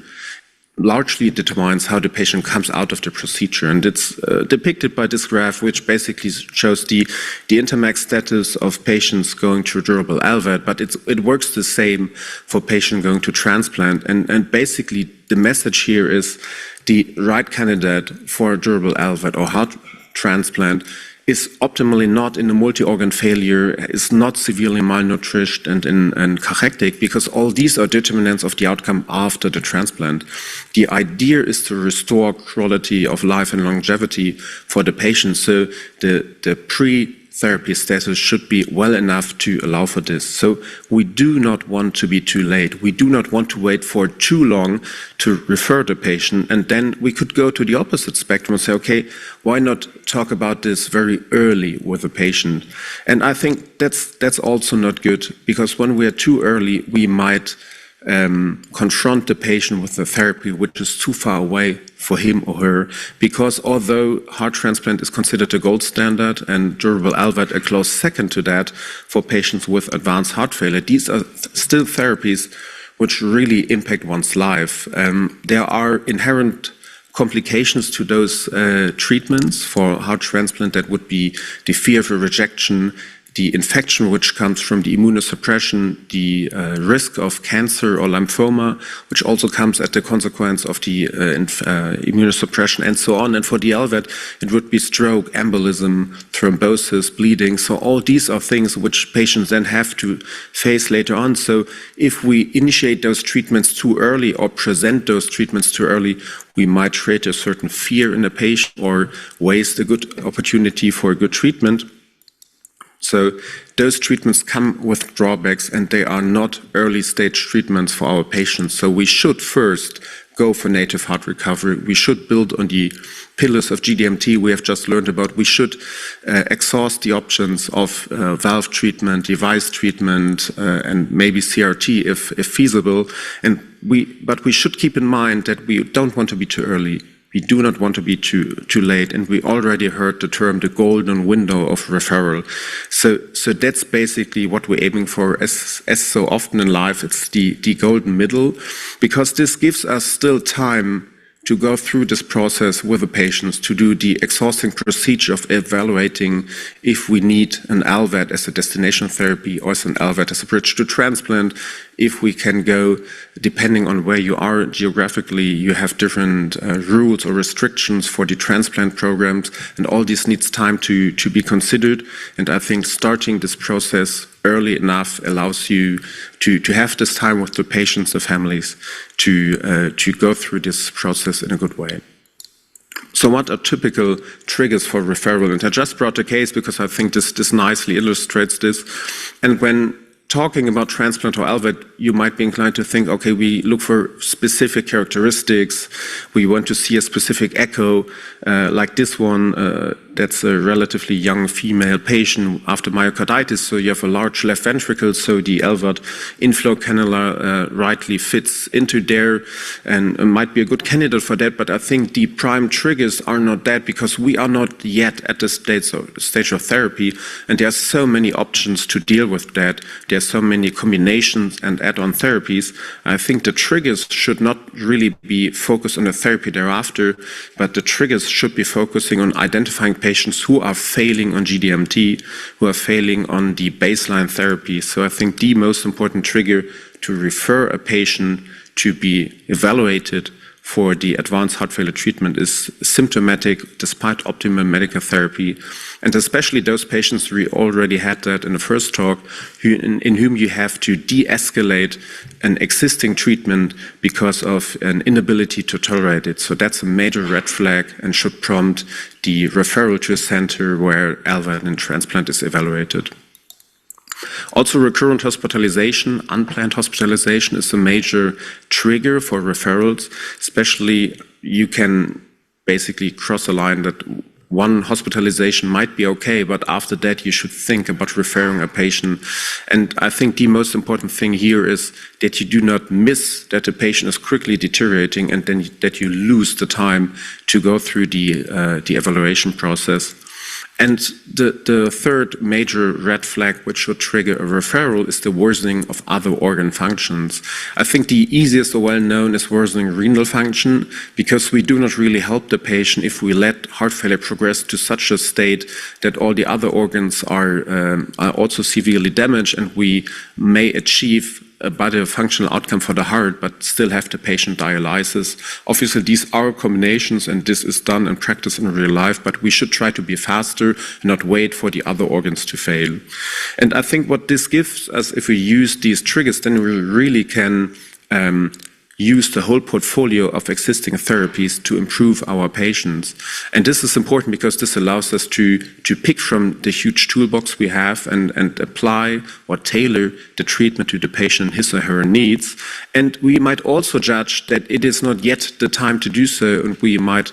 largely determines how the patient comes out of the procedure. And it's depicted by this graph, which basically shows the intermax status of patients going through durable LVAD, but it works the same for patients going to transplant. And basically the message here is the right candidate for a durable LVAD or heart transplant is optimally not in a multi-organ failure, is not severely malnourished and cachectic, because all these are determinants of the outcome after the transplant. The idea is to restore quality of life and longevity for the patient, so the pre-therapy status should be well enough to allow for this. So we do not want to be too late. We do not want to wait for too long to refer the patient, and then we could go to the opposite spectrum and say, okay, why not talk about this very early with the patient? And I think that's also not good, because when we are too early, we might confront the patient with a therapy which is too far away for him or her, because although heart transplant is considered a gold standard and durable LVAD a close second to that for patients with advanced heart failure, these are still therapies which really impact one's life. There are inherent complications to those treatments for heart transplant. That would be the fear of a rejection, the infection which comes from the immunosuppression, the risk of cancer or lymphoma, which also comes at the consequence of the immunosuppression, and so on. And for the LVAD, it would be stroke, embolism, thrombosis, bleeding. So all these are things which patients then have to face later on. So if we initiate those treatments too early or present those treatments too early, we might create a certain fear in the patient or waste a good opportunity for a good treatment. So those treatments come with drawbacks, and they are not early stage treatments for our patients. So we should first go for native heart recovery. We should build on the pillars of GDMT we have just learned about. We should exhaust the options of valve treatment, device treatment, and maybe CRT if feasible. But we should keep in mind that we don't want to be too early. We do not want to be too late, and we already heard the term the golden window of referral. So that's basically what we're aiming for. As so often in life, it's the golden middle, because this gives us still time to go through this process with the patients, to do the exhausting procedure of evaluating if we need an LVAD as a destination therapy or as an LVAD as a bridge to transplant. If we can go, depending on where you are geographically, you have different rules or restrictions for the transplant programs, and all this needs time to be considered. And I think starting this process early enough allows you to have this time with the patients, the families, to go through this process in a good way. So what are typical triggers for referral? And I just brought a case because I think this nicely illustrates this. And when talking about transplant or LVAD, you might be inclined to think, okay, we look for specific characteristics. We want to see a specific echo, like this one. That's a relatively young female patient after myocarditis. So you have a large left ventricle, so the LVAD inflow cannula rightly fits into there and might be a good candidate for that. But I think the prime triggers are not that, because we are not yet at the stage of therapy, and there are so many options to deal with that. There are so many combinations and add-on therapies. I think the triggers should not really be focused on the therapy thereafter, but the triggers should be focusing on identifying patients who are failing on GDMT, who are failing on the baseline therapy. So I think the most important trigger to refer a patient to be evaluated for the advanced heart failure treatment is symptomatic despite optimal medical therapy. And especially those patients, we already had that in the first talk, in whom you have to de-escalate an existing treatment because of an inability to tolerate it. So that's a major red flag and should prompt the referral to a center where LVAD and transplant is evaluated. Also, recurrent hospitalization, unplanned hospitalization is a major trigger for referrals. Especially, you can basically cross a line that one hospitalization might be okay, but after that you should think about referring a patient. And I think the most important thing here is that you do not miss that the patient is quickly deteriorating and then that you lose the time to go through the evaluation process. And the third major red flag which should trigger a referral is the worsening of other organ functions. I think the easiest or well-known is worsening renal function, because we do not really help the patient if we let heart failure progress to such a state that all the other organs are also severely damaged, and we may achieve a better functional outcome for the heart, but still have the patient dialysis. Obviously, these are combinations, and this is done in practice in real life, but we should try to be faster and not wait for the other organs to fail. And I think what this gives us, if we use these triggers, then we really can use the whole portfolio of existing therapies to improve our patients. And this is important because this allows us to pick from the huge toolbox we have and apply or tailor the treatment to the patient, his or her needs. And we might also judge that it is not yet the time to do so, and we might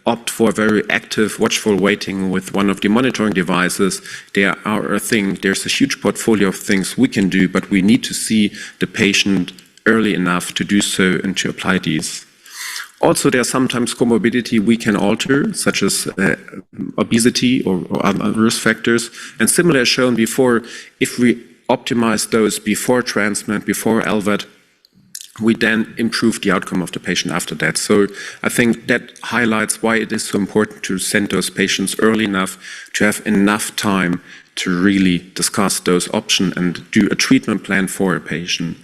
opt for very active, watchful waiting with one of the monitoring devices. There's a huge portfolio of things we can do, but we need to see the patient early enough to do so and to apply these. Also, there are sometimes comorbidity we can alter, such as obesity or other risk factors. And similar as shown before, if we optimize those before transplant, before LVAD, we then improve the outcome of the patient after that. So I think that highlights why it is so important to send those patients early enough to have enough time to really discuss those options and do a treatment plan for a patient.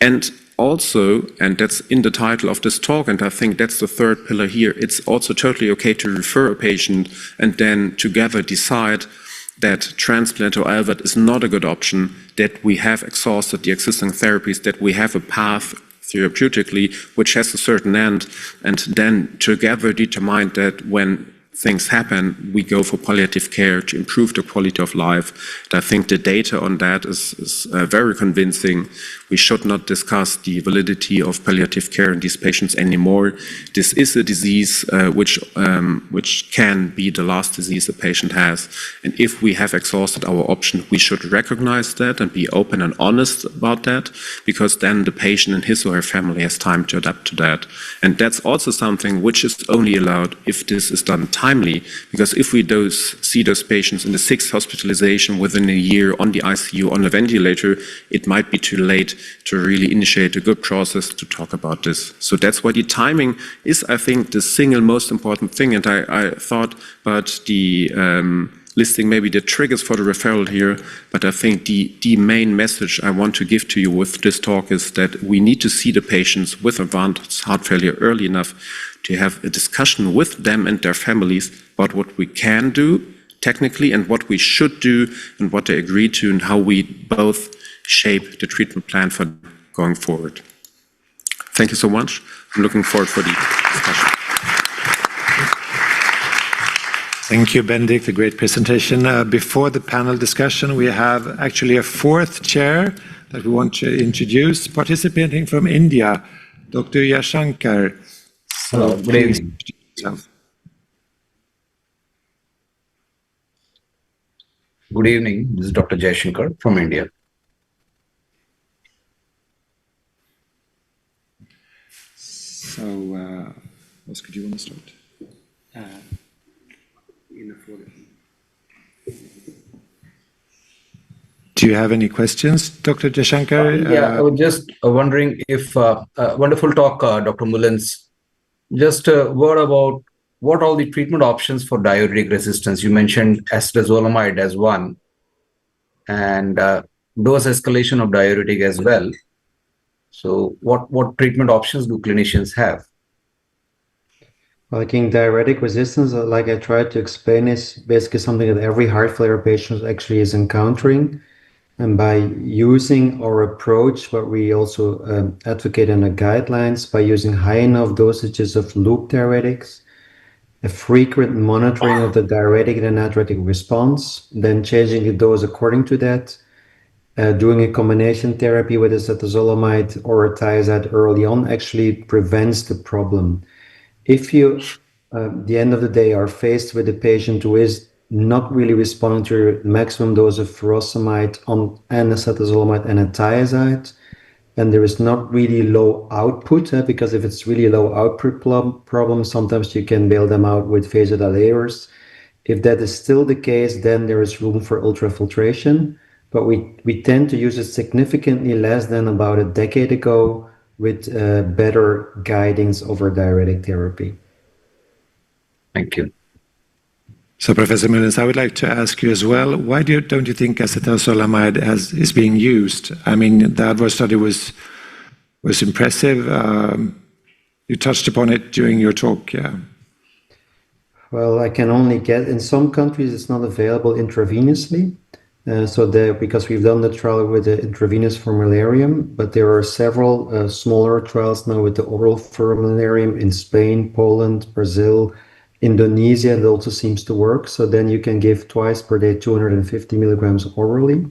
And also, and that's in the title of this talk, and I think that's the third pillar here, it's also totally okay to refer a patient and then together decide that transplant or LVAD is not a good option, that we have exhausted the existing therapies, that we have a path therapeutically which has a certain end, and then together determine that when things happen, we go for palliative care to improve the quality of life. And I think the data on that is very convincing. We should not discuss the validity of palliative care in these patients anymore. This is a disease which can be the last disease a patient has. And if we have exhausted our option, we should recognize that and be open and honest about that, because then the patient and his or her family has time to adapt to that. And that's also something which is only allowed if this is done timely, because if we see those patients in the 6th hospitalization within a year on the ICU, on a ventilator, it might be too late to really initiate a good process to talk about this. So that's why the timing is, I think, the single most important thing. And I thought about the listing maybe the triggers for the referral here, but I think the main message I want to give to you with this talk is that we need to see the patients with advanced heart failure early enough to have a discussion with them and their families about what we can do technically and what we should do and what they agree to, and how we both shape the treatment plan for going forward. Thank you so much. I'm looking forward for the discussion. Thank you, Benedikt. A great presentation. Before the panel discussion, we have actually a fourth chair that we want to introduce, participating from India, Dr. Yashankar. So, good evening. Good evening. This is Dr. Jayashankar from India. So, Oscar, do you want to start? Do you have any questions, Dr. Jayashankar? Yeah, I was just wondering if, wonderful talk, Dr. Mullins. Just a word about what all the treatment options for diuretic resistance. You mentioned acetazolamide as one, and dose escalation of diuretic as well. So what treatment options do clinicians have? Well, I think diuretic resistance, like I tried to explain, is basically something that every heart failure patient actually is encountering. And by using our approach, what we also advocate in the guidelines, by using high enough dosages of loop diuretics, a frequent monitoring of the diuretic and anaretic response, then changing the dose according to that, doing a combination therapy with acetazolamide or thiazide early on actually prevents the problem. If you, at the end of the day, are faced with a patient who is not really responding to your maximum dose of furosemide and acetazolamide and a thiazide, and there is not really low output, because if it's really low output problem, sometimes you can bail them out with vasodilators. If that is still the case, then there is room for ultrafiltration, but we tend to use it significantly less than about a decade ago with better guidance over diuretic therapy. Thank you. So, Professor Mullins, I would like to ask you as well, why don't you think acetazolamide is being used? I mean, the ADVAR study was impressive. You touched upon it during your talk, yeah. Well, I can only get, in some countries it's not available intravenously, because we've done the trial with the intravenous formularium, but there are several smaller trials now with the oral formularium in Spain, Poland, Brazil, Indonesia. That also seems to work. So then you can give twice per day 250 milligrams orally.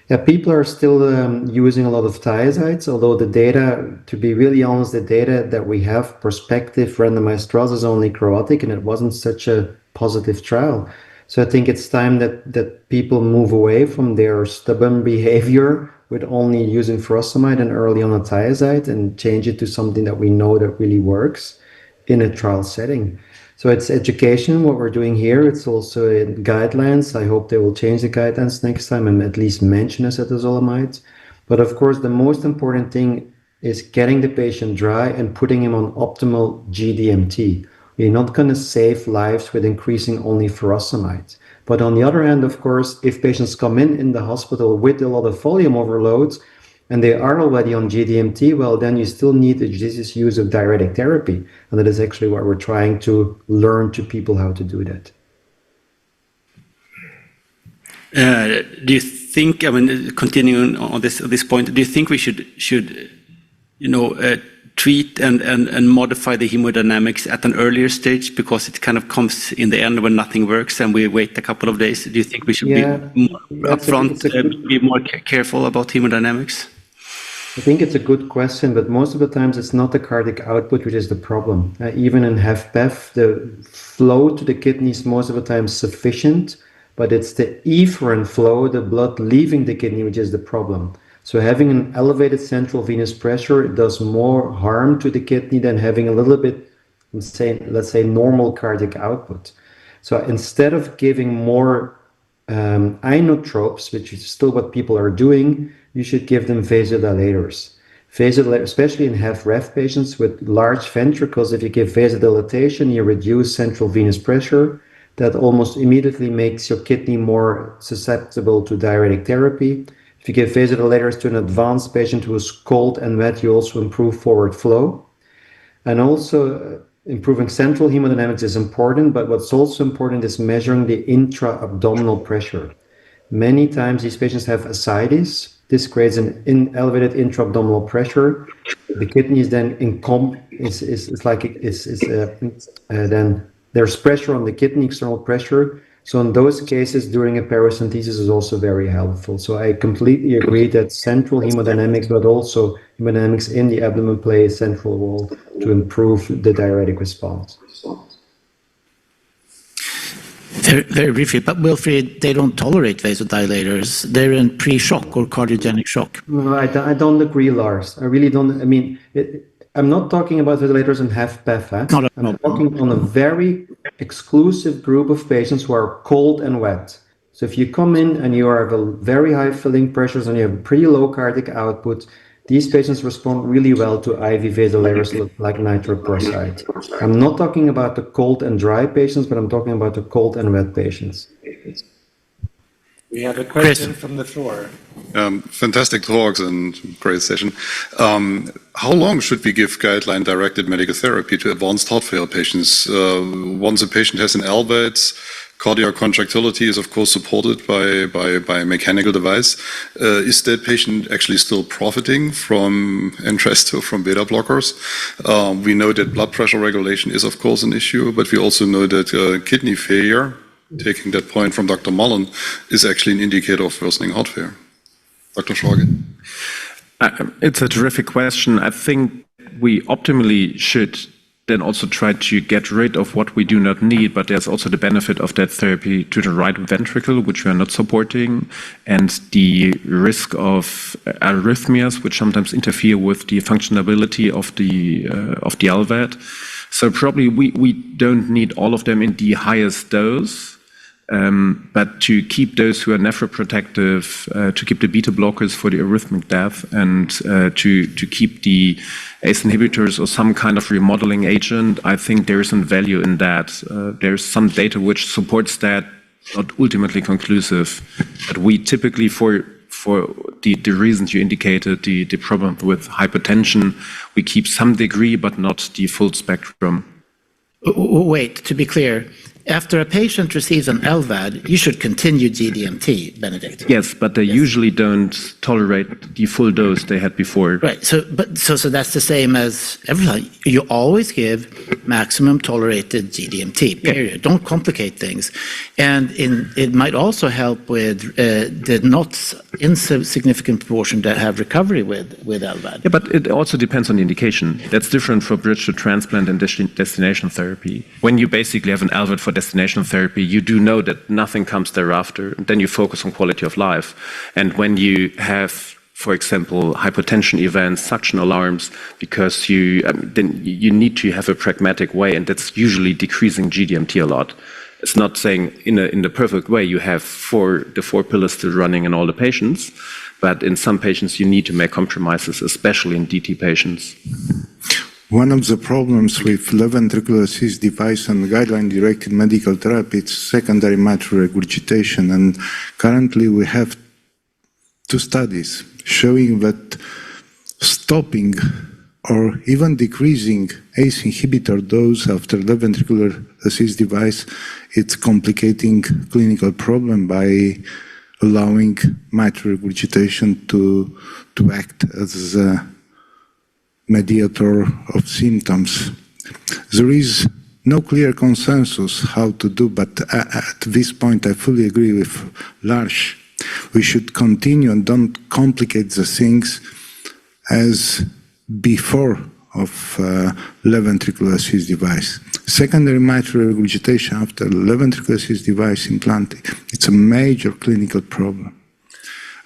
Yeah, people are still using a lot of thiazides, although the data, to be really honest, the data that we have, prospective randomized trials, is only Croatic, and it wasn't such a positive trial. So I think it's time that people move away from their stubborn behavior with only using furosemide and early on a thiazide and change it to something that we know that really works in a trial setting. So it's education, what we're doing here. It's also in guidelines. I hope they will change the guidelines next time and at least mention acetazolamide. But of course, the most important thing is getting the patient dry and putting him on optimal GDMT. We're not going to save lives with increasing only furosemide. But on the other hand, of course, if patients come in the hospital with a lot of volume overloads and they are already on GDMT, well, then you still need a judicious use of diuretic therapy. And that is actually what we're trying to learn to people how to do that. Do you think, I mean, continuing on this point, do you think we should treat and modify the hemodynamics at an earlier stage, because it kind of comes in the end when nothing works and we wait a couple of days? Do you think we should be more upfront, be more careful about hemodynamics? I think it's a good question, but most of the times it's not the cardiac output which is the problem. Even in HFpEF, the flow to the kidneys most of the time is sufficient, but it's the efferent flow, the blood leaving the kidney, which is the problem. So having an elevated central venous pressure does more harm to the kidney than having a little bit, let's say normal cardiac output. So instead of giving more inotropes, which is still what people are doing, you should give them vasodilators. Especially in HFrEF patients with large ventricles, if you give vasodilatation, you reduce central venous pressure. That almost immediately makes your kidney more susceptible to diuretic therapy. If you give vasodilators to an advanced patient who is cold and wet, you also improve forward flow. And also improving central hemodynamics is important, but what's also important is measuring the intra-abdominal pressure. Many times these patients have ascites. This creates an elevated intra-abdominal pressure. The kidney is then then there's pressure on the kidney, external pressure. So in those cases, doing a paracentesis is also very helpful. So I completely agree that central hemodynamics, but also hemodynamics in the abdomen play a central role to improve the diuretic response. Very briefly, but Wilfried, they don't tolerate vasodilators. They're in pre-shock or cardiogenic shock. No, I don't agree, Lars. I really don't. I mean, I'm not talking about ventilators and HFpEF. I'm talking on a very exclusive group of patients who are cold and wet. So if you come in and you have a very high filling pressures and you have pretty low cardiac output, these patients respond really well to IV ventilators like nitroprusside. I'm not talking about the cold and dry patients, but I'm talking about the cold and wet patients. We have a question from the floor. Fantastic talks and great session. How long should we give guideline-directed medical therapy to advanced heart failure patients? Once a patient has an LVAD, cardiac contractility is of course supported by a mechanical device. Is that patient actually still profiting from Entresto, from beta blockers? We know that blood pressure regulation is of course an issue, but we also know that kidney failure, taking that point from Dr. Mullen, is actually an indicator of worsening heart failure. Dr. Schrage. It's a terrific question. I think we optimally should then also try to get rid of what we do not need, but there's also the benefit of that therapy to the right ventricle, which we are not supporting, and the risk of arrhythmias, which sometimes interfere with the functionality of the LVAD. So probably we don't need all of them in the highest dose. But to keep those who are nephroprotective, to keep the beta blockers for the arrhythmic death, and to keep the ACE inhibitors or some kind of remodeling agent, I think there is some value in that. There's some data which supports that, not ultimately conclusive, but we typically, for the reasons you indicated, the problem with hypertension, we keep some degree, but not the full spectrum. Wait, to be clear, after a patient receives an LVAD, you should continue GDMT, Benedict. Yes, but they usually don't tolerate the full dose they had before. Right. So that's the same as everything. You always give maximum tolerated GDMT. Period. Yeah. Don't complicate things. And it might also help with the not insignificant proportion that have recovery with LVAD. Yeah, but it also depends on the indication. That's different for bridge to transplant and destination therapy. When you basically have an LVAD for destination therapy, you do know that nothing comes thereafter. And then you focus on quality of life. And when you have, for example, hypertension events, suction alarms, because then you need to have a pragmatic way, and that's usually decreasing GDMT a lot. It's not saying in the perfect way you have the four pillars still running in all the patients, but in some patients you need to make compromises, especially in DT patients. One of the problems with left ventricular assist device and guideline-directed medical therapy is secondary mitral regurgitation, and currently we have 2 studies showing that stopping or even decreasing ACE inhibitor dose after left ventricular assist device, it's complicating clinical problem by allowing mitral regurgitation to act as a mediator of symptoms. There is no clear consensus how to do, but at this point I fully agree with Lars. We should continue and don't complicate the things as before of left ventricular assist device. Secondary mitral regurgitation after left ventricular assist device implanted, it's a major clinical problem.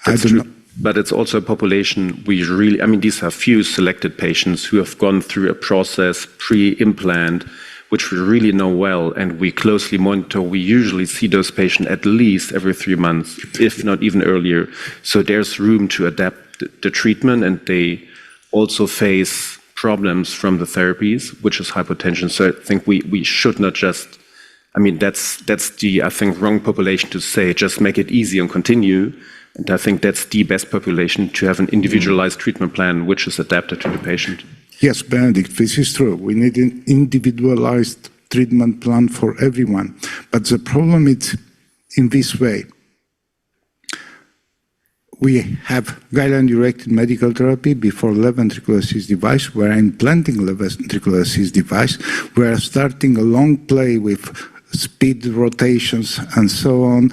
That's true. But it's also a population these are few selected patients who have gone through a process pre-implant, which we really know well, and we closely monitor. We usually see those patients at least every 3 months, if not even earlier. So there's room to adapt the treatment, and they also face problems from the therapies, which is hypertension. So I think we should not just, that's the, I think, wrong population to say, just make it easy and continue. And I think that's the best population to have an individualized treatment plan which is adapted to the patient. Yes, Benedict, this is true. We need an individualized treatment plan for everyone. But the problem is in this way. We have guideline-directed medical therapy before left ventricular assist device. We are implanting left ventricular assist device. We are starting a long play with speed rotations and so on,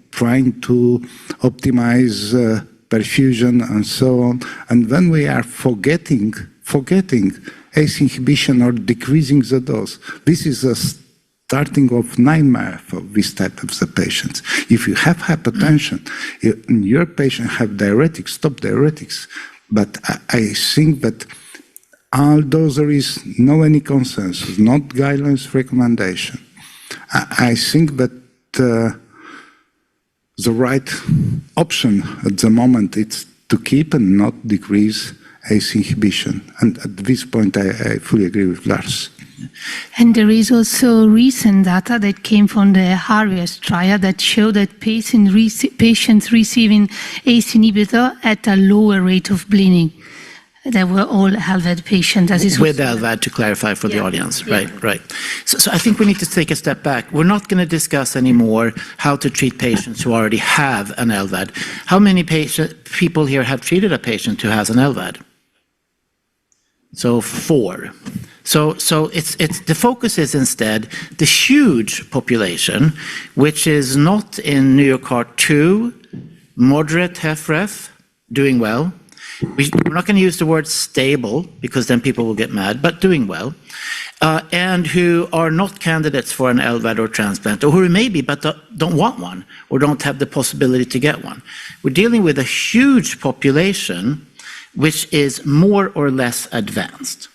trying to optimize perfusion and so on. And when we are forgetting ACE inhibition or decreasing the dose, this is a starting of nightmare for this type of the patients. If you have hypertension, your patient have diuretics, stop diuretics. But I think that although there is no any consensus, not guidelines recommendation, I think that the right option at the moment is to keep and not decrease ACE inhibition. And at this point, I fully agree with Lars. And there is also recent data that came from the HARVEST trial that showed that patients receiving ACE inhibitor at a lower rate of bleeding. They were all LVAD patients. With LVAD, to clarify for the audience. Right. So I think we need to take a step back. We're not going to discuss anymore how to treat patients who already have an LVAD. How many people here have treated a patient who has an LVAD? So 4. So it's the focus is instead the huge population, which is not in New York Heart 2, moderate HFrEF, doing well. We're not going to use the word stable because then people will get mad, but doing well, and who are not candidates for an LVAD or transplant, or who may be but don't want one or don't have the possibility to get one. We're dealing with a huge population which is more or less advanced.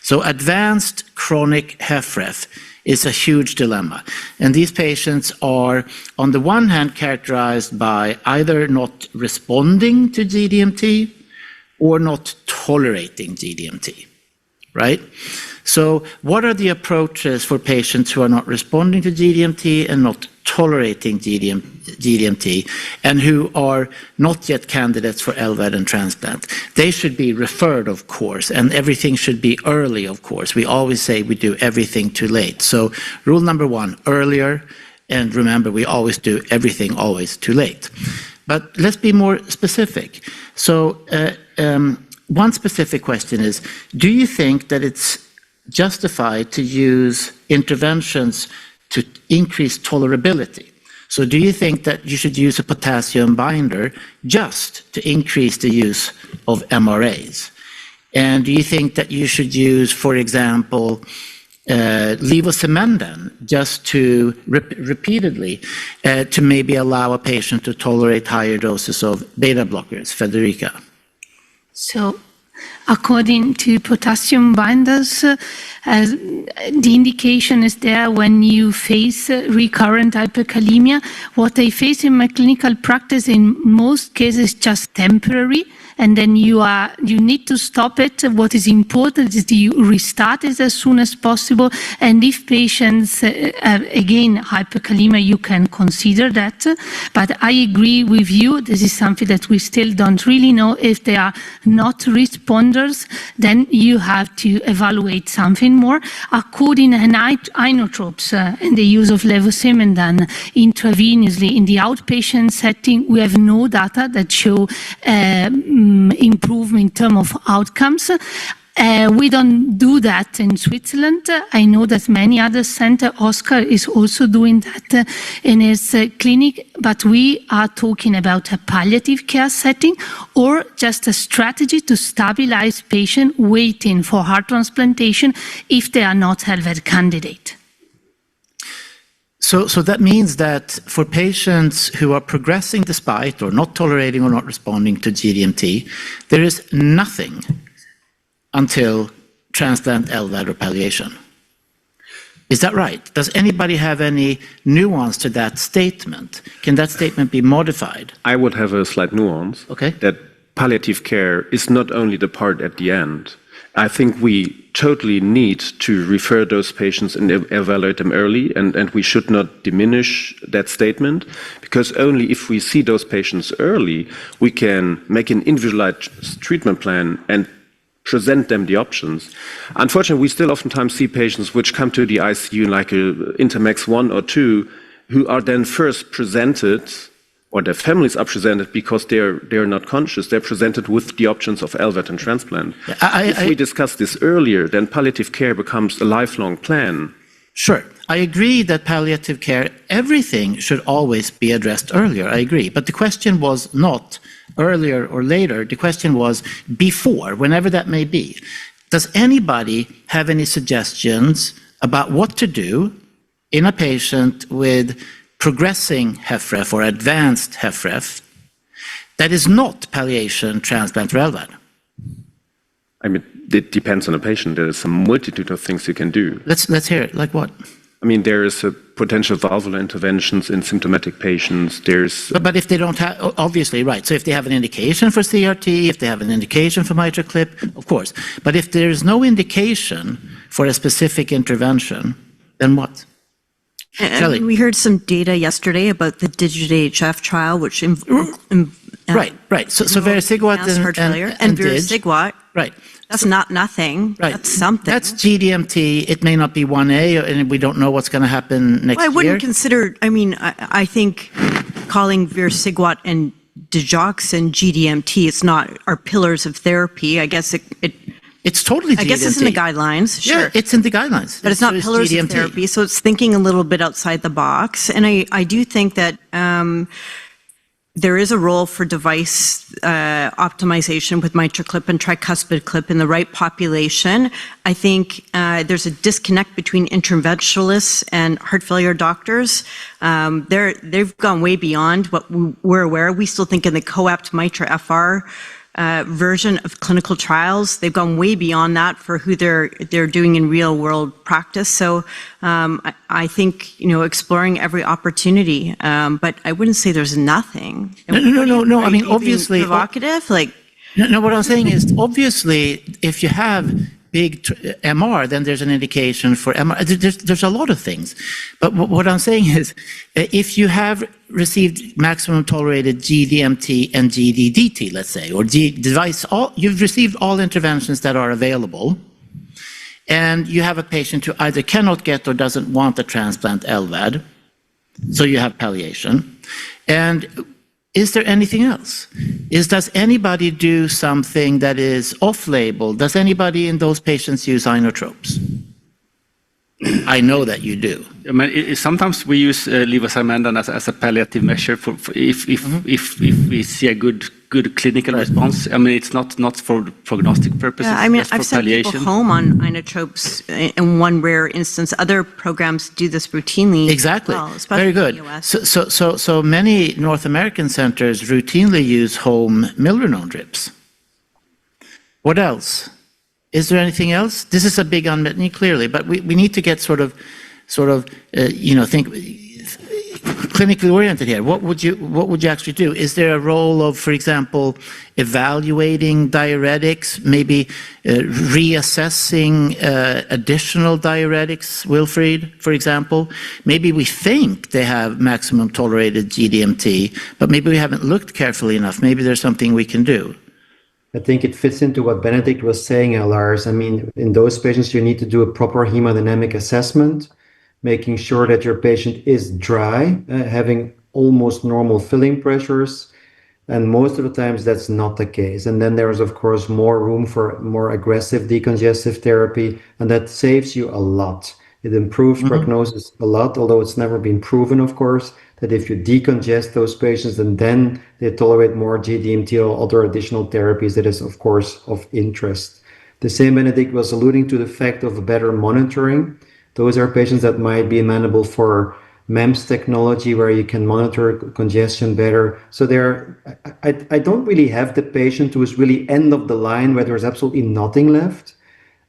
So advanced chronic HFrEF is a huge dilemma. And these patients are, on the one hand, characterized by either not responding to GDMT or not tolerating GDMT, right? So what are the approaches for patients who are not responding to GDMT and not tolerating GDMT and who are not yet candidates for LVAD and transplant? They should be referred, of course, and everything should be early, of course. We always say we do everything too late. So rule number 1, earlier, and remember, we always do everything always too late. But let's be more specific. So one specific question is, do you think that it's justified to use interventions to increase tolerability? So do you think that you should use a potassium binder just to increase the use of MRAs? And do you think that you should use, for example, levosimendan just to repeatedly to maybe allow a patient to tolerate higher doses of beta blockers? Federica. So according to potassium binders, the indication is there when you face recurrent hyperkalemia. What I face in my clinical practice in most cases is just temporary, and then you need to stop it. What is important is you restart it as soon as possible. And if patients, again, hyperkalemia, you can consider that. But I agree with you, this is something that we still don't really know. If they are not responders, then you have to evaluate something more. According to inotropes and the use of levosimendan intravenously in the outpatient setting, we have no data that show improvement in terms of outcomes. We don't do that in Switzerland. I know that many other centers, Oscar is also doing that in his clinic, but we are talking about a palliative care setting or just a strategy to stabilize patients waiting for heart transplantation if they are not LVAD candidate. So that means that for patients who are progressing despite or not tolerating or not responding to GDMT, there is nothing until transplant, LVAD, or palliation. Is that right? Does anybody have any nuance to that statement? Can that statement be modified? I would have a slight nuance. Okay. That palliative care is not only the part at the end. I think we totally need to refer those patients and evaluate them early, and we should not diminish that statement, because only if we see those patients early, we can make an individualized treatment plan and present them the options. Unfortunately, we still oftentimes see patients which come to the ICU like a Intermex 1 or 2, who are then first presented, or their families are presented because they're not conscious. They're presented with the options of LVAD and transplant. If we discuss this earlier, then palliative care becomes a lifelong plan. Sure. I agree that palliative care, everything should always be addressed earlier. I agree. But the question was not earlier or later. The question was before, whenever that may be. Does anybody have any suggestions about what to do in a patient with progressing HFrEF or advanced HFrEF that is not palliation, transplant, or LVAD? I mean, it depends on the patient. There is a multitude of things you can do. Let's hear it. Like what? I mean, there is a potential valvular interventions in symptomatic patients. There's but if they don't have, obviously, right. So if they have an indication for CRT, if they have an indication for MitraClip, of course. But if there is no indication for a specific intervention, then what? Shelley. We heard some data yesterday about the DIGIT-HF trial, which right. So vericiguat and vericiguat. Right. That's not nothing. Right. That's something. That's GDMT. It may not be 1A, and we don't know what's going to happen next year. I wouldn't consider. I mean, I think calling vericiguat and digoxin GDMT, it's not our pillars of therapy. I guess it's totally GDMT. I guess it's in the guidelines. Sure. Yeah, it's in the guidelines. But it's not pillars of therapy, so it's thinking a little bit outside the box. And I do think that there is a role for device optimization with MitraClip and tricuspid clip in the right population. I think there's a disconnect between interventionalists and heart failure doctors. They've gone way beyond what we're aware. We still think in the COAPT MITRA FR version of clinical trials. They've gone way beyond that for who they're doing in real world practice. So I think, exploring every opportunity, but I wouldn't say there's nothing. No. I mean, obviously. Provocative? No, what I'm saying is, obviously, if you have big MR, then there's an indication for MR. There's a lot of things. But what I'm saying is, if you have received maximum tolerated GDMT and GDDT, let's say, or you've received all interventions that are available, and you have a patient who either cannot get or doesn't want a transplant LVAD, so you have palliation. And is there anything else? Does anybody do something that is off-label? Does anybody in those patients use inotropes? I know that you do. I mean, sometimes we use levosimendan as a palliative measure for if we see a good clinical response. I mean, it's not for prognostic purposes. Yeah, I mean, just I've for sent people palliation. home on inotropes in one rare instance. Other programs do this routinely. Exactly. Well, especially Very good. in the US. So many North American centers routinely use home milrinone drips. What else? Is there anything else? This is a big unmet need, clearly, but we need to get think clinically oriented here. What would you actually do? Is there a role of, for example, evaluating diuretics, maybe reassessing additional diuretics, Wilfried, for example? Maybe we think they have maximum tolerated GDMT, but maybe we haven't looked carefully enough. Maybe there's something we can do. I think it fits into what Benedict was saying, Lars. I mean, in those patients, you need to do a proper hemodynamic assessment, making sure that your patient is dry, having almost normal filling pressures. And most of the times that's not the case. And then there's, of course, more room for more aggressive decongestive therapy, and that saves you a lot. It improves prognosis a lot, although it's never been proven, of course, that if you decongest those patients and then they tolerate more GDMT or other additional therapies, that is, of course, of interest. The same Benedict was alluding to the fact of better monitoring. Those are patients that might be amenable for MEMS technology where you can monitor congestion better. So I don't really have the patient who is really end of the line where there's absolutely nothing left.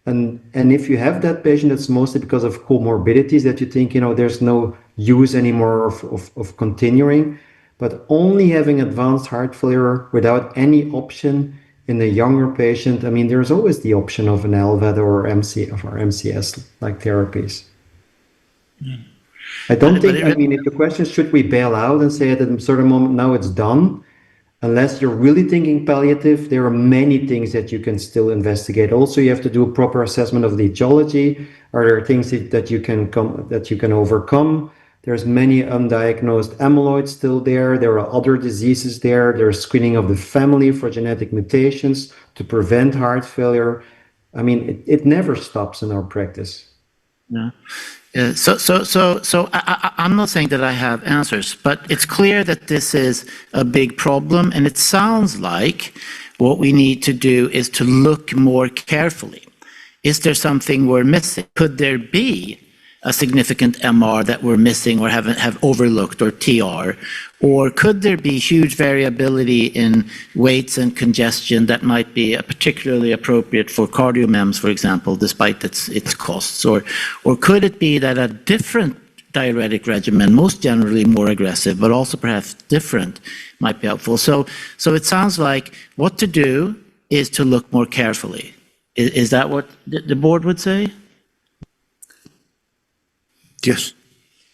And if you have that patient, it's mostly because of comorbidities that you think, there's no use anymore of continuing. But only having advanced heart failure without any option in a younger patient, I mean, there's always the option of an LVAD or MCS-like therapies. I don't think, I mean, if the question is, should we bail out and say at a certain moment, now it's done? Unless you're really thinking palliative, there are many things that you can still investigate. Also, you have to do a proper assessment of the etiology. Are there things that you can overcome? There's many undiagnosed amyloids still there. There are other diseases there. There's screening of the family for genetic mutations to prevent heart failure. I mean, it never stops in our practice. Yeah. So I'm not saying that I have answers, but it's clear that this is a big problem, and it sounds like what we need to do is to look more carefully. Is there something we're missing? Could there be a significant MR that we're missing or have overlooked, or TR? Or could there be huge variability in weights and congestion that might be particularly appropriate for CardioMEMS, for example, despite its costs? Or could it be that a different diuretic regimen, most generally more aggressive, but also perhaps different, might be helpful? So it sounds like what to do is to look more carefully. Is that what the board would say? Yes.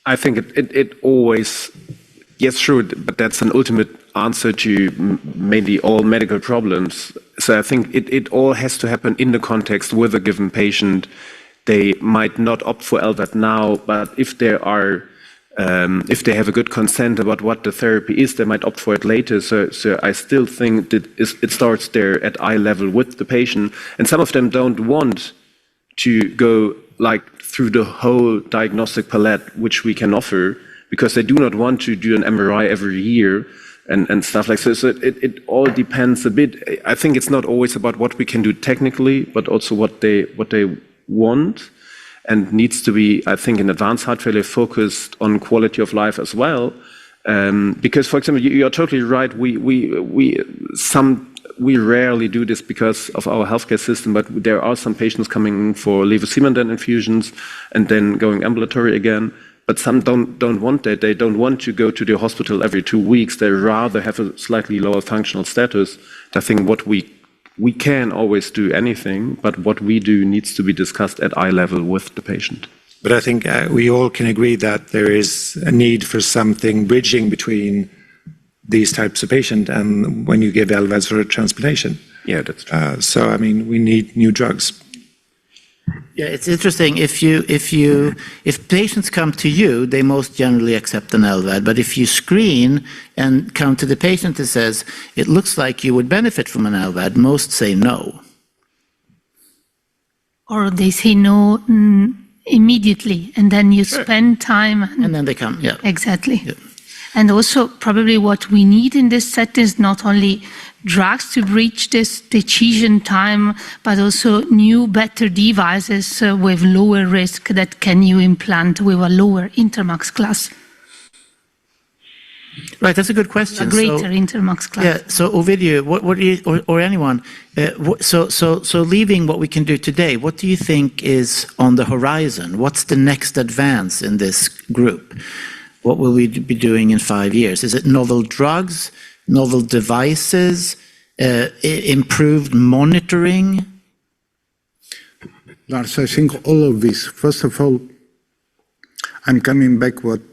I think it always, yes, sure, but that's an ultimate answer to mainly all medical problems. So I think it all has to happen in the context with a given patient. They might not opt for LVAD now, but if they have a good consent about what the therapy is, they might opt for it later. So I still think that it starts there at eye level with the patient. And some of them don't want to go like through the whole diagnostic palette which we can offer, because they do not want to do an MRI every year and stuff like so. So it all depends a bit. I think it's not always about what we can do technically, but also what they want, and needs to be, I think, in advanced heart failure focused on quality of life as well. Because, for example, you're totally right. We rarely do this because of our healthcare system, but there are some patients coming for levosimendan infusions and then going ambulatory again. But some don't want that. They don't want to go to the hospital every 2 weeks. They rather have a slightly lower functional status. I think what we can always do anything, but what we do needs to be discussed at eye level with the patient. But I think we all can agree that there is a need for something bridging between these types of patients and when you give LVADs for transplantation. Yeah, that's true. So, I mean, we need new drugs. Yeah, it's interesting. If patients come to you, they most generally accept an LVAD. But if you screen and come to the patient and says, it looks like you would benefit from an LVAD, most say no. Or they say no immediately, and then you spend time. And then they come, yeah. Exactly. Yeah. And also probably what we need in this setting is not only drugs to bridge this decision time, but also new, better devices with lower risk that can you implant with a lower Intermax class. Right, that's a good question. A greater Intermax class. Yeah. So Ovidio, what do you, or anyone, so leaving what we can do today, what do you think is on the horizon? What's the next advance in this group? What will we be doing in 5 years? Is it novel drugs, novel devices, improved monitoring? Lars, I think all of this. First of all, I'm coming back what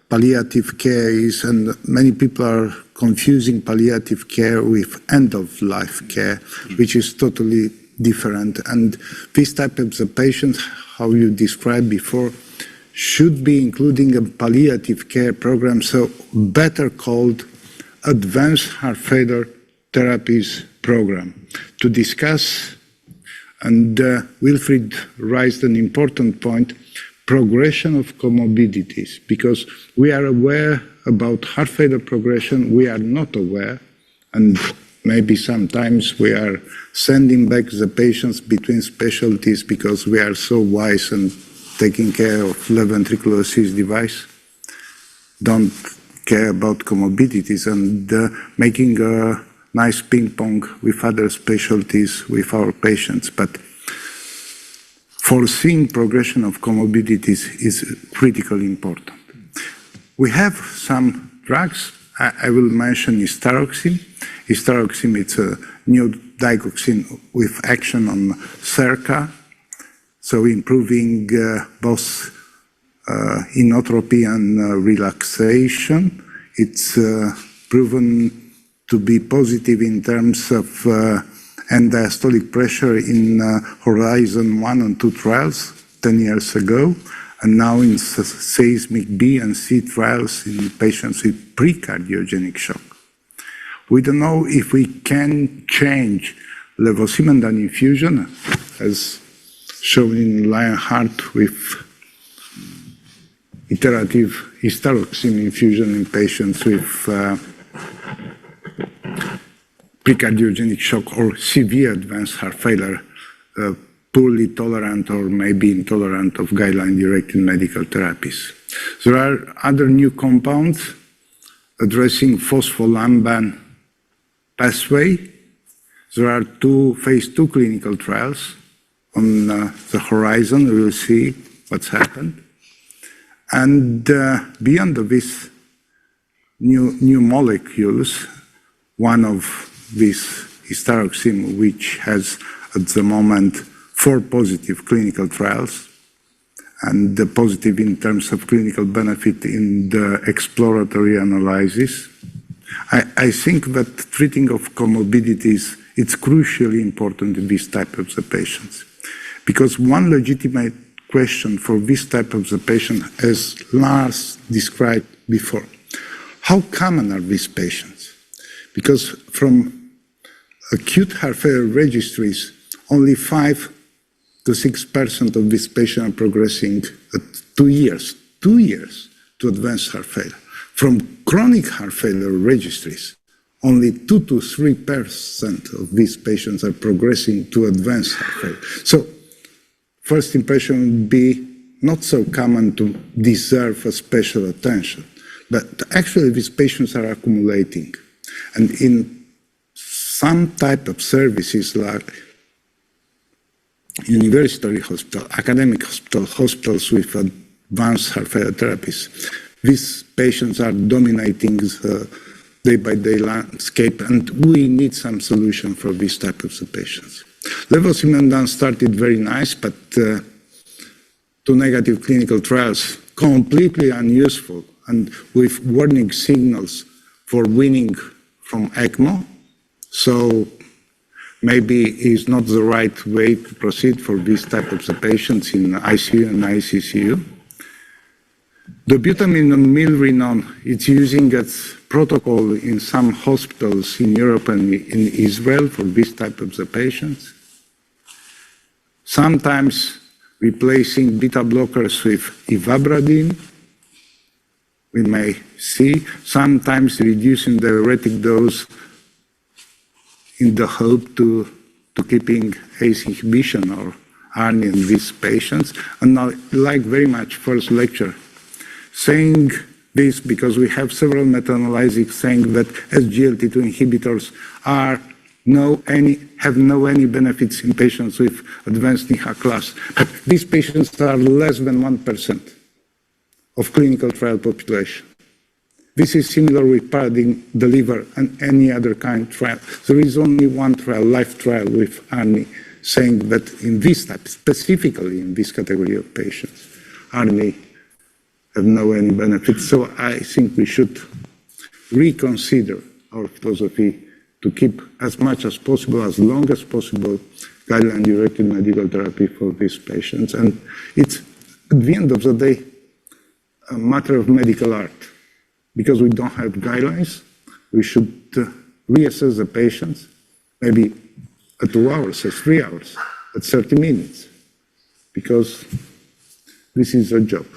palliative care is, and many people are confusing palliative care with end-of-life care, which is totally different. And this type of the patients, how you described before, should be including a palliative care program, so better called Advanced Heart Failure Therapies Program, to discuss, and Wilfried raised an important point, progression of comorbidities, because we are aware about heart failure progression, we are not aware, and maybe sometimes we are sending back the patients between specialties because we are so wise and taking care of left ventricular assist device, don't care about comorbidities, and making a nice ping pong with other specialties with our patients. But foreseeing progression of comorbidities is critically important. We have some drugs. I will mention istaroxime. Istaroxime, it's a new digoxin with action on SERCA, so improving both inotropy and relaxation. It's proven to be positive in terms of end diastolic pressure in Horizon 1 and 2 trials 10 years ago, and now in seismic B and C trials in patients with precardiogenic shock. We don't know if we can change levosimendan infusion, as shown in Lionheart, with iterative istaroxime infusion in patients with precardiogenic shock or severe advanced heart failure, poorly tolerant or maybe intolerant of guideline-directed medical therapies. There are other new compounds addressing phospholamban pathway. There are 2 phase 2 clinical trials on the horizon. We will see what's happened. And beyond this new molecules, one of these istaroxime, which has at the moment 4 positive clinical trials, and the positive in terms of clinical benefit in the exploratory analysis. I think that treating of comorbidities, it's crucially important in this type of the patients, because one legitimate question for this type of the patient, as Lars described before, how common are these patients? Because from acute heart failure registries, only 5 to 6% of these patients are progressing at 2 years to advanced heart failure. From chronic heart failure registries, only 2 to 3% of these patients are progressing to advanced heart failure. So, first impression would be not so common to deserve a special attention, but actually these patients are accumulating. And in some type of services like university hospital, academic hospital, hospitals with advanced heart failure therapies, these patients are dominating the day-by-day landscape, and we need some solution for this type of the patients. Levosimendan started very nice, but 2 negative clinical trials, completely unuseful, and with warning signals for weaning from ECMO. So maybe it's not the right way to proceed for this type of the patients in ICU and ICCU. Dobutamine and milrinone, it's using its protocol in some hospitals in Europe and in Israel for this type of the patients. Sometimes replacing beta blockers with ivabradine, we may see. Sometimes reducing the diuretic dose in the hope to keeping ACE inhibition or ARNI in these patients. And I like very much first lecture saying this because we have several meta-analyses saying that SGLT2 inhibitors have no any benefits in patients with advanced NIHA class. But these patients are less than 1% of clinical trial population. This is similar with Paradigm, Deliver, and any other kind of trial. There is only one trial, life trial with ARNI, saying that in this type, specifically in this category of patients, ARNI have no any benefits. So I think we should reconsider our philosophy to keep as much as possible, as long as possible, guideline-directed medical therapy for these patients. And it's, at the end of the day, a matter of medical art. Because we don't have guidelines, we should reassess the patients, maybe at 2 hours, at 3 hours, at 30 minutes, because this is our job.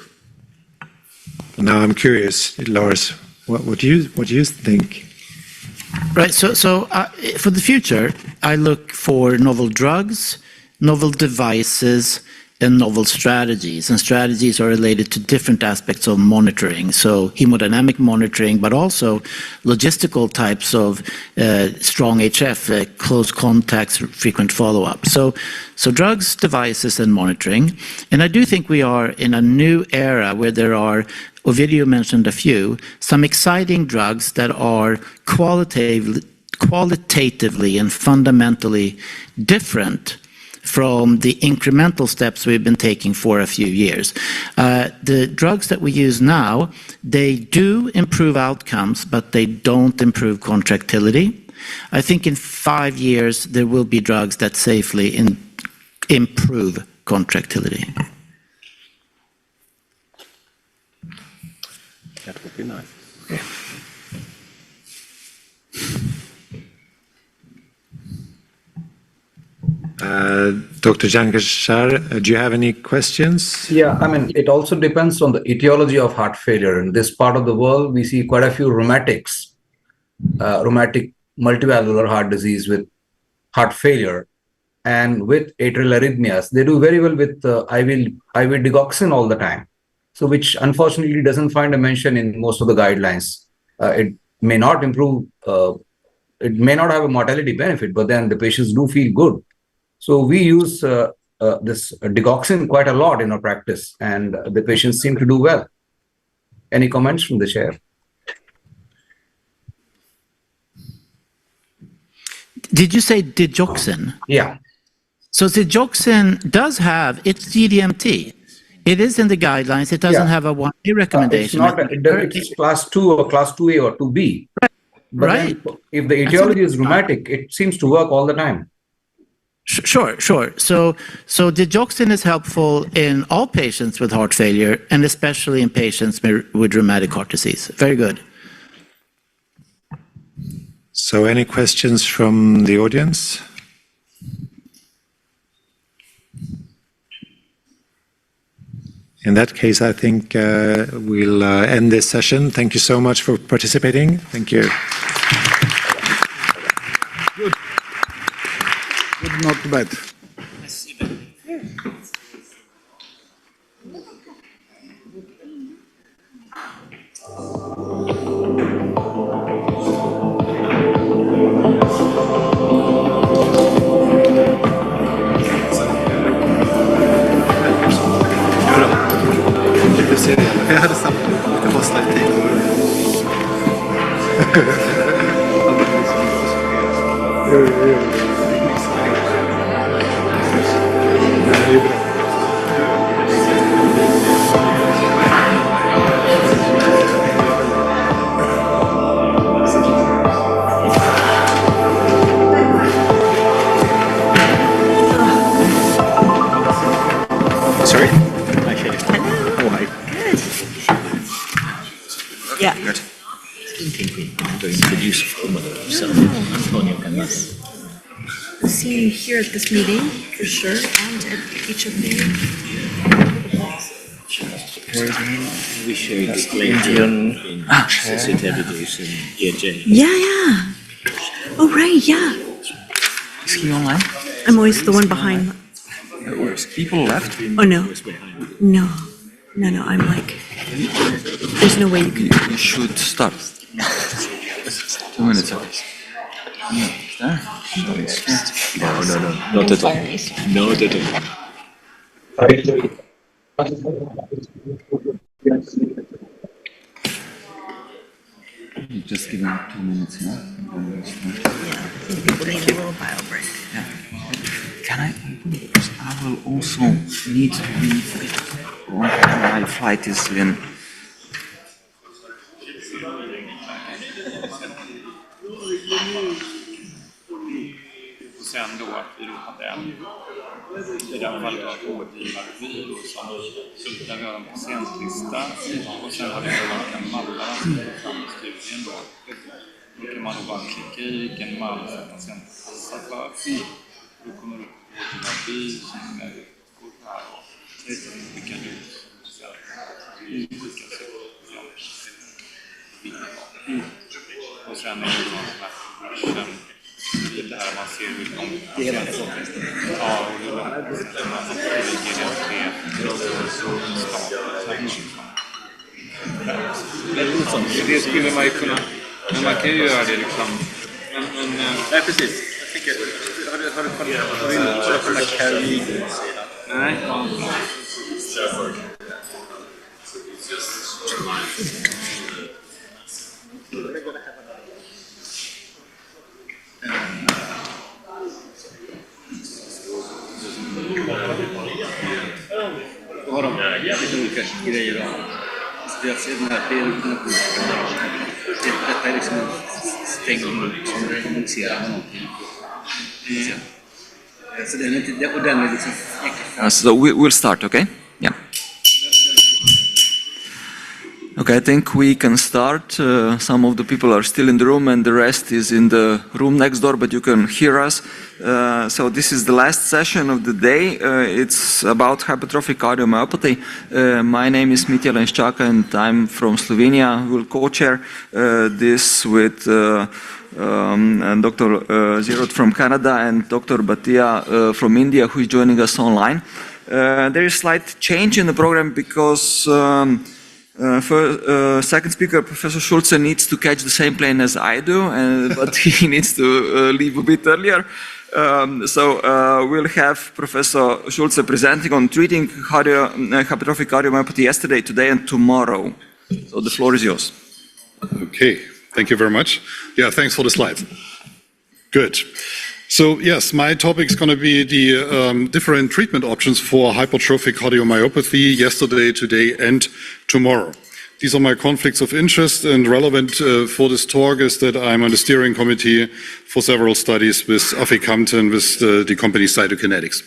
Now I'm curious, Lars, what do you think? Right. So for the future, I look for novel drugs, novel devices, and novel strategies. And strategies are related to different aspects of monitoring. So hemodynamic monitoring, but also logistical types of strong HF, close contacts, frequent follow-up. So drugs, devices, and monitoring. And I do think we are in a new era where there are, Ovidio mentioned a few, some exciting drugs that are qualitatively and fundamentally different from the incremental steps we've been taking for a few years. The drugs that we use now, they do improve outcomes, but they don't improve contractility. I think in 5 years, there will be drugs that safely improve contractility. That would be nice. Yeah. Dr. Jankashar, do you have any questions? Yeah, I mean, it also depends on the etiology of heart failure. In this part of the world, we see quite a few rheumatic multivalvular heart disease with heart failure and with atrial arrhythmias. They do very well with IV digoxin all the time, so which unfortunately doesn't find a mention in most of the guidelines. It may not improve, it may not have a mortality benefit, but then the patients do feel good. So we use this digoxin quite a lot in our practice, and the patients seem to do well. Any comments from the chair? Did you say digoxin? Yeah. So digoxin does have, it's GDMT. It is in the guidelines. It doesn't have a 1A recommendation. It's class 2 or class 2A or 2B. But Right. then if the etiology is rheumatic, it seems to work all the time. Sure. So digoxin is helpful in all patients with heart failure, and especially in patients with rheumatic heart disease. Very good. So any questions from the audience? In that case, I think we'll end this session. Thank you so much for participating. Thank you. Good, not bad. Jag hade samma. Det var slide tid. Sorry? Yeah. Good. Introduce yourself. Antonio Canas. See you here at this meeting, for sure, and at each of the... We share this Indian sensitivities in EJ. Yeah. Oh, right, yeah. Is he online? I'm always the one behind. People left? Oh, no. No, I'm like... There's no way you can... You should start. 2 minutes. No. Not at all. Not at all. Just give him 2 minutes, yeah? People need a little bio break. Yeah. Can I? Because I will also need to leave. My flight is in. Sen då att vi då hade i det här fallet rådgivarby där vi har en patientlista och sen har vi en mallar som är fram i studien då. Då kan man då bara klicka i vilken mall patienten passar för. Då kommer det upp rådgivarby som är går här och skickar ut och sen är det då en här det här man ser hur långt ja, och hur långt det skulle man ju kunna, men man kan ju göra det liksom. Nej, precis. Jag tänker, har du kollat? Nej. Då har de lite olika grejer. Så jag ser den här bilden. Detta är liksom en stängning som kommunicerar med någonting. Så den är inte, och den är liksom... So we'll start, okay? Yeah. Okay, I think we can start. Some of the people are still in the room and the rest is in the room next door, but you can hear us. So this is the last session of the day. It's about hypertrophic cardiomyopathy. My name is Mitja Lenščák and I'm from Slovenia. We'll co-chair this with Dr. Zirot from Canada and Dr. Bhatia from India, who is joining us online. There is a slight change in the program because second speaker, Professor Schulze, needs to catch the same plane as I do, but he needs to leave a bit earlier. So we'll have Professor Schulze presenting on treating hypertrophic cardiomyopathy yesterday, today, and tomorrow. So the floor is yours. Okay, thank you very much. Yeah, thanks for the slides. Good. So yes, my topic is going to be the different treatment options for hypertrophic cardiomyopathy yesterday, today, and tomorrow. These are my conflicts of interest, and relevant for this talk is that I'm on the steering committee for several studies with aficamten with the company Cytokinetics.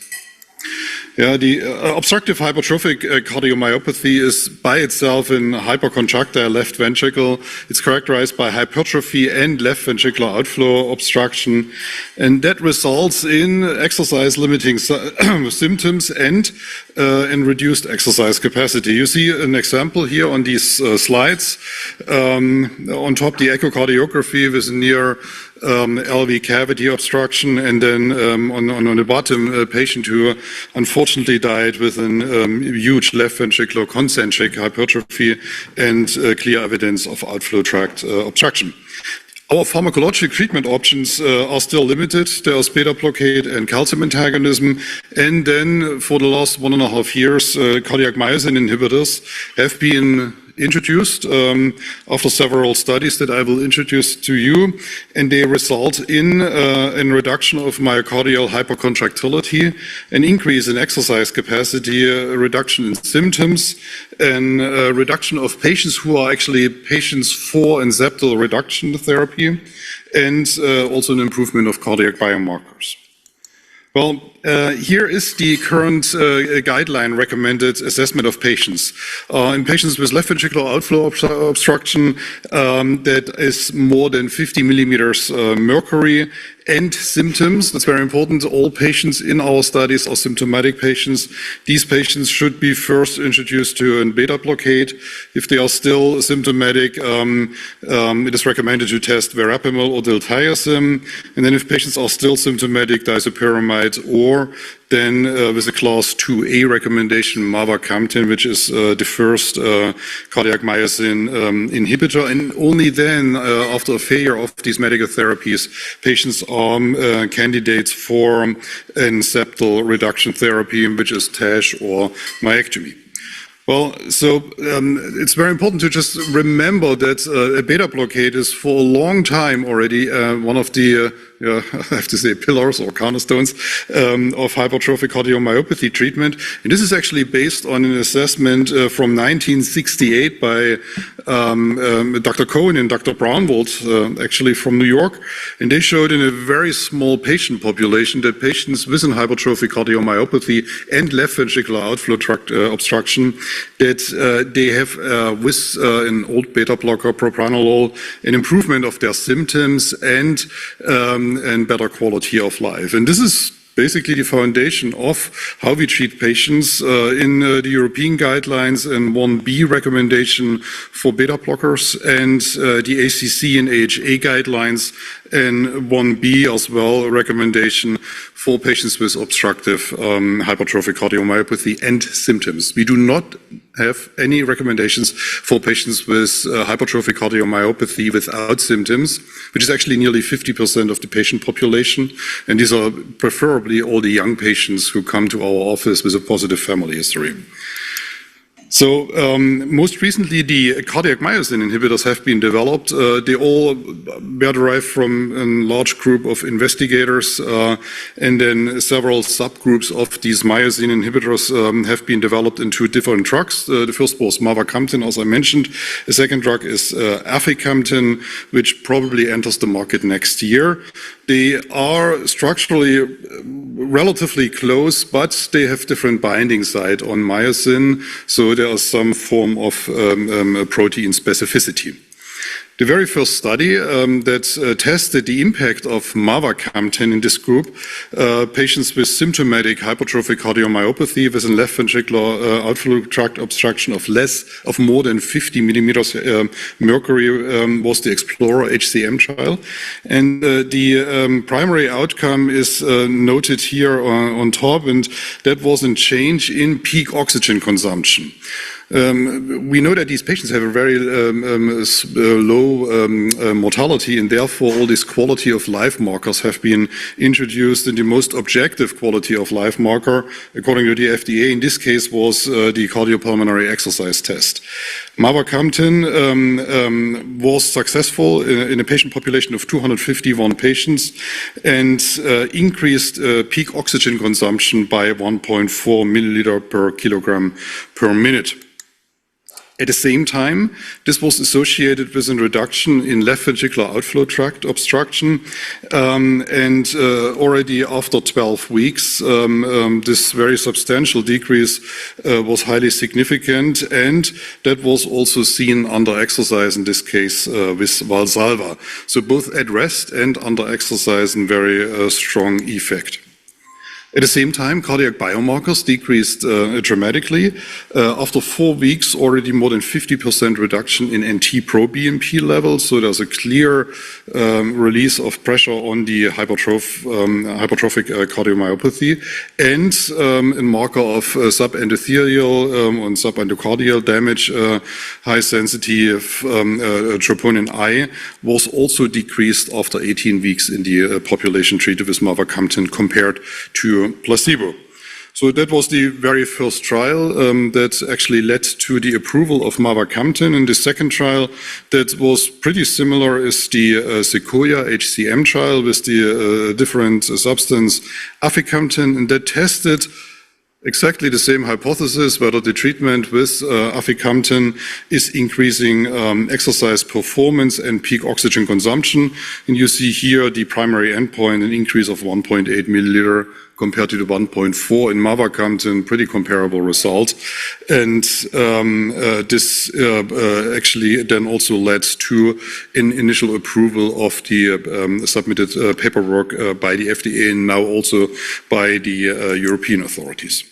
Yeah, the obstructive hypertrophic cardiomyopathy is by itself in hypercontractile left ventricle. It's characterized by hypertrophy and left ventricular outflow obstruction, and that results in exercise-limiting symptoms and in reduced exercise capacity. You see an example here on these slides. On top, the echocardiography with near LV cavity obstruction, and then on the bottom, a patient who unfortunately died with a huge left ventricular concentric hypertrophy and clear evidence of outflow tract obstruction. Our pharmacologic treatment options are still limited. There's beta blockade and calcium antagonism. And then for the last 1.5 years, cardiac myosin inhibitors have been introduced after several studies that I will introduce to you, and they result in reduction of myocardial hypercontractility, an increase in exercise capacity, a reduction in symptoms, and a reduction of patients who are actually patients for and septal reduction therapy, and also an improvement of cardiac biomarkers. Well, here is the current guideline recommended assessment of patients. In patients with left ventricular outflow obstruction that is more than 50 millimeters mercury and symptoms, that's very important. All patients in our studies are symptomatic patients. These patients should be first introduced to a beta blockade. If they are still symptomatic, it is recommended to test verapamil or diltiazem. And then if patients are still symptomatic, disopyramide, or then with a class 2A recommendation, mavacamten, which is the first cardiac myosin inhibitor. And only then, after a failure of these medical therapies, patients are candidates for an septal reduction therapy, which is TASH or myectomy. Well, so it's very important to just remember that a beta blockade is for a long time already one of the I have to say pillars or cornerstones of hypertrophic cardiomyopathy treatment. And this is actually based on an assessment from 1968 by Dr. Cohen and Dr. Brownwald, actually from New York. And they showed in a very small patient population that patients with an hypertrophic cardiomyopathy and left ventricular outflow tract obstruction, that they have with an old beta blocker, propranolol, an improvement of their symptoms and better quality of life. And this is basically the foundation of how we treat patients in the European guidelines and 1B recommendation for beta blockers, and the ACC and AHA guidelines and 1B as well recommendation for patients with obstructive hypertrophic cardiomyopathy and symptoms. We do not have any recommendations for patients with hypertrophic cardiomyopathy without symptoms, which is actually nearly 50% of the patient population. And these are preferably all the young patients who come to our office with a positive family history. So most recently, the cardiac myosin inhibitors have been developed. They all were derived from a large group of investigators, and then several subgroups of these myosin inhibitors have been developed into different drugs. The first was mavacamten, as I mentioned. The second drug is aficamten, which probably enters the market next year. They are structurally relatively close, but they have different binding site on myosin, so there is some form of protein specificity. The very first study that tested the impact of mavacamten in this group, patients with symptomatic hypertrophic cardiomyopathy with a left ventricular outflow tract obstruction of more than 50 millimeters mercury, was the Explorer HCM trial. And the primary outcome is noted here on top, and that was a change in peak oxygen consumption. We know that these patients have a very low mortality, and therefore all these quality of life markers have been introduced. And the most objective quality of life marker, according to the FDA, in this case was the cardiopulmonary exercise test. Mavacamten was successful in a patient population of 251 patients and increased peak oxygen consumption by 1.4 milliliter per kilogram per minute. At the same time, this was associated with a reduction in left ventricular outflow tract obstruction, and already after 12 weeks, this very substantial decrease was highly significant, and that was also seen under exercise, in this case with Valsalva. So both at rest and under exercise, a very strong effect. At the same time, cardiac biomarkers decreased dramatically. After 4 weeks, already more than 50% reduction in NT-proBNP levels. So there's a clear release of pressure on the hypertrophic cardiomyopathy, and a marker of subendothelial and subendocardial damage, high sensitive troponin I, was also decreased after 18 weeks in the population treated with mavacamten compared to placebo. So that was the very first trial that actually led to the approval of mavacamten. And the second trial that was pretty similar is the Sequoia HCM trial with the different substance aficamten, and that tested exactly the same hypothesis, whether the treatment with aficamten is increasing exercise performance and peak oxygen consumption. And you see here the primary endpoint, an increase of 1.8 milliliter compared to the 1.4 in mavacamten, pretty comparable result. And this actually then also led to an initial approval of the submitted paperwork by the FDA and now also by the European authorities.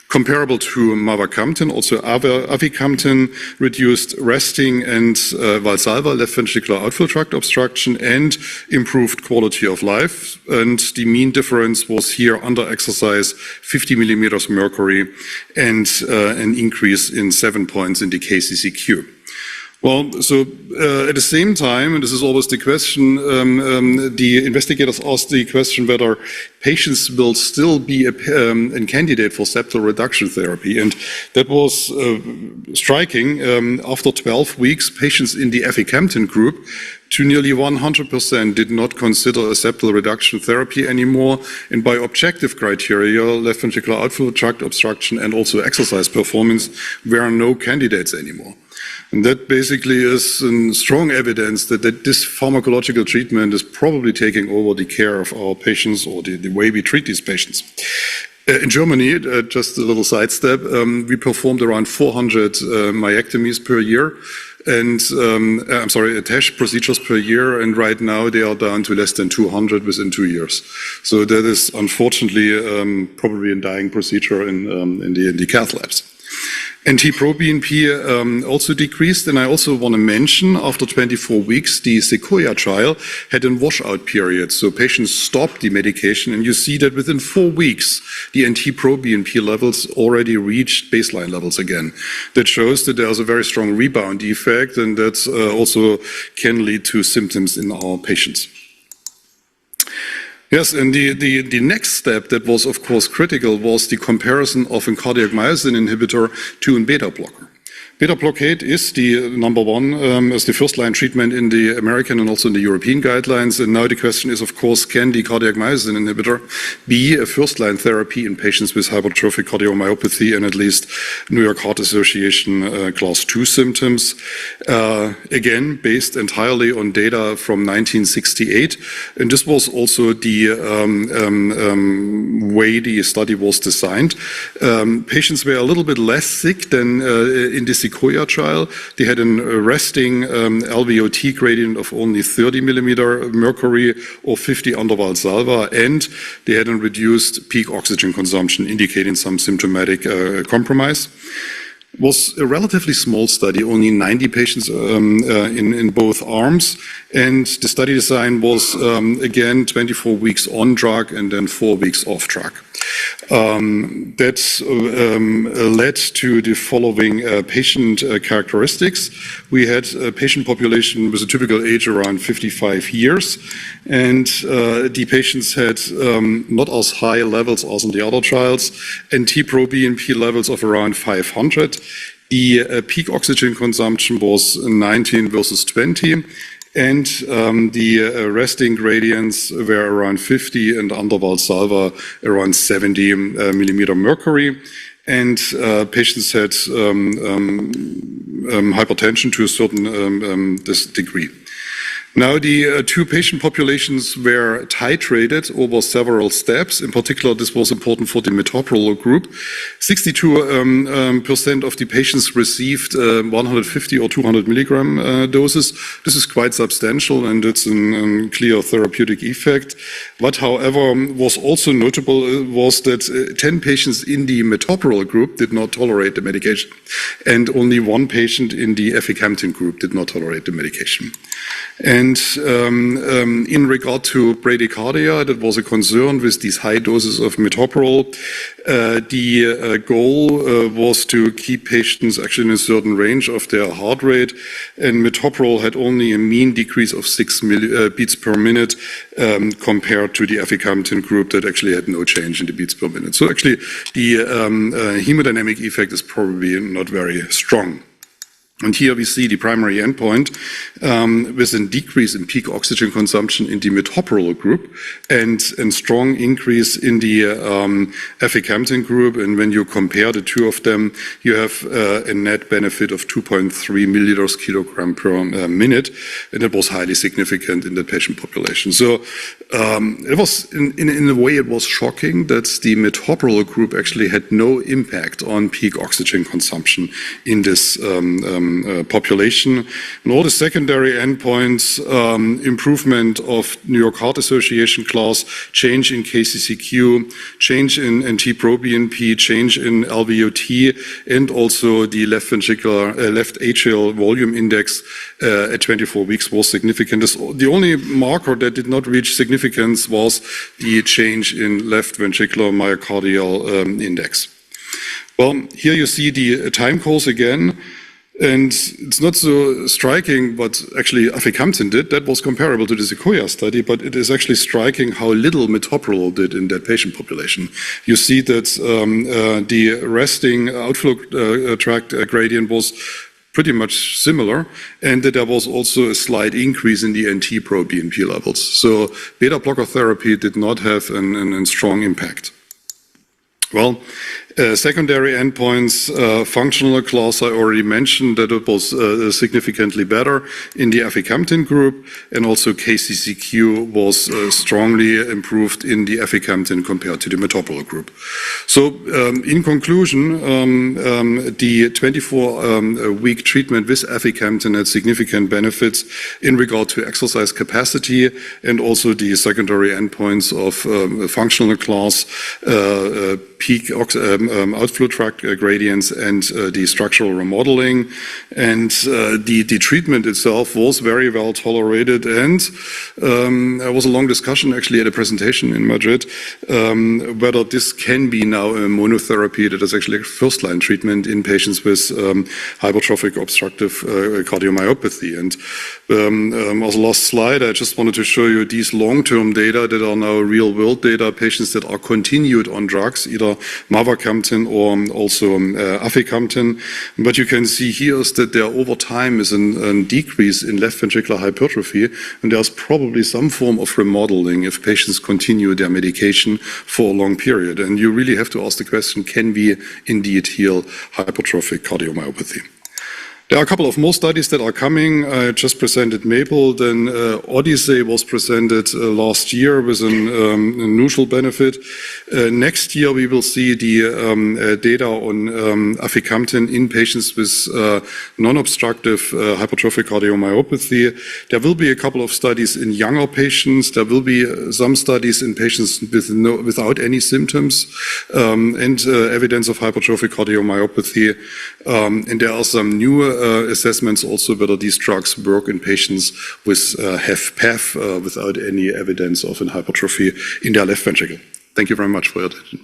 Comparable to mavacamten, also aficamten reduced resting and Valsalva, left ventricular outflow tract obstruction, and improved quality of life. And the mean difference was here under exercise 50 millimeters mercury and an increase in 7 points in the KCCQ. Well, so at the same time, and this is always the question, the investigators asked the question whether patients will still be a candidate for septal reduction therapy. And that was striking. After 12 weeks, patients in the aficamten group, to nearly 100%, did not consider a septal reduction therapy anymore. And by objective criteria, left ventricular outflow tract obstruction and also exercise performance were no candidates anymore. And that basically is strong evidence that this pharmacological treatment is probably taking over the care of our patients or the way we treat these patients. In Germany, just a little sidestep, we performed around 400 myectomies per year. And TASH procedures per year, and right now they are down to less than 200 within 2 years. So that is unfortunately probably a dying procedure in the cath labs. NT-proBNP also decreased, and I also want to mention after 24 weeks, the Sequoia trial had a washout period. So patients stopped the medication, and you see that within 4 weeks, the NT-proBNP levels already reached baseline levels again. That shows that there's a very strong rebound effect, and that also can lead to symptoms in our patients. Yes, and the next step that was, of course, critical was the comparison of a cardiac myosin inhibitor to a beta blocker. Beta blockade is the number one, as the first-line treatment in the American and also in the European guidelines. And now the question is, of course, can the cardiac myosin inhibitor be a first-line therapy in patients with hypertrophic cardiomyopathy and at least New York Heart Association class 2 symptoms? Again, based entirely on data from 1968. And this was also the way the study was designed. Patients were a little bit less sick than in the Sequoia trial. They had a resting LVOT gradient of only 30 millimeter mercury or 50 under Valsalva, and they had a reduced peak oxygen consumption, indicating some symptomatic compromise. It was a relatively small study, only 90 patients in both arms, and the study design was again 24 weeks on drug and then 4 weeks off drug. That led to the following patient characteristics. We had a patient population with a typical age around 55 years, and the patients had not as high levels as in the other trials, NT-proBNP levels of around 500. The peak oxygen consumption was 19 versus 20, and the resting gradients were around 50 and under Valsalva around 70 millimeter mercury. And patients had hypertension to a certain degree. Now, the two patient populations were titrated over several steps. In particular, this was important for the metoprolol group. 62% of the patients received 150 or 200 milligram doses. This is quite substantial, and it's a clear therapeutic effect. What, however, was also notable was that 10 patients in the metoprolol group did not tolerate the medication, and only one patient in the aficamten group did not tolerate the medication. And in regard to bradycardia, that was a concern with these high doses of metoprolol. The goal was to keep patients actually in a certain range of their heart rate, and metoprolol had only a mean decrease of 6 beats per minute compared to the aficamten group that actually had no change in the beats per minute. So actually, the hemodynamic effect is probably not very strong. And here we see the primary endpoint with a decrease in peak oxygen consumption in the metoprolol group and a strong increase in the aficamten group. And when you compare the two of them, you have a net benefit of 2.3 milliliters kilogram per minute, and that was highly significant in the patient population. So it was, in a way, it was shocking that the metoprolol group actually had no impact on peak oxygen consumption in this population. And all the secondary endpoints, improvement of New York Heart Association class, change in KCCQ, change in NT-proBNP, change in LVOT, and also the left atrial volume index at 24 weeks was significant. The only marker that did not reach significance was the change in left ventricular myocardial index. Well, here you see the time course again. And it's not so striking, but actually aficamten did. That was comparable to the SEQUOIA study, but it is actually striking how little metoprolol did in that patient population. You see that the resting outflow tract gradient was pretty much similar, and that there was also a slight increase in the NT-proBNP levels. So beta blocker therapy did not have a strong impact. Well, secondary endpoints, functional class, I already mentioned that it was significantly better in the aficamten group, and also KCCQ was strongly improved in the aficamten compared to the metoprolol group. So, in conclusion, the 24-week treatment with aficamten had significant benefits in regard to exercise capacity, and also the secondary endpoints of functional class, peak outflow tract gradients, and the structural remodeling. And the treatment itself was very well tolerated, and there was a long discussion actually at a presentation in Madrid whether this can be now a monotherapy that is actually a first-line treatment in patients with hypertrophic obstructive cardiomyopathy. And as a last slide, I just wanted to show you these long-term data that are now real-world data, patients that are continued on drugs, either mavacamten or also aficamten. But you can see here is that there over time is a decrease in left ventricular hypertrophy, and there's probably some form of remodeling if patients continue their medication for a long period. And you really have to ask the question, can we indeed heal hypertrophic cardiomyopathy? There are a couple of more studies that are coming. I just presented MAPLE, then Odyssey was presented last year with an unusual benefit. Next year we will see the data on aficamten in patients with non-obstructive hypertrophic cardiomyopathy. There will be a couple of studies in younger patients. There will be some studies in patients without any symptoms and evidence of hypertrophic cardiomyopathy. And there are some new assessments also whether these drugs work in patients with HFpEF without any evidence of an hypertrophy in their left ventricle. Thank you very much for your attention.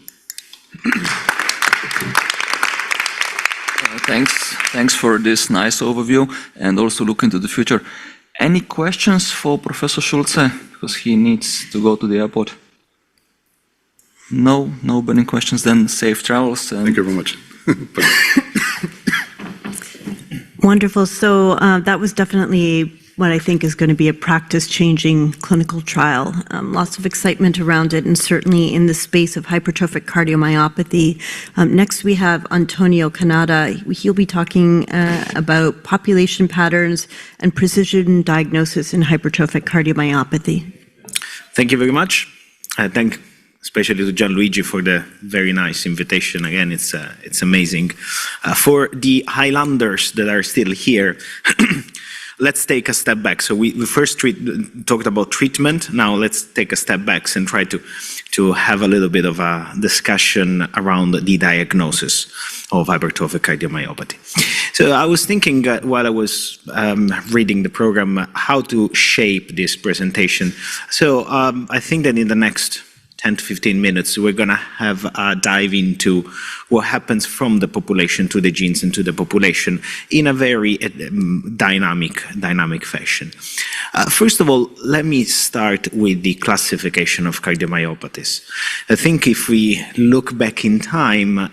Thanks for this nice overview and also look into the future. Any questions for Professor Schulze? Because he needs to go to the airport. No burning questions, then safe travels. Thank you very much. Wonderful. So that was definitely what I think is going to be a practice-changing clinical trial. Lots of excitement around it, and certainly in the space of hypertrophic cardiomyopathy. Next, we have Antonio Canada. He'll be talking about population patterns and precision diagnosis in hypertrophic cardiomyopathy. Thank you very much. Thank especially to Gianluigi for the very nice invitation. Again, it's amazing. For the Highlanders that are still here, let's take a step back. So we first talked about treatment. Now let's take a step back and try to have a little bit of a discussion around the diagnosis of hypertrophic cardiomyopathy. So I was thinking while I was reading the program how to shape this presentation. So I think that in the next 10 to 15 minutes, we're going to have a dive into what happens from the population to the genes and to the population in a very dynamic fashion. First of all, let me start with the classification of cardiomyopathies. I think if we look back in time,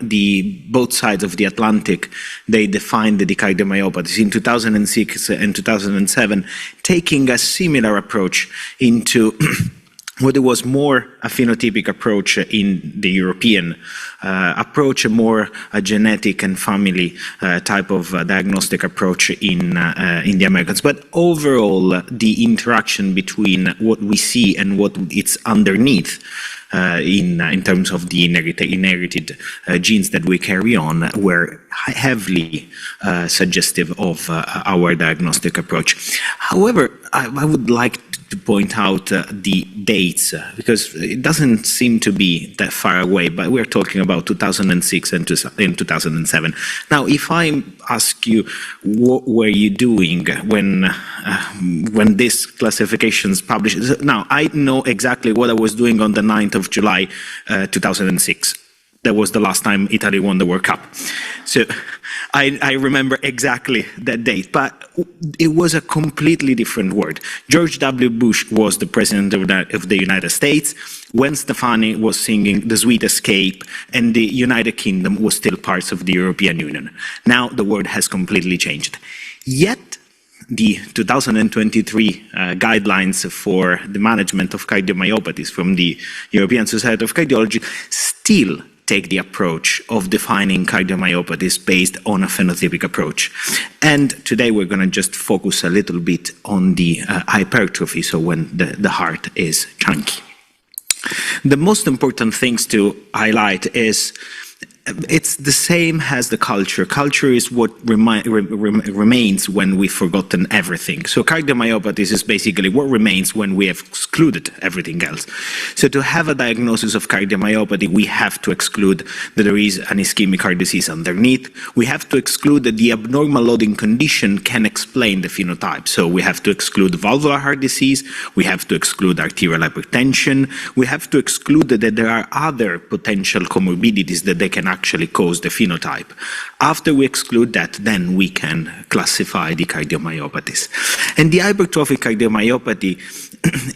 both sides of the Atlantic, they defined the cardiomyopathies in 2006 and 2007, taking a similar approach into what it was more a phenotypic approach in the European approach, more a genetic and family type of diagnostic approach in the Americans. But overall, the interaction between what we see and what it's underneath in terms of the inherited genes that we carry on were heavily suggestive of our diagnostic approach. However, I would like to point out the dates because it doesn't seem to be that far away, but we're talking about 2006 and 2007. Now, if I ask you what were you doing when this classification is published, now I know exactly what I was doing on the 9th of July 2006. That was the last time Italy won the World Cup. So I remember exactly that date, but it was a completely different world. George W. Bush was the president of the United States when Stefani was singing The Sweet Escape, and the United Kingdom was still part of the European Union. Now the world has completely changed. Yet, the 2023 guidelines for the management of cardiomyopathies from the European Society of Cardiology still take the approach of defining cardiomyopathies based on a phenotypic approach. And today we're going to just focus a little bit on the hypertrophy, so when the heart is chunky. The most important things to highlight is it's the same as the culture. Culture is what remains when we've forgotten everything. So cardiomyopathies is basically what remains when we have excluded everything else. So to have a diagnosis of cardiomyopathy, we have to exclude that there is an ischemic heart disease underneath. We have to exclude that the abnormal loading condition can explain the phenotype. So we have to exclude valvular heart disease. We have to exclude arterial hypertension. We have to exclude that there are other potential comorbidities that they can actually cause the phenotype. After we exclude that, then we can classify the cardiomyopathies. And the hypertrophic cardiomyopathy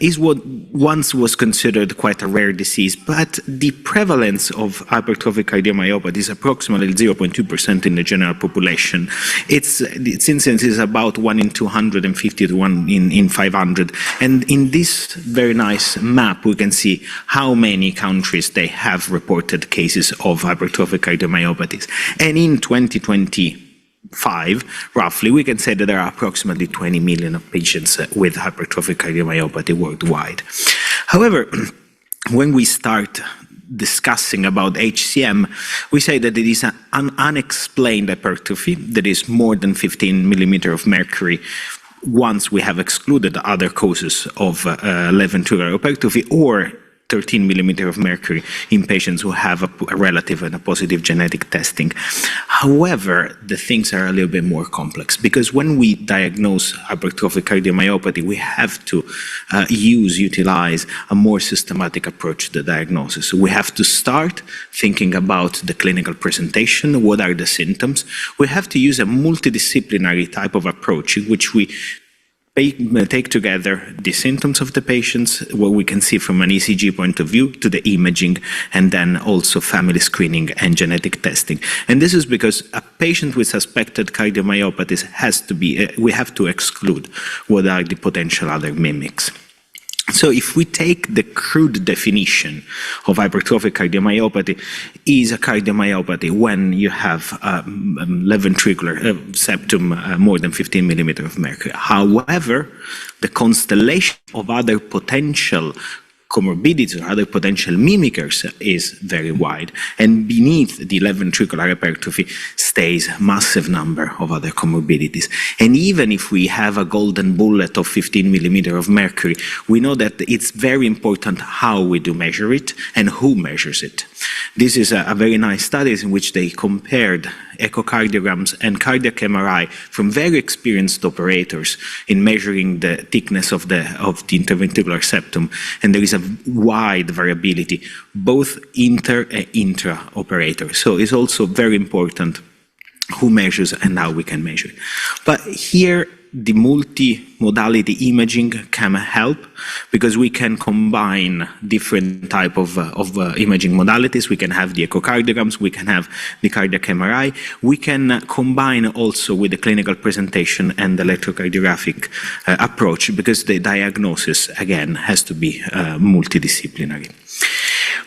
is what once was considered quite a rare disease, but the prevalence of hypertrophic cardiomyopathy is approximately 0.2% in the general population. Its incidence is about 1 in 250 to 1 in 500. And in this very nice map, we can see how many countries they have reported cases of hypertrophic cardiomyopathies. And in 2025, roughly, we can say that there are approximately 20 million of patients with hypertrophic cardiomyopathy worldwide. However, when we start discussing about HCM, we say that it is an unexplained hypertrophy that is more than 15 millimeter of mercury once we have excluded other causes of left ventricular hypertrophy, or 13 millimeter of mercury in patients who have a relative and a positive genetic testing. However, the things are a little bit more complex because when we diagnose hypertrophic cardiomyopathy, we have to utilize a more systematic approach to the diagnosis. We have to start thinking about the clinical presentation, what are the symptoms. We have to use a multidisciplinary type of approach in which we take together the symptoms of the patients, what we can see from an ECG point of view, to the imaging, and then also family screening and genetic testing. And this is because a patient with suspected cardiomyopathies we have to exclude what are the potential other mimics. So if we take the crude definition of hypertrophic cardiomyopathy, is a cardiomyopathy when you have left ventricular septum more than 15 millimeter of mercury. However, the constellation of other potential comorbidities or other potential mimickers is very wide, and beneath the left ventricular hypertrophy stays massive number of other comorbidities. And even if we have a golden bullet of 15 millimeter of mercury, we know that it's very important how we do measure it and who measures it. This is a very nice study in which they compared echocardiograms and cardiac MRI from very experienced operators in measuring the thickness of the interventricular septum, and there is a wide variability, both inter and intra-operator. So it's also very important who measures and how we can measure. But here, the multimodality imaging can help because we can combine different type of imaging modalities. We can have the echocardiograms, we can have the cardiac MRI. We can combine also with the clinical presentation and the electrocardiographic approach because the diagnosis, again, has to be multidisciplinary.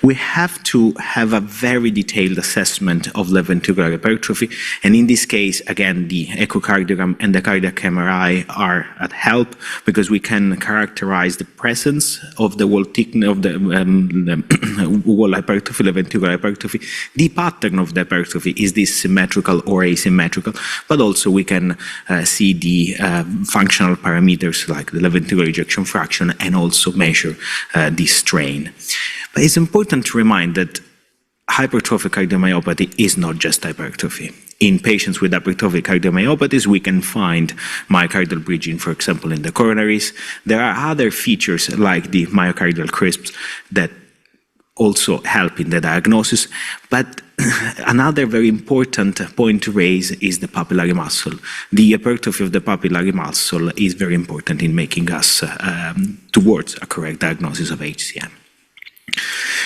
We have to have a very detailed assessment of left ventricular hypertrophy, and in this case, again, the echocardiogram and the cardiac MRI are at help because we can characterize the presence of the wall thickness of the wall hypertrophy, left ventricular hypertrophy. The pattern of the hypertrophy, is this symmetrical or asymmetrical? But also we can see the functional parameters like the left ventricular ejection fraction and also measure the strain. But it's important to remind that hypertrophic cardiomyopathy is not just hypertrophy. In patients with hypertrophic cardiomyopathies, we can find myocardial bridging, for example, in the coronaries. There are other features like the myocardial crisps that also help in the diagnosis. But another very important point to raise is the papillary muscle. The hypertrophy of the papillary muscle is very important in making us towards a correct diagnosis of HCM.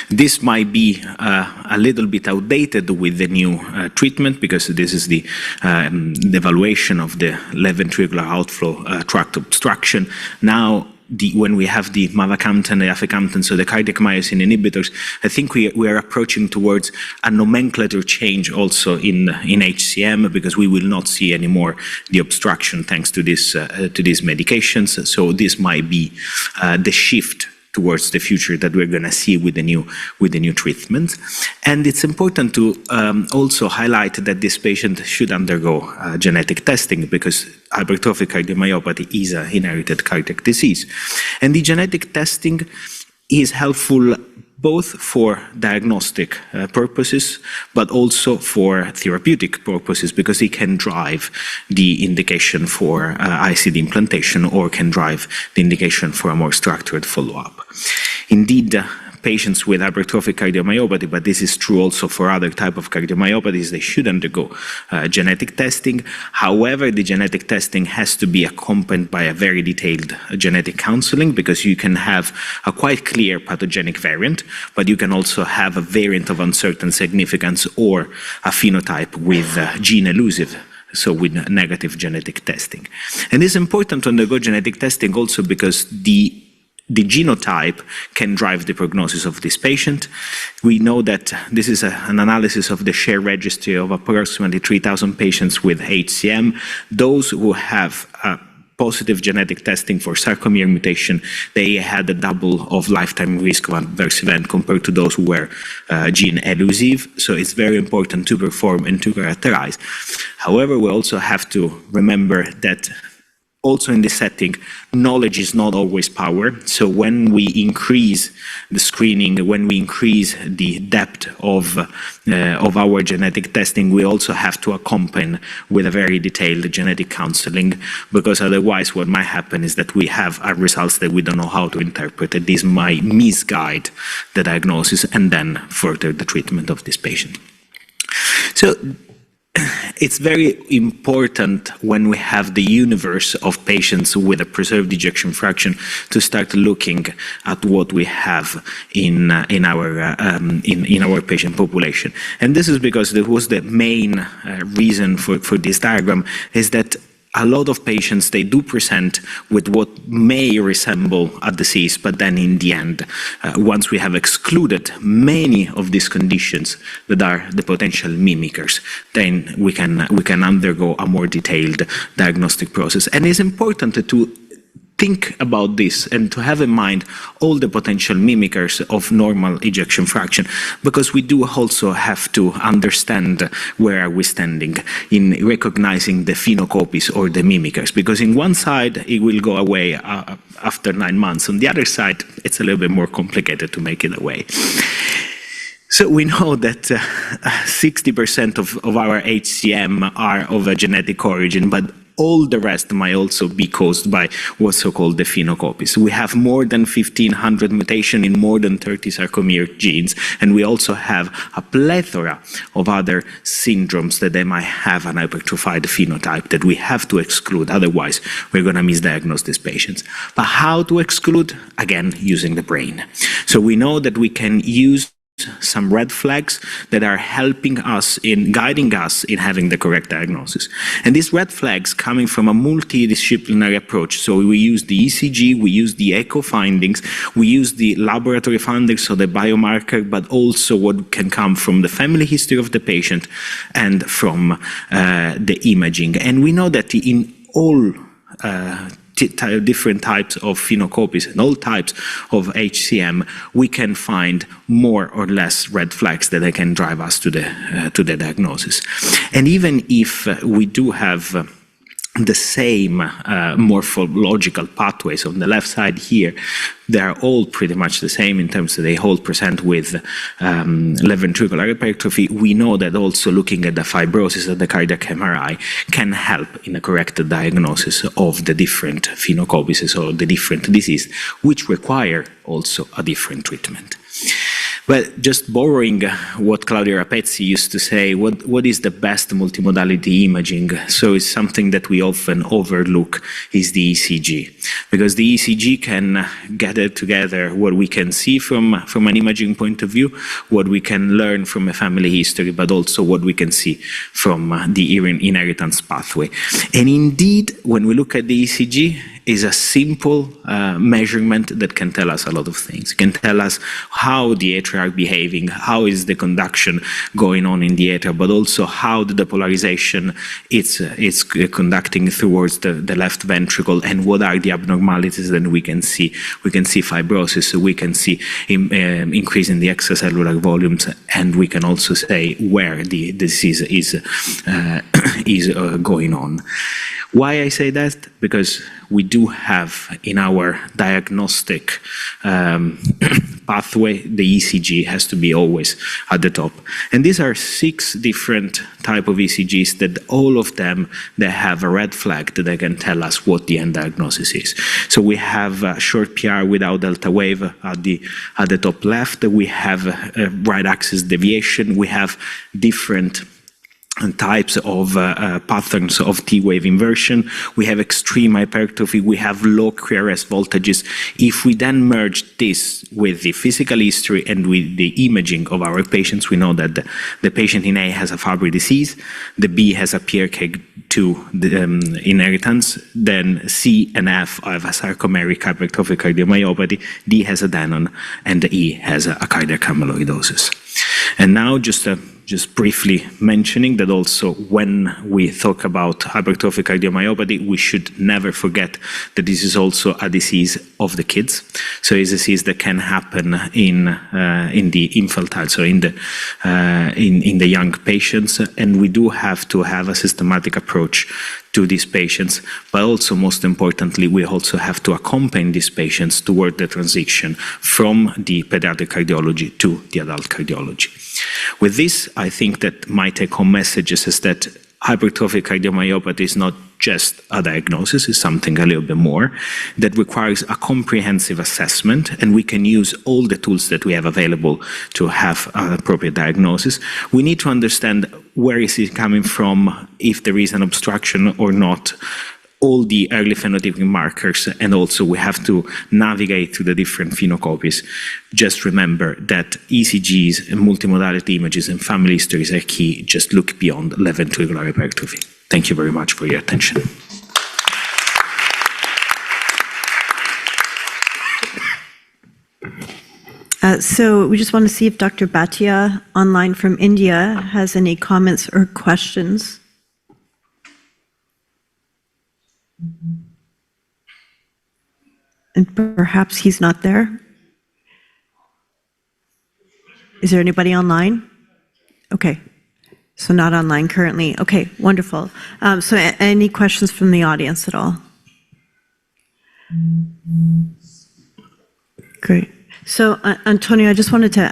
This might be a little bit outdated with the new treatment because this is the evaluation of the left ventricular outflow tract obstruction. Now, when we have the mavacamten and aficamten, so the cardiac myosin inhibitors, I think we are approaching towards a nomenclature change also in HCM because we will not see anymore the obstruction thanks to these medications. So this might be the shift towards the future that we're going to see with the new treatment. And it's important to also highlight that this patient should undergo genetic testing because hypertrophic cardiomyopathy is an inherited cardiac disease. And the genetic testing is helpful both for diagnostic purposes, but also for therapeutic purposes, because it can drive the indication for ICD implantation or can drive the indication for a more structured follow-up. Indeed, patients with hypertrophic cardiomyopathy, but this is true also for other type of cardiomyopathies, they should undergo genetic testing. However, the genetic testing has to be accompanied by a very detailed genetic counseling because you can have a quite clear pathogenic variant, but you can also have a variant of uncertain significance or a phenotype with gene elusive, so with negative genetic testing. And it's important to undergo genetic testing also because the genotype can drive the prognosis of this patient. We know that this is an analysis of the shared registry of approximately 3,000 patients with HCM. Those who have positive genetic testing for sarcomere mutation, they had a double of lifetime risk of adverse event compared to those who were gene elusive. So it's very important to perform and to characterize. However, we also have to remember that also in this setting, knowledge is not always power. So when we increase the screening, when we increase the depth of our genetic testing, we also have to accompany with a very detailed genetic counseling, because otherwise what might happen is that we have our results that we don't know how to interpret, and this might misguide the diagnosis and then further the treatment of this patient. So it's very important when we have the universe of patients with a preserved ejection fraction to start looking at what we have in our patient population. And this is because that was the main reason for this diagram, is that a lot of patients, they do present with what may resemble a disease, but then in the end, once we have excluded many of these conditions that are the potential mimickers, then we can undergo a more detailed diagnostic process. And it's important to think about this and to have in mind all the potential mimickers of normal ejection fraction, because we do also have to understand where are we standing in recognizing the phenocopy or the mimickers, because in one side it will go away after 9 months. On the other side, it's a little bit more complicated to make it away. So we know that 60% of our HCM are of a genetic origin, but all the rest might also be caused by what's so-called the phenocopies. We have more than 1,500 mutations in more than 30 sarcomere genes, and we also have a plethora of other syndromes that they might have an hypertrophied phenotype that we have to exclude, otherwise we're going to misdiagnose these patients. But how to exclude? Again, using the brain. So we know that we can use some red flags that are helping us in guiding us in having the correct diagnosis. And these red flags coming from a multidisciplinary approach. So we use the ECG, we use the echo findings, we use the laboratory findings, so the biomarker, but also what can come from the family history of the patient and from the imaging. And we know that in all different types of phenocopies and all types of HCM, we can find more or less red flags that can drive us to the diagnosis. And even if we do have the same morphological pathways on the left side here, they are all pretty much the same in terms that they all present with left ventricular hypertrophy. We know that also looking at the fibrosis of the cardiac MRI can help in a correct diagnosis of the different phenocopies or the different disease, which require also a different treatment. But just borrowing what Claudio Rapezzi used to say, what is the best multimodality imaging? So it's something that we often overlook is the ECG, because the ECG can gather together what we can see from an imaging point of view, what we can learn from a family history, but also what we can see from the inheritance pathway. And indeed, when we look at the ECG, is a simple measurement that can tell us a lot of things. It can tell us how the atria are behaving, how is the conduction going on in the atria, but also how the depolarization is conducting towards the left ventricle, and what are the abnormalities that we can see. We can see fibrosis, we can see increase in the extracellular volumes, and we can also say where the disease is going on. Why I say that? Because we do have in our diagnostic pathway, the ECG has to be always at the top. And these are 6 different type of ECGs that all of them, they have a red flag that they can tell us what the end diagnosis is. So we have a short PR without delta wave at the top left. We have a right axis deviation. We have different types of patterns of T-wave inversion. We have extreme hypertrophy. We have low QRS voltages. If we then merge this with the physical history and with the imaging of our patients, we know that the patient in A has a Fabry disease, the B has a PRK2 inheritance, then C and F have a sarcomeric hypertrophic cardiomyopathy, D has a Danon, and the E has a cardiac amyloidosis. And now just just briefly mentioning that also when we talk about hypertrophic cardiomyopathy, we should never forget that this is also a disease of the kids. So it's a disease that can happen in the infantile, so in the young patients, and we do have to have a systematic approach to these patients, but also most importantly, we also have to accompany these patients toward the transition from the pediatric cardiology to the adult cardiology. With this, I think that my take-home message is that hypertrophic cardiomyopathy is not just a diagnosis, it's something a little bit more that requires a comprehensive assessment, and we can use all the tools that we have available to have an appropriate diagnosis. We need to understand where is it coming from, if there is an obstruction or not, all the early phenotypic markers, and also we have to navigate through the different phenocopies. Just remember that ECGs and multimodality images and family histories are key. Just look beyond left ventricular hypertrophy. Thank you very much for your attention. So we just want to see if Dr. Bhatia, online from India, has any comments or questions. And perhaps he's not there. Is there anybody online? Okay, so not online currently. Okay, wonderful. So any questions from the audience at all? Great. So Antonio, I just wanted to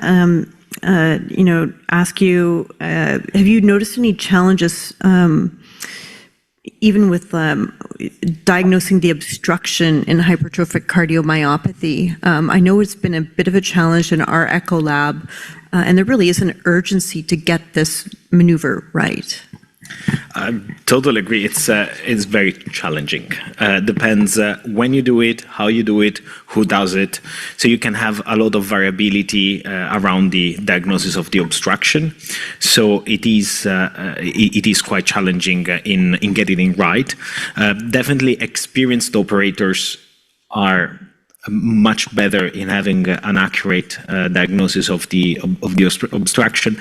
ask you, have you noticed any challenges even with diagnosing the obstruction in hypertrophic cardiomyopathy? I know it's been a bit of a challenge in our echo lab, and there really is an urgency to get this maneuver right. I totally agree. It's very challenging. Depends when you do it, how you do it, who does it. So you can have a lot of variability around the diagnosis of the obstruction. So it is quite challenging in getting it right. Definitely experienced operators are much better in having an accurate diagnosis of the obstruction.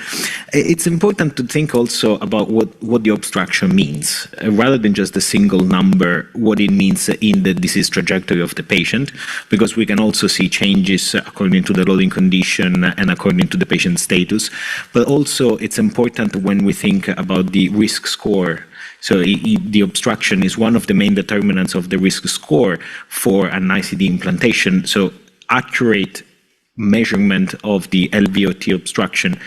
It's important to think also about what the obstruction means, rather than just a single number, what it means in the disease trajectory of the patient, because we can also see changes according to the loading condition and according to the patient status. But also it's important when we think about the risk score. So the obstruction is one of the main determinants of the risk score for an ICD implantation. So accurate measurement of the LVOT obstruction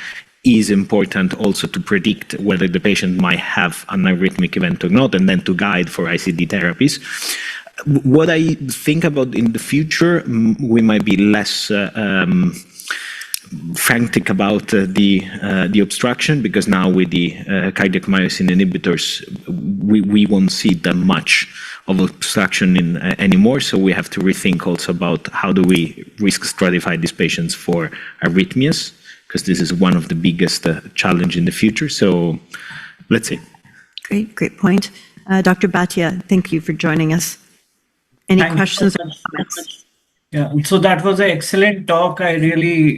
is important also to predict whether the patient might have an arrhythmic event or not, and then to guide for ICD therapies. What I think about in the future, we might be less frantic about the obstruction, because now with the cardiac myosin inhibitors, we won't see that much of obstruction anymore. So we have to rethink also about how do we risk stratify these patients for arrhythmias, because this is one of the biggest challenge in the future. So let's see. Great point. Dr. Bhatia, thank you for joining us. Any questions or comments? Yeah, so that was an excellent talk. I really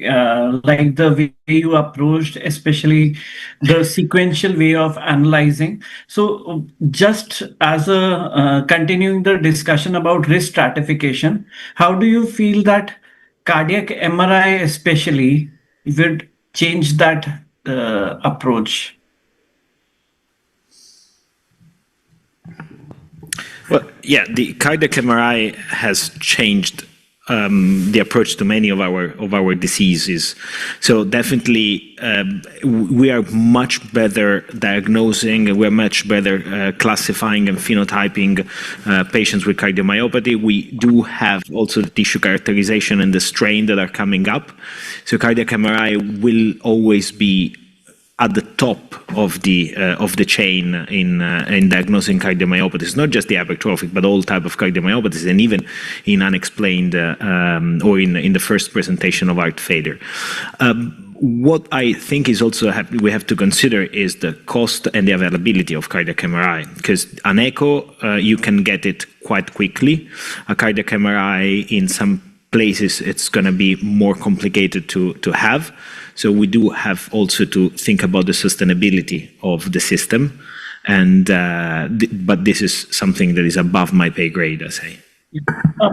like the way you approached, especially the sequential way of analyzing. So just as a continuing the discussion about risk stratification, how do you feel that cardiac MRI especially would change that approach? Well, yeah, the cardiac MRI has changed the approach to many of our diseases. So definitely we are much better diagnosing, we're much better classifying and phenotyping patients with cardiomyopathy. We do have also the tissue characterization and the strain that are coming up. So cardiac MRI will always be at the top of the chain in diagnosing cardiomyopathies, not just the hypertrophic, but all type of cardiomyopathies, and even in unexplained or in the first presentation of heart failure. What I think is also we have to consider is the cost and the availability of cardiac MRI, because an echo you can get it quite quickly. A cardiac MRI in some places it's going to be more complicated to have. So we do have also to think about the sustainability of the system. And but this is something that is above my pay grade, I say.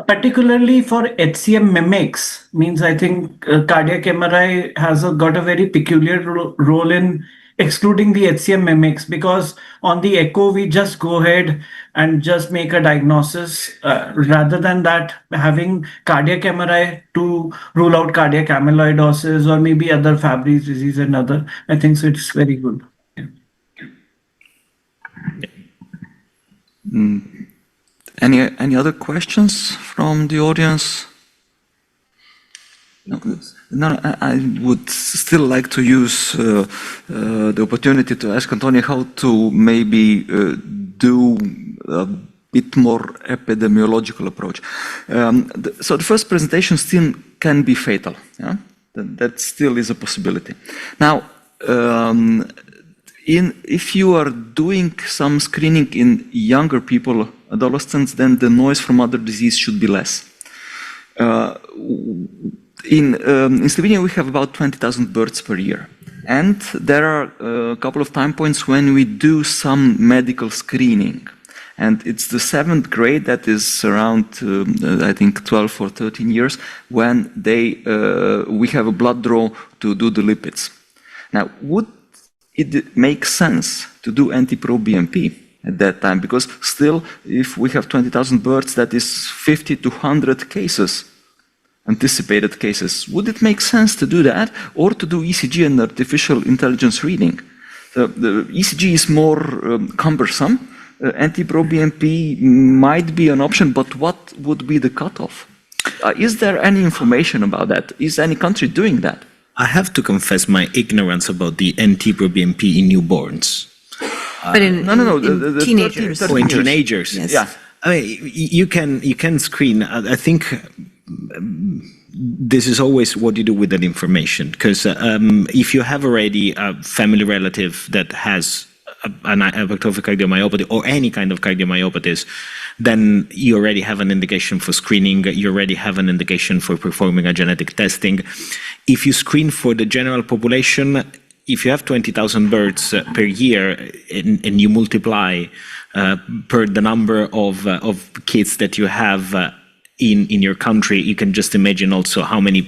Particularly for HCM mimics, means I think cardiac MRI has got a very peculiar role in excluding the HCM mimics, because on the echo we just go ahead and just make a diagnosis rather than that having cardiac MRI to rule out cardiac amyloidosis or maybe other Fabry's disease and other. I think so it's very good. Any other questions from the audience? No, I would still like to use the opportunity to ask Antonio how to maybe do a bit more epidemiological approach. So the first presentation still can be fatal. Yeah? That still is a possibility. Now, if you are doing some screening in younger people, adolescents, then the noise from other disease should be less. In Slovenia, we have about 20,000 births per year. And there are a couple of time points when we do some medical screening. And it's the 7th grade, that is around, I think, 12 or 13 years, when we have a blood draw to do the lipids. Now, would it make sense to do NT-proBNP at that time? Because still, if we have 20,000 births, that is 50 to 100 cases, anticipated cases. Would it make sense to do that, or to do ECG and artificial intelligence reading? The ECG is more cumbersome. NT-proBNP might be an option, but what would be the cutoff? Is there any information about that? Is any country doing that? I have to confess my ignorance about the NT-proBNP in newborns. But in teenagers. Or in teenagers. Yes. Yeah. I mean, you can screen. I think this is always what you do with that information. Because if you have already a family relative that has an hypertrophic cardiomyopathy or any kind of cardiomyopathies, then you already have an indication for screening, you already have an indication for performing a genetic testing. If you screen for the general population, if you have 20,000 births per year and you multiply per the number of kids that you have in your country, you can just imagine also how many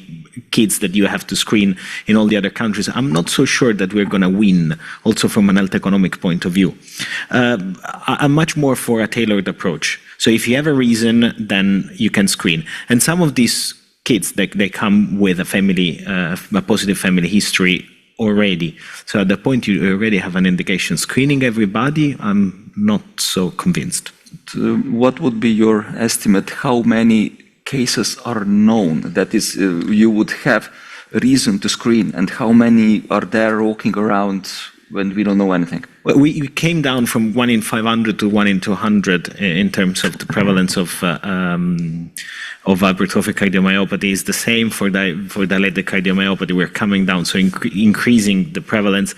kids that you have to screen in all the other countries. I'm not so sure that we're going to win, also from an health economic point of view. I'm much more for a tailored approach. So if you have a reason, then you can screen. And some of these kids, they come with a positive family history already. So at the point you already have an indication. Screening everybody, I'm not so convinced. What would be your estimate? How many cases are known? That is, you would have reason to screen, and how many are there walking around when we don't know anything? Well, we came down from 1 in 500 to 1 in 200 in terms of the prevalence of hypertrophic cardiomyopathy. Is the same for dilated cardiomyopathy. We're coming down, so increasing the prevalence.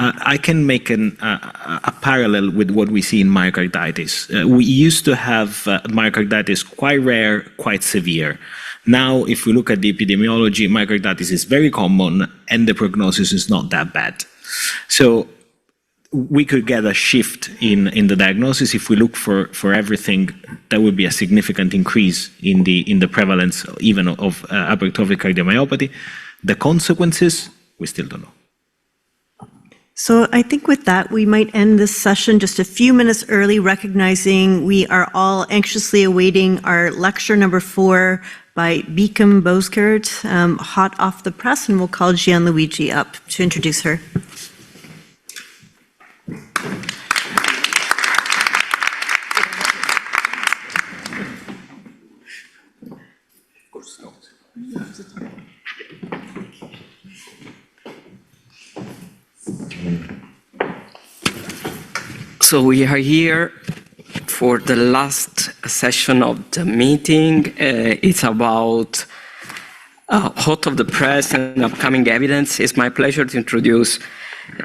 I can make a parallel with what we see in myocarditis. We used to have myocarditis quite rare, quite severe. Now, if we look at the epidemiology, myocarditis is very common and the prognosis is not that bad. So we could get a shift in the diagnosis. If we look for everything, there would be a significant increase in the prevalence even of hypertrophic cardiomyopathy. The consequences, we still don't know. So I think with that, we might end this session just a few minutes early, recognizing we are all anxiously awaiting our lecture number 4 by Beacom Boskert, hot off the press, and we'll call Gianluigi up to introduce her. So we are here for the last session of the meeting. It's about hot of the press and upcoming evidence. It's my pleasure to introduce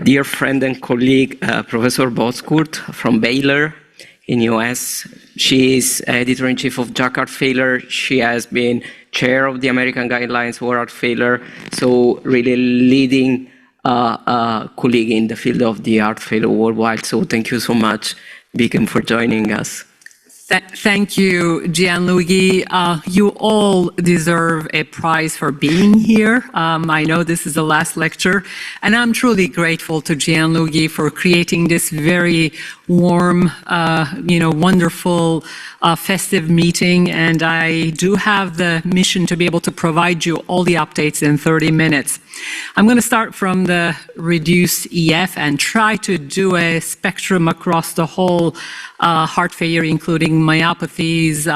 dear friend and colleague, Professor Boskert from Baylor in US. She is editor-in-chief of JACC Heart Failure. She has been chair of the American Guidelines for Heart Failure, so really leading colleague in the field of the heart failure worldwide. So thank you so much, Beacon, for joining us. Thank you, Gianluigi. You all deserve a prize for being here. I know this is the last lecture, and I'm truly grateful to Gianluigi for creating this very warm, wonderful, festive meeting. And I do have the mission to be able to provide you all the updates in 30 minutes. I'm going to start from the reduced EF and try to do a spectrum across the whole heart failure, including myopathies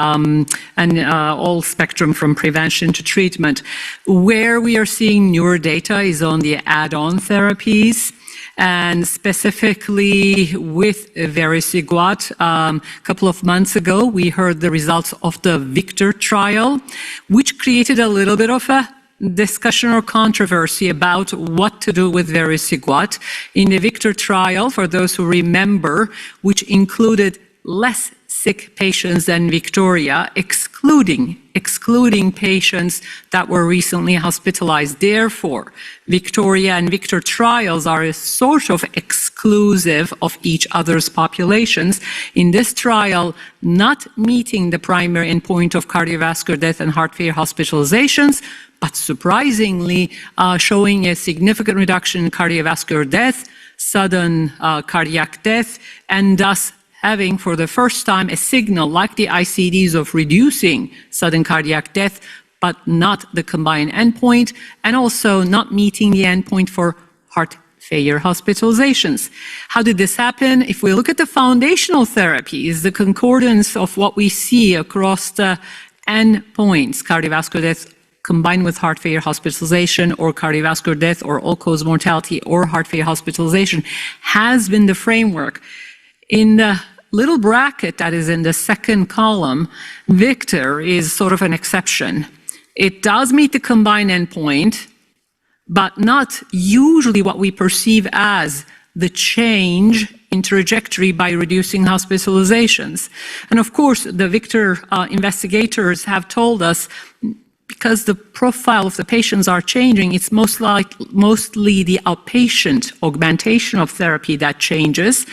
and all spectrum from prevention to treatment. Where we are seeing newer data is on the add-on therapies, and specifically with vericiguat. A couple of months ago, we heard the results of the VICTOR trial, which created a little bit of a discussion or controversy about what to do with vericiguat. In the VICTOR trial, for those who remember, which included less sick patients than Victoria, excluding patients that were recently hospitalized. Therefore, Victoria and VICTOR trials are a sort of exclusive of each other's populations. In this trial, not meeting the primary endpoint of cardiovascular death and heart failure hospitalizations, but surprisingly showing a significant reduction in cardiovascular death, sudden cardiac death, and thus having for the first time a signal like the ICDs of reducing sudden cardiac death, but not the combined endpoint, and also not meeting the endpoint for heart failure hospitalizations. How did this happen? If we look at the foundational therapies, the concordance of what we see across the endpoints, cardiovascular death combined with heart failure hospitalization or cardiovascular death or all-cause mortality or heart failure hospitalization has been the framework. In the little bracket that is in the second column, VICTOR is sort of an exception. It does meet the combined endpoint, but not usually what we perceive as the change in trajectory by reducing hospitalizations. And of course, the VICTOR investigators have told us because the profile of the patients are changing, it's mostly the outpatient augmentation of therapy that changes.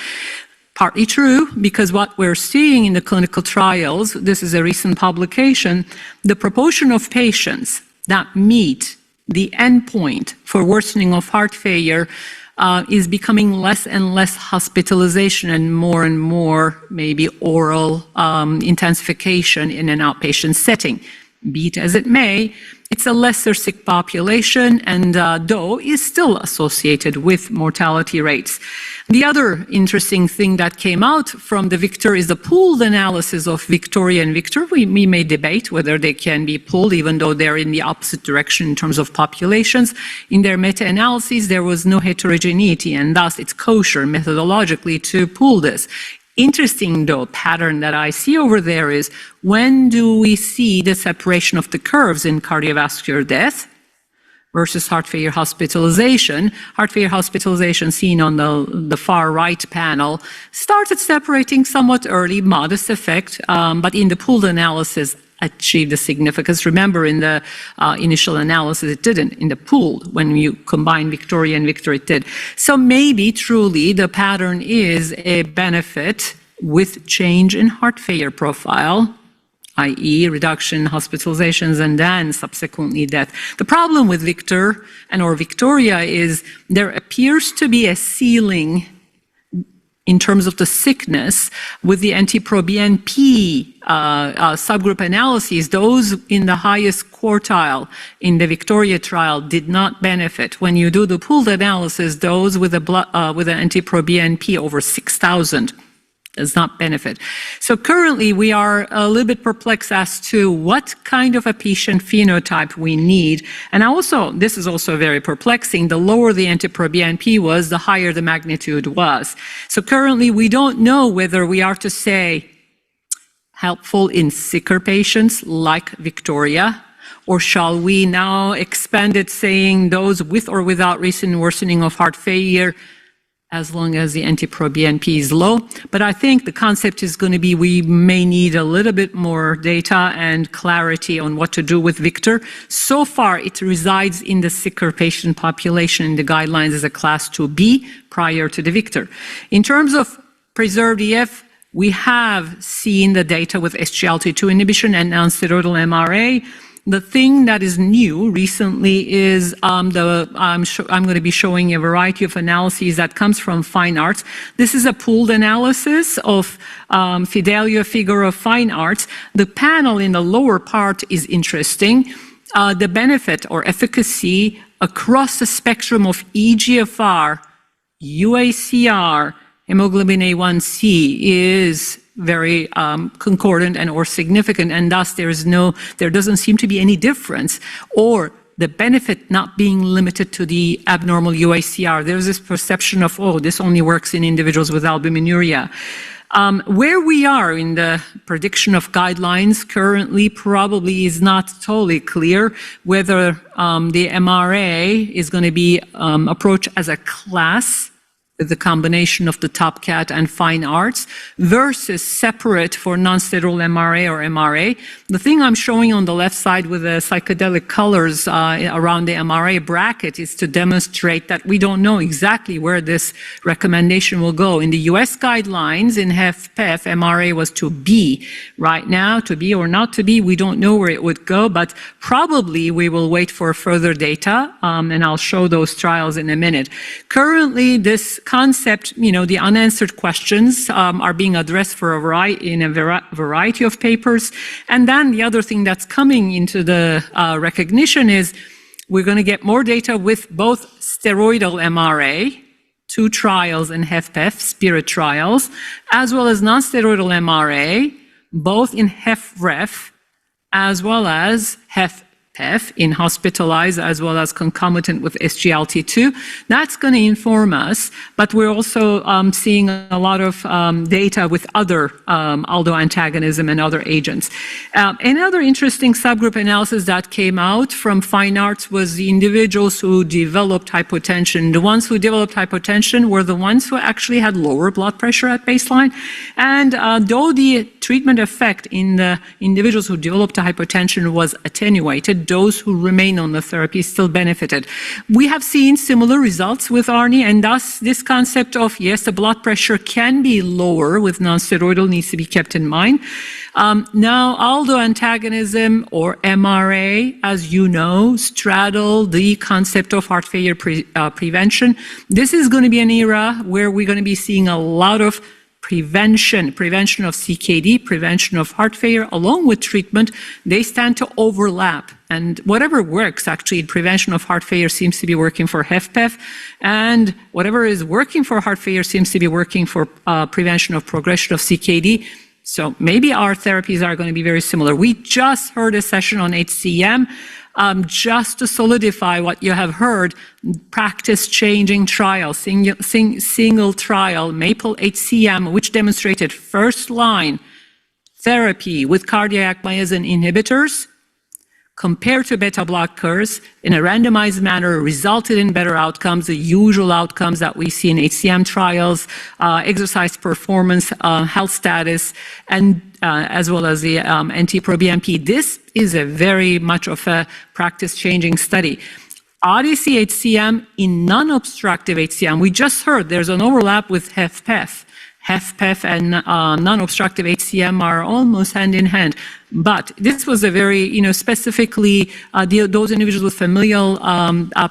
Partly true, because what we're seeing in the clinical trials, this is a recent publication, the proportion of patients that meet the endpoint for worsening of heart failure is becoming less and less hospitalization and more maybe oral intensification in an outpatient setting. Be it as it may, it's a lesser sick population, and though is still associated with mortality rates. The other interesting thing that came out from the VICTOR is the pooled analysis of Victoria and VICTOR. We may debate whether they can be pooled, even though they're in the opposite direction in terms of populations. In their meta-analyses, there was no heterogeneity, and thus it's kosher methodologically to pool this. Interesting, though, pattern that I see over there is when do we see the separation of the curves in cardiovascular death versus heart failure hospitalization? Heart failure hospitalization seen on the far right panel started separating somewhat early, modest effect, but in the pooled analysis achieved a significance. Remember, in the initial analysis, it didn't. In the pooled, when you combine Victoria and VICTOR, it did. So maybe truly the pattern is a benefit with change in heart failure profile, i.e. reduction in hospitalizations and then subsequently death. The problem with VICTOR or Victoria is there appears to be a ceiling in terms of the sickness with the NT-proBNP subgroup analyses. Those in the highest quartile in the Victoria trial did not benefit. When you do the pooled analysis, those with an NT-proBNP over 6,000 does not benefit. So currently we are a little bit perplexed as to what kind of a patient phenotype we need. And also, this is also very perplexing, the lower the NT-proBNP was, the higher the magnitude was. So currently we don't know whether we are to say helpful in sicker patients like Victoria, or shall we now expand it saying those with or without recent worsening of heart failure as long as the NT-proBNP is low. But I think the concept is going to be we may need a little bit more data and clarity on what to do with Victor. So far, it resides in the sicker patient population in the guidelines as a class 2B prior to the Victor. In terms of preserved EF, we have seen the data with SGLT2 inhibition and nonsteroidal MRA. The thing that is new recently is I'm going to be showing a variety of analyses that comes from Fine Arts. This is a pooled analysis of Fidelio, Figaro, Fine Arts. The panel in the lower part is interesting. The benefit or efficacy across the spectrum of EGFR, UACR, hemoglobin A1C is very concordant and or significant, and thus there doesn't seem to be any difference, or the benefit not being limited to the abnormal UACR. There's this perception of, oh, this only works in individuals with albuminuria. Where we are in the prediction of guidelines currently probably is not totally clear whether the MRA is going to be approached as a class with the combination of the TopCat and Fine Arts versus separate for nonsteroidal MRA or MRA. The thing I'm showing on the left side with the psychedelic colors around the MRA bracket is to demonstrate that we don't know exactly where this recommendation will go. In the US guidelines in HFpEF, MRA was to B. Right now, to be or not to be, we don't know where it would go, but probably we will wait for further data, and I'll show those trials in a minute. Currently, this concept, the unanswered questions are being addressed in a variety of papers. And then the other thing that's coming into the recognition is we're going to get more data with both steroidal MRA, 2 trials in HFpEF, SPIRIT trials, as well as nonsteroidal MRA, both in HFrEF, as well as HFpEF in hospitalized as well as concomitant with SGLT2. That's going to inform us, but we're also seeing a lot of data with other ALDO antagonism and other agents. Another interesting subgroup analysis that came out from Fine Arts was the individuals who developed hypotension. The ones who developed hypotension were the ones who actually had lower blood pressure at baseline. And though the treatment effect in the individuals who developed hypertension was attenuated, those who remain on the therapy still benefited. We have seen similar results with ARNI, and thus this concept of, yes, the blood pressure can be lower with nonsteroidal needs to be kept in mind. Now, ALDO antagonism or MRA, as you know, straddle the concept of heart failure prevention. This is going to be an era where we're going to be seeing a lot of prevention of CKD, prevention of heart failure, along with treatment. They stand to overlap. And whatever works actually in prevention of heart failure seems to be working for HFpEF, and whatever is working for heart failure seems to be working for prevention of progression of CKD. So maybe our therapies are going to be very similar. We just heard a session on HCM. Just to solidify what you have heard, practice-changing trial, single trial, MAPLE-HCM, which demonstrated first-line therapy with cardiac myosin inhibitors compared to beta blockers in a randomized manner resulted in better outcomes, the usual outcomes that we see in HCM trials, exercise performance, health status, and as well as the NT-proBNP. This is a very much of a practice-changing study. Odyssey HCM in non-obstructive HCM, we just heard there's an overlap with HFpEF. HFpEF and non-obstructive HCM are almost hand in hand. But this was a very, specifically those individuals with familial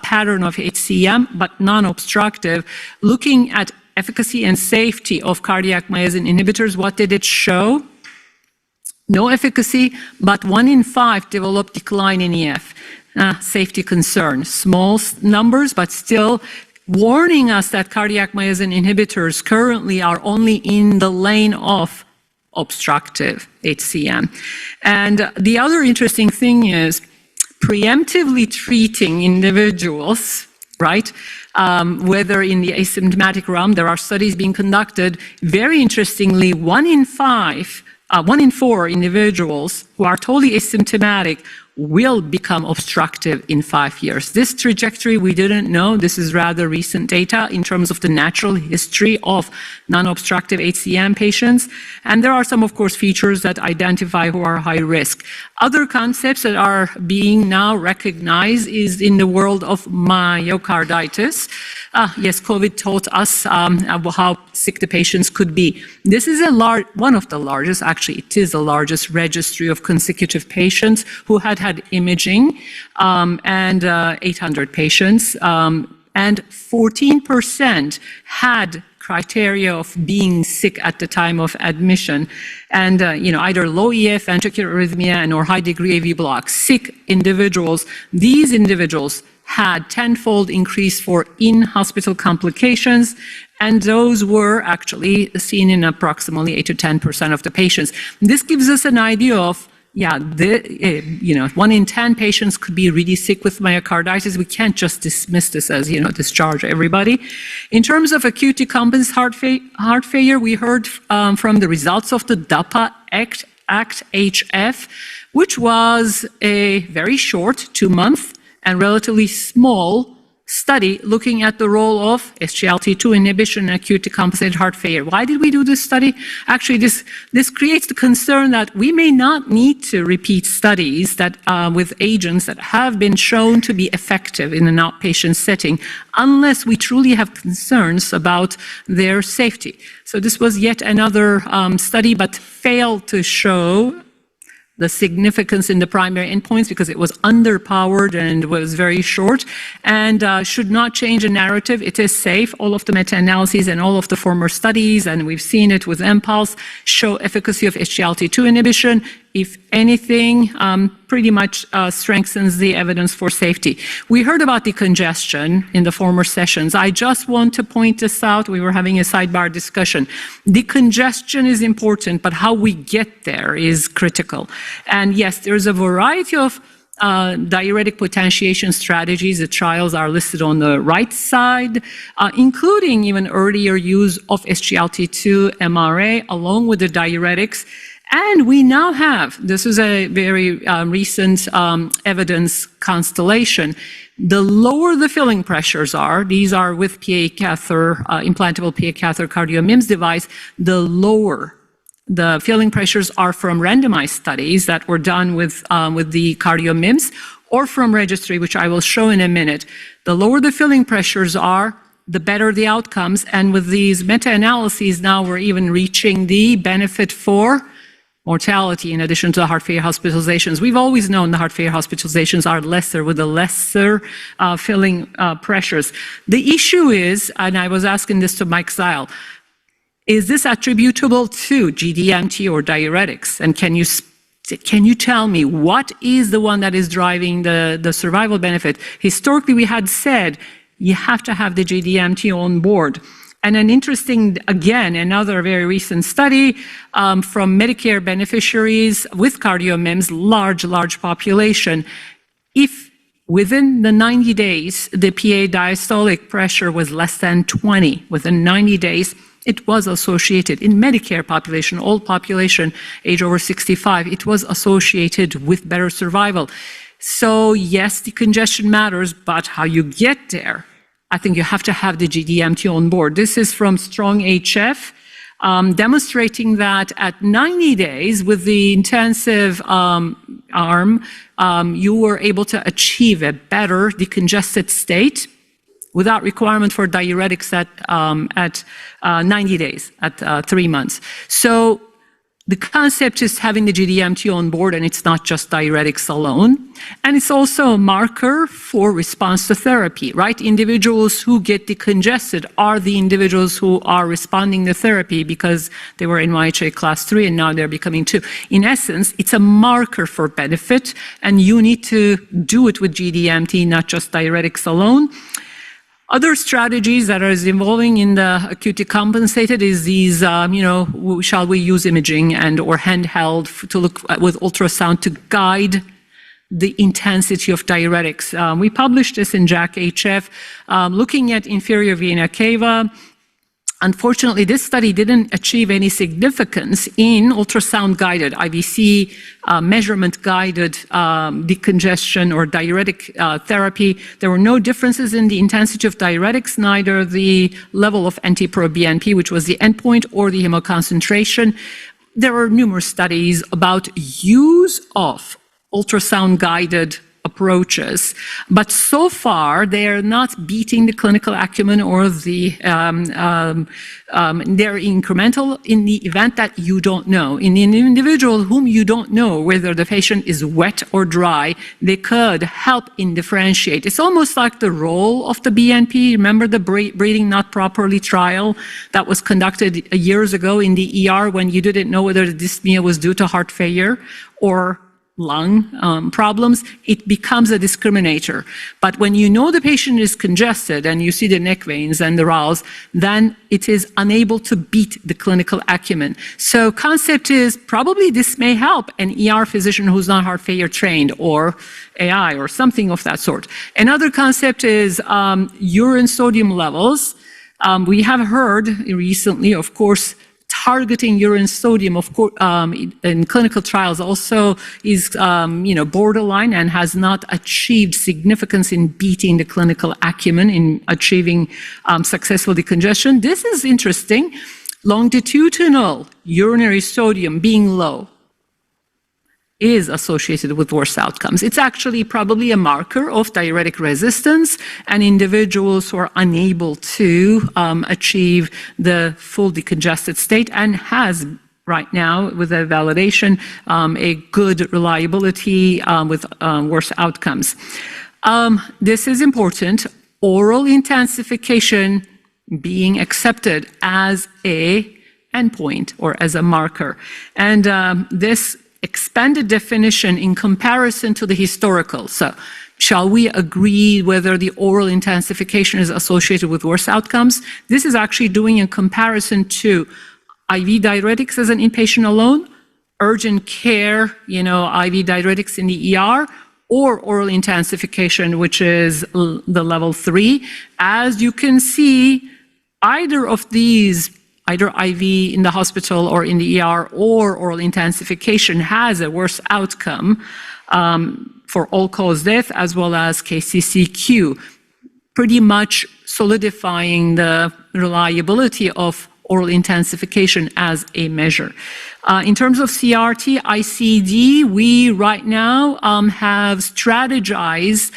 pattern of HCM, but non-obstructive, looking at efficacy and safety of cardiac myosin inhibitors. What did it show? No efficacy, but 1 in 5 developed decline in EF. Safety concern. Small numbers, but still warning us that cardiac myosin inhibitors currently are only in the lane of obstructive HCM. And the other interesting thing is preemptively treating individuals, right? Whether in the asymptomatic realm, there are studies being conducted. Very interestingly, 1 in 4 individuals who are totally asymptomatic will become obstructive in 5 years. This trajectory we didn't know. This is rather recent data in terms of the natural history of non-obstructive HCM patients. And there are some, of course, features that identify who are high risk. Other concepts that are being now recognized is in the world of myocarditis. Yes, COVID taught us how sick the patients could be. This is one of the largest, actually, it is the largest registry of consecutive patients who had imaging, and 800 patients, and 14% had criteria of being sick at the time of admission, and either low EF, ventricular arrhythmia, and or high degree AV block. Sick individuals, these individuals had tenfold increase for in-hospital complications, and those were actually seen in approximately 8 to 10% of the patients. This gives us an idea of 1 in 10 patients could be really sick with myocarditis. We can't just dismiss this as, discharge everybody. In terms of acute decompensated heart failure, we heard from the results of the DAPA ACT-HF, which was a very short 2-month and relatively small study looking at the role of SGLT2 inhibition in acute decompensated heart failure. Why did we do this study? Actually, this creates the concern that we may not need to repeat studies that with agents that have been shown to be effective in an outpatient setting unless we truly have concerns about their safety. So this was yet another study, but failed to show the significance in the primary endpoints because it was underpowered and was very short, and should not change the narrative. It is safe. All of the meta-analyses and all of the former studies, and we've seen it with MPulse, show efficacy of SGLT2 inhibition. If anything, pretty much strengthens the evidence for safety. We heard about decongestion in the former sessions. I just want to point this out. We were having a sidebar discussion. Decongestion is important, but how we get there is critical. And yes, there's a variety of diuretic potentiation strategies. The trials are listed on the right side, including even earlier use of SGLT2 MRA along with the diuretics. And we now have, this is a very recent evidence constellation, the lower the filling pressures are, these are with PA catheter, implantable PA catheter CardioMIMS device, the lower the filling pressures are from randomized studies that were done with the CardioMIMS or from registry, which I will show in a minute. The lower the filling pressures are, the better the outcomes. And with these meta-analyses, now we're even reaching the benefit for mortality in addition to the heart failure hospitalizations. We've always known the heart failure hospitalizations are lesser with the lesser filling pressures. The issue is, and I was asking this to Mike Zile, is this attributable to GDMT or diuretics? And can you tell me what is the one that is driving the survival benefit? Historically, we had said you have to have the GDMT on board. And an interesting, again, another very recent study from Medicare beneficiaries with CardioMIMS, large population. If within the 90 days, the PA diastolic pressure was less than 20, within 90 days, it was associated in Medicare population, all population age over 65, it was associated with better survival. So yes, decongestion matters, but how you get there, I think you have to have the GDMT on board. This is from STRONG-HF, demonstrating that at 90 days with the intensive arm, you were able to achieve a better decongested state without requirement for diuretics at 90 days, at 3 months. So the concept is having the GDMT on board, and it's not just diuretics alone. And it's also a marker for response to therapy, right? Individuals who get decongested are the individuals who are responding to therapy because they were NYHA class 3 and now they're becoming 2. In essence, it's a marker for benefit, and you need to do it with GDMT, not just diuretics alone. Other strategies that are evolving in the acute decompensated is these, shall we use imaging and or handheld to look at, with ultrasound to guide the intensity of diuretics. We published this in JACC-HF, looking at inferior vena cava, Unfortunately, this study didn't achieve any significance in ultrasound-guided, IVC measurement-guided decongestion or diuretic therapy. There were no differences in the intensity of diuretics, neither the level of NT-proBNP, which was the endpoint, or the hemoconcentration. There are numerous studies about use of ultrasound-guided approaches, but so far they are not beating the clinical acumen or the they're incremental in the event that you don't know. In an individual whom you don't know whether the patient is wet or dry, they could help in differentiate. It's almost like the role of the BNP. Remember the breathing not properly trial that was conducted years ago in the ER when you didn't know whether the dyspnea was due to heart failure or lung problems. It becomes a discriminator. But when you know the patient is congested and you see the neck veins and the RALs, then it is unable to beat the clinical acumen. So concept is probably this may help an ER physician who's not heart failure trained or AI or something of that sort. Another concept is urine sodium levels. We have heard recently, of course, targeting urine sodium, of course, in clinical trials also is, borderline and has not achieved significance in beating the clinical acumen in achieving successful decongestion. This is interesting. Longitudinal urinary sodium being low is associated with worse outcomes. It's actually probably a marker of diuretic resistance and individuals who are unable to achieve the full decongested state and has right now with a validation a good reliability with worse outcomes. This is important. Oral intensification being accepted as a endpoint or as a marker. And this expanded definition in comparison to the historical. So shall we agree whether the oral intensification is associated with worse outcomes? This is actually doing a comparison to IV diuretics as an inpatient alone, urgent care, IV diuretics in the ER, or oral intensification, which is the level 3. As you can see, either of these, either IV in the hospital or in the ER or oral intensification has a worse outcome for all-cause death as well as KCCQ, pretty much solidifying the reliability of oral intensification as a measure. In terms of CRT, ICD, we right now have strategized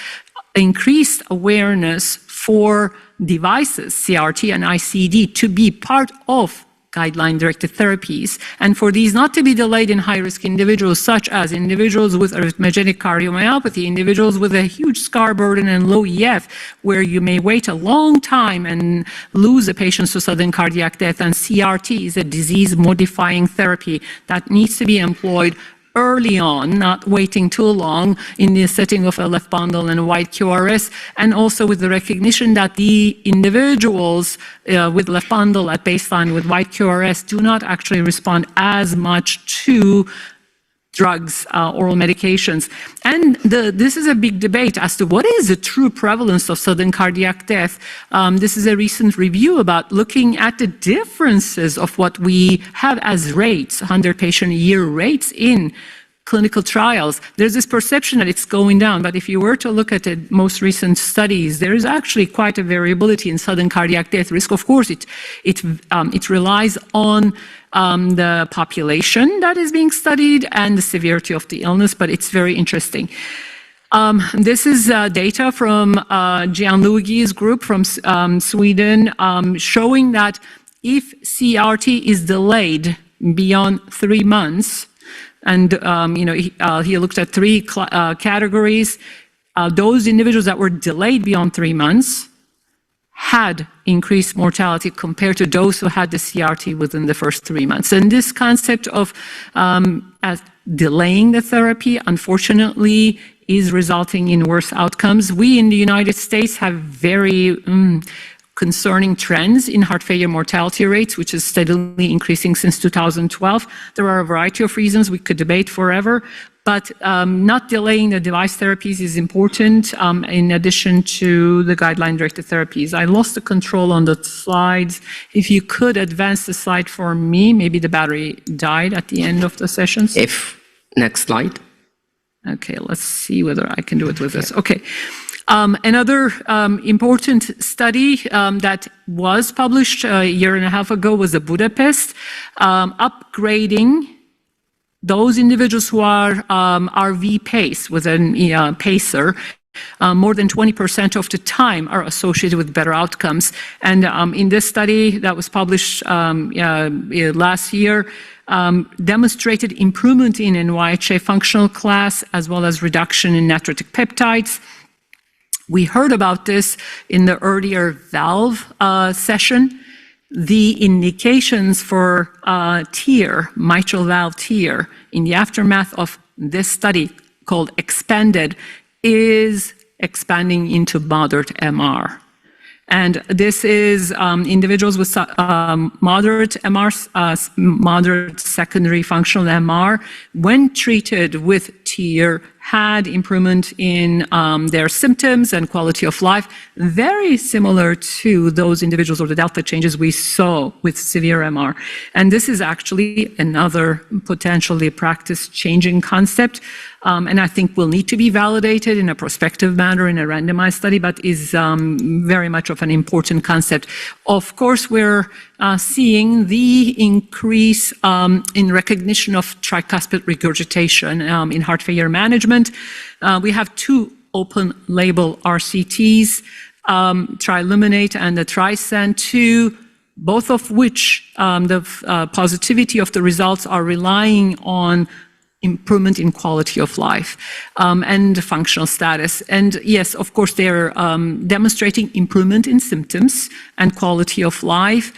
increased awareness for devices, CRT and ICD, to be part of guideline-directed therapies, and for these not to be delayed in high-risk individuals, such as individuals with arrhythmogenic cardiomyopathy, individuals with a huge scar burden and low EF, where you may wait a long time and lose a patient to sudden cardiac death. And CRT is a disease-modifying therapy that needs to be employed early on, not waiting too long in the setting of a left bundle and a white QRS, and also with the recognition that the individuals with left bundle at baseline with white QRS do not actually respond as much to drugs, oral medications. And this is a big debate as to what is the true prevalence of sudden cardiac death. This is a recent review about looking at the differences of what we have as rates, 100 patient a year rates in clinical trials. There's this perception that it's going down, but if you were to look at the most recent studies, there is actually quite a variability in sudden cardiac death risk. Of course, it relies on the population that is being studied and the severity of the illness, but it's very interesting. This is data from Gianluigi's group from Sweden, showing that if CRT is delayed beyond 3 months, and he looked at 3 categories, those individuals that were delayed beyond 3 months had increased mortality compared to those who had the CRT within the first 3 months. And this concept of delaying the therapy, unfortunately, is resulting in worse outcomes. We in the United States have very concerning trends in heart failure mortality rates, which is steadily increasing since 2012. There are a variety of reasons we could debate forever, But not delaying the device therapies is important in addition to the guideline-directed therapies. I lost the control on the slides. If you could advance the slide for me, maybe the battery died at the end of the sessions. Next slide. Okay, let's see whether I can do it with this. Okay. Another important study that was published a year and a half ago was the Budapest, upgrading those individuals who are RV PACE with a pacer. More than 20% of the time are associated with better outcomes. And in this study that was published last year, demonstrated improvement in NYHA functional class as well as reduction in natriuretic peptides. We heard about this in the earlier valve session. The indications for TEER, mitral valve TEER, in the aftermath of this study called EXPANDED, is expanding into moderate MR. And this is individuals with moderate MR, moderate secondary functional MR, when treated with TEER, had improvement in their symptoms and quality of life, very similar to those individuals or the delta changes we saw with severe MR. And this is actually another potentially practice-changing concept, and I think will need to be validated in a prospective manner in a randomized study, but is very much of an important concept. Of course, we're seeing the increase in recognition of tricuspid regurgitation in heart failure management. We have two open label RCTs, TRILUMINATE and the TRISCEND-2, both of which the positivity of the results are relying on improvement in quality of life and functional status. And yes, of course, they're demonstrating improvement in symptoms and quality of life.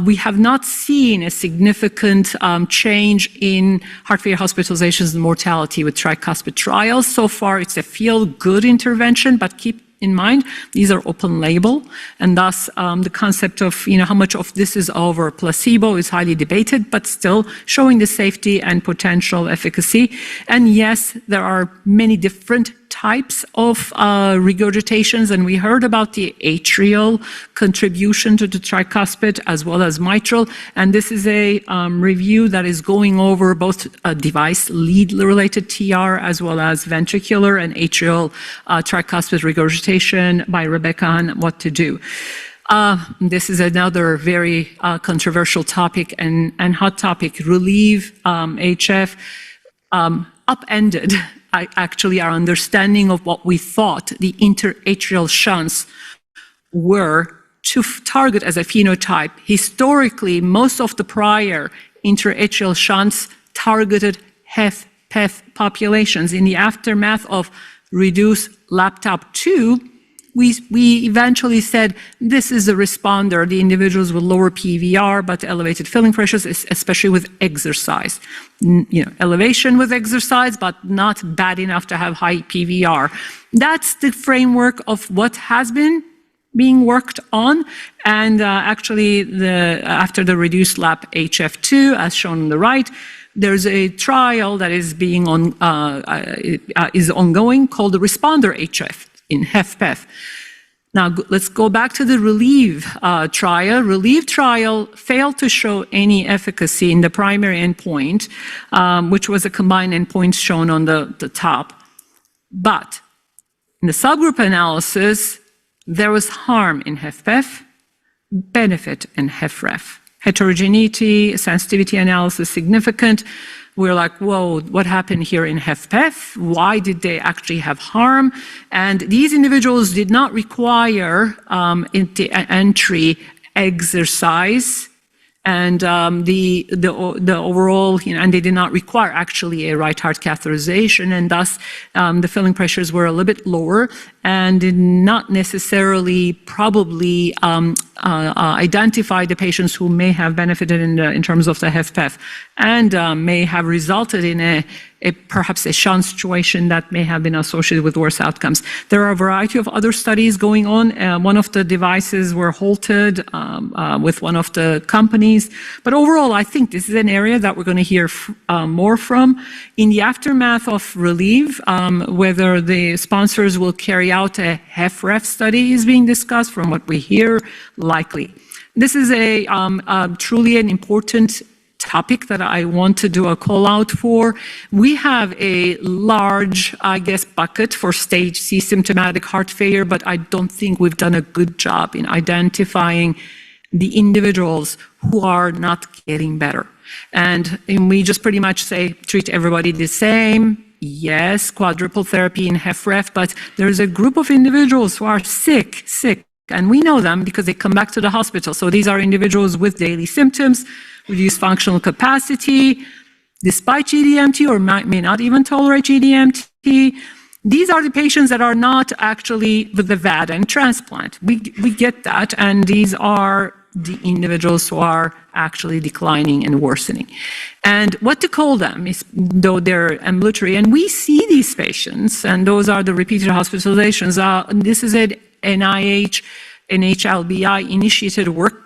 We have not seen a significant change in heart failure hospitalizations and mortality with tricuspid trials. So far, it's a feel-good intervention, but keep in mind, these are open label, and thus the concept of how much of this is over placebo is highly debated, but still showing the safety and potential efficacy. And yes, there are many different types of regurgitations, and we heard about the atrial contribution to the tricuspid as well as mitral, and this is a review that is going over both device lead-related TR as well as ventricular and atrial tricuspid regurgitation by Rebecca on what to do. This is another very controversial topic and hot topic. RELIEVE HF upended actually our understanding of what we thought the interatrial shunts were to target as a phenotype. Historically, most of the prior interatrial shunts targeted HFpEF populations. In the aftermath of REDUCE LAPTOP 2, we eventually said this is a responder, the individuals with lower PVR but elevated filling pressures, especially with exercise. Elevation with exercise, but not bad enough to have high PVR. That's the framework of what has been being worked on, and actually after the reduced LAP HF2, as shown on the right, there's a trial that is ongoing called the Responder HF in HFpEF. Now, let's go back to the RELIEVE trial. RELIEVE trial failed to show any efficacy in the primary endpoint, which was a combined endpoint shown on the top. But in the subgroup analysis, there was harm in HFpEF, benefit in HFrEF. Heterogeneity, sensitivity analysis significant. We're like, whoa, what happened here in HFpEF? Why did they actually have harm? And these individuals did not require entry exercise, and the overall, and they did not require actually a right heart catheterization, and thus the filling pressures were a little bit lower and did not necessarily probably identify the patients who may have benefited in terms of the HFpEF, and may have resulted in perhaps a shunt situation that may have been associated with worse outcomes. There are a variety of other studies going on. One of the devices were halted with one of the companies. But overall, I think this is an area that we're going to hear more from. In the aftermath of RELIEVE, whether the sponsors will carry out a HFrEF study is being discussed. From what we hear, likely. This is a truly an important topic that I want to do a call out for. We have a large, I guess, bucket for stage C symptomatic heart failure, but I don't think we've done a good job in identifying the individuals who are not getting better. And we just pretty much say, treat everybody the same. Yes, quadruple therapy in HFrEF, but there's a group of individuals who are sick, and we know them because they come back to the hospital. So these are individuals with daily symptoms, reduced functional capacity, despite GDMT, or may not even tolerate GDMT. These are the patients that are not actually with the VAD and transplant. We get that, and these are the individuals who are actually declining and worsening. And what to call them is, though they're ambulatory, and we see these patients, and those are the repeated hospitalizations. This is an NIH, NHLBI initiated work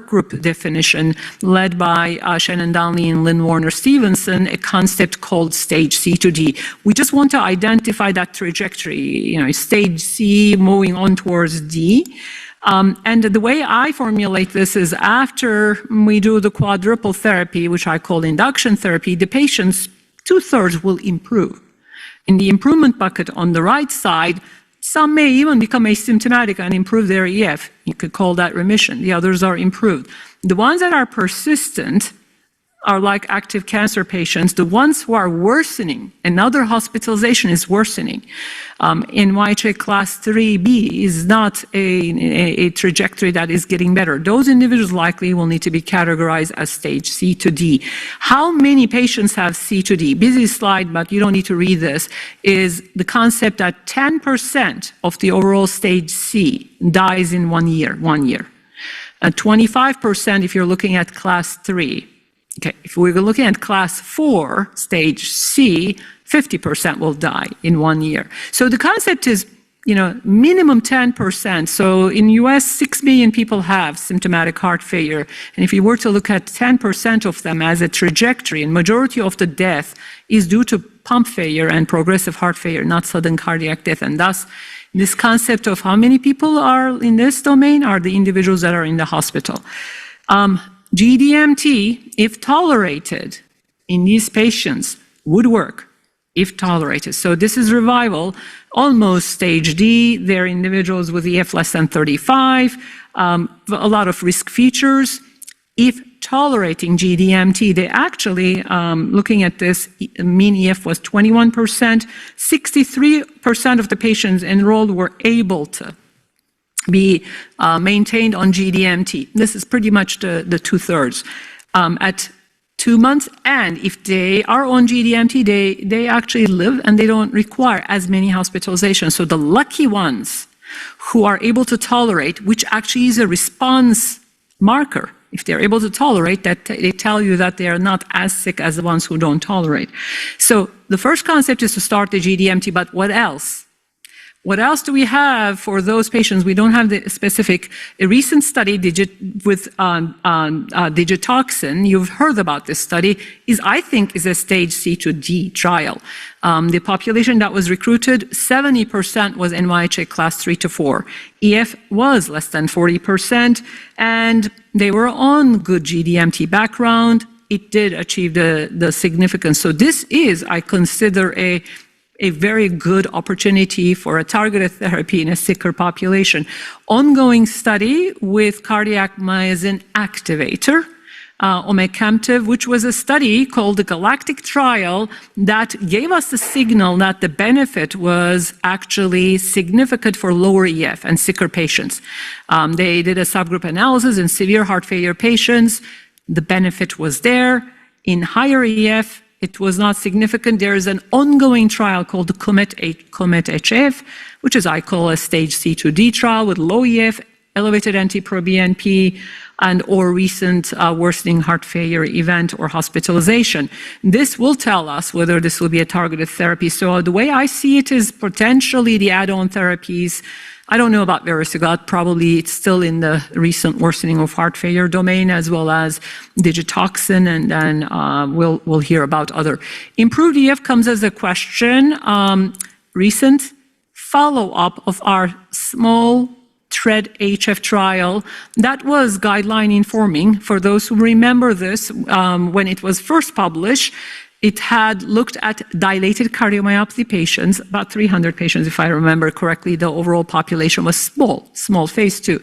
group definition led by Shannon Downey and Lynn Warner Stevenson, a concept called stage C to D. We just want to identify that trajectory, stage C moving on towards D. And the way I formulate this is after we do the quadruple therapy, which I call induction therapy, the patients, 2/3 will improve. In the improvement bucket on the right side, some may even become asymptomatic and improve their EF. You could call that remission. The others are improved. The ones that are persistent are like active cancer patients. The ones who are worsening, another hospitalization is worsening. NYHA class 3B is not a trajectory that is getting better. Those individuals likely will need to be categorized as stage C to D. How many patients have C to D? Busy slide, but you don't need to read this, is the concept that 10% of the overall stage C dies in 1 year. 25% if you're looking at class 3. Okay, if we're looking at class 4, stage C, 50% will die in 1 year. So the concept is, minimum 10%. So in US, 6 million people have symptomatic heart failure. And if you were to look at 10% of them as a trajectory, and majority of the death is due to pump failure and progressive heart failure, not sudden cardiac death. And thus, this concept of how many people are in this domain are the individuals that are in the hospital. GDMT, if tolerated in these patients, would work if tolerated. So this is revival, almost stage D. They're individuals with EF less than 35, a lot of risk features. If tolerating GDMT, they actually, looking at this, mean EF was 21%. 63% of the patients enrolled were able to be maintained on GDMT. This is pretty much the 2/3 at 2 months. And if they are on GDMT, they actually live and they don't require as many hospitalizations. So the lucky ones who are able to tolerate, which actually is a response marker, if they're able to tolerate, that they tell you that they are not as sick as the ones who don't tolerate. So the first concept is to start the GDMT, but what else? What else do we have for those patients? We don't have the specific. A recent study with digitoxin, you've heard about this study, is a stage C to D trial. The population that was recruited, 70% was NYHA class 3 to 4. EF was less than 40%, and they were on good GDMT background. It did achieve the significance. So this is, I consider, a very good opportunity for a targeted therapy in a sicker population. Ongoing study with cardiac myosin activator, omecamtiv, which was a study called the Galactic trial that gave us the signal that the benefit was actually significant for lower EF and sicker patients. They did a subgroup analysis in severe heart failure patients. The benefit was there. In higher EF, it was not significant. There is an ongoing trial called the COMET-HF, which is, I call, a stage C to D trial with low EF elevated NT-proBNP, and or recent worsening heart failure event or hospitalization. This will tell us whether this will be a targeted therapy. So the way I see it is potentially the add-on therapies. I don't know about vericiguat, probably it's still in the recent worsening of heart failure domain, as well as digitoxin, and then we'll hear about other. Improved EF comes as a question. Recent follow-up of our small TREAD-HF trial, that was guideline informing. For those who remember this, when it was first published, it had looked at dilated cardiomyopathy patients, about 300 patients, if I remember correctly. The overall population was small phase 2.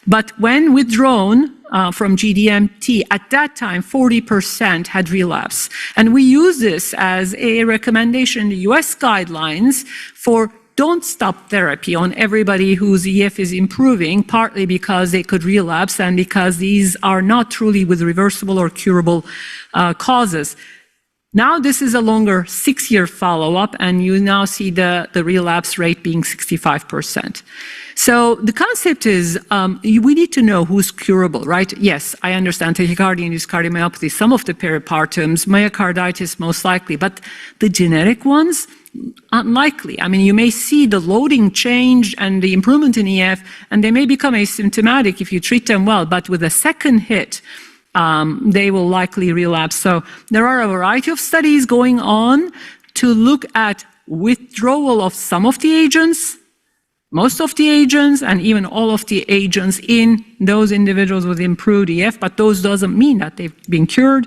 But when withdrawn from GDMT, at that time, 40% had relapse. And we use this as a recommendation in the US guidelines for don't stop therapy on everybody whose EF is improving, partly because they could relapse and because these are not truly with reversible or curable causes. Now this is a longer 6-year follow-up, and you now see the relapse rate being 65%. So the concept is we need to know who's curable, right? Yes, I understand tachycardia-induced cardiomyopathy, some of the peripartums, myocarditis most likely, but the genetic ones, unlikely. I mean, you may see the loading change and the improvement in EF, and they may become asymptomatic if you treat them well, but with a second hit, they will likely relapse. So there are a variety of studies going on to look at withdrawal of some of the agents, most of the agents, and even all of the agents in those individuals with improved EF, but those doesn't mean that they've been cured.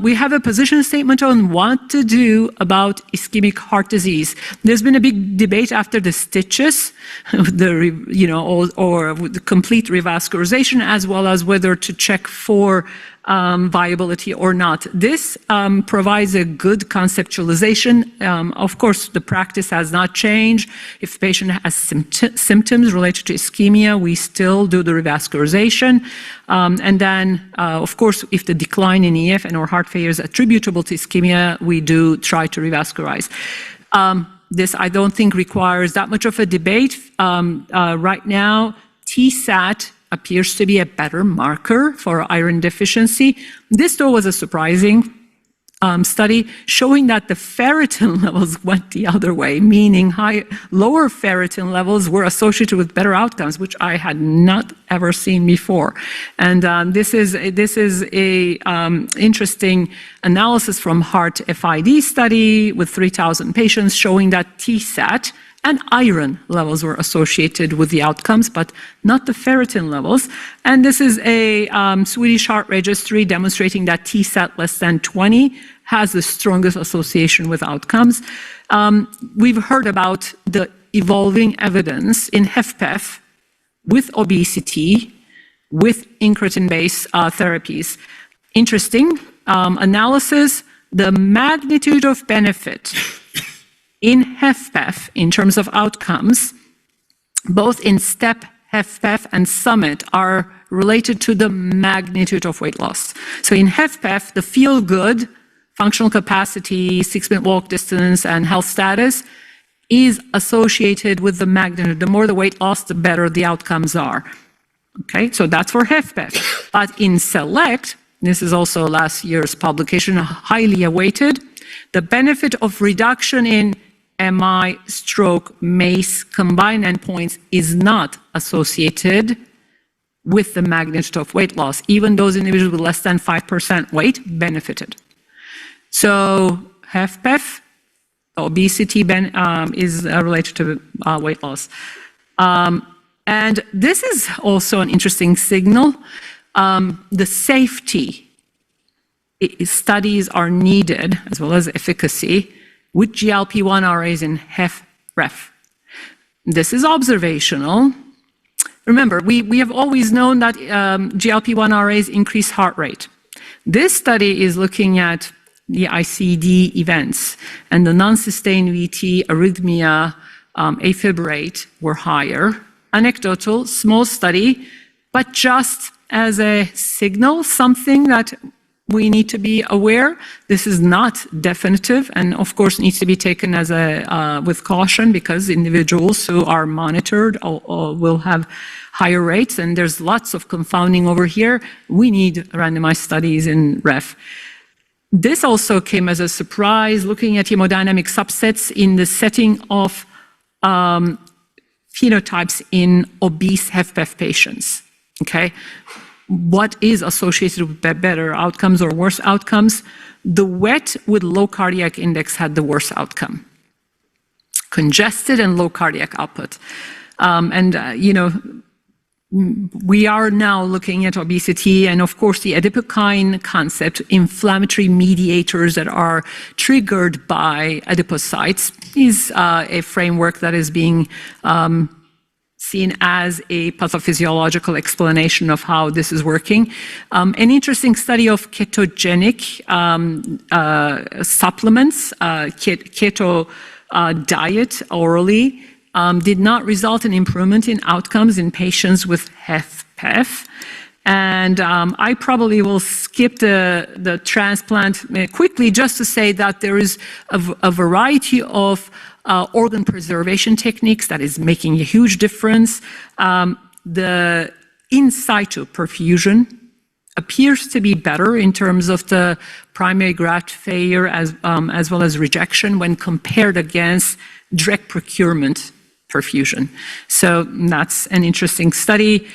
We have a position statement on what to do about ischemic heart disease. There's been a big debate after the stitches, or with the complete revascularization, as well as whether to check for viability or not. This provides a good conceptualization. Of course, the practice has not changed. If the patient has symptoms related to ischemia, we still do the revascularization. And then, of course, if the decline in EF and or heart failure is attributable to ischemia, we do try to revascularize. This, I don't think, requires that much of a debate. Right now, TSAT appears to be a better marker for iron deficiency. This, though, was a surprising study showing that the ferritin levels went the other way, meaning lower ferritin levels were associated with better outcomes, which I had not ever seen before. And this is a interesting analysis from Heart FID study with 3,000 patients showing that TSAT and iron levels were associated with the outcomes, but not the ferritin levels. And this is a Swedish heart registry demonstrating that TSAT less than 20 has the strongest association with outcomes. We've heard about the evolving evidence in HFpEF with obesity, with incretin-based therapies. Interesting analysis, the magnitude of benefit in HFpEF, in terms of outcomes, both in STEP, HFpEF, and SUMMIT are related to the magnitude of weight loss. So in HFpEF, the feel-good, functional capacity, 6-minute walk distance, and health status is associated with the magnitude. The more the weight loss, the better the outcomes are. Okay, so that's for HFpEF. But in SELECT, this is also last year's publication, highly awaited, the benefit of reduction in MI, stroke, MACE combined endpoints is not associated with the magnitude of weight loss. Even those individuals with less than 5% weight benefited. So HFpEF, obesity is related to weight loss. And this is also an interesting signal. The safety studies are needed, as well as efficacy, with GLP-1 RAs in HFrEF. This is observational. Remember, we have always known that GLP-1 RAs increase heart rate. This study is looking at the ICD events, and the non-sustained VT, arrhythmia, AFib rate were higher. Anecdotal, small study, but just as a signal, something that we need to be aware. This is not definitive, and of course needs to be taken as with caution, because individuals who are monitored will have higher rates, and there's lots of confounding over here. We need randomized studies in REF. This also came as a surprise, looking at hemodynamic subsets in the setting of phenotypes in obese HFpEF patients. Okay, what is associated with better outcomes or worse outcomes? The wet with low cardiac index had the worst outcome. Congested and low cardiac output. We are now looking at obesity and, of course, the adipokine concept, inflammatory mediators that are triggered by adipocytes, is a framework that is being seen as a pathophysiological explanation of how this is working. An interesting study of ketogenic supplements, keto diet orally, did not result in improvement in outcomes in patients with HFpEF. And I probably will skip the transplant quickly, just to say that there is a variety of organ preservation techniques that is making a huge difference. The in situ perfusion appears to be better in terms of the primary graft failure as well as rejection when compared against direct procurement perfusion. So that's an interesting study.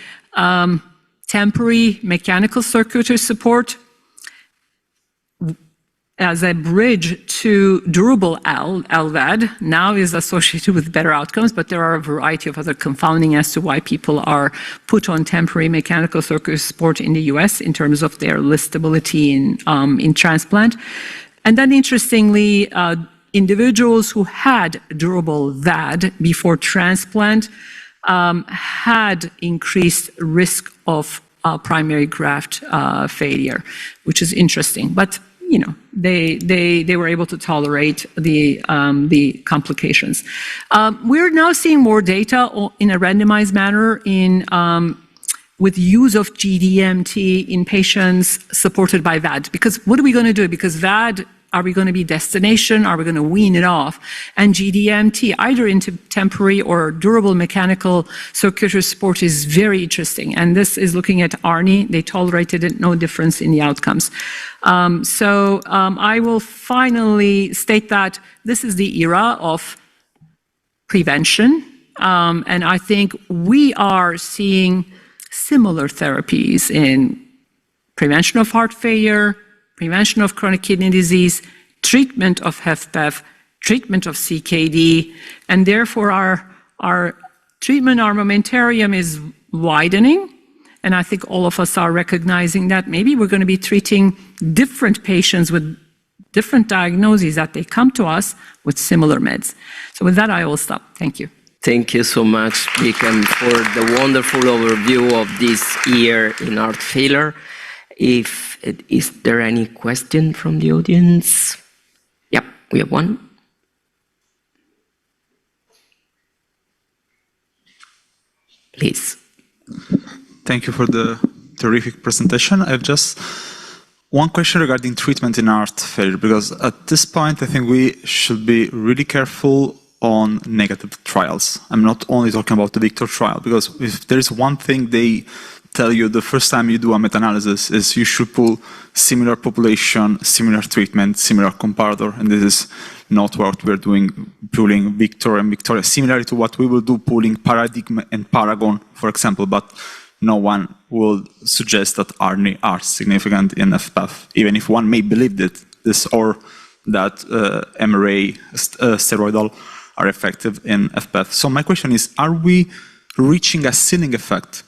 Temporary mechanical circulatory support as a bridge to durable LVAD now is associated with better outcomes, but there are a variety of other confounding as to why people are put on temporary mechanical circulatory support in the US in terms of their listability in transplant. And then interestingly, individuals who had durable VAD before transplant had increased risk of primary graft failure, which is interesting. But they were able to tolerate the complications. We're now seeing more data in a randomized manner with use of GDMT in patients supported by VAD. Because what are we going to do? Because VAD, are we going to be destination? Are we going to wean it off? And GDMT, either into temporary or durable mechanical circulatory support, is very interesting. And this is looking at ARNI. They tolerated it, no difference in the outcomes. I will finally state that this is the era of prevention. And I think we are seeing similar therapies in prevention of heart failure, prevention of chronic kidney disease, treatment of HFpEF, treatment of CKD, and therefore our treatment armamentarium is widening. And I think all of us are recognizing that maybe we're going to be treating different patients with different diagnoses that they come to us with similar meds. So with that, I will stop. Thank you. Thank you so much, Beacon, for the wonderful overview of this year in heart failure. Is there any question from the audience? Yep, we have one. Please. Thank you for the terrific presentation. I have just one question regarding treatment in heart failure, because at this point, I think we should be really careful on negative trials. I'm not only talking about the VICTOR trial, because if there is one thing they tell you the first time you do a meta-analysis is you should pull similar population, similar treatment, similar comparator, and this is not what we're doing, pulling VICTOR and VICTORIA, similar to what we will do pulling Paradigm and Paragon, for example, but no one will suggest that ARNI are significant in FPAF, even if one may believe that this or that MRA steroidal are effective in FPAF. So my question is, are we reaching a ceiling effect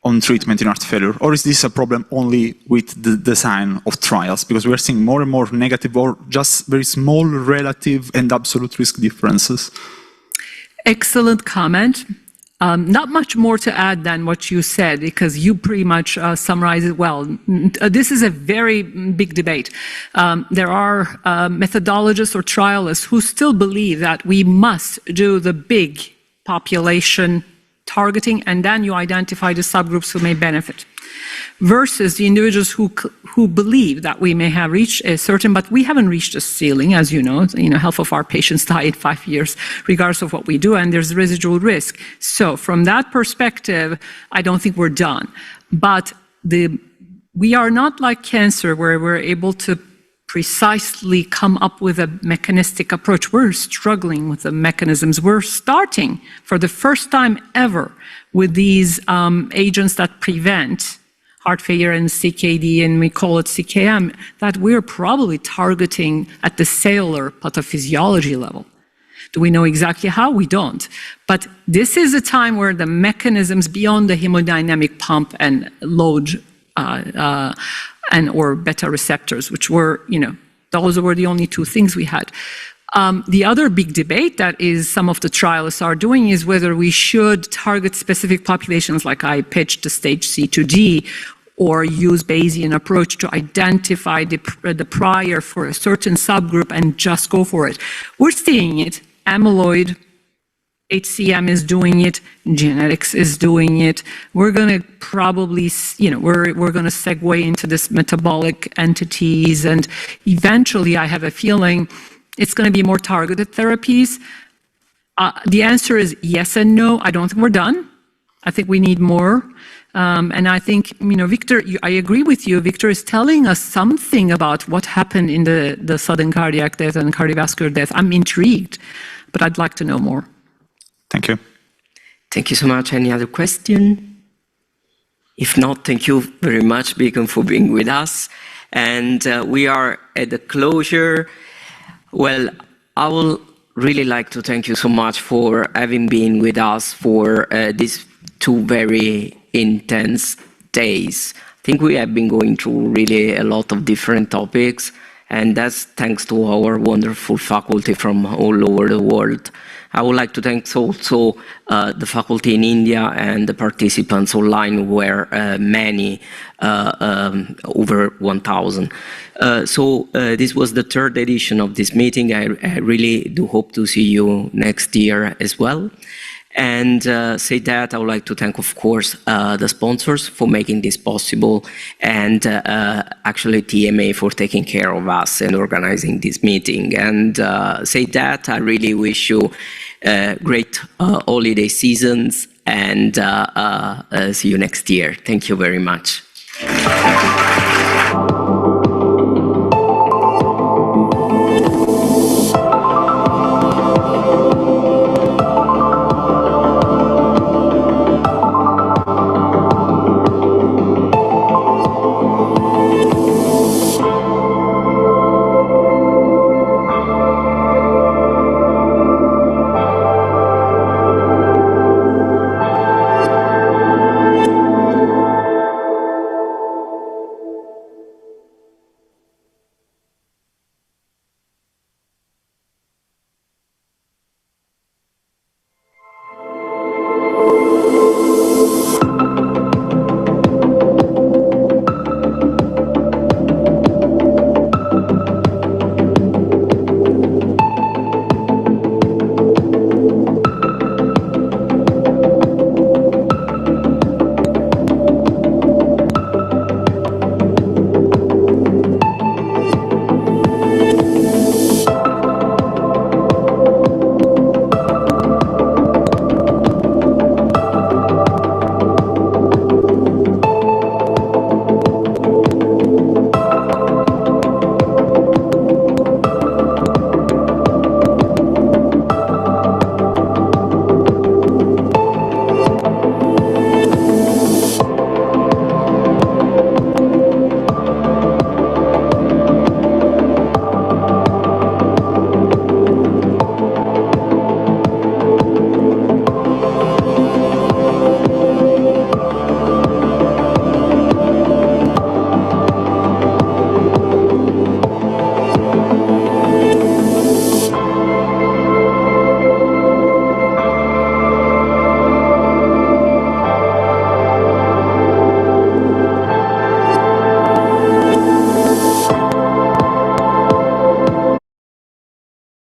on treatment in heart failure, or is this a problem only with the design of trials? Because we are seeing more and more negative or just very small relative and absolute risk differences. Excellent comment. Not much more to add than what you said, because you pretty much summarized it well. This is a very big debate. There are methodologists or trialists who still believe that we must do the big population targeting, and then you identify the subgroups who may benefit. Versus the individuals who believe that we may have reached a certain, but we haven't reached a ceiling, as you know, half of our patients die in 5 years, regardless of what we do, and there's residual risk. So from that perspective, I don't think we're done. But we are not like cancer, where we're able to precisely come up with a mechanistic approach. We're struggling with the mechanisms. We're starting for the first time ever with these agents that prevent heart failure and CKD, and we call it CKM, that we're probably targeting at the cellular pathophysiology level. Do we know exactly how? We don't. But this is a time where the mechanisms beyond the hemodynamic pump and load or beta receptors, which were, those were the only two things we had. The other big debate that is some of the trialists are doing is whether we should target specific populations, like I pitched the stage C to D, or use Bayesian approach to identify the prior for a certain subgroup and just go for it. We're seeing it. Amyloid, HCM is doing it, genetics is doing it. We're going to probably, we're going to segue into this metabolic entities, and eventually I have a feeling it's going to be more targeted therapies. The answer is yes and no. I don't think we're done. I think we need more. And I think, Victor, I agree with you. Victor is telling us something about what happened in the sudden cardiac death and cardiovascular death. I'm intrigued, but I'd like to know more. Thank you. Thank you so much. Any other question? If not, thank you very much, Beacon, for being with us. And we are at the closure. Well, I will really like to thank you so much for having been with us for these 2 very intense days. I think we have been going through really a lot of different topics, and that's thanks to our wonderful faculty from all over the world. I would like to thank also the faculty in India and the participants online, were many, over 1,000. So this was the 3rd edition of this meeting. I really do hope to see you next year as well. And say that, I would like to thank, of course, the sponsors for making this possible, and actually TMA for taking care of us and organizing this meeting. And say that, I really wish you great holiday seasons, and see you next year. Thank you very much.